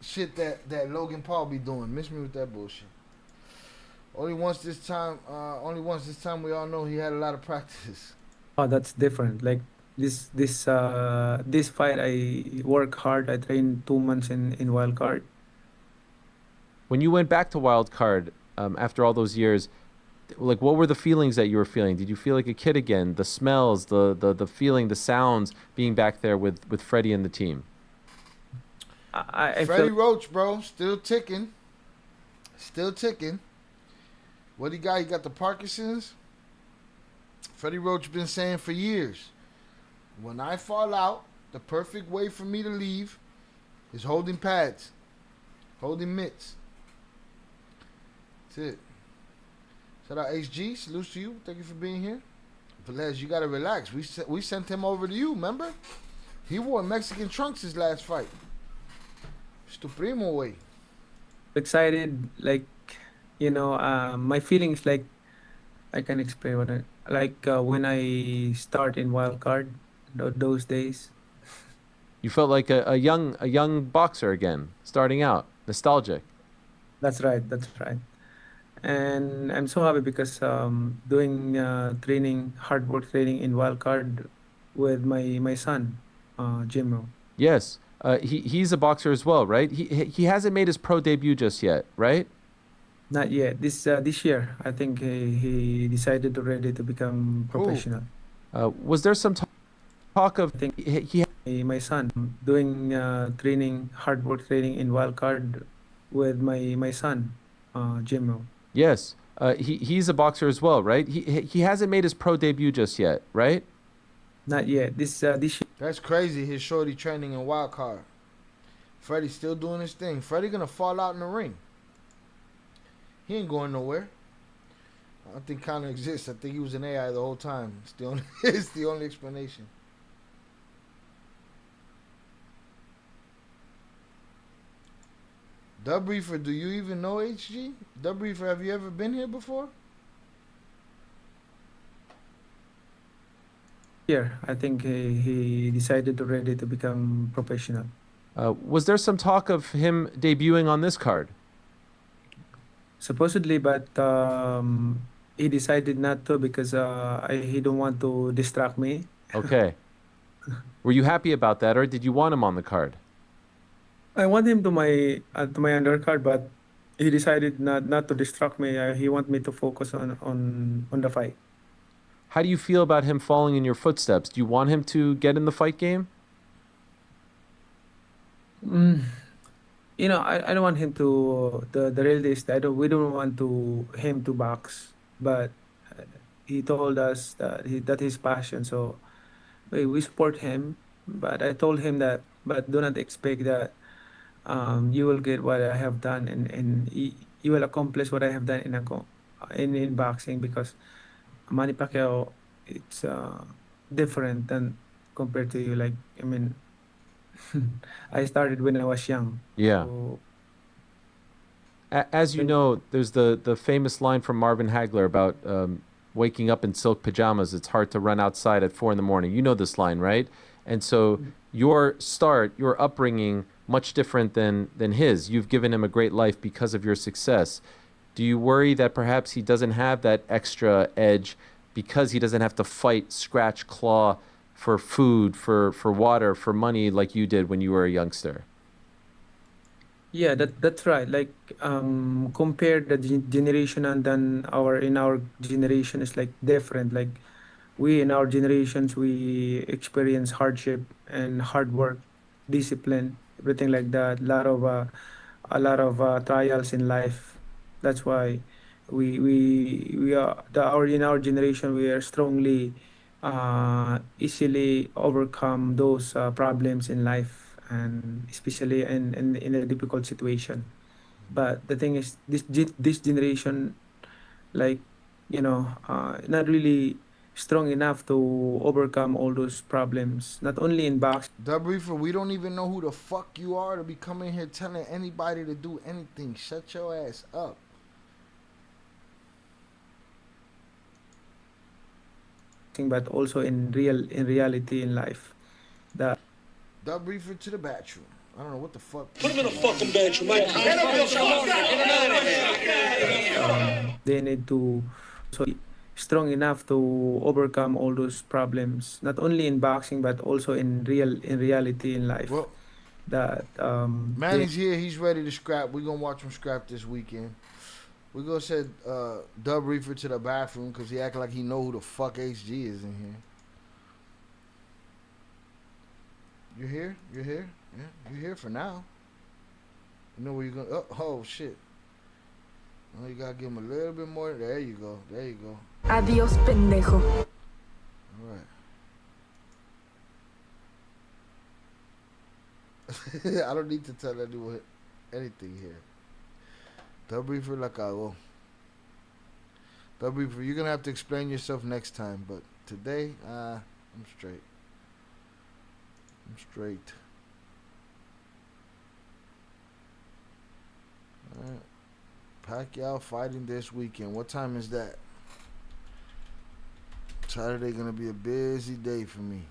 shit that Logan Paul be doing. Miss me with that bullshit. Only once this time we all know he had a lot of practice. Oh, that's different. Like this fight, I work hard. I trained 2 months in wild card. When you went back to wild card after all those years, like what were the feelings that you were feeling? Did you feel like a kid again? The smells, the feeling, the sounds, being back there with Freddie and the team. Freddie Roach, bro, still ticking. What he got? He got the Parkinson's. Freddie Roach been saying for years, when I fall out, the perfect way for me to leave is holding pads, holding mitts. That's it. Shout out HG. Salute to you. Thank you for being here. Velez, you gotta relax. We sent him over to you. Remember? He wore Mexican trunks his last fight. It's tu primo way. Excited, like, my feelings, like, I can explain what when I start in wild card, those days. You felt like a young boxer again, starting out, nostalgic. That's right. And I'm so happy because doing training, hard work training in wild card with my son, Jimmo. Yes, he's a boxer as well, right? He hasn't made his pro debut just yet, right? Not yet. This year, I think he decided already to become professional. Was there some talk of my son doing training, hard work training in wild card with my son, Jimmo. Yes, he's a boxer as well, right? He hasn't made his pro debut just yet, right? Not yet. This year. That's crazy. His shorty training in wild card. Freddie's still doing his thing. Freddie gonna fall out in the ring. He ain't going nowhere. I don't think Conor exists. I think he was an AI the whole time. It's the only explanation. Dub Reefer, do you even know HG? Dub Reefer, have you ever been here before? Here, I think he decided already to become professional. Was there some talk of him debuting on this card? Supposedly, but he decided not to because he don't want to distract me. Okay. Were you happy about that, or did you want him on the card? I want him to my undercard, but he decided not to distract me. He want me to focus on the fight. How do you feel about him following in your footsteps? Do you want him to get in the fight game? You know, I don't want him to the reality is that we don't want to him to box, but he told us that that his passion. So we support him, but I told him that, but do not expect that you will get what I have done, and you will accomplish what I have done in boxing, because Manny Pacquiao, it's different than compared to you. Like, I mean, I started when I was young. Yeah. So, As you know, there's the famous line from Marvin Hagler about waking up in silk pajamas. It's hard to run outside at 4 a.m. You know this line, right? And so your start, your upbringing, much different than his. You've given him a great life because of your success. Do you worry that perhaps he doesn't have that extra edge because he doesn't have to fight, scratch, claw for food, for water, for money like you did when you were a youngster? yeah, that's right. Like, compare the generation and then in our generation is like different. Like, we in our generations, we experience hardship and hard work, discipline, everything like that. A lot of trials in life. That's why we are in our generation, we are strongly easily overcome those problems in life, and especially in a difficult situation. But the thing is, this generation, like, you know, not really strong enough to overcome all those problems, not only in boxing. Dub Reefer, we don't even know who the fuck you are to be coming here telling anybody to do anything. Shut your ass up. But also in reality in life. That Dub Reefer to the bathroom. I don't know what the fuck. Put him in a fucking bathroom. Get up, they need to so strong enough to overcome all those problems, not only in boxing but also in reality in life. Well, that Manny's here. He's ready to scrap. We're gonna watch him scrap this weekend. We're gonna send Dub Reefer to the bathroom because he act like he know who the fuck HG is in here. You're here? You're here? Yeah, you're here for now. You know where you're going? Oh shit. Oh, you gotta give him a little bit more. There you go. There you go. Adiós, pendejo. Alright. I don't need to tell anyone anything here. Dub Reefer la cagó. Dub Reefer, you're gonna have to explain yourself next time, but today, I'm straight. I'm straight. Alright. Pacquiao fighting this weekend. What time is that? Saturday gonna be a busy day for me.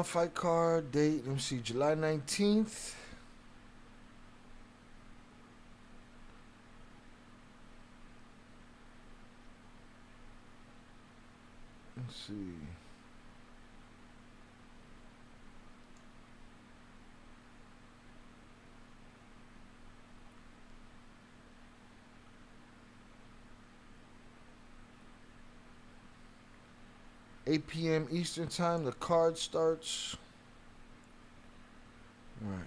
Fight card date. Let me see. July 19th. Let's see. $8 p.m. Eastern time, the card starts. All right.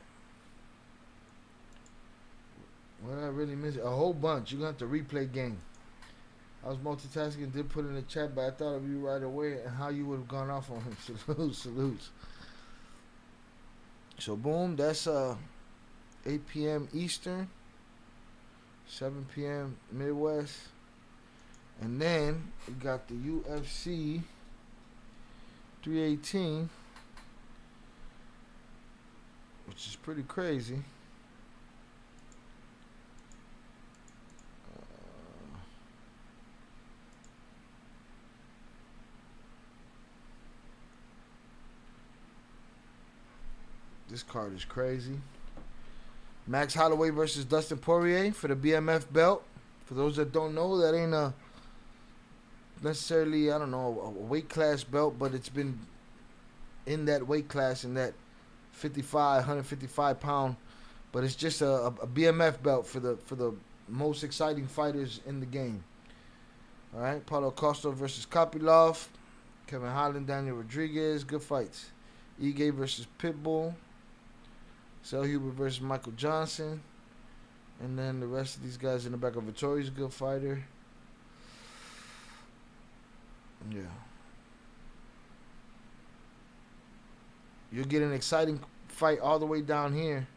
What did I really miss? A whole bunch. You're going to have to replay game. I was multitasking, did put in the chat, but I thought of you right away and how you would have gone off on him. Salutes. So, boom, that's 8 p.m. Eastern, 7 p.m. Midwest. And then we got the UFC 318, which is pretty crazy. This card is crazy. Max Holloway versus Dustin Poirier for the BMF belt. For those that don't know, that ain't necessarily, I don't know, a weight class belt, but it's been in that weight class, in that 155 pound. But it's just a BMF belt for the most exciting fighters in the game. All right, Paulo Costa versus Kopylov, Kevin Holland, Daniel Rodriguez, good fights. Ige versus Pitbull, Sel Huber versus Michael Johnson, and then the rest of these guys in the back of Vittori's a good fighter. Yeah. You'll get an exciting fight all the way down here.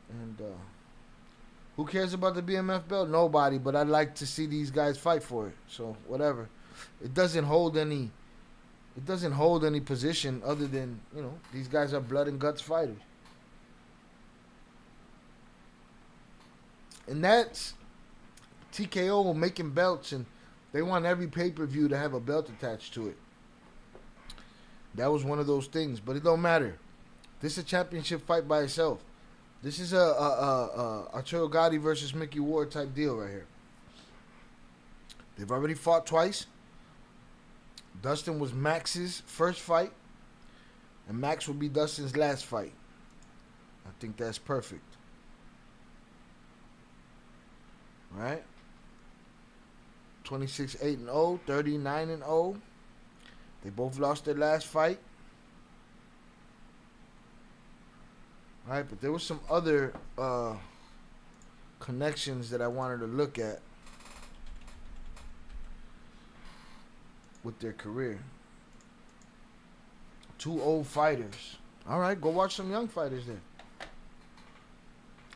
And who cares about the BMF belt? Nobody, but I'd like to see these guys fight for it. So, whatever. It doesn't hold any position other than, you know, these guys are blood and guts fighters. And that's TKO making belts, and they want every pay-per-view to have a belt attached to it. That was one of those things, but it don't matter. This is a championship fight by itself. This is a Arturo Gatti versus Mickey Ward type deal right here. They've already fought twice. Dustin was Max's first fight, and Max will be Dustin's last fight. I think that's perfect. All right? 26-8-0, 39-0. They both lost their last fight. All right, but there was some other connections that I wanted to look at with their career. Two old fighters. All right, go watch some young fighters then.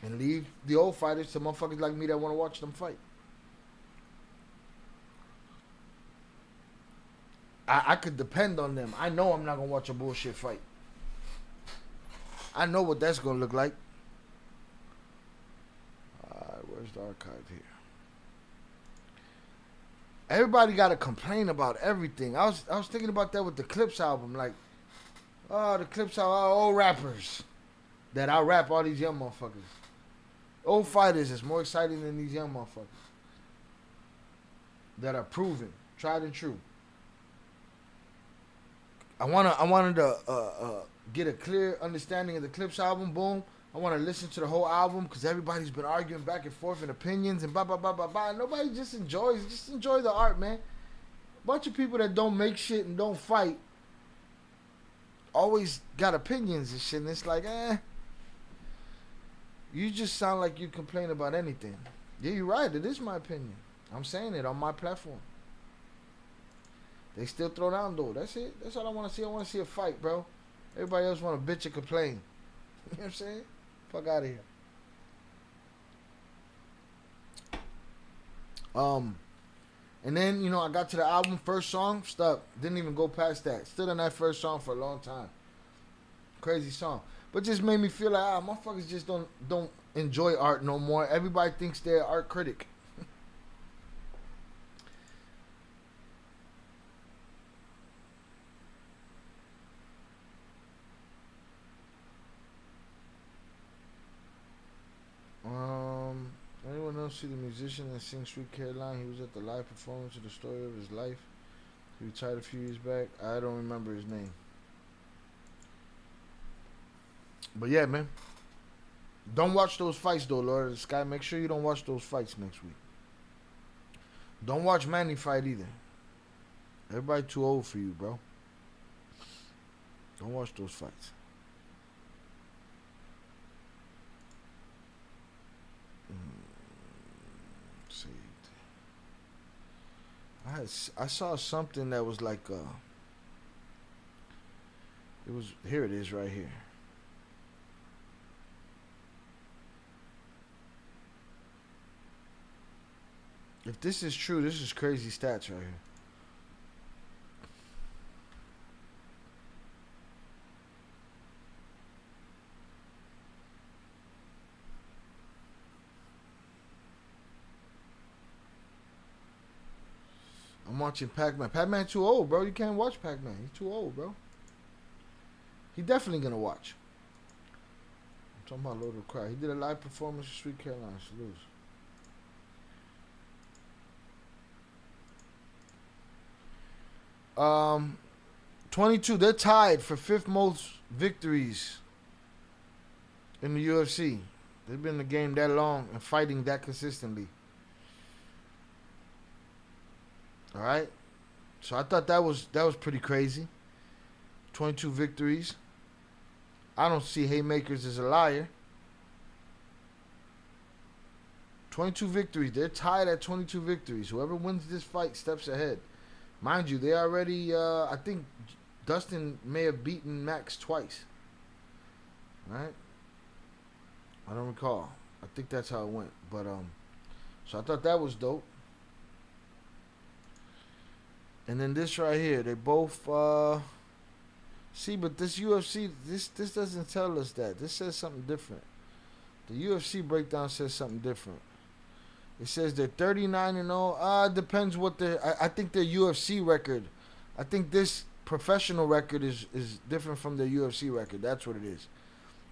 And leave the old fighters to motherfuckers like me that want to watch them fight. I could depend on them. I know I'm not going to watch a bullshit fight. I know what that's going to look like. Alright, where's the archive here? Everybody got to complain about everything. I was thinking about that with the Clips album. Like, oh, the Clips album, old rappers that out rap all these young motherfuckers. Old fighters is more exciting than these young motherfuckers that are proven, tried and true. I wanted to get a clear understanding of the Clips album. Boom. I want to listen to the whole album because everybody's been arguing back and forth in opinions and blah, blah, blah, blah, blah. Nobody just enjoys. Just enjoy the art, man. Bunch of people that don't make shit and don't fight always got opinions and shit. And it's like, you just sound like you complain about anything. Yeah, you're right. It is my opinion. I'm saying it on my platform. They still throw down, though. That's it. That's all I want to see. I want to see a fight, bro. Everybody else want to bitch and complain. You know what I'm saying? Fuck out of here. And then, you know, I got to the album, first song, stuck. Didn't even go past that. Stood on that first song for a long time. Crazy song. But just made me feel like, motherfuckers just don't enjoy art no more. Everybody thinks they're an art critic. Anyone else see the musician that sings Sweet Caroline? He was at the live performance of the story of his life. He retired a few years back. I don't remember his name. But yeah, man. Don't watch those fights though, Lord of the Sky. Make sure you don't watch those fights next week. Don't watch Manny fight either. Everybody too old for you, bro. Don't watch those fights. I saw something that was like it was, here it is right here. If this is true, this is crazy stats right here. I'm watching Pac-Man. Pac-Man too old, bro. You can't watch Pac-Man. He's too old, bro. He definitely gonna watch. I'm talking about Lord of the Cry. He did a live performance of Sweet Caroline. Salute. 22. They're tied for 5th most victories in the UFC. They've been in the game that long and fighting that consistently. All right. So I thought that was pretty crazy. 22 victories. I don't see Haymakers as a liar. 22 victories. They're tied at 22 victories. Whoever wins this fight steps ahead. Mind you, they already, I think Dustin may have beaten Max twice. Right? I don't recall. I think that's how it went. But, so I thought that was dope. And then this right here, they both, see, but this UFC, this doesn't tell us that. This says something different. The UFC breakdown says something different. It says they're 39-0. It depends what I think their UFC record. I think this professional record is different from their UFC record. That's what it is.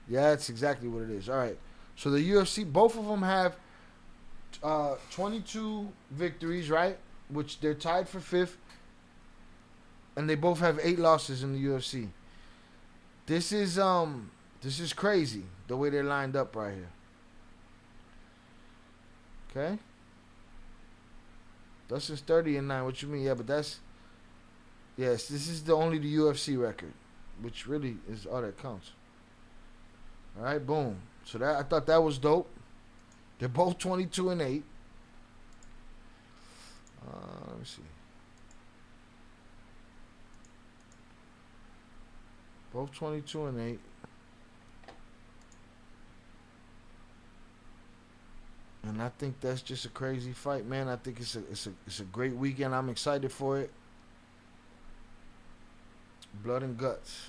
Yeah, that's exactly what it is. All right. So the UFC, both of them have 22 victories, right? Which they're tied for 5th. And they both have 8 losses in the UFC. This is crazy the way they're lined up right here. Okay. Dustin's 30-9. What you mean? Yeah, but yes, this is only the UFC record, which really is all that counts. All right, boom. So that I thought that was dope. They're both 22-8. Let me see. Both 22-8. And I think that's just a crazy fight, man. I think it's a great weekend. I'm excited for it. Blood and guts.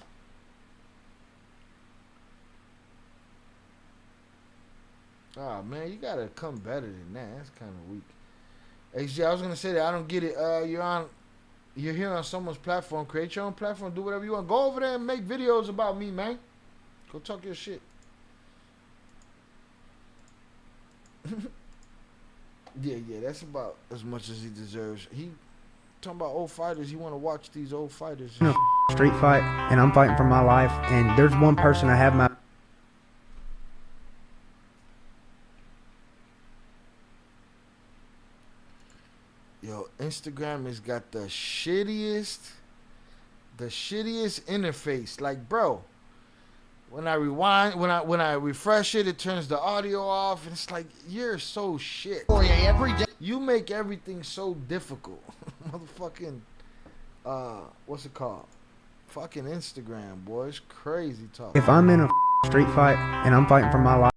Oh man, you gotta come better than that. That's kind of weak. HG, I was gonna say that I don't get it. You're here on someone's platform. Create your own platform. Do whatever you want. Go over there and make videos about me, man. Go talk your shit. Yeah, that's about as much as he deserves. He talking about old fighters. He want to watch these old fighters. Street fight, and I'm fighting for my life. And there's one person I have my. Yo, Instagram has got the shittiest interface. Like, bro, when I rewind, when I refresh it, it turns the audio off, and it's like, you're so shit. Every day. You make everything so difficult. Motherfucking, what's it called? Fucking Instagram, boy. It's crazy talk. If I'm in a street fight and I'm fighting for my life.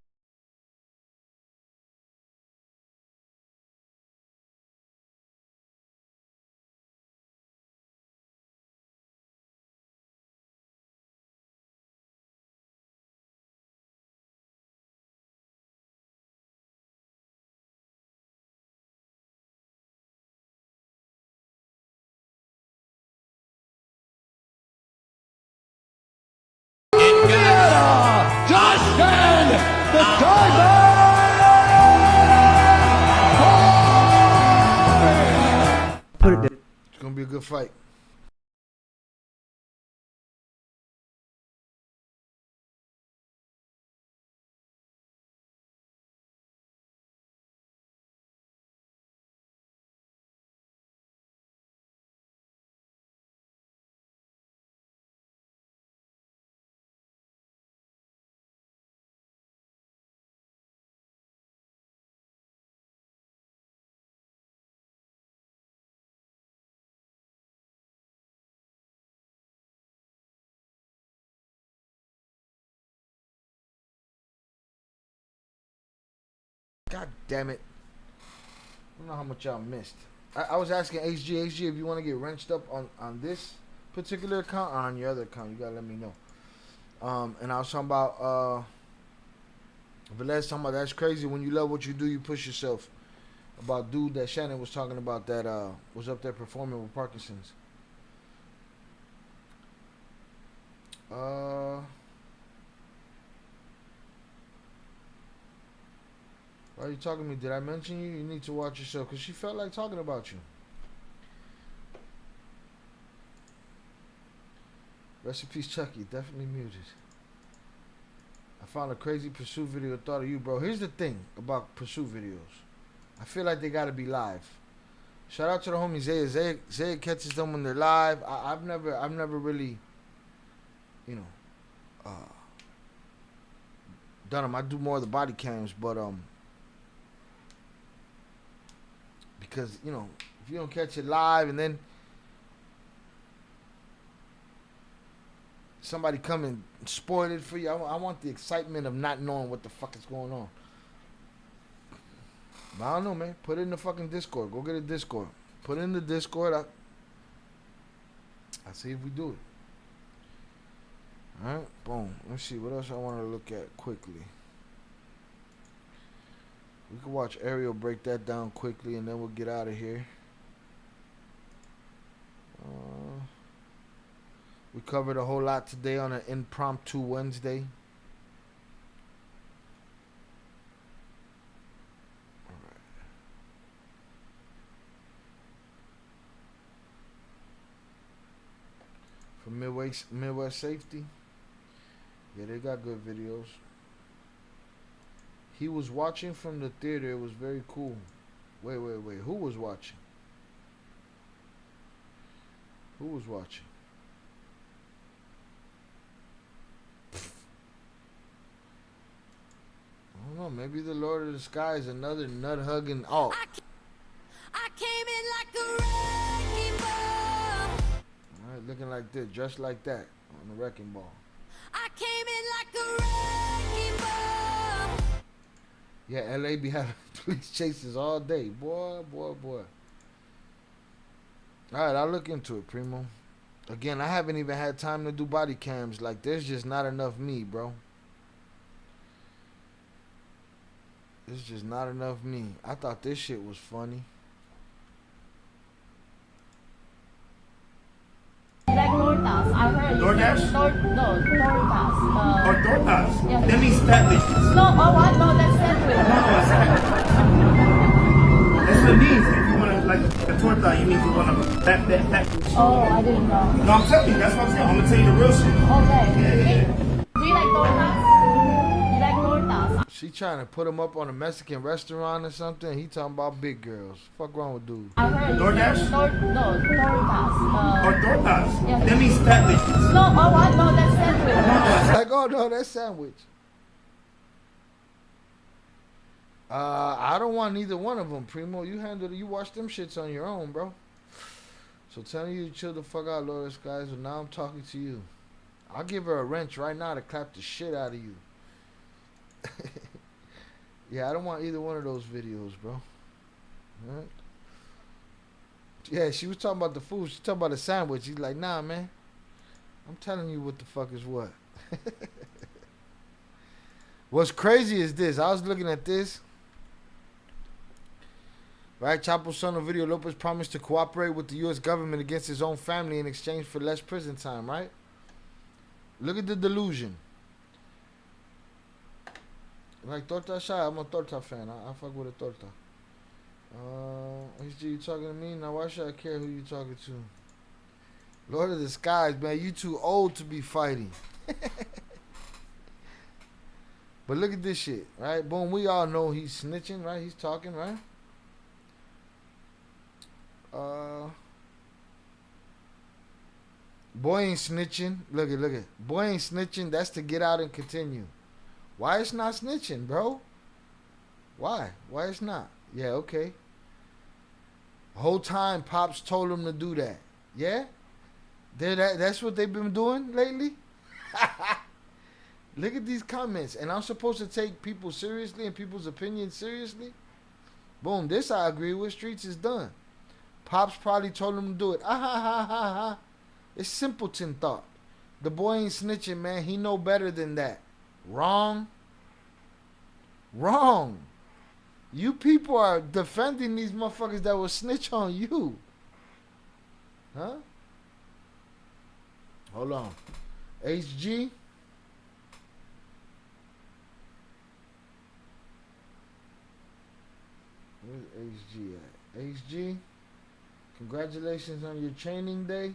It's gonna be a good fight. God damn it. I don't know how much y'all missed. I was asking HG if you want to get wrenched up on this particular account or on your other account. You gotta let me know. And I was talking about Velez talking about that's crazy. When you love what you do, you push yourself. About dude that Shannon was talking about that was up there performing with Parkinson's. Why are you talking to me? Did I mention you? You need to watch yourself because she felt like talking about you. Rest in peace, Chucky. Definitely muted. I found a crazy pursuit video. Thought of you, bro. Here's the thing about pursuit videos. I feel like they gotta be live. Shout out to the homie Zaya. Zaya catches them when they're live. I've never really, you know, done them. I do more of the body cams, but because you know, if you don't catch it live and then somebody come and spoil it for you, I want the excitement of not knowing what the fuck is going on. But I don't know, man. Put it in the fucking Discord. Go get a Discord. Put it in the Discord. I'll see if we do it. Alright, boom. Let's see what else I want to look at quickly. We can watch Ariel break that down quickly and then we'll get out of here. We covered a whole lot today on an impromptu Wednesday. From Midwest Safety. Yeah, they got good videos. He was watching from the theater. It was very cool. Wait. Who was watching? Who was watching? I don't know. Maybe the Lord of the Sky is another nut hugging. Oh. I came in like a wrecking ball. Alright, looking like this, just like that on the wrecking ball. I came in like a wrecking ball. Yeah, LA be having police chases all day. Boy. Alright, I'll look into it, Primo. Again, I haven't even had time to do body cams. Like, there's just not enough me, bro. There's just not enough me. I thought this shit was funny. Like tortas, I heard. DoorDash? No, tortas. Or tortas? Yes. That means fat bitches. No, oh what? No, that's sandwich. That's what it means. If you want to, like, a torta, you mean you want a fat bitch. Oh, I didn't know. No, I'm telling you. That's what I'm saying. I'm going to tell you the real shit. Okay. Yeah. Do you like tortas? You like tortas? She trying to put him up on a Mexican restaurant or something. He talking about big girls. Fuck wrong with dude. I heard. DoorDash? No, tortas. Or tortas? Yes. That means fat bitches. No, oh what? No, that's sandwich. Like, oh no, that's sandwich. I don't want neither one of them, Primo. You handle it. You watch them shits on your own, bro. So telling you to chill the fuck out, Lord of the Skies. But now I'm talking to you. I'll give her a wrench right now to clap the shit out of you. Yeah, I don't want either one of those videos, bro. Alright. Yeah, she was talking about the food. She talking about the sandwich. He's like, nah, man. I'm telling you what the fuck is what. What's crazy is this. I was looking at this. Right, Chapo's son on video, Lopez promised to cooperate with the U.S. government against his own family in exchange for less prison time, right? Look at the delusion. Like torta shy, I'm a torta fan. I fuck with a torta. HG, you talking to me? Now why should I care who you talking to? Lord of the Skies, man, you too old to be fighting. But look at this shit, right? Boom, we all know he's snitching, right? He's talking, right? Boy ain't snitching. Look at. Boy ain't snitching. That's to get out and continue. Why it's not snitching, bro? Why? Why it's not? Yeah, okay. The whole time Pops told him to do that. Yeah? That's what they've been doing lately? Look at these comments. And I'm supposed to take people seriously and people's opinions seriously? Boom, this I agree with. Streets is done. Pops probably told him to do it. Ha. It's simpleton thought. The boy ain't snitching, man. He know better than that. Wrong. You people are defending these motherfuckers that will snitch on you. Huh? Hold on. HG. Where's HG at? HG. Congratulations on your training day.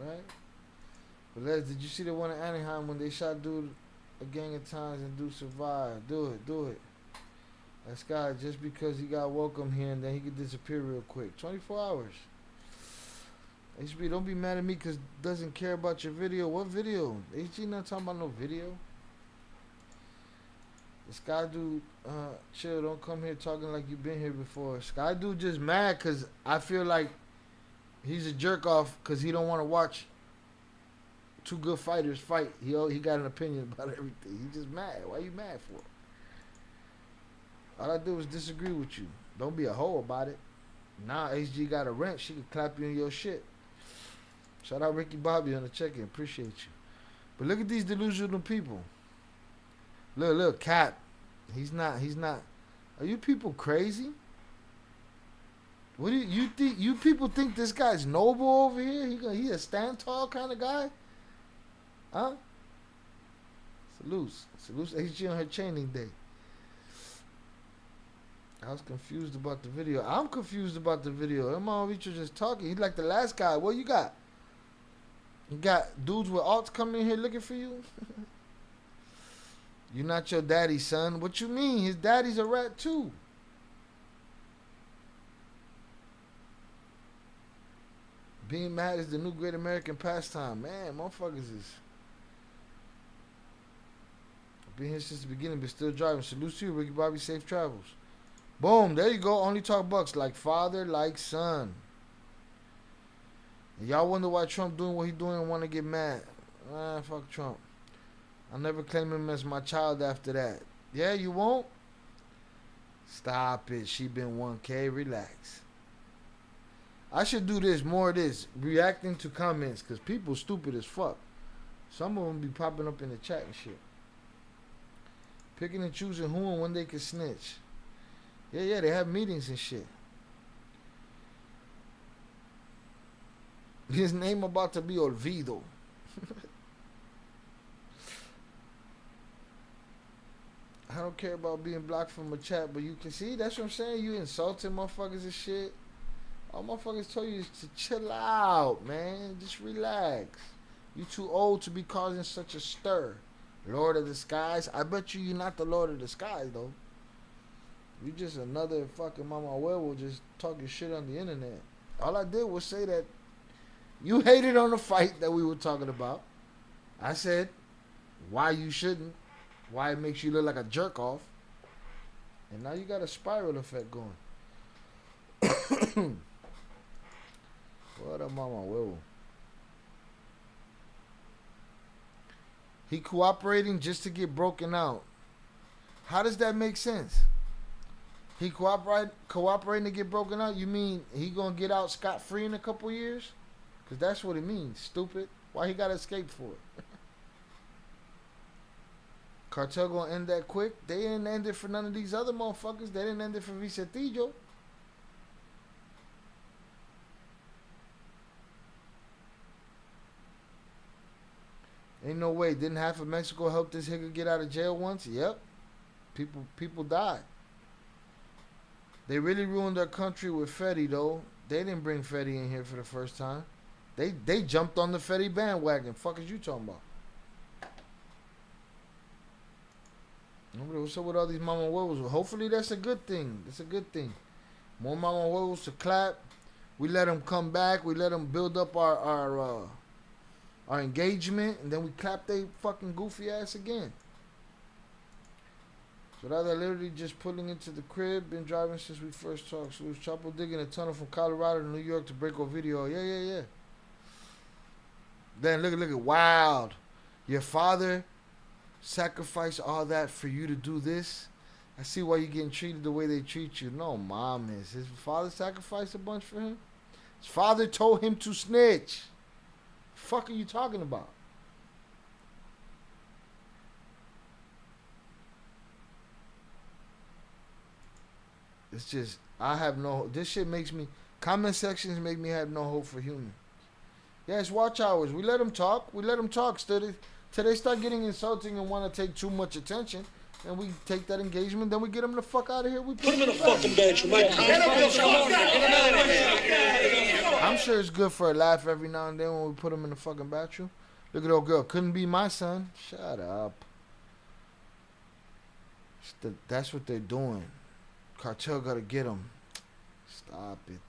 Right? But Les, did you see the one in Anaheim when they shot dude a gang of times and dude survived? Do it. That guy, just because he got welcome here and then he could disappear real quick. 24 hours. HB, don't be mad at me because doesn't care about your video. What video? HG not talking about no video. The Sky Dude, chill, don't come here talking like you've been here before. Sky Dude just mad because I feel like he's a jerk off because he don't want to watch two good fighters fight. He got an opinion about everything. He just mad. Why you mad for? All I do is disagree with you. Don't be a hoe about it. Nah, HG got a wrench. She can clap you in your shit. Shout out Ricky Bobby on the check-in. Appreciate you. But look at these delusional people. Look, Cap. He's not. Are you people crazy? What do you think? You people think this guy's noble over here? He a stand tall kind of guy? Huh? Salutes HG on her chaining day. I was confused about the video. I'm confused about the video. Emma Reacher just talking. He's like the last guy. What you got? You got dudes with alts coming in here looking for you? You're not your daddy's son. What you mean? His daddy's a rat too. Being mad is the new great American pastime. Man, motherfuckers is... I've been here since the beginning, but still driving. Salute to you, Ricky Bobby. Safe travels. Boom, there you go. Only talk bucks. Like father, like son. And y'all wonder why Trump doing what he doing and want to get mad. Fuck Trump. I'll never claim him as my child after that. Yeah, you won't? Stop it. She been 1K. Relax. I should do this, more of this. Reacting to comments, because people stupid as fuck. Some of them be popping up in the chat and shit. Picking and choosing who and when they can snitch. Yeah, they have meetings and shit. His name about to be Olvido. I don't care about being blocked from a chat, but you can see, that's what I'm saying. You insulting motherfuckers and shit. All motherfuckers told you to chill out, man. Just relax. You too old to be causing such a stir. Lord of the Skies. I bet you're not the Lord of the Skies, though. You just another fucking mama werewolf just talking shit on the internet. All I did was say that you hated on the fight that we were talking about. I said why you shouldn't. Why it makes you look like a jerk off. And now you got a spiral effect going. What a mama werewolf. He cooperating just to get broken out. How does that make sense? He cooperating to get broken out? You mean he gonna get out scot-free in a couple years? Because that's what it means, stupid. Why he gotta escape for it? Cartel gonna end that quick? They didn't end it for none of these other motherfuckers. They didn't end it for Vicetillo. Ain't no way. Didn't half of Mexico help this nigga get out of jail once? Yep. People died. They really ruined their country with Fetty, though. They didn't bring Fetty in here for the first time. They jumped on the Fetty bandwagon. Fuck is you talking about? What's up with all these mama werewolves? Hopefully that's a good thing. That's a good thing. More mama werewolves to clap. We let them come back. We let them build up our engagement, and then we clap they fucking goofy ass again. So now they're literally just pulling into the crib. Been driving since we first talked. So it was Chapo digging a tunnel from Colorado to New York to break a video. Yeah. Then look at wild. Your father sacrificed all that for you to do this. I see why you're getting treated the way they treat you. No, mom is. His father sacrificed a bunch for him. His father told him to snitch. Fuck are you talking about? It's just, I have no, this shit makes me, comment sections make me have no hope for humans. Yeah, it's watch hours. We let them talk. Till they start getting insulting and want to take too much attention. and we take that engagement, then we get them the fuck out of here. We put them in the fucking bedroom. I'm sure it's good for a laugh every now and then when we put them in the fucking bathroom. Look at old girl. Couldn't be my son. Shut up. That's what they're doing. Cartel gotta get them. Stop it.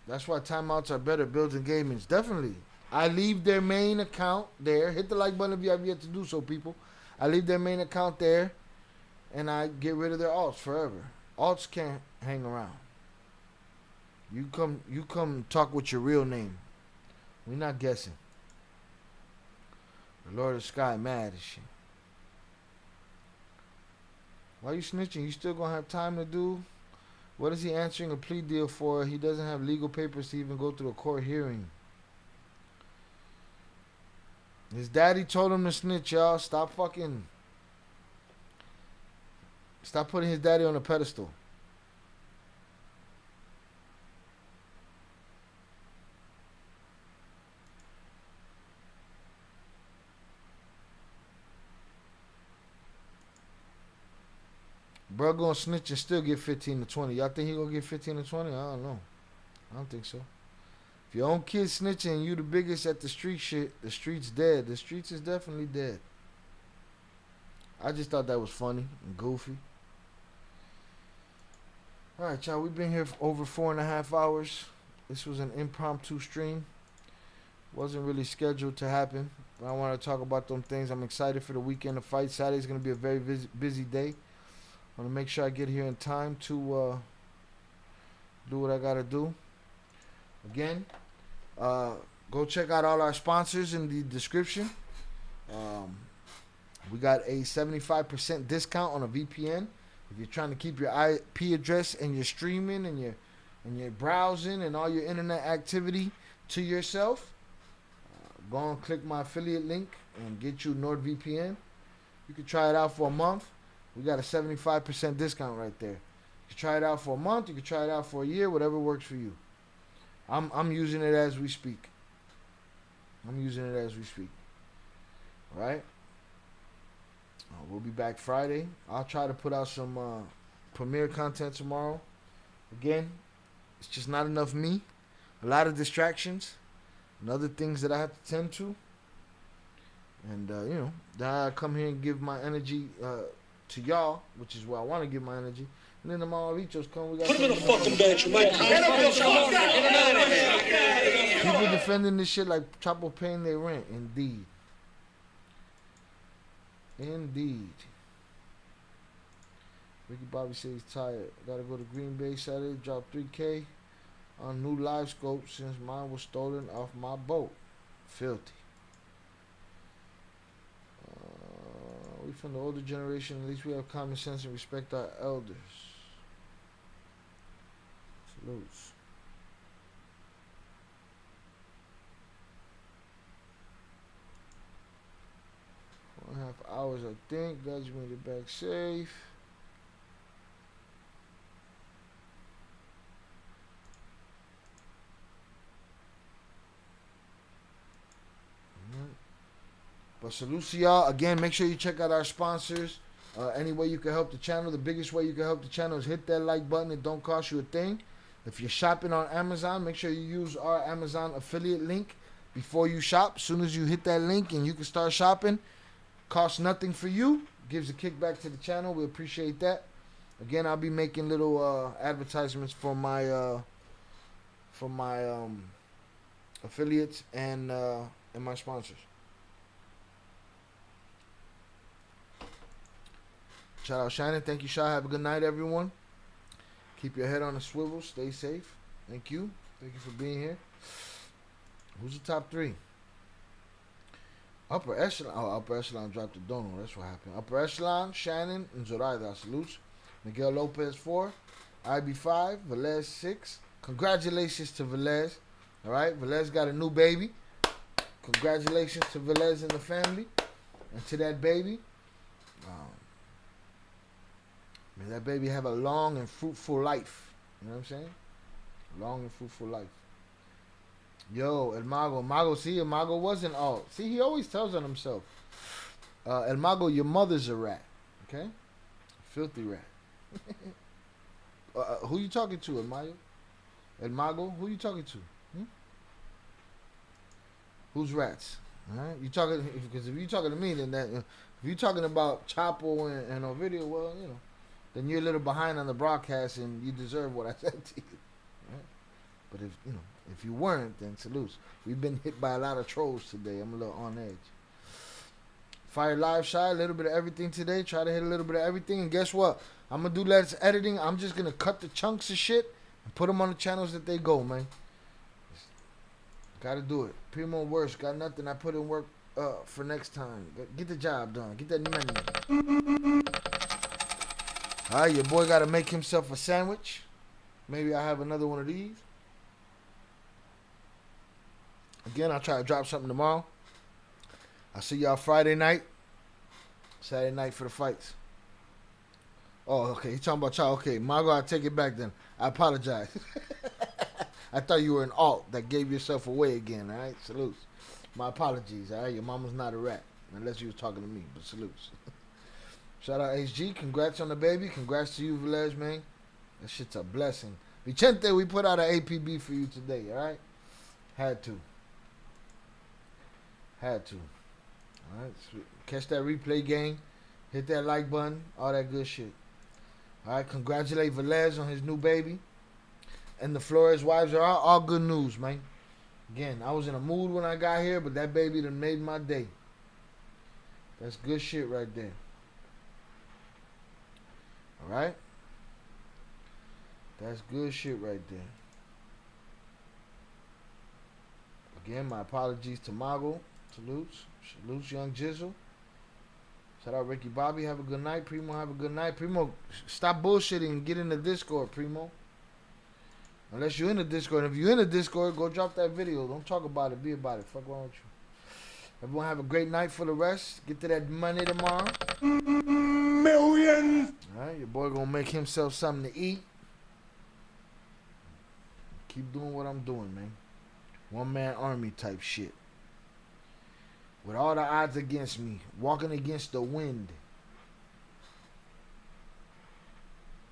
That's why timeouts are better. Builds engagements. Definitely. I leave their main account there. Hit the like button if you have yet to do so, people. I leave their main account there, and I get rid of their alts forever. Alts can't hang around. You come talk with your real name. We're not guessing. The Lord of the Sky mad as shit. Why you snitching? You still gonna have time to do? What is he answering a plea deal for? He doesn't have legal papers to even go through a court hearing. His daddy told him to snitch, y'all. Stop putting his daddy on a pedestal. Bro gonna snitch and still get 15 to 20. Y'all think he gonna get 15 to 20? I don't know. I don't think so. If your own kid snitching and you the biggest at the street shit, the street's dead. The streets is definitely dead. I just thought that was funny and goofy. Alright, y'all. We've been here for over 4.5 hours. This was an impromptu stream. Wasn't really scheduled to happen. But I want to talk about them things. I'm excited for the weekend of fight. Saturday's going to be a very busy day. I want to make sure I get here in time to do what I got to do. Again, go check out all our sponsors in the description. We got a 75% discount on a VPN. If you're trying to keep your IP address and your streaming and your browsing and all your internet activity to yourself, go and click my affiliate link and get you NordVPN. You can try it out for a month. We got a 75% discount right there. You can try it out for a month. You can try it out for a year. Whatever works for you. I'm using it as we speak. All right. We'll be back Friday. I'll try to put out some premiere content tomorrow. Again, it's just not enough me. A lot of distractions and other things that I have to tend to. And then I come here and give my energy to y'all, which is where I want to give my energy. And then the Mamavichos come. We got put him in the fucking bedroom. People defending this shit like Chapo paying their rent. Indeed. Ricky Bobby says he's tired. Gotta go to Green Bay Saturday. Drop 3K on new live scope since mine was stolen off my boat. Filthy. We from the older generation, at least we have common sense and respect our elders. Salutes. 4.5 hours, I think. Glad you made it back safe. But salute to y'all. Again, make sure you check out our sponsors. Any way you can help the channel. The biggest way you can help the channel is hit that like button. It don't cost you a thing. If you're shopping on Amazon, make sure you use our Amazon affiliate link before you shop. As soon as you hit that link and you can start shopping, costs nothing for you. Gives a kickback to the channel. We appreciate that. Again, I'll be making little advertisements for my affiliates and my sponsors. Shout out Shannon. Thank you, Shy. Have a good night, everyone. Keep your head on a swivel. Stay safe. Thank you. Thank you for being here. Who's the top three? Upper Echelon. Oh, Upper Echelon dropped the dono. That's what happened. Upper Echelon, Shannon, and Zoraida. Salutes. Miguel Lopez 4. IB 5. Velez 6. Congratulations to Velez. All right. Velez got a new baby. Congratulations to Velez and the family. And to that baby. May that baby have a long and fruitful life. You know what I'm saying? Long and fruitful life. Yo, El Mago. See, El Mago wasn't all. See, he always tells on himself. El Mago, your mother's a rat. Okay? Filthy rat. Who you talking to, El Mago? El Mago, who you talking to? Who's rats? All right? You talking, because if you talking to me, then that, if you talking about Chapo and Ovidio, well, you know, then you're a little behind on the broadcast and you deserve what I said to you. Right? But if you know, if you weren't, then salutes. We've been hit by a lot of trolls today. I'm a little on edge. Fire Live Shy, a little bit of everything today. Try to hit a little bit of everything. And guess what? I'm going to do less editing. I'm just going to cut the chunks of shit and put them on the channels that they go, man. Got to do it. Primo worse. Got nothing. I put in work for next time. Get the job done. Get that money. All right, your boy got to make himself a sandwich. Maybe I have another one of these. Again, I'll try to drop something tomorrow. I'll see y'all Friday night. Saturday night for the fights. Oh, okay. He's talking about y'all. Okay, Mago, I'll take it back then. I apologize. I thought you were an alt that gave yourself away again, all right? Salutes. My apologies, all right? Your mama's not a rat, unless you was talking to me, but salutes. Shout out HG. Congrats on the baby. Congrats to you, Velez, man. That shit's a blessing. Vicente, we put out an APB for you today, all right? Had to. All right, sweet. Catch that replay game. Hit that like button. All that good shit. All right, congratulate Velez on his new baby. And the Flores wives are all good news, man. Again, I was in a mood when I got here, but that baby done made my day. That's good shit right there. All right? That's good shit right there. Again, my apologies to Mago. Salutes. Salutes, Young Jizzle. Shout out Ricky Bobby. Have a good night. Primo, have a good night. Primo, stop bullshitting and get in the Discord, Primo. Unless you're in the Discord. And if you're in the Discord, go drop that video. Don't talk about it. Be about it. Fuck wrong with you. Everyone have a great night for the rest. Get to that money tomorrow. Millions. All right, your boy gonna make himself something to eat. Keep doing what I'm doing, man. One-man army type shit. With all the odds against me. Walking against the wind.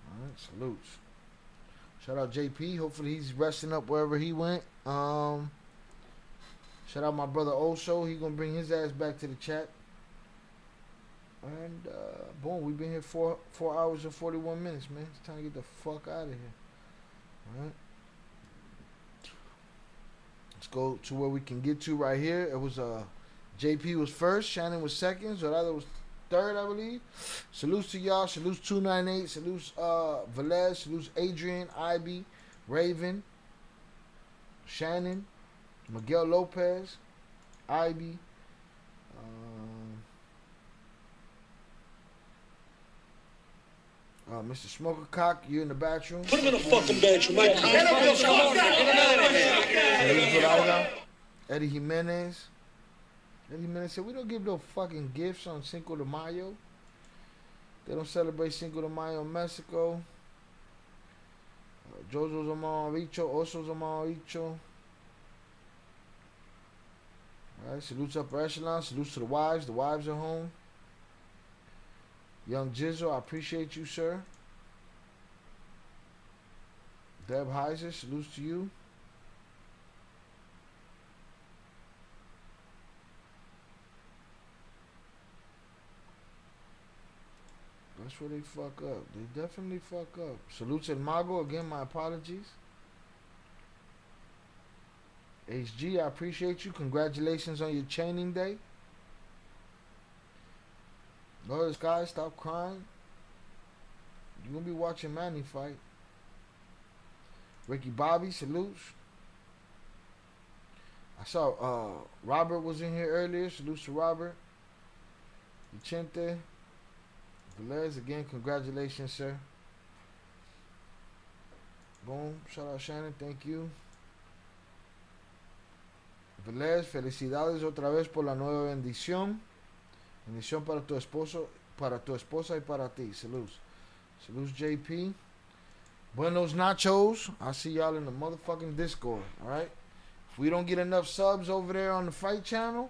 Alright, salutes. Shout out JP. Hopefully he's resting up wherever he went. Shout out my brother Osho. He gonna bring his ass back to the chat. And boom, we've been here 4 hours and 41 minutes, man. It's time to get the fuck out of here. Alright. Let's go to where we can get to right here. It was JP was first, Shannon was second, Zorada was third, I believe. Salutes to y'all. Salutes 298. Salutes Velez. Salutes Adrian, Ivy, Raven, Shannon, Miguel Lopez, Ivy, Mr. Smoker Cock, you in the bathroom. Put him in the fucking bedroom. Get up, Eddie Jimenez. Eddie Jimenez said, we don't give no fucking gifts on Cinco de Mayo. They don't celebrate Cinco de Mayo in Mexico. Jojo's Amaricho, Oso's Amaricho. Alright, salutes Upper Echelon. Salutes to the wives. The wives are home. Young Jizzle, I appreciate you, sir. Deb Heiser, salutes to you. That's where they fuck up. They definitely fuck up. Salutes El Mago. Again, my apologies. HG, I appreciate you. Congratulations on your chaining day. Lord Sky, stop crying. You're going to be watching Manny fight. Ricky Bobby, salutes. I saw Robert was in here earlier. Salutes to Robert. Vicente. Velez, again, congratulations, sir. Boom. Shout out Shannon. Thank you. Velez, felicidades otra vez por la nueva bendición. Bendición para tu esposo, para tu esposa y para ti. Salutes. Salutes, JP. Buenos nachos. I'll see y'all in the motherfucking Discord. Alright? If we don't get enough subs over there on the fight channel,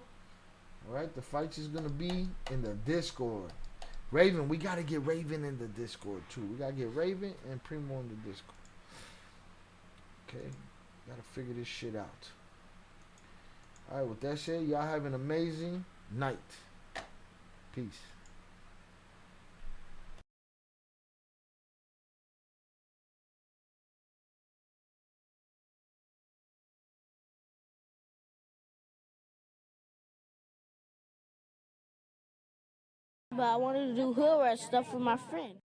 All right, the fight's is gonna be in the Discord. Raven, we gotta get Raven in the Discord too. We gotta get Raven and Primo in the Discord. Okay, gotta figure this shit out. All right, with that said, y'all have an amazing night. Peace. But I wanted to do hood rat stuff with my friend.